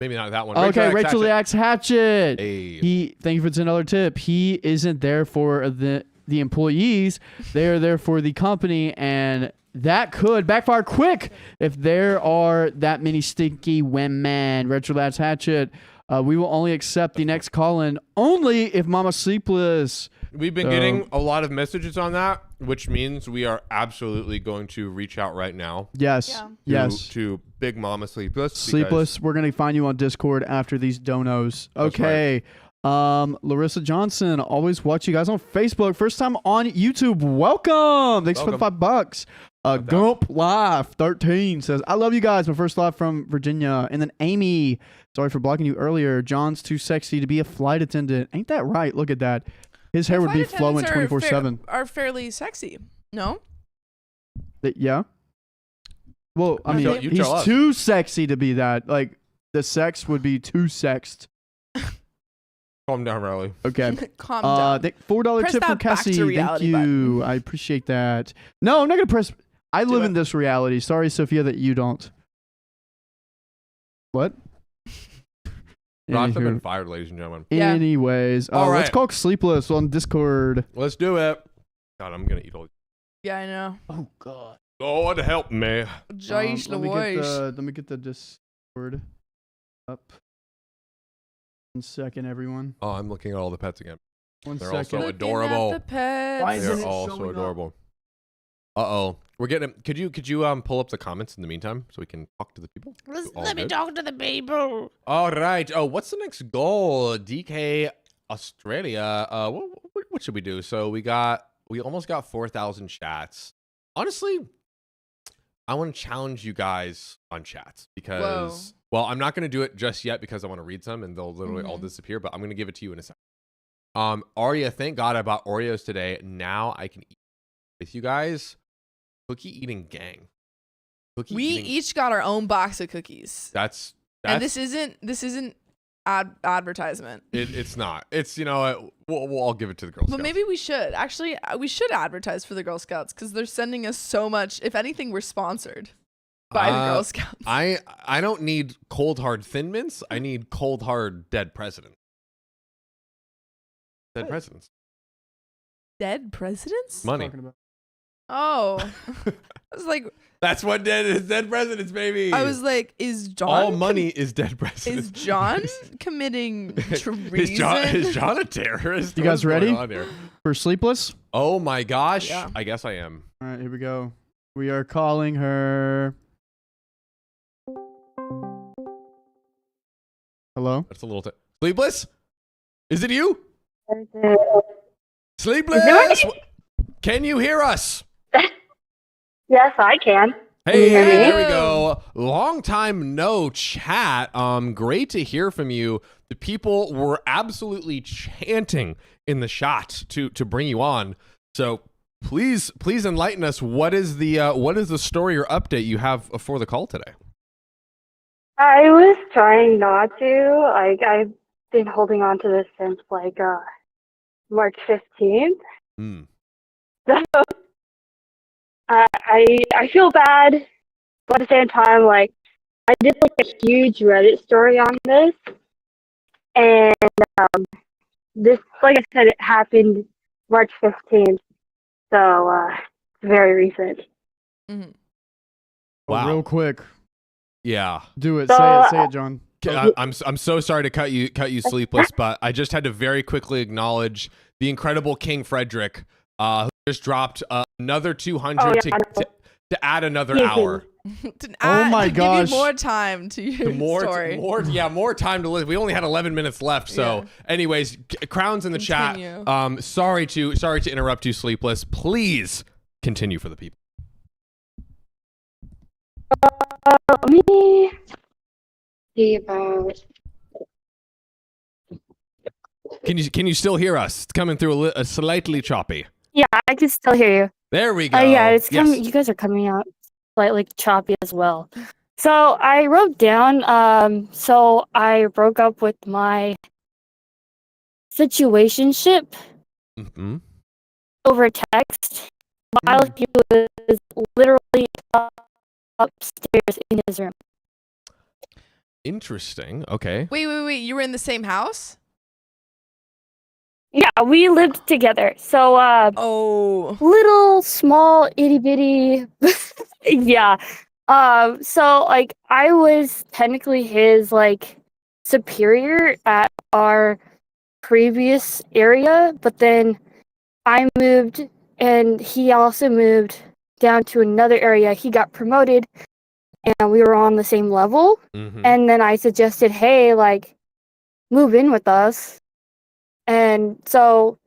Maybe not that one. Okay, X. Rachel the Axe Hatchet. Hey. Thank you for the $10 tip. He isn't there for the employees. They are there for the company, and that could backfire quick if there are that many stinky women. Rachel the Axe Hatchet. We will only accept the next call-in only if Mama's sleepless. We've been getting a lot of messages on that, which means we are absolutely going to reach out right now. Yes. Yeah. Yes. To Big Mama Sleepless. Sleepless. We're gonna find you on Discord after these donos. That's Okay. Larissa Johnson, always watch you guys on Facebook. First time on YouTube. Welcome. Thanks for the $5. Gump Live 13 says, I love you guys. My first live from Virginia. And then Amy, sorry for blocking you earlier. John's too sexy to be a flight attendant. Ain't that right? Look at that. His hair would be Flight flowing attendants 24/7. Are fairly sexy. No? Yeah. Well, I mean, You he's tell us. too sexy to be that. Like, the sex would be too sexed. Calm down, Riley. Okay. Calm down. $4 Press tip from that back Cassie. to Thank reality you. button. I appreciate that. No, I'm not going to press. I live in this reality. Sorry, Sophia, that you don't. What? Ross have been Anywho. fired, ladies and gentlemen. Yeah. Anyways, All let's right. call Sleepless on Discord. Let's do it. God, I'm gonna eat all. Yeah, I know. Oh, God. Lord help me. Joyce let me get the Discord up. 1 second, everyone. Oh, I'm looking at all the pets again. 1 They're second. also Looking adorable. at the pets. Why isn't They're it all showing so up? adorable. Uh-oh. We're getting. Could you pull up the comments in the meantime so we can talk to the people? Let me talk to the people. All right. Oh, what's the next goal? DK Australia. What should we do? So we almost got 4,000 chats. Honestly, I want to challenge you guys on chats because well, I'm not going to do it just yet because I want to read some and they'll literally all disappear, but I'm going to give it to you in a second. Arya, thank God I bought Oreos today. Now I can eat with you guys. Cookie eating gang. We each got our own box of cookies. That's and this isn't advertisement. It's not. It's, you know, we'll all give it to the Girl Scouts. But maybe we should. Actually, we should advertise for the Girl Scouts because they're sending us so much. If anything, we're sponsored by the Girl Scouts. I don't need cold hard Thin Mints. I need cold hard dead president. Dead presidents. Dead presidents? Money. Oh. I was like, That's what dead is. Dead presidents, baby. I was like, is John all money is dead presidents. is John committing treason? Is John a terrorist? You guys What's going ready? on here? For Sleepless? Oh my gosh. Yeah. I guess I am. All right, here we go. We are calling her. Hello? That's a little Sleepless? Is it you? Is it Sleepless? Can you hear us? Yes, I can. Hey, Can you hear me? there we go. Long time no chat. Great to hear from you. The people were absolutely chanting in the shot to bring you on. So please enlighten us. What is the story or update you have for the call today? I was trying not to. I've been holding on to this since March 15th. So I feel bad, but at the same time, I did a huge Reddit story on this, and this, like I said, it happened March 15th, so it's very recent. Mm-hmm. Wow. Real quick. Yeah. Do it. So, Say it, John. I'm so sorry to cut you Sleepless, but I just had to very quickly acknowledge the incredible King Frederick, who just dropped another 200 to add another hour. Oh my gosh. Give you more time to your story. More time to listen. We only had 11 minutes left. So, anyways, Crowns in the Continue. chat. Sorry to interrupt you, Sleepless. Please continue for the people. Let me see about. Can you still hear us? It's coming through a slightly choppy. Yeah, I can still hear you. There we go. Yeah, it's coming. Yes. You guys are coming out slightly choppy as well. So I wrote down. So I broke up with my situationship Mm-hmm. over text while he was literally upstairs in his room. Interesting. Okay. Wait. You were in the same house? Yeah, we lived together. So Oh. little small itty bitty. Yeah. So I was technically his superior at our previous area, but then I moved and he also moved down to another area. He got promoted and we were on the same level. Mm-hmm. And then I suggested, hey, move in with us. And so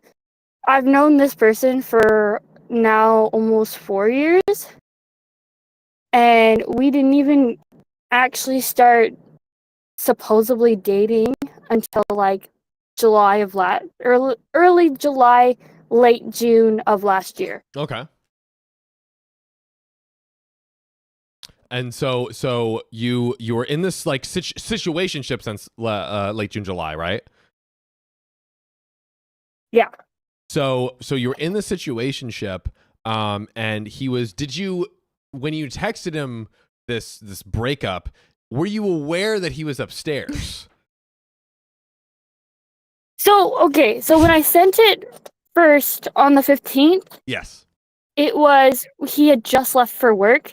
I've known this person for now almost 4 years. And we didn't even actually start supposedly dating until July of early July, late June of last year. Okay. And so you were in this like situationship since late June, July, right? Yeah. So you were in the situationship, and he was. Did you, when you texted him this breakup, were you aware that he was upstairs? So when I sent it first on the 15th, Yes. it was he had just left for work,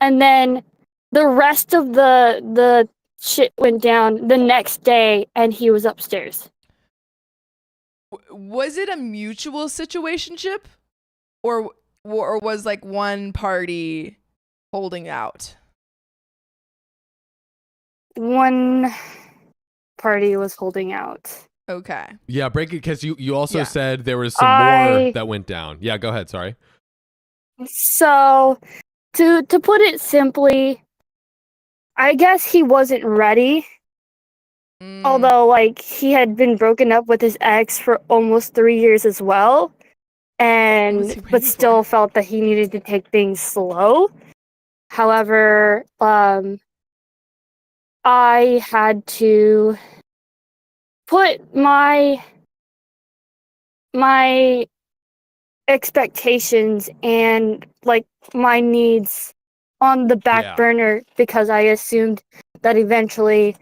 and then the rest of the shit went down the next day, and he was upstairs. Was it a mutual situationship, or was like one party holding out? One party was holding out. Okay. Yeah, break it, because you also Yeah. said there was some more that went down. Yeah, go ahead. Sorry. So, to put it simply, I guess he wasn't ready. Although, like, he had been broken up with his ex for almost 3 years as well, What was he but waiting still for? felt that he needed to take things slow. However, I had to put my expectations and like my needs on the back burner because I assumed that eventually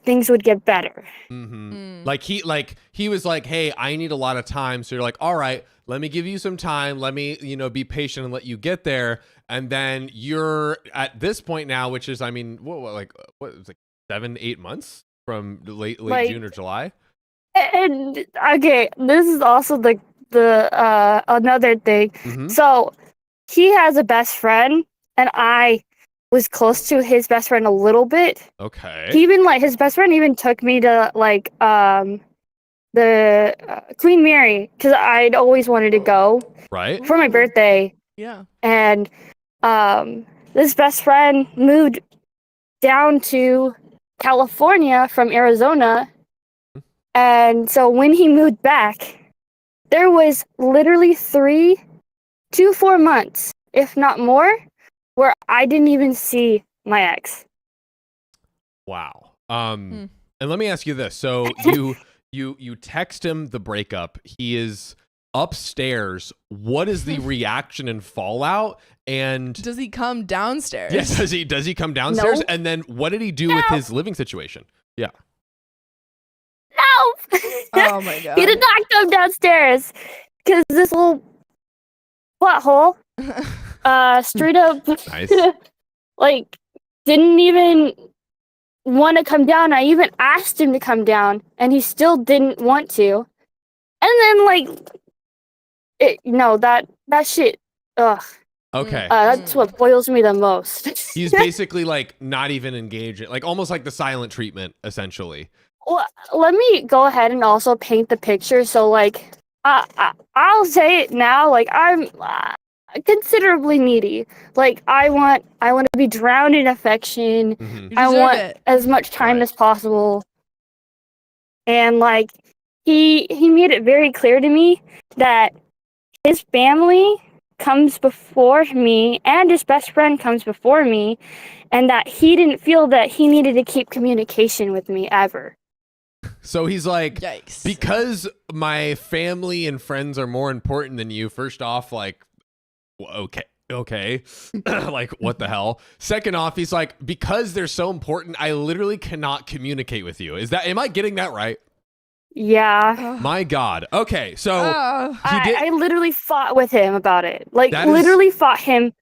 things would get better. Like he was like, hey, I need a lot of time. So you're like, all right, let me give you some time. Let me, be patient and let you get there. And then you're at this point now, which is, I mean, what it was like 7-8 months from late Like, June or July. And okay, this is also the another thing. So he has a best friend, and I was close to his best friend a little bit. Okay. He even his best friend even took me to the Queen Mary because I'd always wanted to go Right. for my birthday. Yeah. And this best friend moved down to California from Arizona. And so when he moved back, there was literally 3 to 4 months, if not more, where I didn't even see my ex. Wow. And let me ask you this. So you text him the breakup. He is upstairs. What is the reaction and fallout? And Does he come downstairs? yes, does he come downstairs? No. And then what did he do with his living situation? Yeah. No! Oh my god. He did not come downstairs because this little butthole straight up Nice. didn't even want to come down. I even asked him to come down and he still didn't want to. And then that shit, ugh. Okay. That's what boils me the most. He's basically not even engaging, almost like the silent treatment, essentially. Well, let me go ahead and also paint the picture. So I'll say it now. I'm considerably needy. I want to be drowned in affection. Mm-hmm. I deserve want it. as much time Right. as possible. And he made it very clear to me that his family comes before me and his best friend comes before me, and that he didn't feel that he needed to keep communication with me ever. So he's like, Yikes. because my family and friends are more important than you, first off, okay. What the hell? Second off, he's like, because they're so important, I literally cannot communicate with you. Am I getting that right? Yeah. My God. Okay, so he did. I literally fought with him about it. Fought him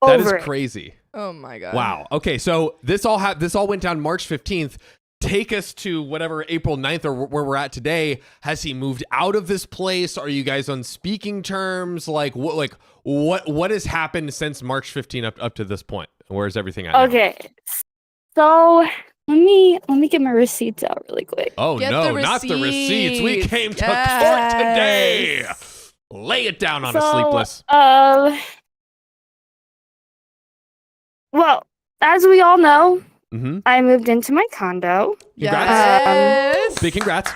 That over is it. crazy. Oh my god. Wow. Okay, so this all went down March 15th. Take us to whatever April 9th or where we're at today. Has he moved out of this place? Are you guys on speaking terms? What has happened since March 15th up to this point? Where's everything at now? Okay. So let me get my receipts out really quick. Oh Get no, the not the receipts. We receipts. came to Yes. court today. Lay it down on a sleepless. Well, as we all know, Mm-hmm. I moved into my condo. Yes. Big congrats.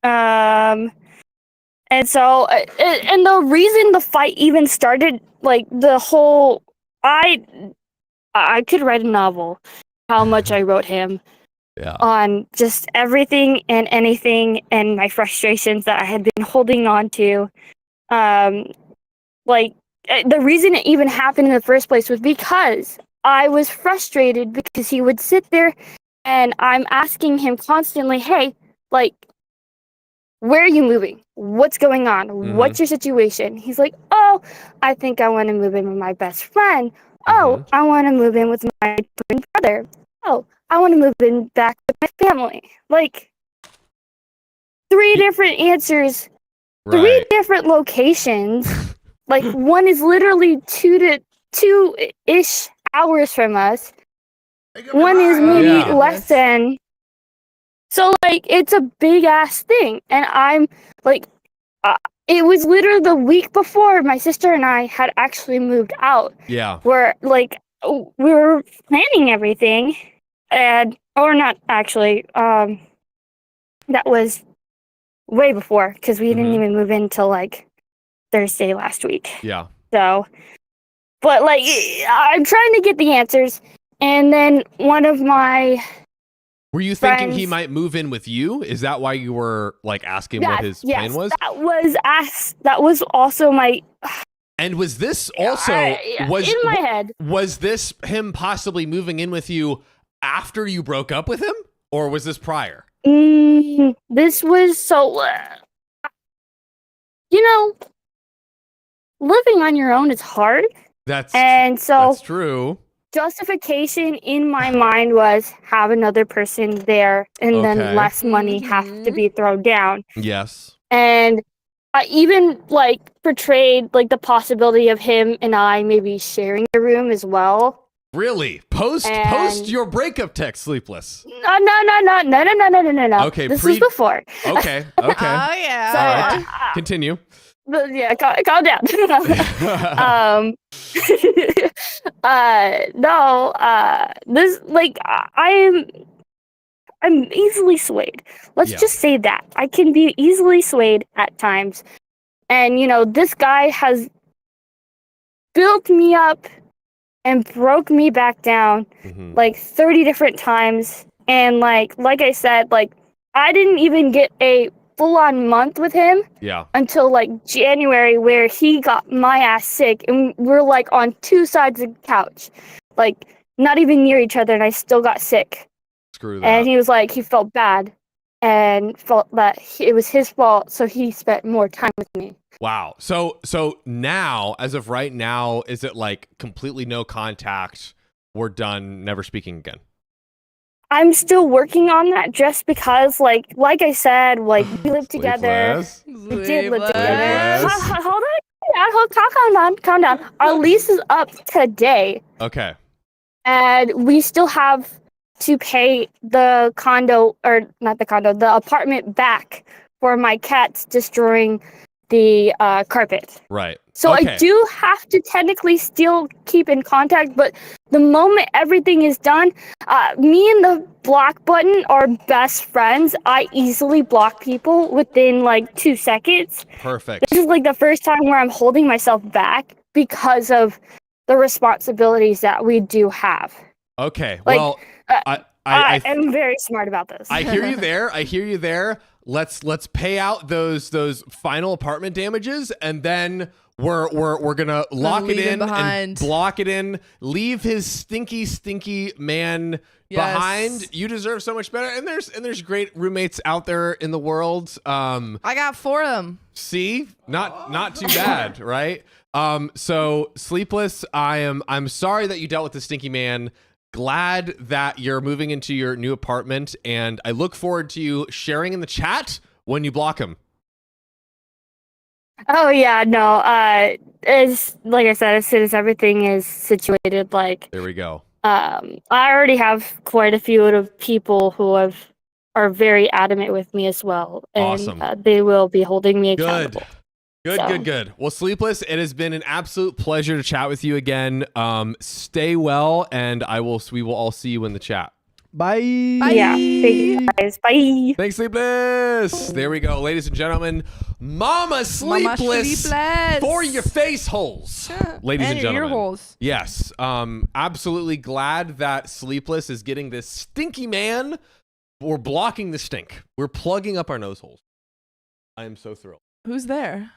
And so, and the reason the fight even started, the whole I could write a novel. How much I wrote him on just everything and anything and my frustrations that I had been holding on to. Like the reason it even happened in the first place was because I was frustrated because he would sit there and I'm asking him constantly, hey, like, where are you moving? What's going on? Mm-hmm. What's your situation? He's like, oh, I think I want to move in with my best friend. Oh, I want to move in with my twin brother. Oh, I want to move in back with my family. Like, 3 different answers, 3 different locations. Like, one is literally 2-ish hours from us. One is maybe less than. So, like, it's a big ass thing. And I'm like, it was literally the week before my sister and I had actually moved out. Yeah. Where, like, we were planning everything. Or not actually. That was way before because we didn't even move in until, like, Thursday last week. Yeah. So, but, like, I'm trying to get the answers. And then one of my Were you thinking he might move in with you? Is that why you were like asking what his plan was? That was also my. And was this also was in my head? Was this him possibly moving in with you after you broke up with him, or was this prior? This was so. Living on your own is hard. That's true. Justification in my mind was have another person there and then less money have to be thrown down. Yes. And I even like portrayed like the possibility of him and I maybe sharing a room as well. Really? Post your breakup text, Sleepless. No. Okay, this was before. Okay. Oh yeah. So, all right. Continue. But yeah, calm down. This like I'm easily swayed. Let's just say that. I can be easily swayed at times. And this guy has built me up and broke me back down like 30 different times. And like I said, like I didn't even get a full-on month with him until like January, where he got my ass sick and we're like on 2 sides of the couch, like not even near each other, and I still got sick. Screw that. And he was like, he felt bad and felt that it was his fault, so he spent more time with me. Wow. So now, as of right now, is it like completely no contact? We're done, never speaking again? I'm still working on that just because, like I said, like we live together. We did live together. Hold on. Calm down. Our lease is up today. Okay. And we still have to pay the apartment back for my cats destroying the carpet. Right. So I do have to technically still keep in contact, but the moment everything is done, me and the block button are best friends. I easily block people within like 2 seconds. Perfect. This is like the first time where I'm holding myself back because of the responsibilities that we do have. Okay. Like, well, I am very smart about this. I hear you there. Let's pay out those final apartment damages, and then we're gonna lock it in and block it in. Leave his stinky man behind. You deserve so much better. And there's great roommates out there in the world. I got 4 of them. See, not too bad, right? So Sleepless, I'm sorry that you dealt with the stinky man. Glad that you're moving into your new apartment, and I look forward to you sharing in the chat when you block him. Oh yeah, no. As like I said, as soon as everything is situated, like there we go. I already have quite a few of people who are very adamant with me as well, and awesome. They will be holding me accountable. Good. Well, Sleepless, it has been an absolute pleasure to chat with you again. Stay well, and we will all see you in the chat. Bye. Yeah. Thank you guys. Bye. Thanks, Sleepless. There we go, ladies and gentlemen. Mama Sleepless, for your face holes, ladies and gentlemen. Ear holes. Yes. Absolutely glad that Sleepless is getting this stinky man. We're blocking the stink. We're plugging up our nose holes. I am so thrilled. Who's there?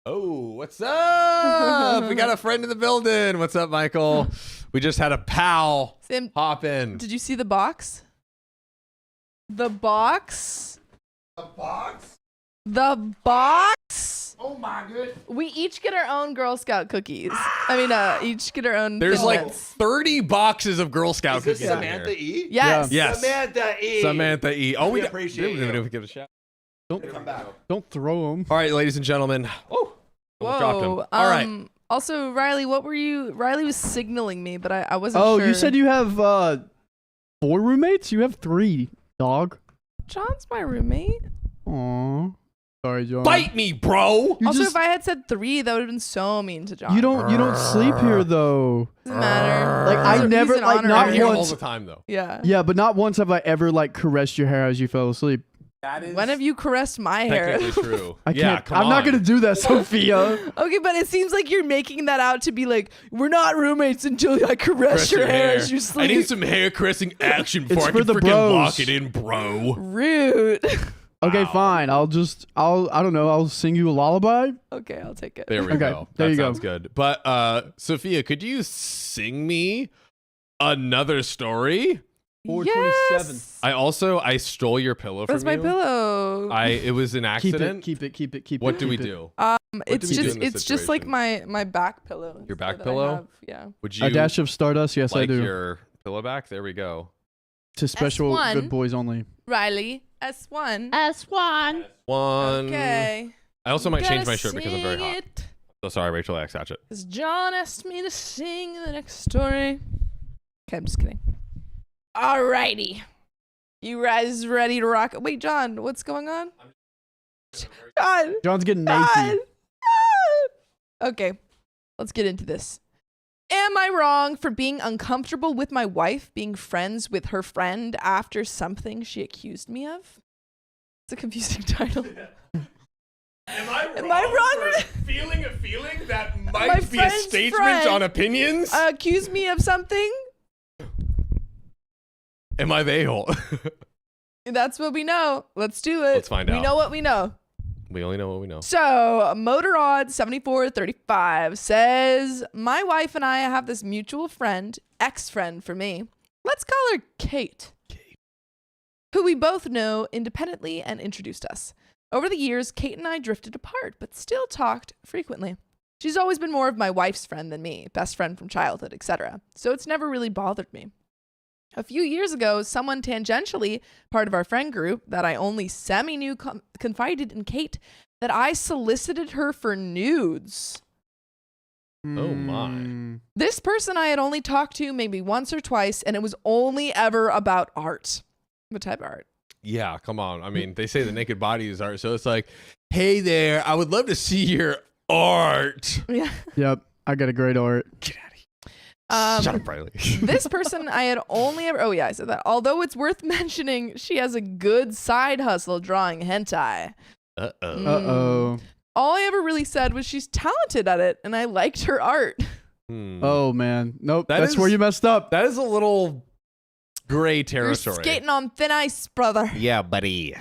Oh, what's up? We got a friend in the building. What's up, Michael? We just had a pal Sam, hop in. did you see the box? The box? A box? The box? Oh my goodness. We each get our own Girl Scout cookies. I mean, each get our own. There's like Fitbits. 30 boxes of Girl Scout Is this cookies in Samantha here. E? Yes. Yes. Samantha E. Samantha E. Oh, We we appreciate you. We give it a shout. Come back. Don't throw them. All right, ladies and gentlemen. Oh, almost dropped him. Whoa. All right. Also, Riley, what were you? Riley was signaling me, but I wasn't Oh, sure. you said you have 4 roommates? You have 3, dog. John's my roommate. Aw. Sorry, John. Bite me, bro. You Also, just- if I had said 3, that would have been so mean to John. you don't sleep here though. Doesn't matter. Like, I He's never- an like, honorary- not I'm here all once- the time, though. Yeah. Yeah, but not once have I ever like caressed your hair as you fell asleep. That is When have you caressed my hair? technically true. I Yeah, can't. come I'm not on. gonna do that, Sophia. Okay, but it seems like you're making that out to be like, we're not roommates until I caress your hair as you sleep. I need some hair caressing action before It's I for can the freaking bros. lock it in, bro. Rude. Okay, Wow. fine. I don't know. I'll sing you a lullaby. Okay, I'll take it. There we Okay, go. there That you go. sounds good. But Sophia, could you sing me another story? 427. Yes. I stole your pillow That's from my you. pillow. It was an accident. Keep it. What do we keep it. do? It's do we do just in this it's just like situation? my back pillow. Your back that I pillow? have. Yeah. Would you A dash of stardust. Yes, like I do. your pillow back? There we go. To special S1. good boys only. Riley, S1. S1. One. Okay. I also might change Gotta my shirt because I'm very sing hot. it. So sorry, Rachel. I catch it. Because John asked me to sing the next story. Okay, I'm just kidding. Alrighty. You guys ready to rock? Wait, John, what's going on? John! John's getting John! naked. Okay, let's get into this. Am I wrong for being uncomfortable with my wife being friends with her friend after something she accused me of? It's a confusing title. Am I wrong for feeling a feeling that My might be a friend's statement friend on opinions? Accuse me of something? Am I the a-hole? That's what we know. Let's do it. Let's find We out. know what we know. We only know what we know. So, Motorod 7435 says, my wife and I have this mutual friend, ex-friend for me. Let's call her Kate, who we both know independently and introduced us. Over the years, Kate and I drifted apart, but still talked frequently. She's always been more of my wife's friend than me, best friend from childhood, etc. So it's never really bothered me. A few years ago, someone tangentially, part of our friend group that I only semi-knew, confided in Kate that I solicited her for nudes. Oh my. This person I had only talked to maybe once or twice, and it was only ever about art. What type of art? Yeah, come on. I mean, they say the naked body is art, so it's like, hey there, I would love to see your art. Yeah. Yep, I got a great art. Get out of here. Shut up, Riley. This person I had only ever, oh yeah, I said that. Although it's worth mentioning, she has a good side hustle drawing hentai. Uh-oh. Uh-oh. All I ever really said was she's talented at it, and I liked her art. Oh, man. Nope, That that's is- where you messed up. That is a little gray You're territory. skating on thin ice, brother. Yeah, buddy.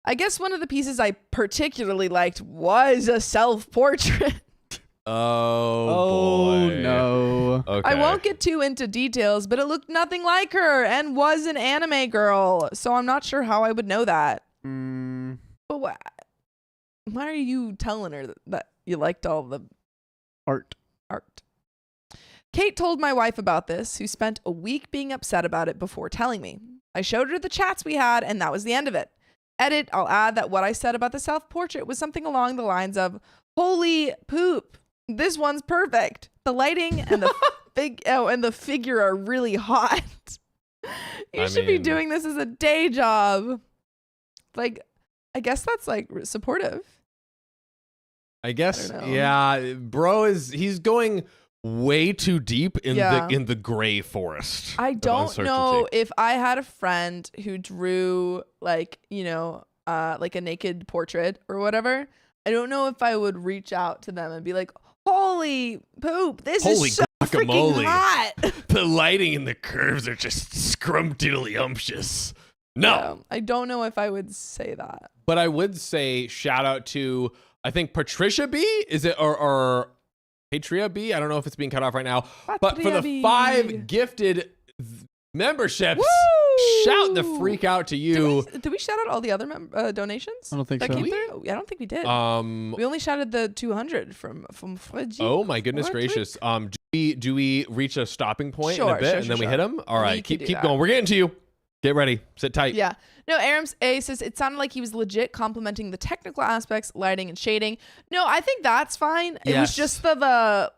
I guess one of the pieces I particularly liked was a self-portrait. Oh, boy. no. Okay. I won't get too into details, but it looked nothing like her and was an anime girl, so I'm not sure how I would know that. But why are you telling her that you liked all the Art. Kate told my wife about this, who spent a week being upset about it before telling me. I showed her the chats we had, and that was the end of it. Edit, I'll add that what I said about the self-portrait was something along the lines of, holy poop, this one's perfect. The lighting and the figure are really hot. You should be mean- doing this as a day job. Like, I guess that's like supportive. I guess, I don't know. yeah, bro he's going way too deep in Yeah. the gray forest. I of don't know uncertainty. if I had a friend who drew like, like a naked portrait or whatever. I don't know if I would reach out to them and be like, holy poop, this Holy is so freaking guacamole. hot. The lighting and the curves are just scrumptiddlyumptious. No. Yeah, I don't know if I would say that. But I would say shout out to, I think, Patricia B. Is it, or Patria B? I don't know if it's being cut off right now. But for Patria the B. 5 gifted memberships, Woo! shout the freak out to you. Did we shout out all the other donations? I don't think that so. came through? I don't think we did. We only shouted the 200 from Freddy. Oh my goodness What? gracious. Do we reach a stopping point in a Sure, bit sure, and then sure, we hit sure. them? All We right, can do keep that. going. We're getting to you. Get ready. Sit tight. Yeah. No, Arams A says it sounded like he was legit complimenting the technical aspects, lighting and shading. No, I think that's fine. It was Yes. just the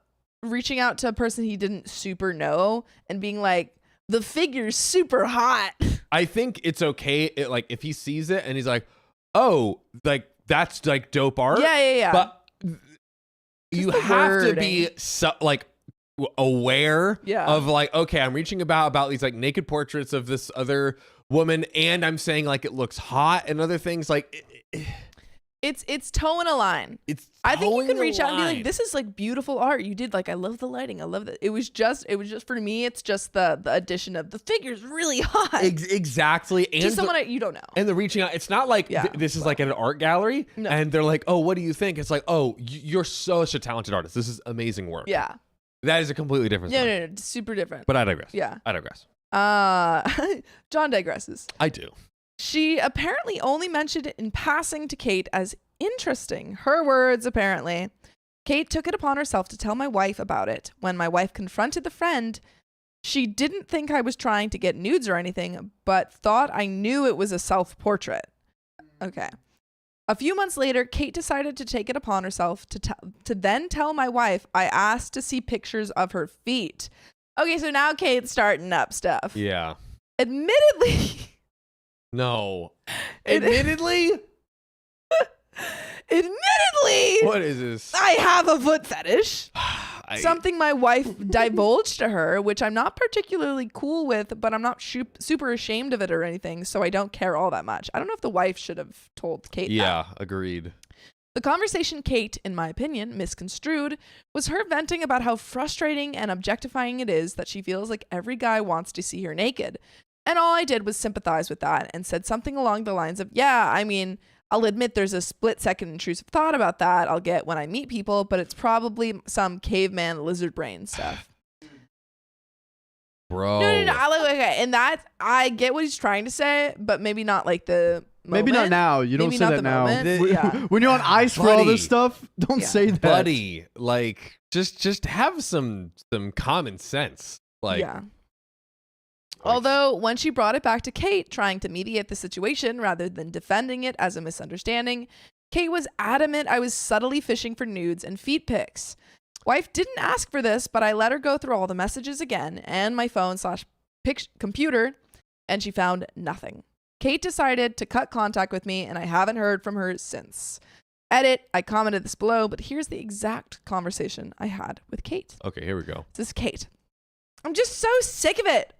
reaching out to a person he didn't super know and being like, the figure's super hot. I think it's okay. Like if he sees it and he's like, "Oh, like that's like dope art." Yeah. But Just you the have to be wording. like aware Yeah. of like, okay, I'm reaching about these like naked portraits of this other woman, and I'm saying like it looks hot and other things like. It's towing a line. It's I think you towing can the reach out and be line. like, this is like beautiful art. You did like, I love the lighting. I love that. It was just for me, it's just the addition of the figure's really hot. Exactly. To someone you don't know. And the reaching out, it's not like Yeah, this is like at an art gallery No. and they're like, "Oh, what do you think?" It's like, "Oh, you're such a talented artist. This is amazing work." Yeah. That is a completely different story. No, super different. But I digress. Yeah. I digress. John digresses. I do. She apparently only mentioned it in passing to Kate as interesting. Her words, apparently. Kate took it upon herself to tell my wife about it. When my wife confronted the friend, she didn't think I was trying to get nudes or anything, but thought I knew it was a self-portrait. Okay. A few months later, Kate decided to take it upon herself to then tell my wife I asked to see pictures of her feet. Okay, so now Kate's starting up stuff. Yeah. Admittedly... No. It- Admittedly? Admittedly, What is this? I have a foot fetish. I- Something my wife divulged to her, which I'm not particularly cool with, but I'm not super ashamed of it or anything, so I don't care all that much. I don't know if the wife should have told Kate that. Yeah, agreed. The conversation Kate, in my opinion, misconstrued, was her venting about how frustrating and objectifying it is that she feels like every guy wants to see her naked. And all I did was sympathize with that and said something along the lines of, yeah, I mean, I'll admit there's a split-second intrusive thought about that I'll get when I meet people, but it's probably some caveman lizard brain stuff. Bro. No. Okay, and that, I get what he's trying to say, but maybe not like the moment. Maybe not now. You don't Maybe say not that the now. moment. When- Yeah. When you're on ice for all Buddy. this stuff, don't Yeah. say that. Buddy, like just have some common sense. Like Yeah. Although, when she brought it back to Kate, trying to mediate the situation rather than defending it as a misunderstanding, Kate was adamant I was subtly fishing for nudes and feet pics. Wife didn't ask for this, but I let her go through all the messages again and my phone/computer, and she found nothing. Kate decided to cut contact with me, and I haven't heard from her since. Edit, I commented this below, but here's the exact conversation I had with Kate. okay, here we go. This is Kate. I'm just so sick of it.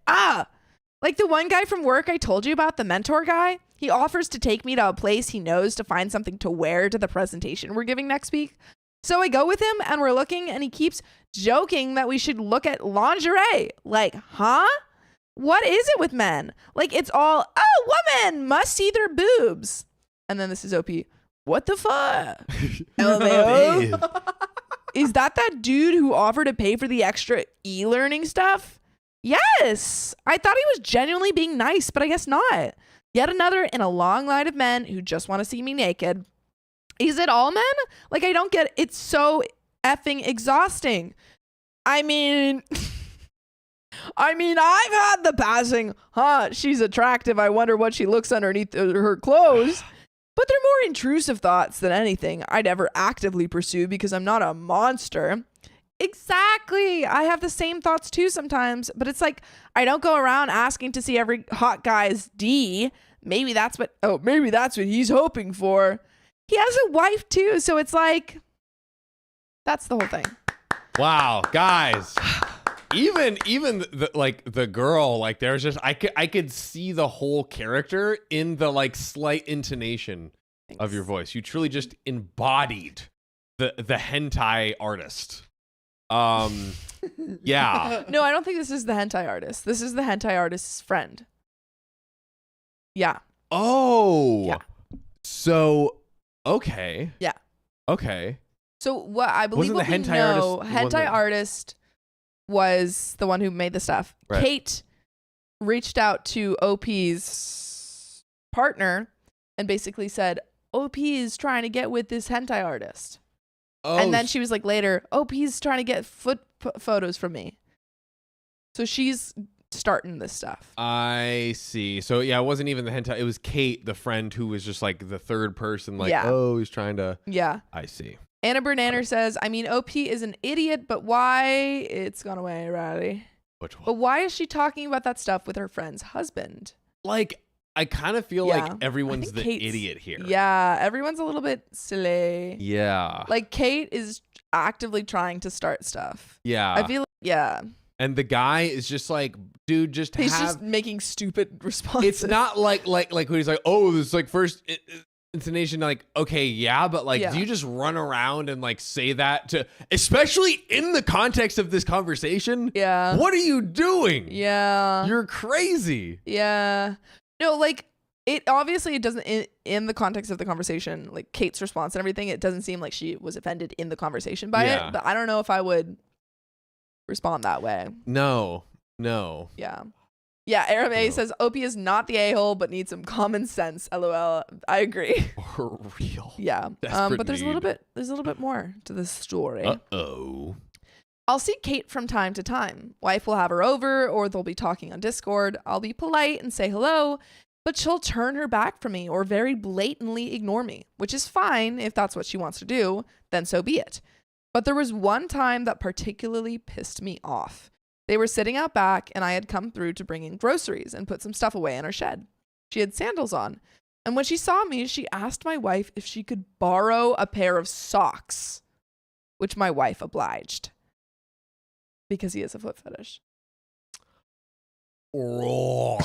Like the one guy from work I told you about, the mentor guy. He offers to take me to a place he knows to find something to wear to the presentation we're giving next week. So I go with him and we're looking, and he keeps joking that we should look at lingerie. Like, huh? What is it with men? Like, it's all, woman must see their boobs. And then this is OP. What the fuck? LMAO? Is that dude who offered to pay for the extra e-learning stuff? Yes. I thought he was genuinely being nice, but I guess not. Yet another in a long line of men who just want to see me naked. Is it all men? Like, I don't get it. It's so effing exhausting. I mean, I've had the passing, she's attractive. I wonder what she looks underneath her clothes. But they're more intrusive thoughts than anything I'd ever actively pursue because I'm not a monster. Exactly. I have the same thoughts too sometimes, but it's like I don't go around asking to see every hot guy's D. Maybe that's what he's hoping for. He has a wife too, so it's like that's the whole thing. Wow, guys. Even the girl, like there's just I could see the whole character in the like slight intonation of your voice. You truly just embodied the hentai artist. Yeah. No, I don't think this is the hentai artist. This is the hentai artist's friend. Yeah. Oh. Yeah. So, okay. Yeah. Okay. So what I believe Wasn't what the we hentai know, artist the one hentai that- artist was the one who made the stuff. Right. Kate reached out to OP's partner and basically said, OP is trying to get with this hentai artist. Oh, And then she was like later, OP's trying to get photos from me. So she's starting this stuff. I see. So yeah, it wasn't even the hentai. It was Kate, the friend, who was just like the third person. Like, Yeah. oh, he's trying to. Yeah. I see. Anna Bernaner says, I mean, OP is an idiot, but why? It's gone away, Riley. Which one? But why is she talking about that stuff with her friend's husband? Like, I kind of feel Yeah. like I everyone's think the Kate's- idiot here. Yeah, everyone's a little bit silly. Yeah. Like Kate is actively trying to start stuff. Yeah. I feel like, yeah, And the guy is just like, dude, just he's have. just making stupid responses. It's not like when he's like, oh, this like first intonation, like, okay, yeah, but like, Yeah. do you just run around and like say that to, especially in the context of this conversation? Yeah. What are you doing? Yeah. You're crazy. Yeah. No, like it obviously it doesn't in the context of the conversation, like Kate's response and everything, it doesn't seem like she was offended in the conversation by Yeah. it. But I don't know if I would respond that way. No. Yeah. Yeah, Aram A No. says Opie is not the a-hole, but needs some common sense. LOL. I agree. For real. Yeah. Desperate But there's a little need. bit more to this story. Uh-oh. I'll see Kate from time to time. Wife will have her over or they'll be talking on Discord. I'll be polite and say hello, but she'll turn her back from me or very blatantly ignore me, which is fine if that's what she wants to do, then so be it. But there was one time that particularly pissed me off. They were sitting out back and I had come through to bring in groceries and put some stuff away in her shed. She had sandals on. And when she saw me, she asked my wife if she could borrow a pair of socks, which my wife obliged. Because he has a foot fetish. Right.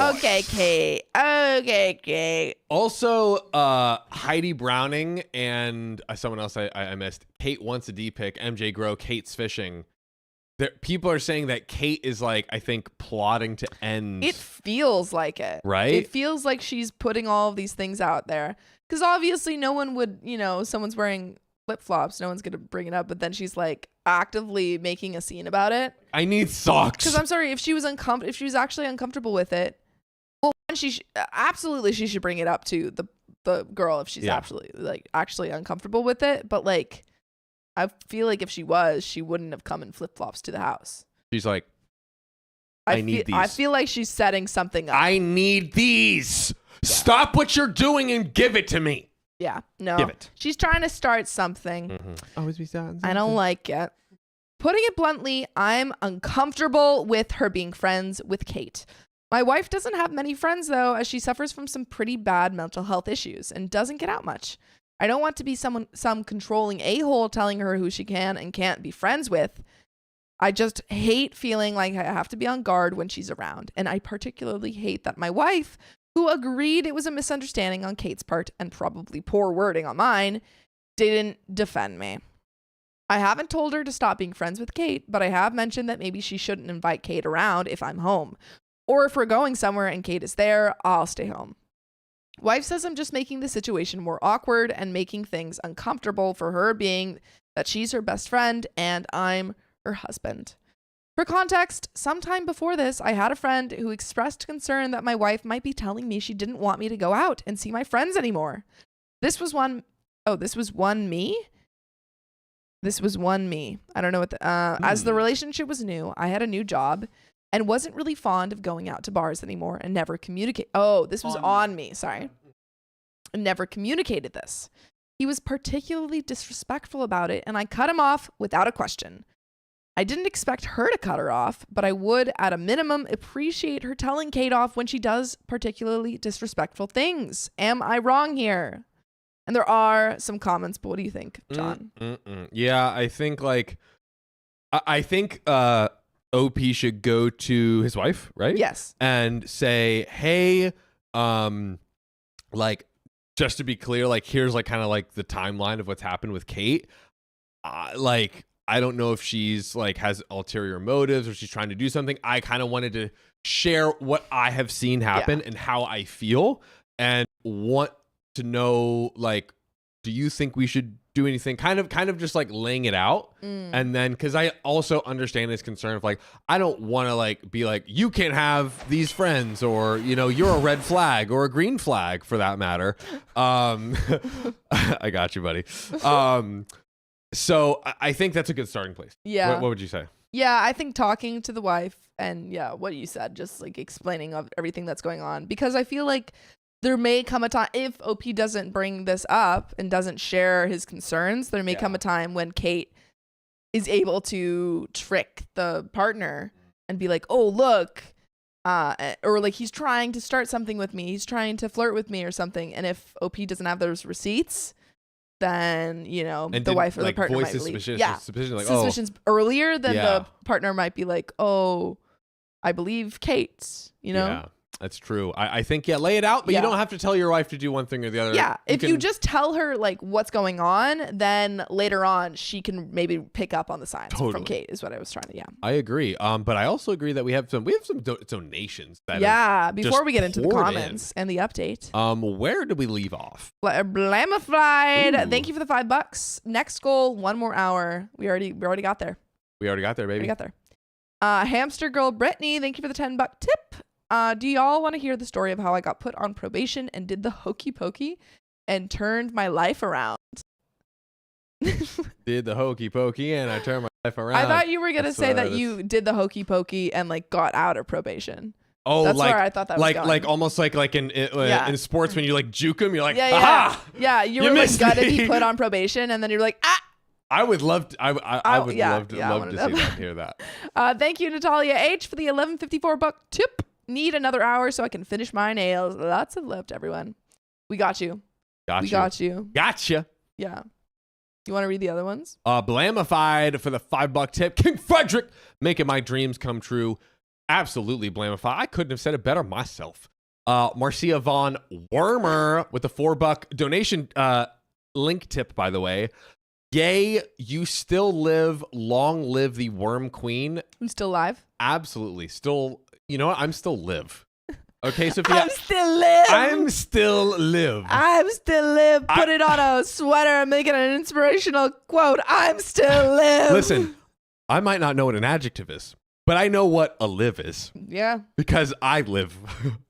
Okay, Kate. Okay, Kate. Also, Heidi Browning and someone else I missed. Kate wants a D pic. MJ Grow. Kate's fishing. People are saying that Kate is like, I think, plotting to end. It feels like it. Right? It feels like she's putting all of these things out there. Because obviously no one would, someone's wearing flip-flops. No one's going to bring it up. But then she's like actively making a scene about it. I need socks. Because I'm sorry, if she was actually uncomfortable with it, well, absolutely she should bring it up to the girl if she's actually uncomfortable with it. But like, I feel like if she wouldn't have come in flip-flops to the house. She's like, I need these. I feel like she's setting something up. I need these. Yeah. Stop what you're doing and give it to me. Yeah, no. Give it. She's trying to start something. Mm-hmm. Always be sad. I don't like it. Putting it bluntly, I'm uncomfortable with her being friends with Kate. My wife doesn't have many friends, though, as she suffers from some pretty bad mental health issues and doesn't get out much. I don't want to be some controlling a-hole telling her who she can and can't be friends with. I just hate feeling like I have to be on guard when she's around. And I particularly hate that my wife, who agreed it was a misunderstanding on Kate's part and probably poor wording on mine, didn't defend me. I haven't told her to stop being friends with Kate, but I have mentioned that maybe she shouldn't invite Kate around if I'm home. Or if we're going somewhere and Kate is there, I'll stay home. Wife says I'm just making the situation more awkward and making things uncomfortable for her, being that she's her best friend and I'm her husband. For context, sometime before this, I had a friend who expressed concern that my wife might be telling me she didn't want me to go out and see my friends anymore. This was one me. I don't know what as the relationship was new, I had a new job and wasn't really fond of going out to bars anymore and never communicate. Oh, this was on me. Sorry. And never communicated this. He was particularly disrespectful about it and I cut him off without a question. I didn't expect her to cut her off, but I would, at a minimum, appreciate her telling Kate off when she does particularly disrespectful things. Am I wrong here? And there are some comments, but what do you think, John? Yeah, I think like I think OP should go to his wife, right? Yes. And say, hey, like, just to be clear, like, here's like kind of like the timeline of what's happened with Kate. Like, I don't know if she's like has ulterior motives or she's trying to do something. I kind of wanted to share what I have seen happen and how I feel, and want to know, like, do you think we should do anything? Kind of just like laying it out. And then, because I also understand his concern of like, I don't want to like be like, you can't have these friends, or, you know, you're a red flag or a green flag for that matter. I got you, buddy. So I think that's a good starting place. Yeah. What would you say? Yeah, I think talking to the wife and what you said, just like explaining of everything that's going on, because I feel like there may come a time, if OP doesn't bring this up and doesn't share his concerns, there may come a time when Kate is able to trick the partner and be like, oh, look, or like he's trying to start something with me, he's trying to flirt with me or something. And if OP doesn't have those receipts, then, you know, and the wife or the partner might leave. Suspicions earlier, then the partner might be like, oh, I believe Kate, you know? Yeah. That's true. I think, lay it out, but you don't have to tell your wife to do one thing or the other. Yeah. If you just tell her like what's going on, then later on she can maybe pick up on the signs from Kate, is what I was trying to, I agree. But I also agree that we have some donations. That before we get into the comments and the update. Where did we leave off? Blamified. Thank you for the $5. Next goal, 1 more hour. We already got there. We already got there, baby. We got there. Hamster girl Brittany, thank you for the $10 tip. Do y'all want to hear the story of how I got put on probation and did the hokey pokey and turned my life around? Did the hokey pokey and I turned my life around. I thought you were going to say that you did the hokey pokey and like got out of probation. Oh, that's like, where I thought that was going. Like almost like in sports when you like juke them, you're like, you were like gonna be put on probation and then you're like, I would love to. I would love to see that. Hear that. Thank you, Natalia H, for the $11.54 tip. Need another hour so I can finish my nails. Lots of love to everyone. We got you. Gotcha. Yeah. You want to read the other ones? Blamified for the $5 tip. King Frederick, making my dreams come true. Absolutely Blamified. I couldn't have said it better myself. Marcia Von Wormer with the $4 donation link tip, by the way. Yay, you still live. Long live the Worm Queen. I'm still alive. Absolutely. Still, you know what? I'm still live. Okay, Sophia. I'm still live. I'm still live. I'm still live. Put it on a sweater, make it an inspirational quote. I'm still live. Listen, I might not know what an adjective is, but I know what a live is. Yeah. Because I live.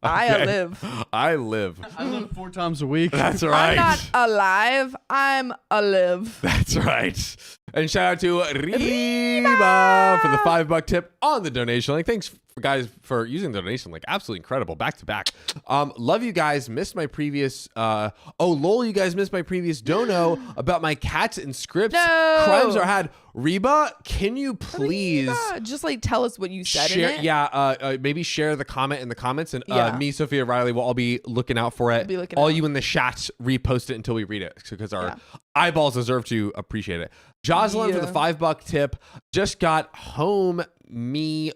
I live. I live. I live 4 times a week. That's right. I'm not alive. I'm alive. That's right. And shout out to Reba for the $5 tip on the donation link. Thanks, guys, for using the donation link. Absolutely incredible. Back to back. Love you guys. Missed my previous. Lol, you guys missed my previous dono about my cats and scripts. No. Crimes are had. Reba, can you please just like tell us what you said share, in it? maybe share the comment in the comments, and me, Sophia Riley, will all be looking out for it. You in the chats, repost it until we read it, because our eyeballs deserve to appreciate it. Jocelyn for the $5 tip. Just got home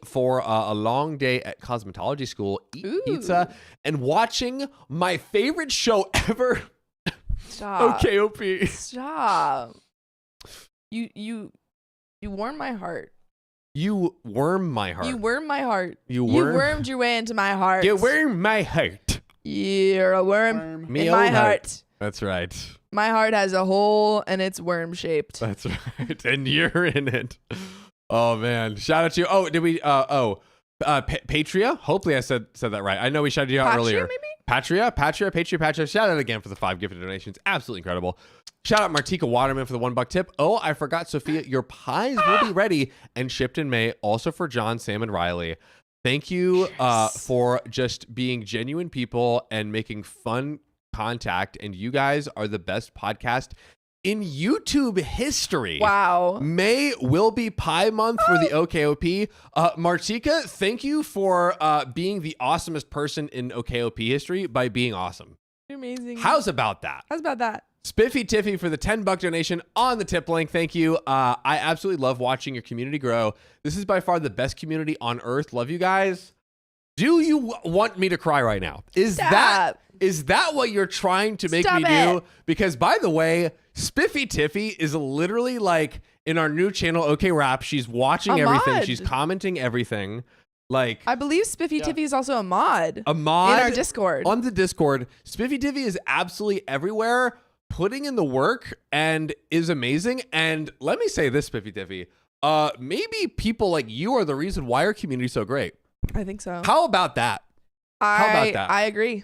for a long day at cosmetology school, eating pizza, and watching my favorite show ever. Stop. OKOP. Stop. You warm my heart. You worm my heart. You worm my heart. You wormed your way into my heart. You worm my heart. You're a worm in my heart. That's right. My heart has a hole and it's worm shaped. That's right. And you're in it. Oh man. Shout out to you. Oh, did we Patria? Hopefully I said that right. I know we shouted you out earlier. Maybe? Patria. Shout out again for the 5 gifted donations. Absolutely incredible. Shout out Martika Waterman for the $1 tip. Oh, I forgot, Sophia. Your pies will be ready and shipped in May. Also for John, Sam, and Riley. Thank you for just being genuine people and making fun contact. And you guys are the best podcast in YouTube history. Wow. May will be Pie Month for the OKOP. Martika, thank you for being the awesomest person in OKOP history by being awesome. You're amazing. How's about that? Spiffy Tiffy for the $10 donation on the tip link. Thank you. I absolutely love watching your community grow. This is by far the best community on earth. Love you guys. Do you want me to cry right now? Is that what you're trying to make me do? Because by the way, Spiffy Tiffy is literally like in our new channel, OK Rap. She's watching everything. She's commenting everything. Like, I believe Spiffy Tiffy is also a mod. A mod in our Discord. On the Discord. Spiffy Tiffy is absolutely everywhere, putting in the work, and is amazing. And let me say this, Spiffy Tiffy. Maybe people like you are the reason why our community is so great. I think so. How about that? I agree.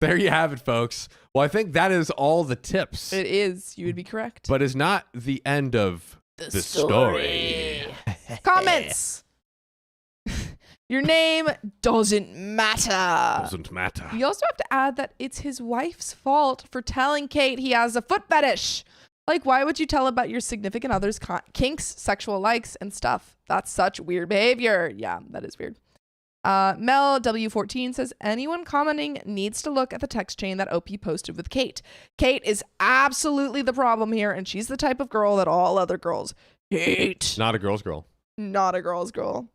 There you have it, folks. Well, I think that is all the tips. It is. You would be correct. But it's not the end of the story. Comments. Your name doesn't matter. Doesn't matter. You also have to add that it's his wife's fault for telling Kate he has a foot fetish. Like, why would you tell about your significant other's kinks, sexual likes, and stuff? That's such weird behavior. Yeah, that is weird. Mel W14 says, anyone commenting needs to look at the text chain that OP posted with Kate. Kate is absolutely the problem here, and she's the type of girl that all other girls hate. Not a girl's girl. Not a girl's girl.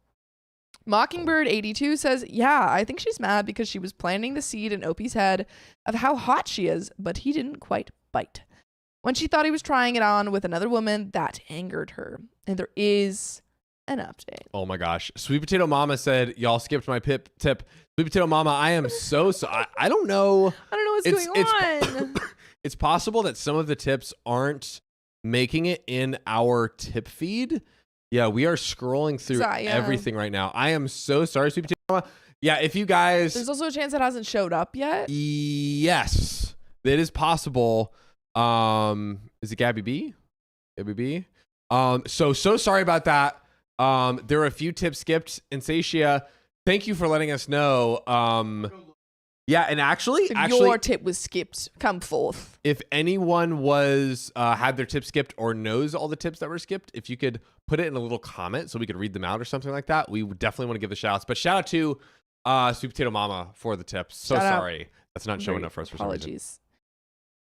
Mockingbird82 says, yeah, I think she's mad because she was planting the seed in Opie's head of how hot she is, but he didn't quite bite. When she thought he was trying it on with another woman, that angered her. And there is an update. Oh my gosh. Sweet Potato Mama said, y'all skipped my tip. Sweet Potato Mama, I am so I don't know. I don't know what's going on. It's possible that some of the tips aren't making it in our tip feed. Yeah, we are scrolling through everything right now. I am so sorry, Sweet Potato Mama. Yeah, if you guys... There's also a chance it hasn't showed up yet. Yes, it is possible. Is it Gabby B? Gabby B? So sorry about that. There are a few tips skipped. Insatia, thank you for letting us know. Yeah, and actually, your tip was skipped, come forth. If anyone was had their tip skipped or knows all the tips that were skipped, if you could put it in a little comment so we could read them out or something like that, we would definitely want to give the shout outs. But shout out to Sweet Potato Mama for the tips. So sorry. That's not showing up for us for some reason. Apologies.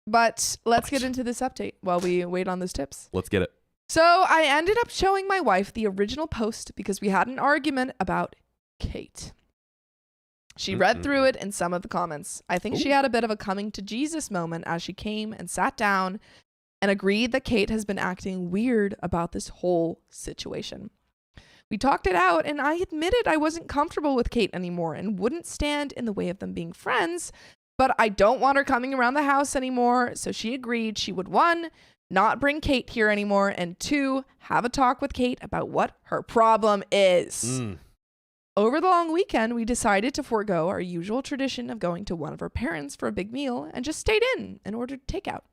But let's get into this update while we wait on those tips. Let's get it. So I ended up showing my wife the original post because we had an argument about Kate. She read through it in some of the comments. I think she had a bit of a coming to Jesus moment as she came and sat down and agreed that Kate has been acting weird about this whole situation. We talked it out and I admitted I wasn't comfortable with Kate anymore and wouldn't stand in the way of them being friends, but I don't want her coming around the house anymore. So she agreed she would, 1, not bring Kate here anymore, and 2, have a talk with Kate about what her problem is. Over the long weekend, we decided to forego our usual tradition of going to one of our parents for a big meal and just stayed in and ordered takeout.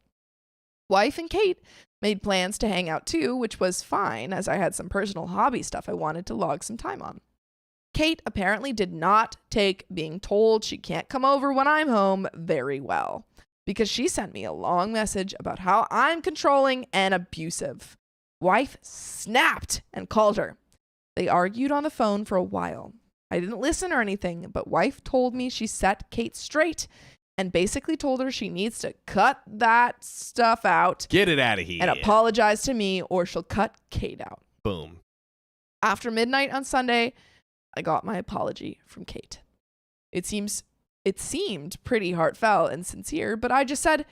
Wife and Kate made plans to hang out too, which was fine as I had some personal hobby stuff I wanted to log some time on. Kate apparently did not take being told she can't come over when I'm home very well, because she sent me a long message about how I'm controlling and abusive. Wife snapped and called her. They argued on the phone for a while. I didn't listen or anything, but wife told me she set Kate straight and basically told her she needs to cut that stuff out. Get it out of here. And apologize to me or she'll cut Kate out. Boom. After midnight on Sunday, I got my apology from Kate. It seemed pretty heartfelt and sincere, but I just said,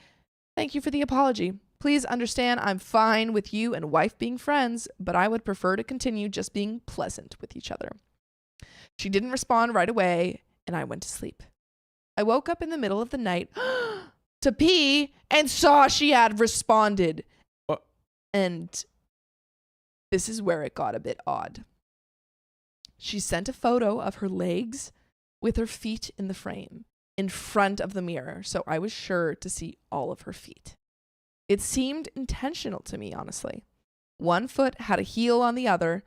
thank you for the apology. Please understand I'm fine with you and wife being friends, but I would prefer to continue just being pleasant with each other. She didn't respond right away, and I went to sleep. I woke up in the middle of the night to pee and saw she had responded. What? And this is where it got a bit odd. She sent a photo of her legs with her feet in the frame in front of the mirror, so I was sure to see all of her feet. It seemed intentional to me, honestly. One foot had a heel on the other,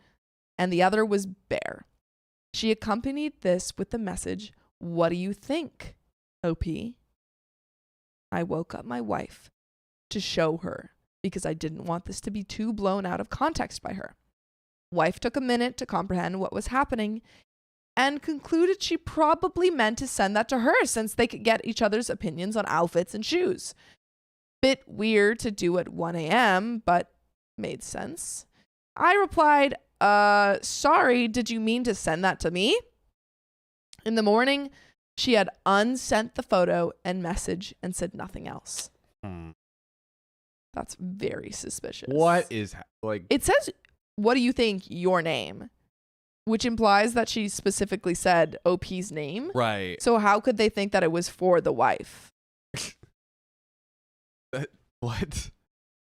and the other was bare. She accompanied this with the message, "What do you think, OP?" I woke up my wife to show her because I didn't want this to be too blown out of context by her. Wife took a minute to comprehend what was happening and concluded she probably meant to send that to her since they could get each other's opinions on outfits and shoes. Bit weird to do at 1 a.m., but made sense. I replied, sorry, did you mean to send that to me? In the morning, she had unsent the photo and message and said nothing else. That's very suspicious. What is like? It says, what do you think your name? Which implies that she specifically said OP's name. Right. So how could they think that it was for the wife? What?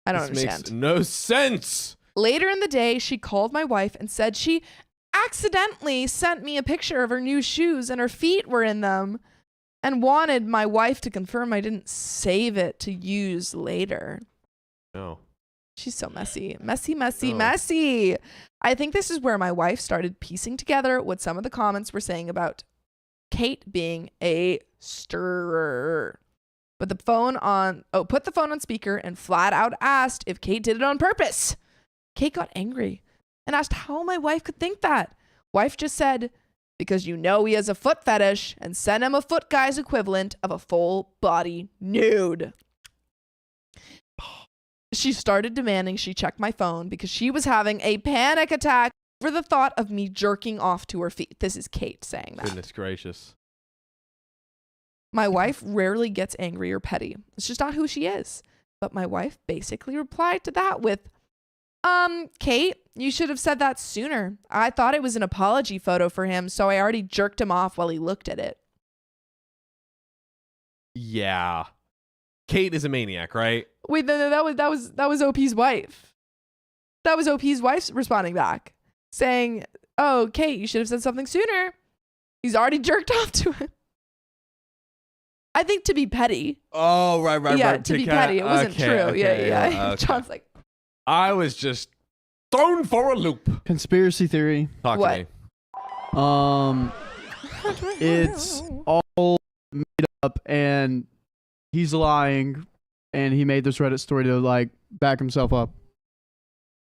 I don't This understand. Makes no sense. Later in the day, she called my wife and said she accidentally sent me a picture of her new shoes and her feet were in them and wanted my wife to confirm I didn't save it to use later. No. She's so messy. Messy. Oh. I think this is where my wife started piecing together what some of the comments were saying about Kate being a stirrer. Put the phone on speaker and flat out asked if Kate did it on purpose. Kate got angry and asked how my wife could think that. Wife just said, because you know he has a foot fetish, and sent him a foot guy's equivalent of a full body nude. She started demanding she check my phone because she was having a panic attack over the thought of me jerking off to her feet. This is Kate saying that. Goodness gracious. My wife rarely gets angry or petty. It's just not who she is. But my wife basically replied to that with, Kate, you should have said that sooner. I thought it was an apology photo for him, so I already jerked him off while he looked at it. Yeah. Kate is a maniac, right? Wait, no, that was OP's wife. That was OP's wife responding back, saying, "Oh, Kate, you should have said something sooner. He's already jerked off to him." I think to be petty. Oh, right. Yeah, to be petty. It wasn't true. Okay, Yeah. okay. John's like, I was just thrown for a loop. Conspiracy theory. Talk What? to me. It's all made up, and he's lying, and he made this Reddit story to like back himself up.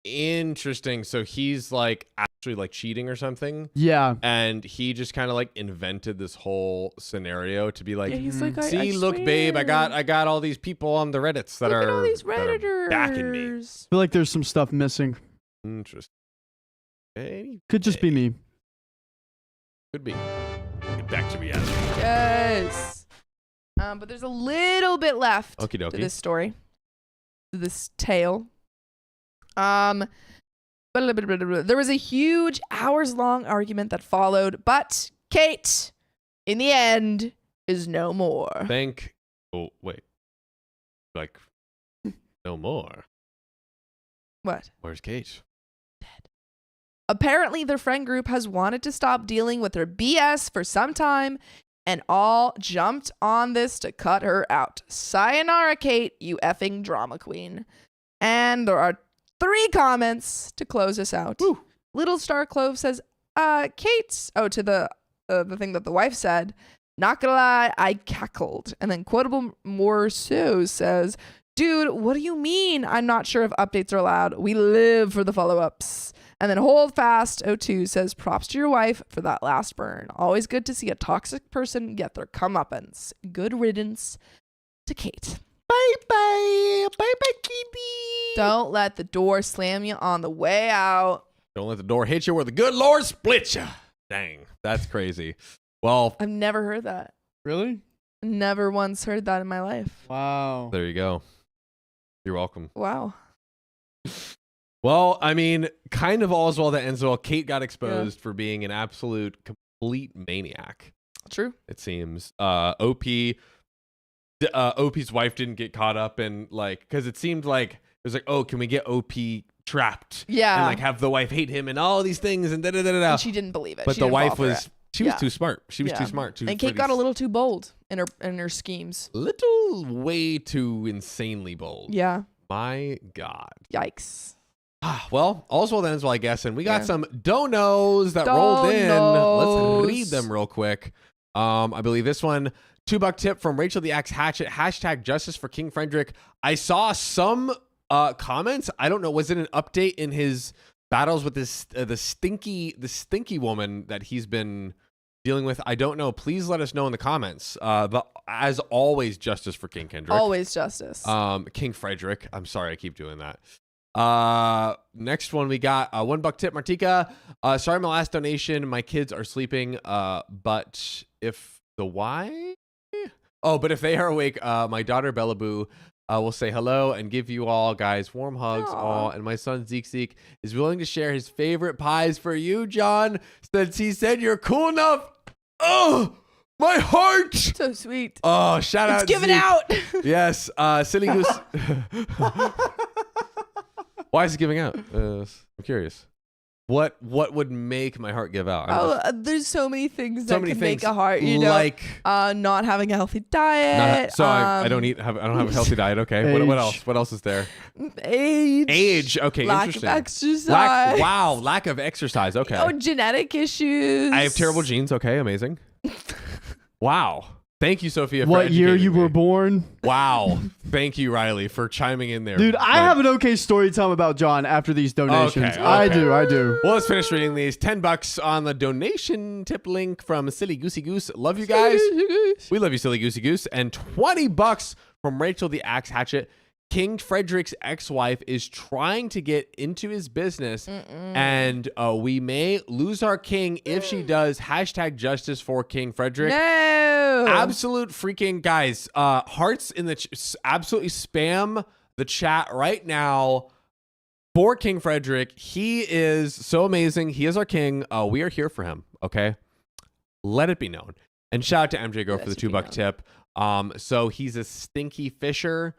Interesting. So he's like actually like cheating or something. Yeah. And he just kind of like invented this whole scenario to be like, yeah, he's like, see, I look, babe, I got all these people on the Reddits that look at all these that are Redditors backing me. I feel like there's some stuff missing. Interesting. Hey, Could just be me. could be. Get back to reality. Yes. But there's a little bit left Okie to dokie. this story, to this tale. There was a huge hours-long argument that followed, but Kate, in the end, is no more. Oh, wait. Like, no more. What? Where's Kate? Apparently, their friend group has wanted to stop dealing with her BS for some time, and all jumped on this to cut her out. Sayonara, Kate, you effing drama queen. And there are 3 comments to close us out. Woo. Little Star Clove says, Kate, to the thing that the wife said, not gonna lie, I cackled. And then Quotable Morceau says, dude, what do you mean? I'm not sure if updates are allowed. We live for the follow-ups. And then Hold Fast 02 says, props to your wife for that last burn. Always good to see a toxic person get their comeuppance. Good riddance to Kate. Bye, Kitty. Don't let the door slam you on the way out. Don't let the door hit you where the good Lord split you. Dang, that's crazy. Well, I've never heard that. Really? Never once heard that in my life. Wow. there you go. You're welcome. Wow. Well, I mean, kind of all's well that ends well. Kate got exposed for being an absolute complete maniac. True. It seems. OP's wife didn't get caught up in like, because it seemed like it was like, oh, can we get OP trapped? Yeah. And like have the wife hate him and all these things and da da da da. And she didn't believe it. But She the didn't wife fall for was it. she was Yeah. too smart. She was Yeah. too smart. And Kate got a little too bold in her schemes. way too insanely bold. Yeah. My God. Yikes. Well, all's well that ends well, I guess. And we got Yeah. some donos that rolled in. Donos. Let's read them real quick. I believe this one, $2 tip from Rachel the Axe Hatchet, #Justice for King Frederick. I saw some comments. I don't know. Was it an update in his battles with this the stinky woman that he's been dealing with, I don't know. Please let us know in the comments. But as always, justice for King Kendrick. Always justice. King Frederick. I'm sorry, I keep doing that. Next one we got $1 tip, Martika. Sorry, my last donation. My kids are sleeping. But if the why? Oh, but if they are awake, my daughter Bella Boo will say hello and give you all guys warm hugs. Aw. And my son Zeke is willing to share his favorite pies for you, John, since he said you're cool enough. Oh, my heart. So sweet. Oh, shout out. It's giving Zeke. out. Yes. Silly Goose. Why is it giving out? I'm curious. What would make my heart give out? There's so many things So that many can things, make a heart, you know, like not having a healthy diet. I don't have a healthy diet. Okay. What else? What else is there? Age. Okay. Lack Interesting. of exercise. Lack of exercise. Okay. Oh, genetic issues. I have terrible genes. Okay. Amazing. Wow. Thank you, Sophia. What for year educating you me. were born? Wow. Thank you, Riley, for chiming in there. Dude, I have an okay story to tell about John after these donations. Okay. I do. Well, let's finish reading these. $10 on the donation tip link from Silly Goosey Goose. Love you guys. We love you, Silly Goosey Goose. And $20 from Rachel the Axe Hatchet. King Frederick's ex-wife is trying to get into his business, and we may lose our king if she does. Hashtag justice for King Frederick. No. Absolute freaking guys. Hearts in the absolutely spam the chat right now for King Frederick. He is so amazing. He is our king. We are here for him. Okay, let it be known. And shout out to MJ Girl for the $2 tip. So he's a stinky fisher.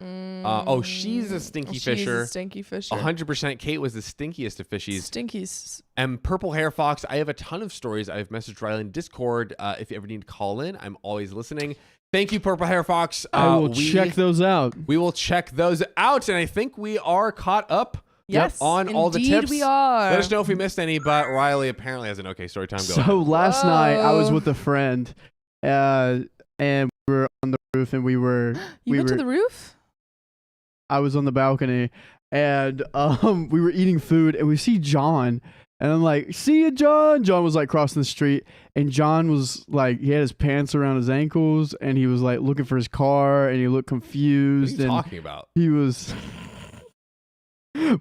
She's a stinky fisher. She's a stinky fisher. 100%. Kate was the stinkiest of fishies. Stinkies. And Purple Hair Fox, I have a ton of stories. I've messaged Riley in Discord. If you ever need to call in, I'm always listening. Thank you, Purple Hair Fox. I will check those out. We will check those out. And I think we are caught up. Yes, on all the tips. we are. Let us know if we missed any, but Riley apparently has an okay story time going. So last night I was with a friend, and we were on the roof, and we went to the roof? I was on the balcony, and we were eating food, and we see John, and I'm like, "See you, John." John was like crossing the street, and John was like, he had his pants around his ankles, and he was like looking for his car, and he looked confused. What are you and talking about? He was.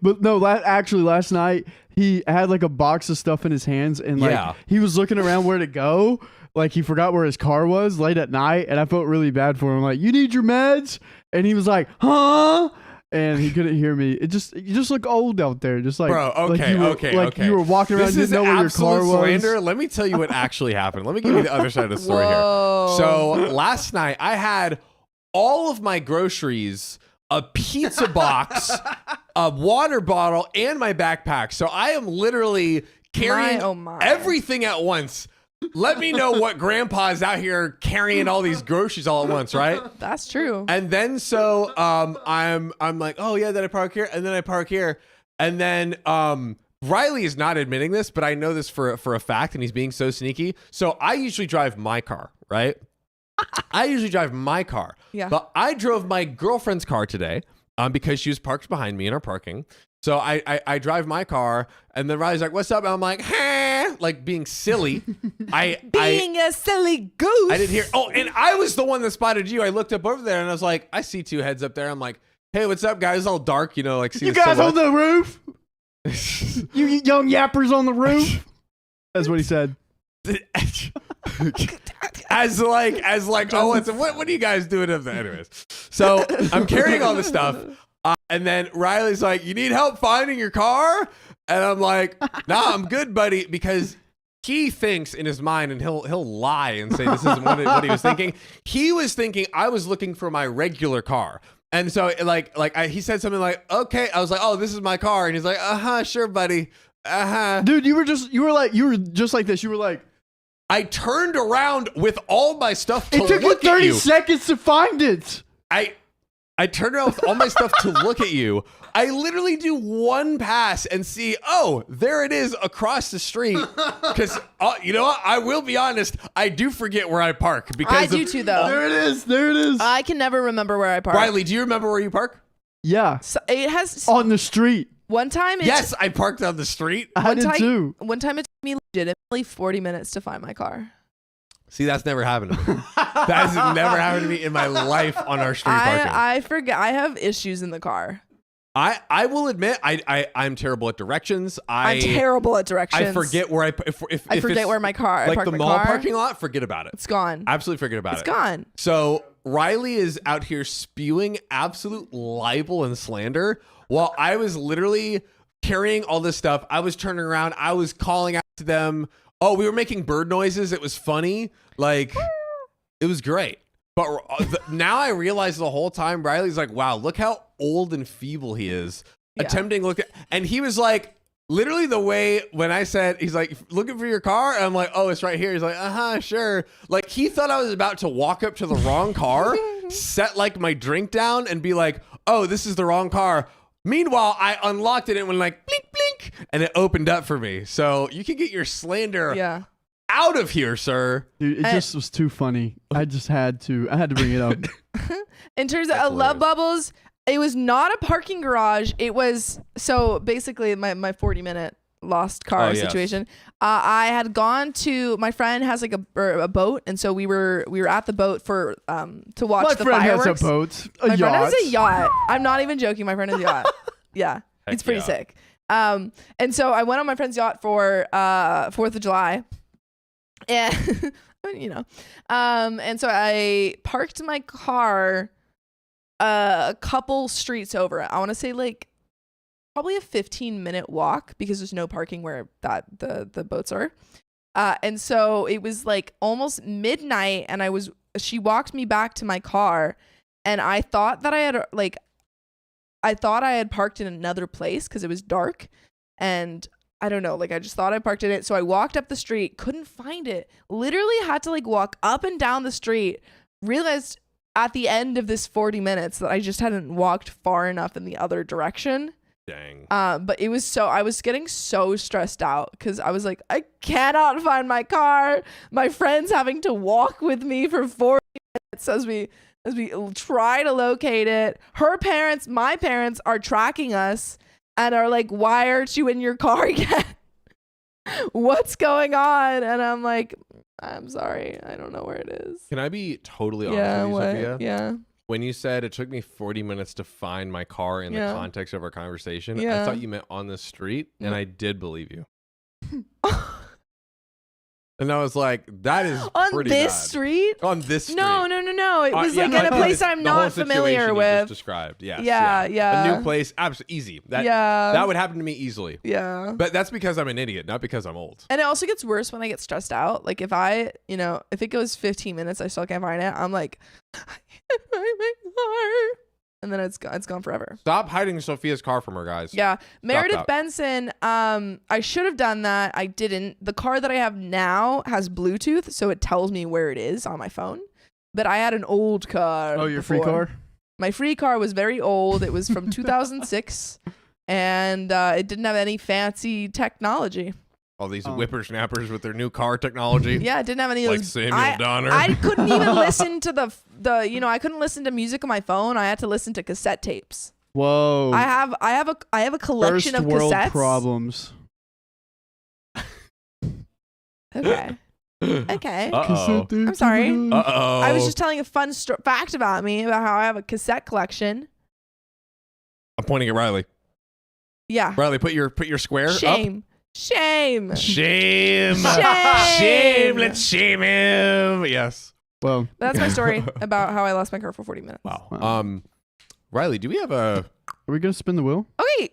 But no, actually last night he had like a box of stuff in his hands, and like he was looking around where to go. Like he forgot where his car was late at night, and I felt really bad for him. Like, "You need your meds?" And he was like, "Huh?" And he couldn't hear me. You just look old out there. Just like, bro, okay, like you were walking around, this didn't know where your car was. Slander. Let me tell you what actually happened. Let me give you the other side of the story here. So last night I had all of my groceries, a pizza box, a water bottle, and my backpack. So I am literally carrying everything at once. Let me know what grandpa's out here carrying all these groceries all at once, right? That's true. And then so I'm like, "Oh yeah, then I park here," and then I park here, and then Riley is not admitting this, but I know this for a fact, and he's being so sneaky. So I usually drive my car, right? Yeah. But I drove my girlfriend's car today because she was parked behind me in our parking. So I drive my car, and then Riley's like, "What's up?" And I'm like, "Huh," like being silly. Being a silly goose. I didn't hear. Oh, and I was the one that spotted you. I looked up over there, and I was like, I see two heads up there. I'm like, "Hey, what's up, guys?" It's all dark, like see You the guys on silhouette. the roof? You young yappers on the roof? That's what he said. as like, what are you guys doing up there? Anyways, so I'm carrying all this stuff, and then Riley's like, "You need help finding your car?" And I'm like, "Nah, I'm good, buddy," because he thinks in his mind, and he'll lie and say this isn't what he was thinking. He was thinking I was looking for my regular car. And so he said something like, "Okay." I was like, "Oh, this is my car." And he's like, "Sure, buddy. Dude, you were just like this. You were like, I turned around with all my stuff to it took you look at 30 you. seconds to find it. I turned around with all my stuff to look at you. I literally do one pass and see, oh, there it is across the street. Because you know what? I will be honest, I do forget where I park. Because I do too, though. There it is. I can never remember where I park. Riley, do you remember where you park? Yeah. So it has on the street. One time. Yes, I parked on the street. I did too. One time it took me legitimately 40 minutes to find my car. See, that's never happened to me. That has never happened to me in my life on our street parking. I forget. I have issues in the car. I will admit I'm terrible at directions. I'm terrible at directions. I forget where I forget where my car. Like I park the my mall car. parking lot. Forget about it. It's gone. Absolutely forget about it. It's gone. So Riley is out here spewing absolute libel and slander while I was literally carrying all this stuff. I was turning around. I was calling out to them. Oh, we were making bird noises. It was funny. Like, it was great. But now I realize the whole time Riley's like, wow, look how old and feeble he is. Yeah. Attempting to look at, and he was like, literally the way when I said, he's like, looking for your car? And I'm like, oh, it's right here. He's like, sure. Like, he thought I was about to walk up to the wrong car, set like my drink down and be like, oh, this is the wrong car. Meanwhile, I unlocked it and went like, blink, blink, and it opened up for me. So you can get your slander out of here, sir. Dude, it just was too funny. I had to bring it up. In terms of love bubbles, it was not a parking garage. It was, so basically my 40-minute lost car situation. I had gone to, my friend has like a boat, and so we were at the boat for to watch the fireworks. My friend has a boat, My friend has a yacht. I'm not even joking. My friend has a yacht. Yeah, it's pretty sick. And so I went on my friend's yacht for 4th of July. And and so I parked my car a couple streets over. I want to say like probably a 15-minute walk because there's no parking where the boats are. And so it was like almost midnight, and she walked me back to my car, and I thought that I had parked in another place because it was dark, and I don't know, like I just thought I parked in it. So I walked up the street, couldn't find it, literally had to like walk up and down the street, realized at the end of this 40 minutes that I just hadn't walked far enough in the other direction. Dang. But it was I was getting so stressed out because I was like, I cannot find my car. My friend's having to walk with me for 40 minutes as we try to locate it. My parents are tracking us and are like, why aren't you in your car yet? What's going on? And I'm like, I'm sorry, I don't know where it is. Can I be totally honest with you, Sophia? Yeah. When you said it took me 40 minutes to find my car in the context of our conversation, I thought you meant on the street, and I did believe you. And I was like, that is pretty bad. Street? On this street. No. It was like in a place I'm not familiar with. Just described. Yes. Yeah. A new place. Absolutely easy. That would happen to me easily. Yeah. But that's because I'm an idiot, not because I'm old. And it also gets worse when I get stressed out. Like if it goes 15 minutes, I still can't find it. I'm like, I can't find my car. And then it's gone forever. Stop hiding Sophia's car from her, guys. Yeah. Meredith Benson, I should have done that. I didn't. The car that I have now has Bluetooth, so it tells me where it is on my phone. But I had an old car. Oh, your before. free car? My free car was very old. It was from 2006, and it didn't have any fancy technology. All these whippersnappers with their new car technology. Yeah, it didn't have any of like those. Samuel Donner. I couldn't even listen to the I couldn't listen to music on my phone. I had to listen to cassette tapes. Whoa. I have a collection First of world cassettes. problems. Okay. Okay. Uh-oh. I'm sorry. Uh-oh. I was just telling a fun fact about me about how I have a cassette collection. I'm pointing at Riley. Yeah. Riley, put your square up. Shame. Shame. Let's shame him. Yes. Well, that's my story about how I lost my car for 40 minutes. Wow. Riley, do we have a... Are we going to spin the wheel? Okay.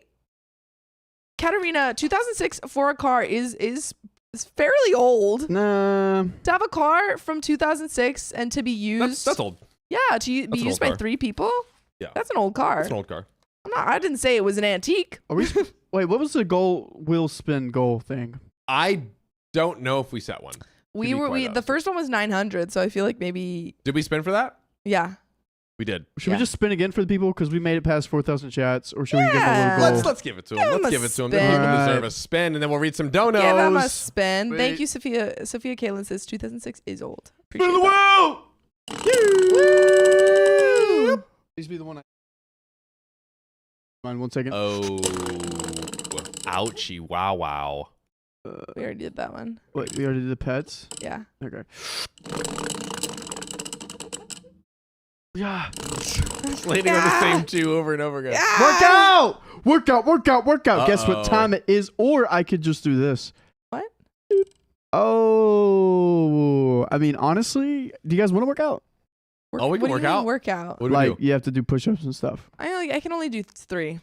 Katarina, 2006 for a car is fairly old. Nah. To have a car from 2006 and to be used... That's old. Yeah, to be used by 3 people? Yeah. That's an old car. That's an old car. I didn't say it was an antique. Are we... Wait, what was the wheel spin goal thing? I don't know if we set one. The first one was 900, so I feel like maybe... Did we spin for that? Yeah. We did. Should we just spin again for the people because we made it past 4,000 chats, or should we give them a little goal? Let's give it to them. Let's give it to them. The people deserve a spin, and then we'll read some donos. Give them a spin. Sweet. Thank you, Sophia. Sophia Kalen says 2006 is old. Spin the wheel! Woo! Please be the one. Mind 1 second. Oh, ouchie! Wow! We already did that one. Wait, we already did the pets? Yeah. Okay. Yeah. Landing on the same two over and over again. Work out! Work out, work out, work out. Guess what time it is? Or I could just do this. What? Oh. I mean, honestly, do you guys want to work out? Oh, we can What do work you mean out. Workout. What do we Like, do? you have to do push-ups and stuff. I can only do 3.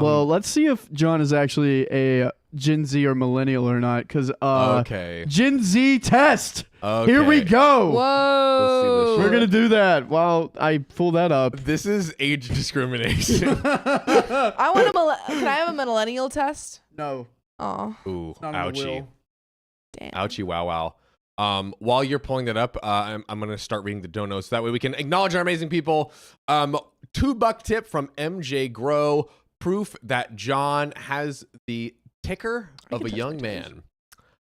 Well, let's see if John is actually a Gen Z or millennial or not. Because okay. Gen Z test. Okay. Here we go. Whoa. We're going to do that while I pull that up. This is age discrimination. I want can I have a millennial test? No. Oh. Ooh, Not on the ouchie. wheel. Damn. Ouchie, wow. While you're pulling that up, I'm going to start reading the donos. That way we can acknowledge our amazing people. $2 tip from MJ Grow. Proof that John has the ticker of a young man.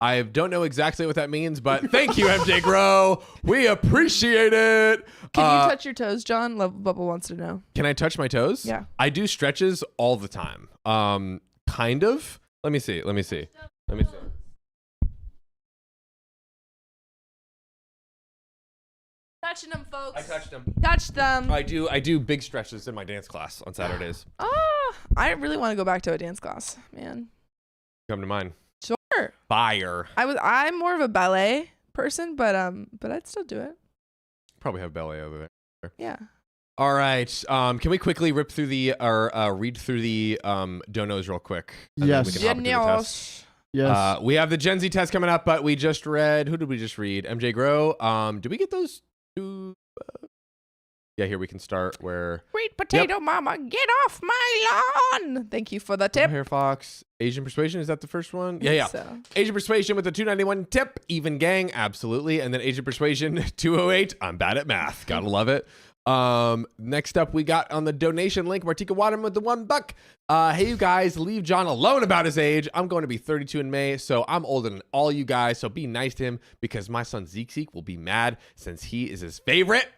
I don't know exactly what that means, but thank you, MJ Grow. We appreciate it. Can you touch your toes, John? Bubba wants to know. Can I touch my toes? Yeah. I do stretches all the time. Kind of. Let me see. Touching them, folks. I touched them. Touch them. I do big stretches in my dance class on Saturdays. I really want to go back to a dance class, man. Come to mind. Sure. Fire. I'm more of a ballet person, but I'd still do it. Probably have ballet over there. Yeah. All right. Can we quickly read through the donos real quick? And then we Yes. can hop into the test. Yes. We have the Gen Z test coming up, but we just read. Who did we just read? MJ Grow. Did we get those two? Yeah, here we can start where. Sweet potato mama, get off my lawn. Thank you for the tip. Hair Fox. Asian Persuasion, is that the first one? Yeah. So. Asian Persuasion with the 291 tip. Even gang, absolutely. And then Asian Persuasion 208. I'm bad at math. Gotta love it. Next up, we got on the donation link, Martika Waterman with the $1. Hey, you guys, leave John alone about his age. I'm going to be 32 in May, so I'm older than all you guys. So be nice to him because my son Zeke will be mad since he is his favorite.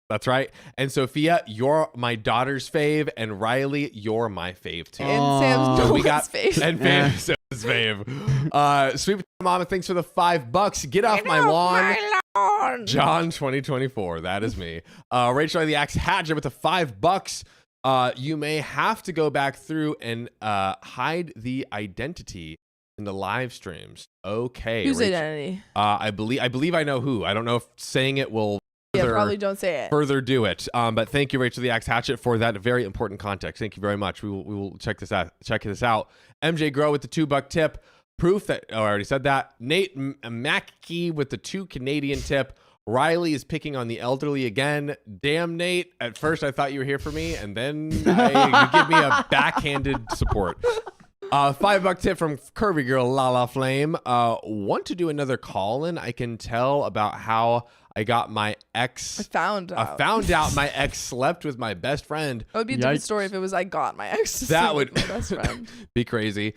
That's right. And Sophia, you're my daughter's fave, and Riley, you're my fave too. And Sam's So no we one's got face. and Sam's fave. Sweet Potato Mama, thanks for the $5. Get off my lawn. John 2024. That is me. Rachel the Axe Hatcher with the $5. You may have to go back through and hide the identity in the live streams. Okay. Whose Rachel. identity? I believe I know who. I don't know if saying it will Yeah, probably don't say it. further do it. But thank you, Rachel the Axe Hatchet, for that very important context. Thank you very much. We will check this out. MJ Grow with the $2 tip. Proof that I already said that. Nate Mackey with the 2 Canadian tip. Riley is picking on the elderly again. Damn, Nate. At first, I thought you were here for me, and then you give me a backhanded support. $5 tip from Curvy Girl Lala Flame. Want to do another call-in? I can tell about how I got my ex. I found out my ex slept with my best friend. It would be a different story if it was I got my ex to That sleep would with my best friend. be crazy.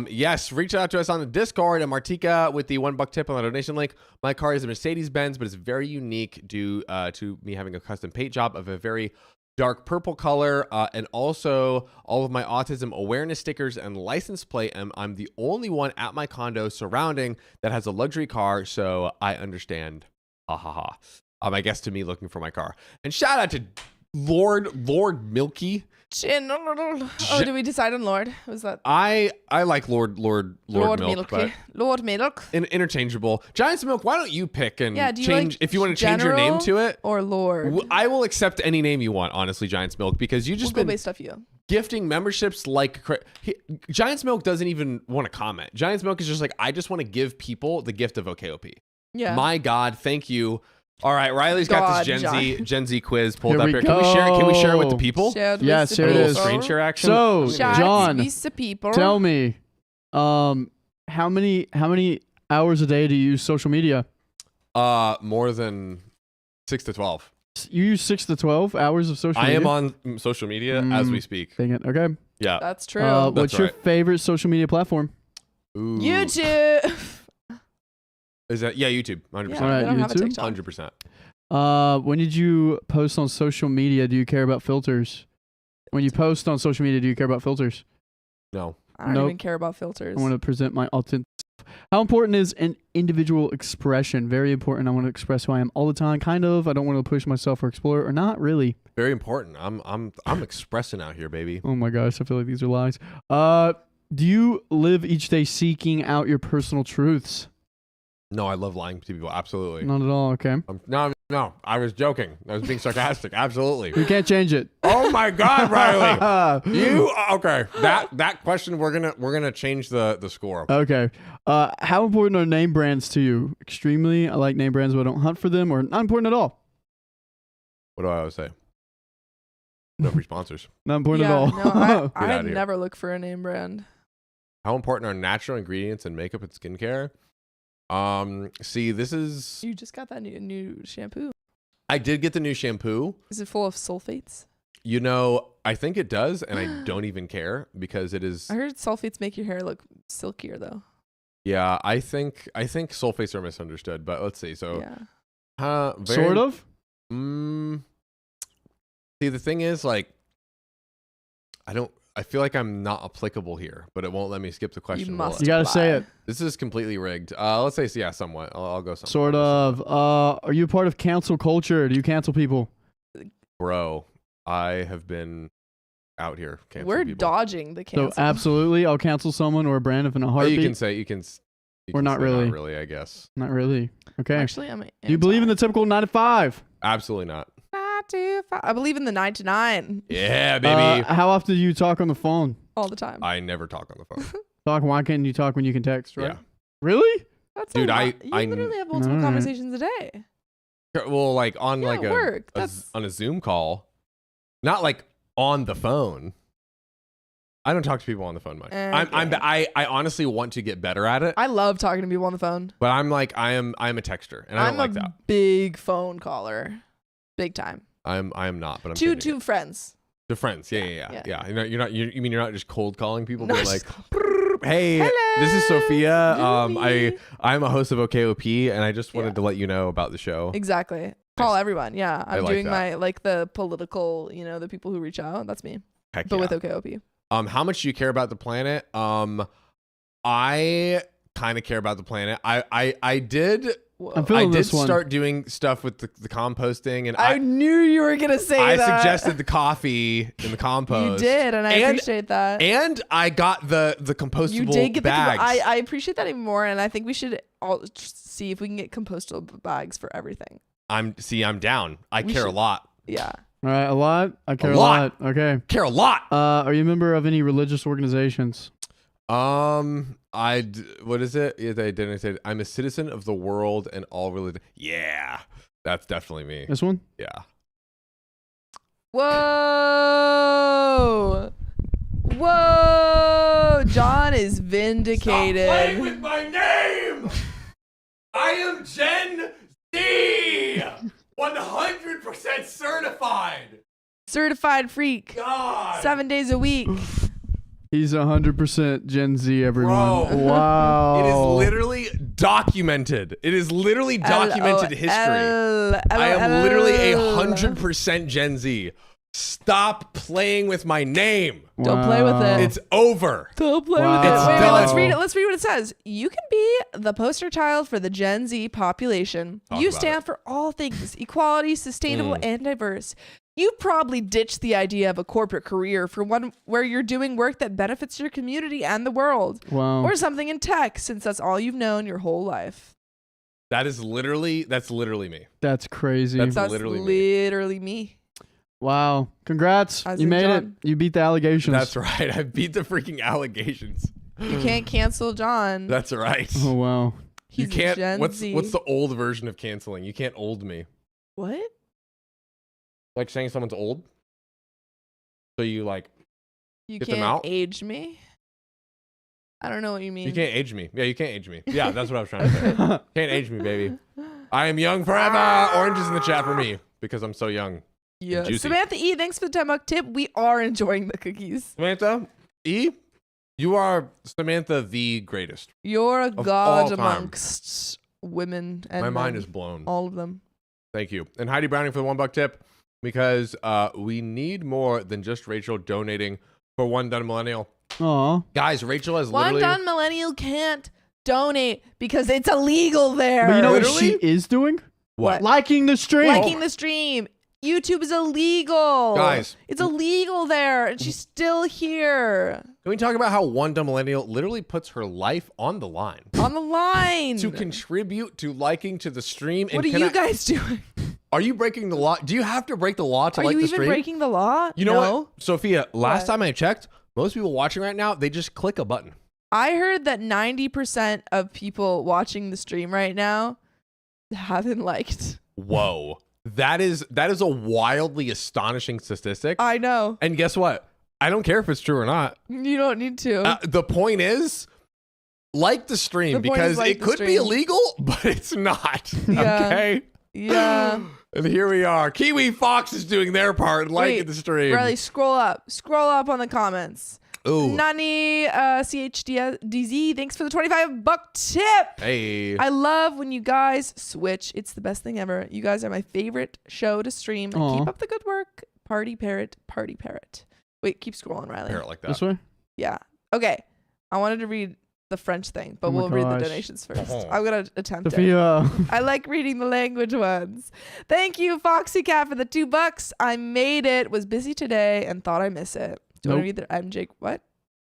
Yes, reach out to us on the Discord and Martika with the $1 tip on the donation link. My car is a Mercedes-Benz, but it's very unique due to me having a custom paint job of a very dark purple color, and also all of my autism awareness stickers and license plate. And I'm the only one at my condo surrounding that has a luxury car, so I understand. I guess to me looking for my car. And shout out to Lord Milky. Oh, did we decide on Lord? Was that I like Lord Milk, but Lord Milk interchangeable. Giant's Milk, why don't you pick and do you change like if you want to change your name to it? or Lord? I will accept any name you want, honestly, Giant's Milk, because you just We'll go been based off you. gifting memberships like Giant's Milk doesn't even want to comment. Giant's Milk is just like, I just want to give people the gift of OKOP. Yeah. My God, thank you. All right, Riley's got this Gen Z quiz pulled Here up we here. go. Can we share it with the people? Yes, here it Little is. screen share action. So, John, people. tell me, how many hours a day do you use social media? More than 6 to 12. You use 6 to 12 hours of social I media? am on social media as we speak. Dang it. Okay. Yeah. That's true. What's your favorite social media platform? Ooh. YouTube. Is that YouTube? 100%. Yeah, All right, I don't have a YouTube? TikTok. 100%. When did you post on social media? Do you care about filters? When you post on social media, do you care about filters? No. I don't Nope. even care about filters. I want to present my authentic self. How important is an individual expression? Very important. I want to express who I am all the time. Kind of. I don't want to push myself or explore, or not really. Very important. I'm expressing out here, baby. Oh my gosh, I feel like these are lies. Do you live each day seeking out your personal truths? No, I love lying to people. Absolutely. Not at all. Okay. No. I was joking. I was being sarcastic. Absolutely. We can't change it. Oh my God, Riley. You okay? That question we're gonna change the score. Okay. How important are name brands to you? Extremely. I like name brands, but I don't hunt for them, or not important at all. What do I always say? No free sponsors. Not important yeah, at all. no, outta I'd here. never look for a name brand. How important are natural ingredients in makeup and skincare? See, this is. You just got that new shampoo. I did get the new shampoo. Is it full of sulfates? You know, I think it does, and I don't even care because it is. I heard sulfates make your hair look silkier though. Yeah, I think sulfates are misunderstood, but let's see. So, Yeah. Sort of. See, the thing is, like, I feel like I'm not applicable here, but it won't let me skip the question. You must. You gotta say it. This is completely rigged. Let's say, yeah, somewhat. I'll go somewhat. Sort of. Are you a part of cancel culture? Do you cancel people? Bro, I have been out here canceling We're people. dodging the cancel. So absolutely, I'll cancel someone or a brand if in a Oh, heartbeat. you can say. Or not really. Not really, I guess. Not really. Okay. Actually, I'm. Do you believe in the typical 9 to 5? Absolutely not. 9 to 5? I believe in the 9 to 9 Yeah, baby. How often do you talk on the phone? all the time. I never talk on the phone. Why can't you talk when you can text, right? Yeah. Really? That's Dude, a lot. I You literally have multiple Alright. conversations a day. Well, like on Yeah, like work. a That's- on a Zoom call, not like on the phone. I don't talk to people on the phone much. I honestly want to get better at it, I love talking to people on the phone. but I'm like I am a texter, and I don't like a that. big phone caller, big time. I am not, but I'm Two changing it. friends. To friends. Yeah. Yeah. You mean you're not just cold calling people, No, but like, hey, Hello. this is Sophia. Lily. I'm a host of OKOP, and I just wanted to let you know about the show. Exactly. Call everyone. Yeah, I'm like doing that. my like the political. You know, the people who reach out. That's me. Heck But yeah. with OKOP. How much do you care about the planet? I kind of care about the planet. I did Whoa. I'm feeling I did this one. start doing stuff with the composting, and I knew you were gonna say I that. suggested the coffee in the compost. You did, and I appreciate that. And I got the compostable You did get bags. I appreciate that even more, and I think we should all see if we can get compostable bags for everything. I'm down. I We care a should- lot. Yeah. All right, a lot. I care a lot. lot. Okay. Care a lot. Are you a member of any religious organizations? What is it? Yeah, they didn't say. I'm a citizen of the world and all religion. Yeah, that's definitely me. This one? Yeah. Whoa! Whoa! John is vindicated. Stop playing with my name. I am Gen Z. 100% certified. Certified freak. God. 7 days a week. He's 100% Gen Z, everyone. Bro. Wow. It is literally documented. It is literally documented history. I am literally 100% Gen Z. Stop playing with my name. Don't play with it. It's over. Don't play Wow. with it. It's Wait, done. let's read it. Let's read what it says. You can be the poster child for the Gen Z population. Talk You about stand for all things equality, sustainable, and diverse. You probably ditched the idea of a corporate career for one where you're doing work that benefits your community and the world. Wow. Or something in tech, since that's all you've known your whole life. That's literally me. That's crazy. That's- That's literally literally, me. me. Wow. Congrats. As You in made John. it. You beat the allegations. That's right. I beat the freaking allegations. You can't cancel John. That's right. Oh, wow. He's You can't. Gen What's Z. the old version of canceling? You can't old me. What? Like saying someone's old. So you like You Get them can't out? age me? I don't know what you mean. you can't age me. Yeah, you can't age me. Yeah, that's what I was trying to say. Can't age me, baby. I am young forever. Oranges in the chat for me because I'm so young. Yeah. Juicy. Samantha E, thanks for the 10-buck tip. We are enjoying the cookies. Samantha E, you are Samantha the greatest. You're a all god time. amongst women and My mind men. is blown. All of them. Thank you. And Heidi Browning for the $1 tip because we need more than just Rachel donating for one done millennial. Aw. Guys, Rachel has One literally. done millennial can't donate because it's illegal there. But you know what Literally? she is doing? What? Liking the stream. Liking the stream. YouTube is illegal. Guys. It's illegal there. And she's still here. Can we talk about how one dumb millennial literally puts her life on the line On the line. to contribute to liking to the stream? What are you guys doing? Are you breaking the law? Do you have to break the law to Are like you the even stream? breaking the law? You know No. what, Sophia? Last What? time I checked, most people watching right now, they just click a button. I heard that 90% of people watching the stream right now haven't liked. Whoa, that is a wildly astonishing statistic. I know. And guess what? I don't care if it's true or not. You don't need to. The point is, like the stream, The point is because like it the could be stream. illegal, but it's not. Yeah. Okay. Yeah. And here we are. Kiwi Fox is doing their part, liking Wait, the stream. Riley, scroll up. Scroll up on the comments. Ooh. Nani CHDZ, thanks for the $25 tip. Hey. I love when you guys switch. It's the best thing ever. You guys are my favorite show to stream. Aw. Keep up the good work. Party parrot, party parrot. Wait, keep scrolling, Riley. Parrot like that. This way? Yeah. Okay. I wanted to read the French thing, but Oh my we'll read the gosh. donations first. Oh. I'm going to attempt it. Sophia. I like reading the language ones. Thank you, Foxy Cat, for the $2. I made it. Was busy today and thought I miss it. Do you want to read the MJ? What?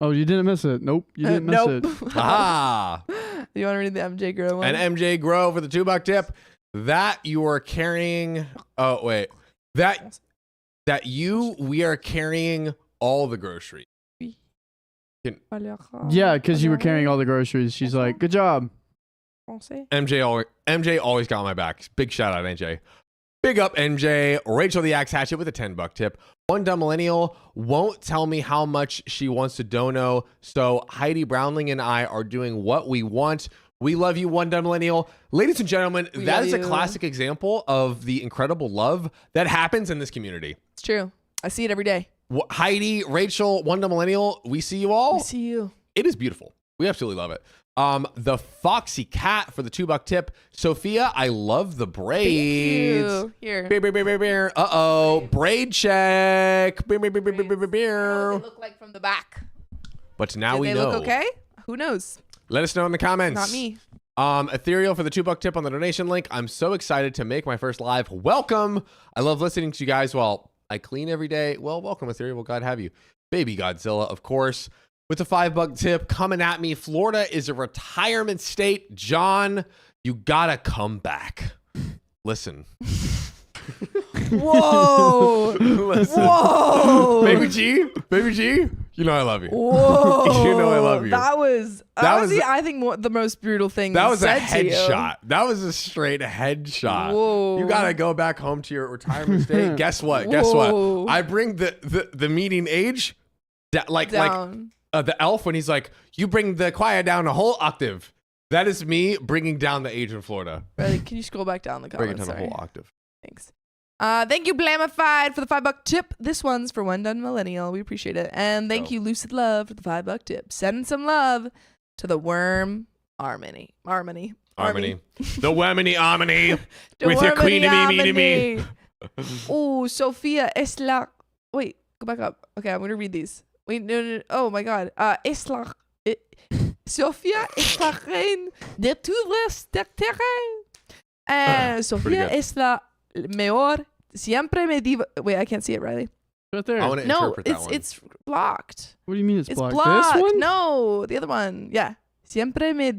Oh, you didn't miss it. Nope. You didn't miss nope. it. Ah. Do you want to read the MJ girl one? And MJ Grow for the $2 tip. That you are carrying. Oh, wait. We are carrying all the groceries. Yeah, because you were carrying all the groceries. She's like, good job. MJ always got my back. Big shout out, MJ. Big up, MJ. Rachel the Axe Hatchet with a $10 tip. One dumb millennial won't tell me how much she wants to dono, so Heidi Brownling and I are doing what we want. We love you, one dumb millennial. Ladies and gentlemen, We that love is a you. classic example of the incredible love that happens in this community. It's true. I see it every day. Heidi, Rachel, one dumb millennial, we see you all. I see you. It is beautiful. We absolutely love it. The Foxy Cat for the $2 tip. Sophia, I love the braids. Thank you. Here. Beer, beer, beer, beer, beer. Uh-oh. Braid check. Beer, beer, beer, beer, beer, beer, What do beer. they look like from the back? But now Do we they know. look okay? Who knows? Let us know in the comments. Not me. Ethereal for the $2 tip on the donation link. I'm so excited to make my first live. Welcome. I love listening to you guys while I clean every day. Well, welcome, Ethereal. God have you. Baby Godzilla, of course. With the $5 tip coming at me. Florida is a retirement state. John, you gotta come back. Listen. Whoa. Listen. Whoa. Baby G, you know I love you. Whoa. You know I love you. That was I think the most brutal thing That was a said to you. headshot. That was a straight headshot. Whoa. You gotta go back home to your retirement state. Guess what? Guess Whoa. what? I bring the meeting age, like Down. the elf when he's like, you bring the choir down a whole octave. That is me bringing down the age in Florida. Really, can you scroll back down the Bring it comments? down a Sorry. whole octave. Thanks. Thank you, Blamified, for the $5 tip. This one's for One Done Millennial. We appreciate it. And thank you, Lucid Love, for the $5 tip. Send some love to the worm Harmony. The Wemini Harmony. The With your queen Worminy to me. Harmony. Oh, Sophia es la... Wait, go back up. Okay, I'm going to read these. Wait, no. Oh, my God. Es la... Sophia es la reine de todos los terrain. Sophia good. es la mejor. Siempre me diva... Wait, I can't see it, Riley. Right there. I want to No, interpret that one. it's blocked. What do you mean it's blocked? blocked. This one? No, the other one. Yeah. Siempre me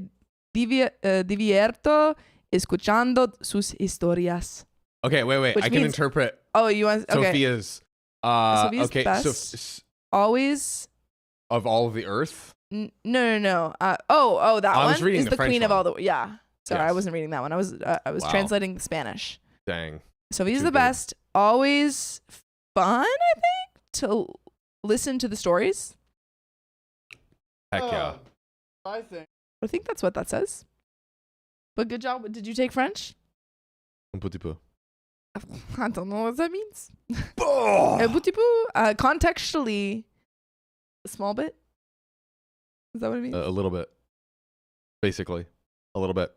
divierto escuchando sus historias. Okay, wait. Which I can means- interpret Oh, you want... Okay. Sophia's. Sophia's Okay, best. Always... of all of the earth. No. That I one was reading is the the French queen of one. all the... Yeah. Sorry, I Yes. wasn't reading that one. I was Wow. translating Spanish. Dang. Sophia's Too the good. best. Always fun, I think, to listen to the stories. Heck yeah. I think. I think that's what that says. But good job. Did you take French? Un petit peu. I don't know what that means. Oh! Un petit peu. Contextually, a small bit. Is that what it means? A little bit. Basically. A little bit.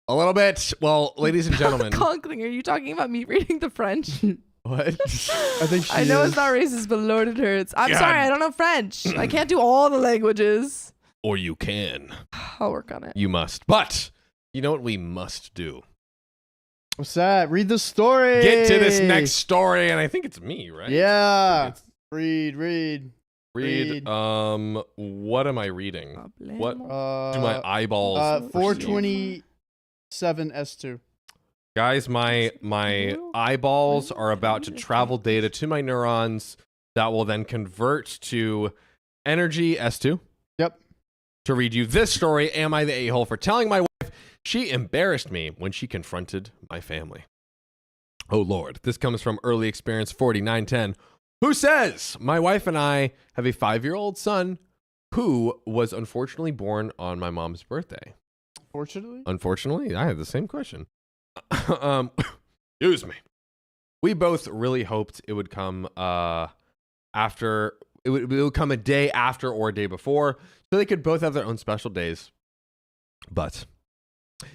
A little bit. Well, ladies and gentlemen. Conkling, are you talking about me reading the French? What? I think she I know is. it's not racist, but Lord, it hurts. I'm God. sorry, I don't know French. I can't do all the languages. Or you can. I'll work on it. You must. But you know what we must do? What's that? Read the story. Get to this next story, and I think it's me, right? Yeah. It's- Read. Read. What am I reading? What do Uh, my eyeballs? 427 S2. Guys, my eyeballs are about to travel data to my neurons that will then convert to energy S2. Yep. To read you this story, am I the a-hole for telling my wife she embarrassed me when she confronted my family? Oh Lord, this comes from Early Experience 4910, who says, my wife and I have a 5-year-old son who was unfortunately born on my mom's birthday. Unfortunately, I had the same question. Excuse me. We both really hoped it would come after it would come a day after or a day before, so they could both have their own special days. But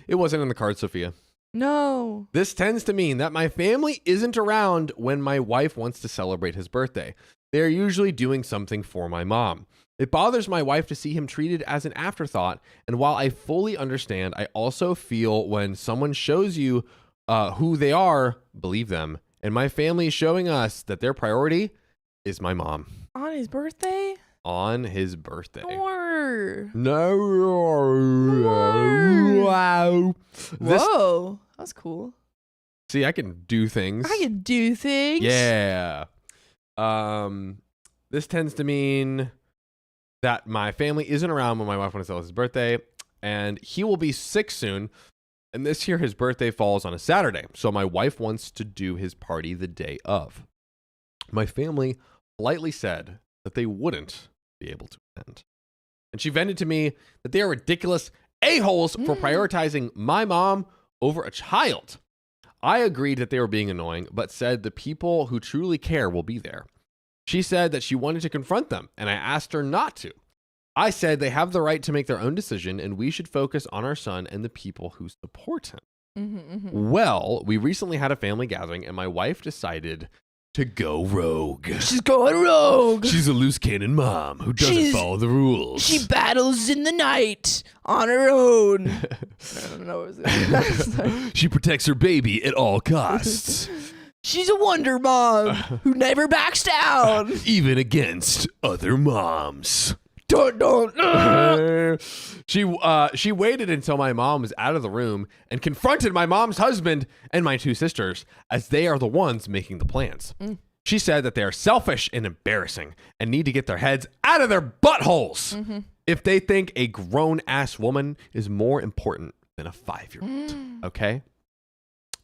it wasn't in the cards, Sophia. No. This tends to mean that my family isn't around when my wife wants to celebrate his birthday. They are usually doing something for my mom. It bothers my wife to see him treated as an afterthought, and while I fully understand, I also feel when someone shows you who they are, believe them. And my family is showing us that their priority is my mom. On his birthday? On his birthday. Or... No. Wow. Whoa. That's cool. See, I can do things. I can do things. Yeah. This tends to mean that my family isn't around when my wife wants to celebrate his birthday, and he will be sick soon. And this year, his birthday falls on a Saturday, so my wife wants to do his party the day of. My family politely said that they wouldn't be able to attend. And she vented to me that they are ridiculous a-holes for prioritizing my mom over a child. I agreed that they were being annoying, but said the people who truly care will be there. She said that she wanted to confront them, and I asked her not to. I said they have the right to make their own decision, and we should focus on our son and the people who support him. Well, we recently had a family gathering, and my wife decided to go rogue. She's going rogue. She's a loose cannon mom who doesn't follow the rules. She battles in the night on her own. I don't know what was it. She protects her baby at all costs, She's a wonder mom who never backs down. even against other moms. Dun. She waited until my mom was out of the room and confronted my mom's husband and my 2 sisters, as they are the ones making the plans. She said that they are selfish and embarrassing and need to get their heads out of their buttholes if they think a grown-ass woman is more important than a 5-year-old. Okay?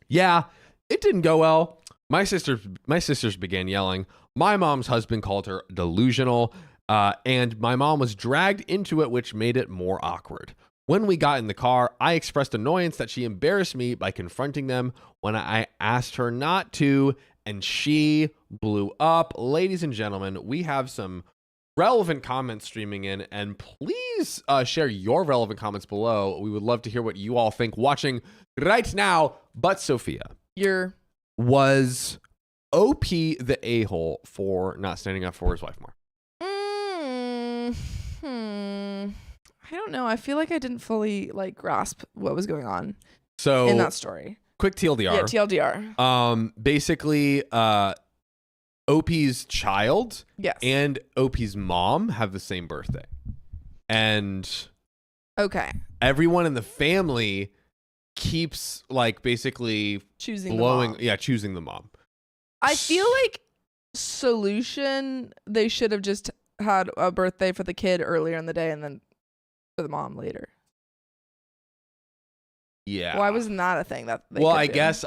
Yeah, it didn't go well. My sisters began yelling. My mom's husband called her delusional. And my mom was dragged into it, which made it more awkward. When we got in the car, I expressed annoyance that she embarrassed me by confronting them when I asked her not to, and she blew up. Ladies and gentlemen, we have some relevant comments streaming in, and please share your relevant comments below. We would love to hear what you all think watching right now. But Sophia, was OP the a-hole for not standing up for his wife more? I don't know. I feel like I didn't fully grasp what was going on So in that story. Quick TLDR. Yeah, TLDR. Basically, OP's child Yes. and OP's mom have the same birthday. And Okay. everyone in the family keeps basically Choosing blowing, the mom. choosing the mom. I feel like solution, they should have just had a birthday for the kid earlier in the day and then for the mom later. Yeah. Why wasn't that a thing that they Well, could I do? guess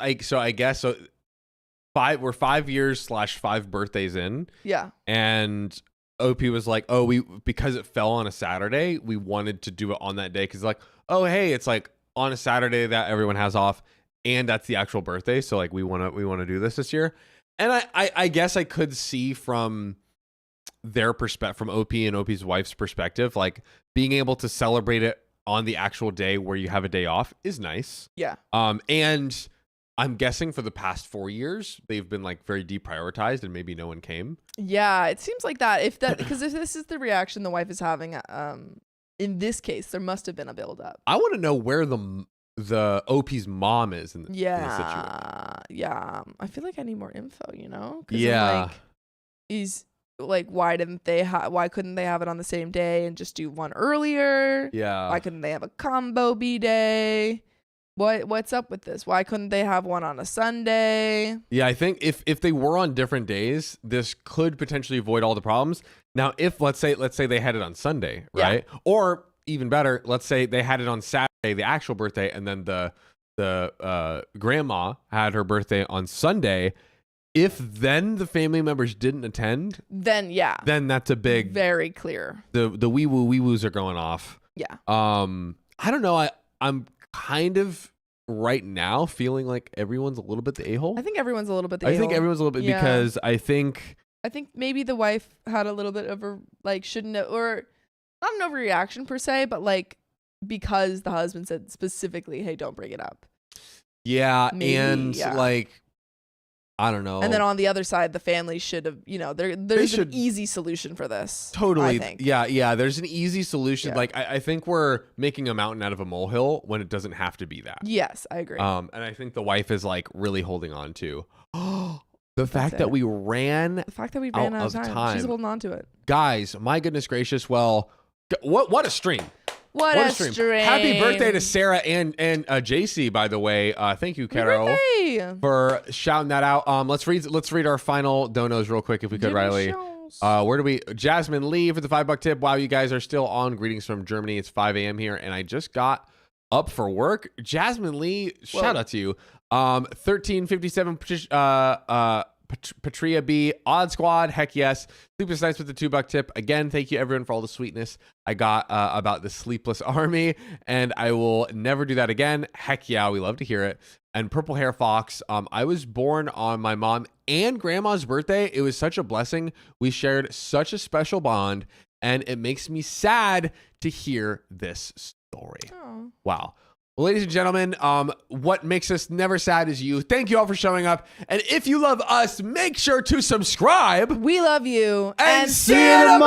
we're 5 years / 5 birthdays in, Yeah. and OP was like, oh, because it fell on a Saturday, we wanted to do it on that day because oh, hey, it's on a Saturday that everyone has off, and that's the actual birthday, so we want to do this year. And I guess I could see from their perspective, from OP and OP's wife's perspective, being able to celebrate it on the actual day where you have a day off is nice. Yeah. And I'm guessing for the past 4 years, they've been like very deprioritized and maybe no one came. Yeah, it seems like that. Because if this is the reaction the wife is having, in this case, there must have been a buildup. I want to know where the OP's mom is in the situation. Yeah. I feel like I need more info, you know? 'Cause Yeah. like, he's like, why couldn't they have it on the same day and just do one earlier? Yeah. Why couldn't they have a combo B-day? What's up with this? Why couldn't they have one on a Sunday? Yeah, I think if they were on different days, this could potentially avoid all the problems. Now, if let's say they had it on Sunday, right? Yeah. Or even better, let's say they had it on Saturday, the actual birthday, and then the grandma had her birthday on Sunday. If then the family members didn't attend, then that's a big very clear. The wee woos are going off. Yeah. I don't know. I'm kind of right now feeling like everyone's a little bit the a-hole. I think everyone's a little bit the a-hole. I think everyone's a little bit because I think maybe the wife had a little bit of a shouldn't have, or not an overreaction per se, but like because the husband said specifically, hey, don't bring it up. Yeah. Like, I don't know. And then on the other side, the family should have, there's an easy solution for this. Totally. I think. Yeah. There's an easy solution. Yeah. Like, I think we're making a mountain out of a molehill when it doesn't have to be that. Yes, I agree. And I think the wife is like really holding on to the fact that we ran out of time. She's holding on to it. Guys, my goodness gracious. Well, what a stream. What a stream. Happy birthday to Sarah and JC, by the way. Thank you, Caro, for shouting that out. Let's read our final donos real quick if we could, Riley. Where do we? Jasmine Lee for the $5 tip. Wow, you guys are still on. Greetings from Germany. It's 5 a.m. here, and I just got up for work. Jasmine Lee, shout out to you. 1357 Patria B, Odd Squad, heck yes. Sleepless Nights with the $2 tip. Again, thank you everyone for all the sweetness I got about the Sleepless Army, and I will never do that again. Heck yeah, we love to hear it. And Purple Hair Fox, I was born on my mom and grandma's birthday. It was such a blessing. We shared such a special bond, and it makes me sad to hear this story. Oh. Wow. Well, ladies and gentlemen, what makes us never sad is you. Thank you all for showing up. And if you love us, make sure to subscribe. We love you. And see you tomorrow.